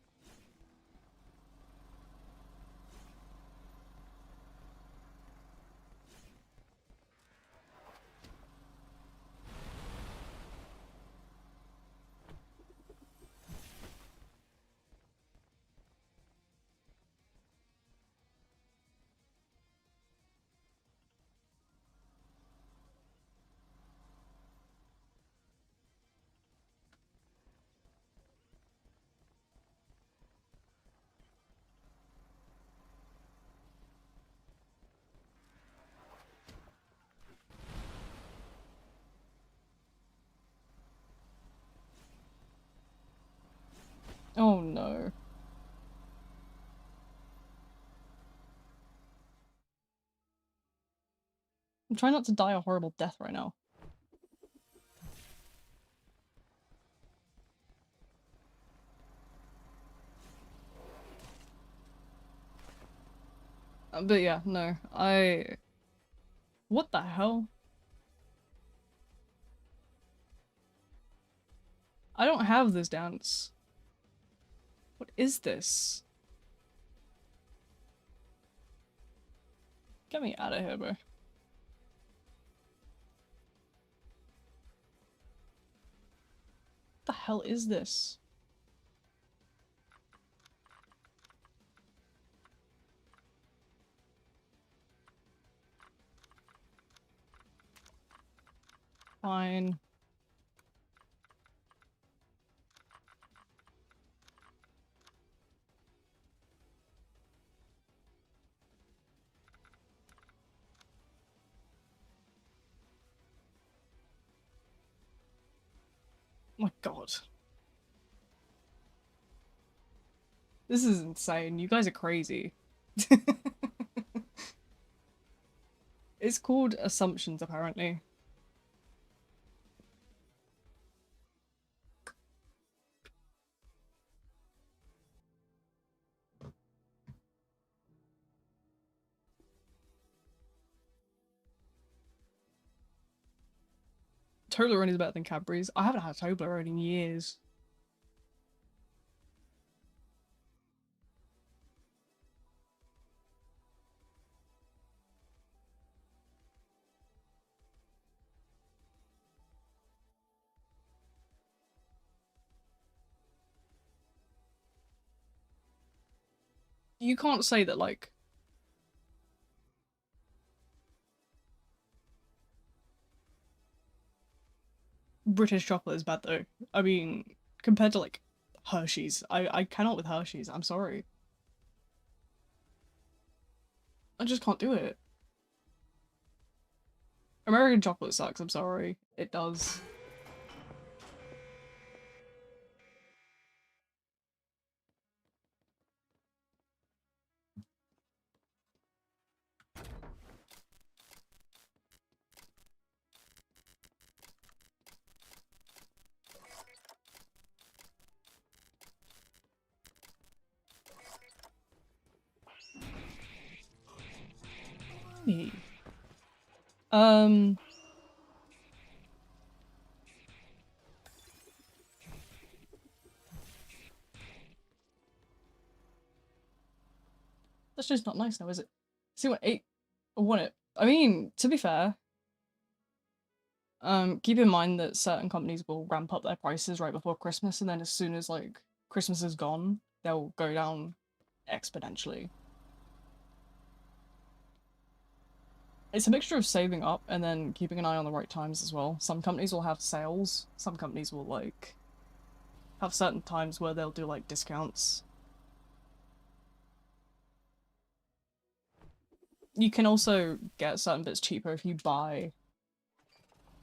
Oh no. I'm trying not to die a horrible death right now. But yeah, no. What the hell? I don't have this dance. What is this? Get me out of here, bro. the hell is this? Fine. Oh my god. This is insane. You guys are crazy. It's called assumptions, apparently. Toblerone is better than Cadbury's. I haven't had Toblerone in years. You can't say that, like... British chocolate is bad, though. I mean, compared to, like, Hershey's. I cannot with Hershey's. I'm sorry. I just can't do it. American chocolate sucks, I'm sorry. It does. Me. Um... That's just not nice now, is it? See what 8 I want it. I mean, to be fair, keep in mind that certain companies will ramp up their prices right before Christmas, and then as soon as like Christmas is gone, they'll go down exponentially. It's a mixture of saving up and then keeping an eye on the right times as well. Some companies will have sales, some companies will like have certain times where they'll do like discounts. You can also get certain bits cheaper if you buy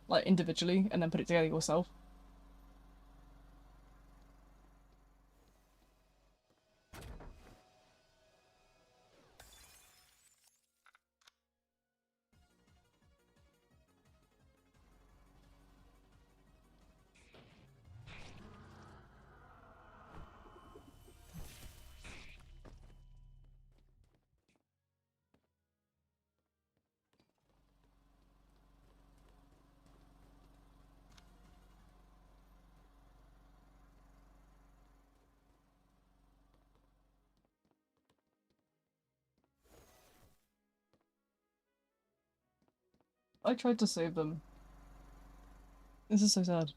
like individually and then put it together yourself. I tried to save them. This is so sad.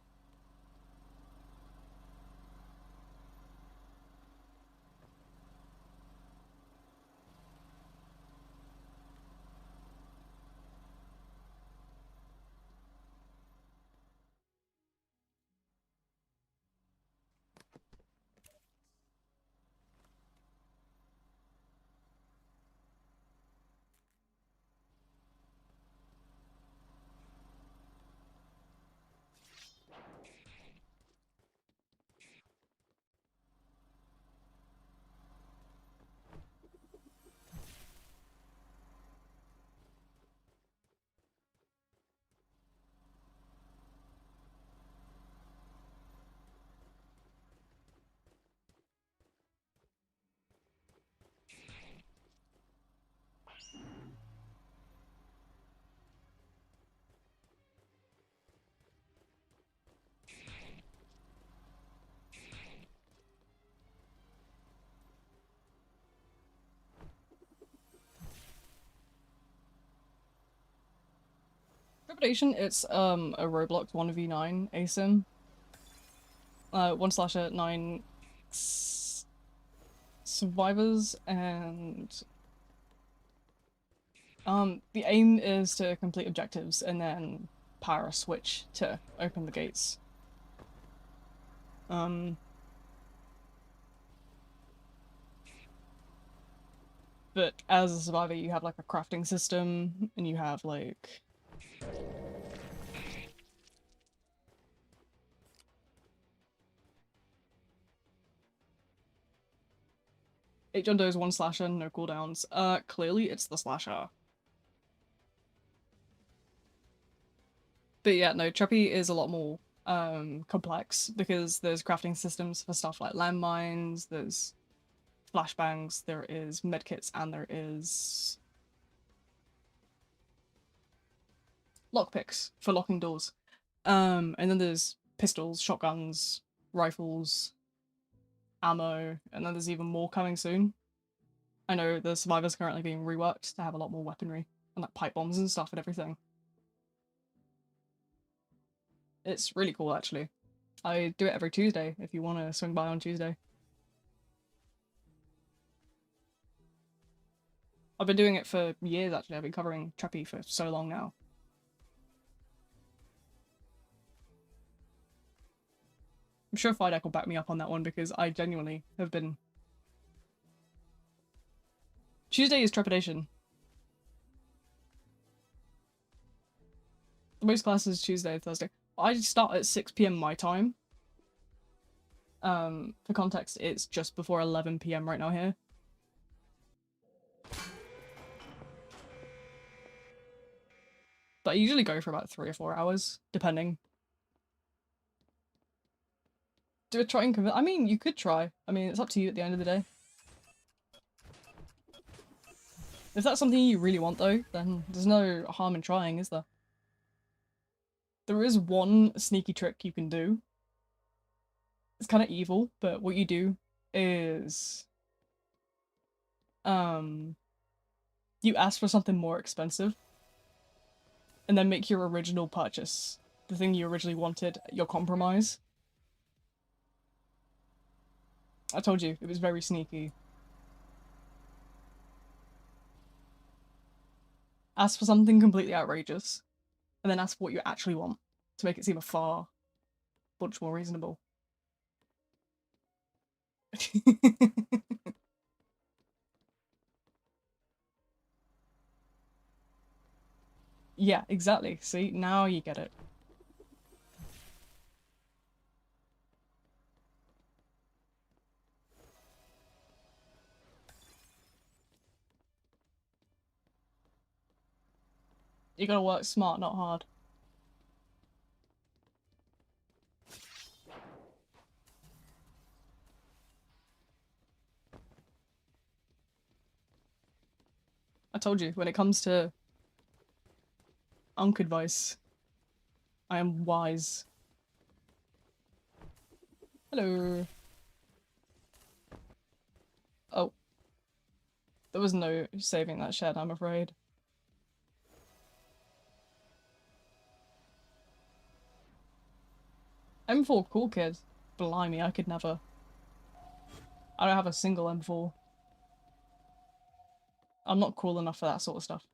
Trepidation, it's a Roblox 1v9 ASIM. One slasher, 9 survivors, and the aim is to complete objectives and then power a switch to open the gates. But as a survivor, you have like a crafting system, and you have like eight John Does, one slasher, no cooldowns. Clearly it's the slasher. But yeah, no, Treppy is a lot more complex because there's crafting systems for stuff like landmines, there's flashbangs, there is medkits, and there is lockpicks for locking doors. And then there's pistols, shotguns, rifles, ammo, and then there's even more coming soon. I know the Survivor's currently being reworked to have a lot more weaponry and like pipe bombs and stuff and everything. It's really cool actually. I do it every Tuesday if you want to swing by on Tuesday. I've been doing it for years actually. I've been covering Treppy for so long now. I'm sure Fidek will back me up on that one because I genuinely have been... Tuesday is trepidation. Most classes Tuesday and Thursday. I start at 6 PM my time. For context, it's just before 11 PM right now here. But I usually go for about 3 or 4 hours, depending. Do a try and convince. I mean, you could try. I mean, it's up to you at the end of the day. If that's something you really want, though, then there's no harm in trying, is there? There is one sneaky trick you can do. It's kind of evil, but what you do is... you ask for something more expensive, and then make your original purchase, the thing you originally wanted, your compromise. I told you, it was very sneaky. Ask for something completely outrageous, and then ask for what you actually want, to make it seem a far bunch more reasonable. Yeah, exactly. See, now you get it. You gotta work smart, not hard. I told you, when it comes to Unk advice, I am wise. Hello. Oh. There was no saving that shed, I'm afraid. M4 cool kid. Blimey, I could never. I don't have a single M4. I'm not cool enough for that sort of stuff.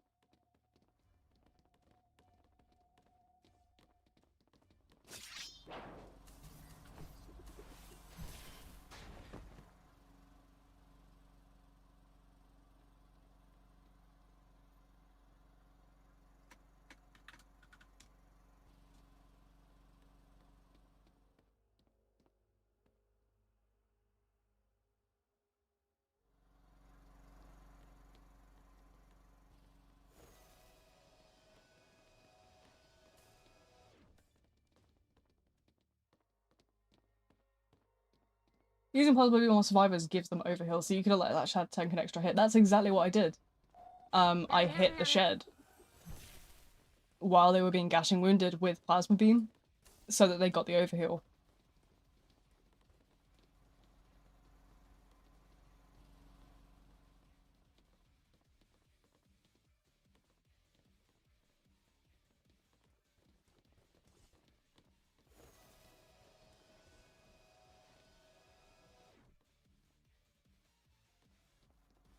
Using plasma beam on survivors gives them overheal, so you could have let that shed tank an extra hit. That's exactly what I did. I hit the shed while they were being gashing wounded with plasma beam, so that they got the overheal.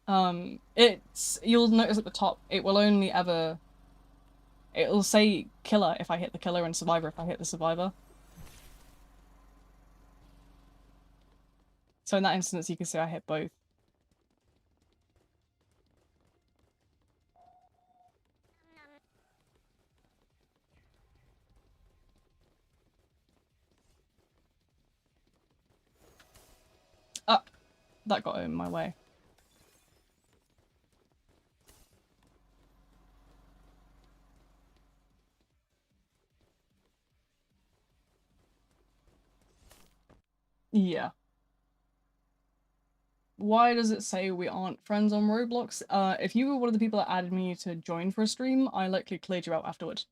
You'll notice at the top, it will only ever, it'll say killer if I hit the killer and survivor if I hit the survivor. So in that instance, you can see I hit both. Ah, that got in my way. Yeah. Why does it say we aren't friends on Roblox? If you were one of the people that added me to join for a stream, I likely cleared you out afterward.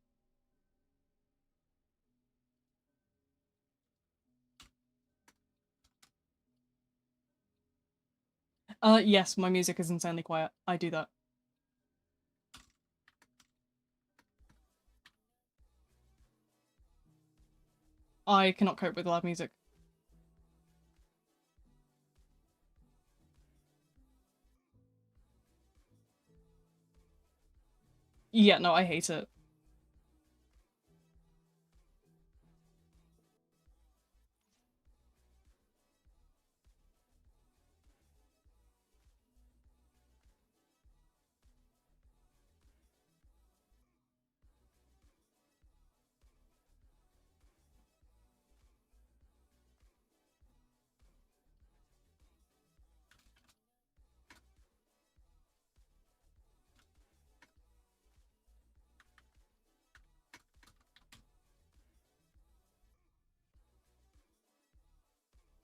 Yes, my music is insanely quiet. I do that. I cannot cope with loud music. Yeah, no, I hate it.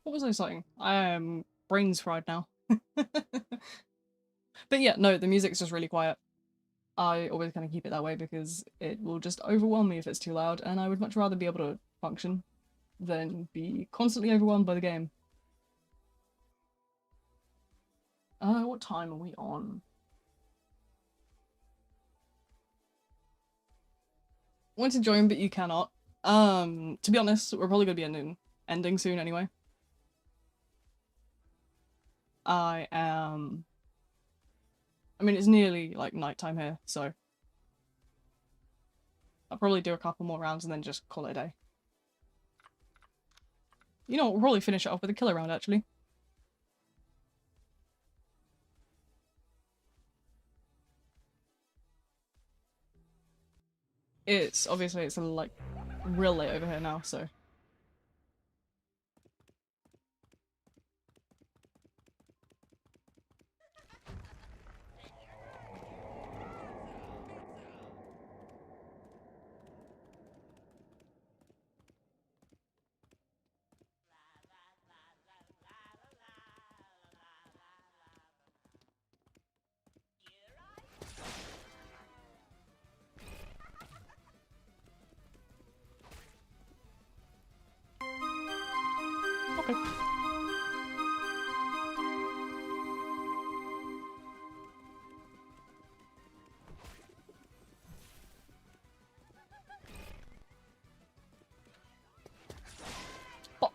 What was I saying? I am brains fried now. But yeah, no, the music's just really quiet. I always kind of keep it that way because it will just overwhelm me if it's too loud, and I would much rather be able to function than be constantly overwhelmed by the game. What time are we on? Want to join, but you cannot. To be honest, we're probably gonna be ending soon anyway. I am. I mean, it's nearly like nighttime here, so I'll probably do a couple more rounds and then just call it a day. You know what, we'll probably finish it off with a killer round, actually. It's obviously it's like real late over here now, so. Okay. Oh.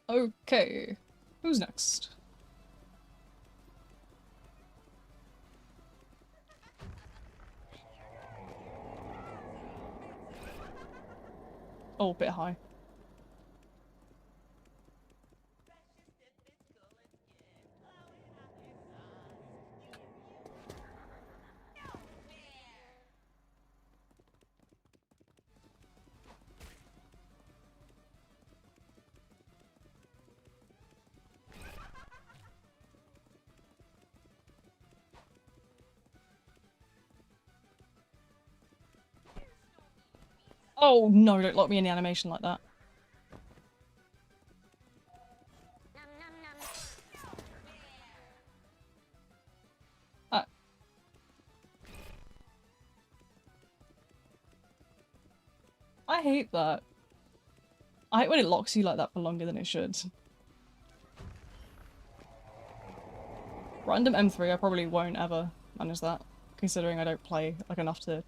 Okay. Who's next? Oh, a bit high. Oh no, don't lock me in the animation like that. I hate that. I hate when it locks you like that for longer than it should. Random M3, I probably won't ever manage that, considering I don't play like enough to.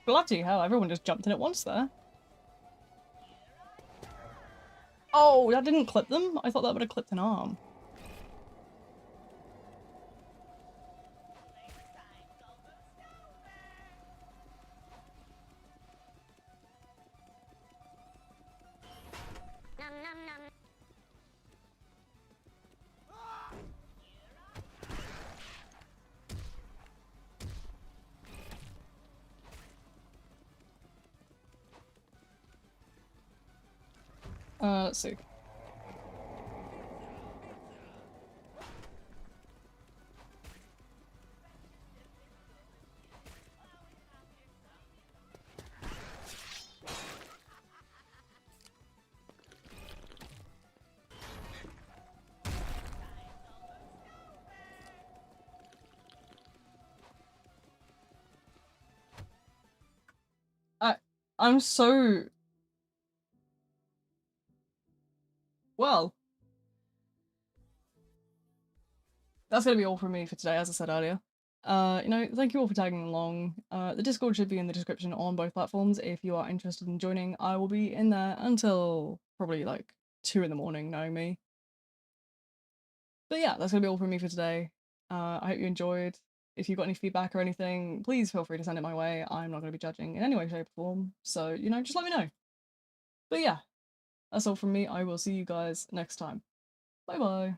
Bloody hell, everyone just jumped in at once there. Oh, that didn't clip them? I thought that would have clipped an arm. Let's see. I'm so... Well. That's gonna be all from me for today, as I said earlier. Thank you all for tagging along. The Discord should be in the description on both platforms if you are interested in joining. I will be in there until probably like 2 in the morning, knowing me. But yeah, that's gonna be all from me for today. I hope you enjoyed. If you've got any feedback or anything, please feel free to send it my way. I'm not gonna be judging in any way, shape, or form. So, just let me know. But yeah, that's all from me. I will see you guys next time. Bye bye.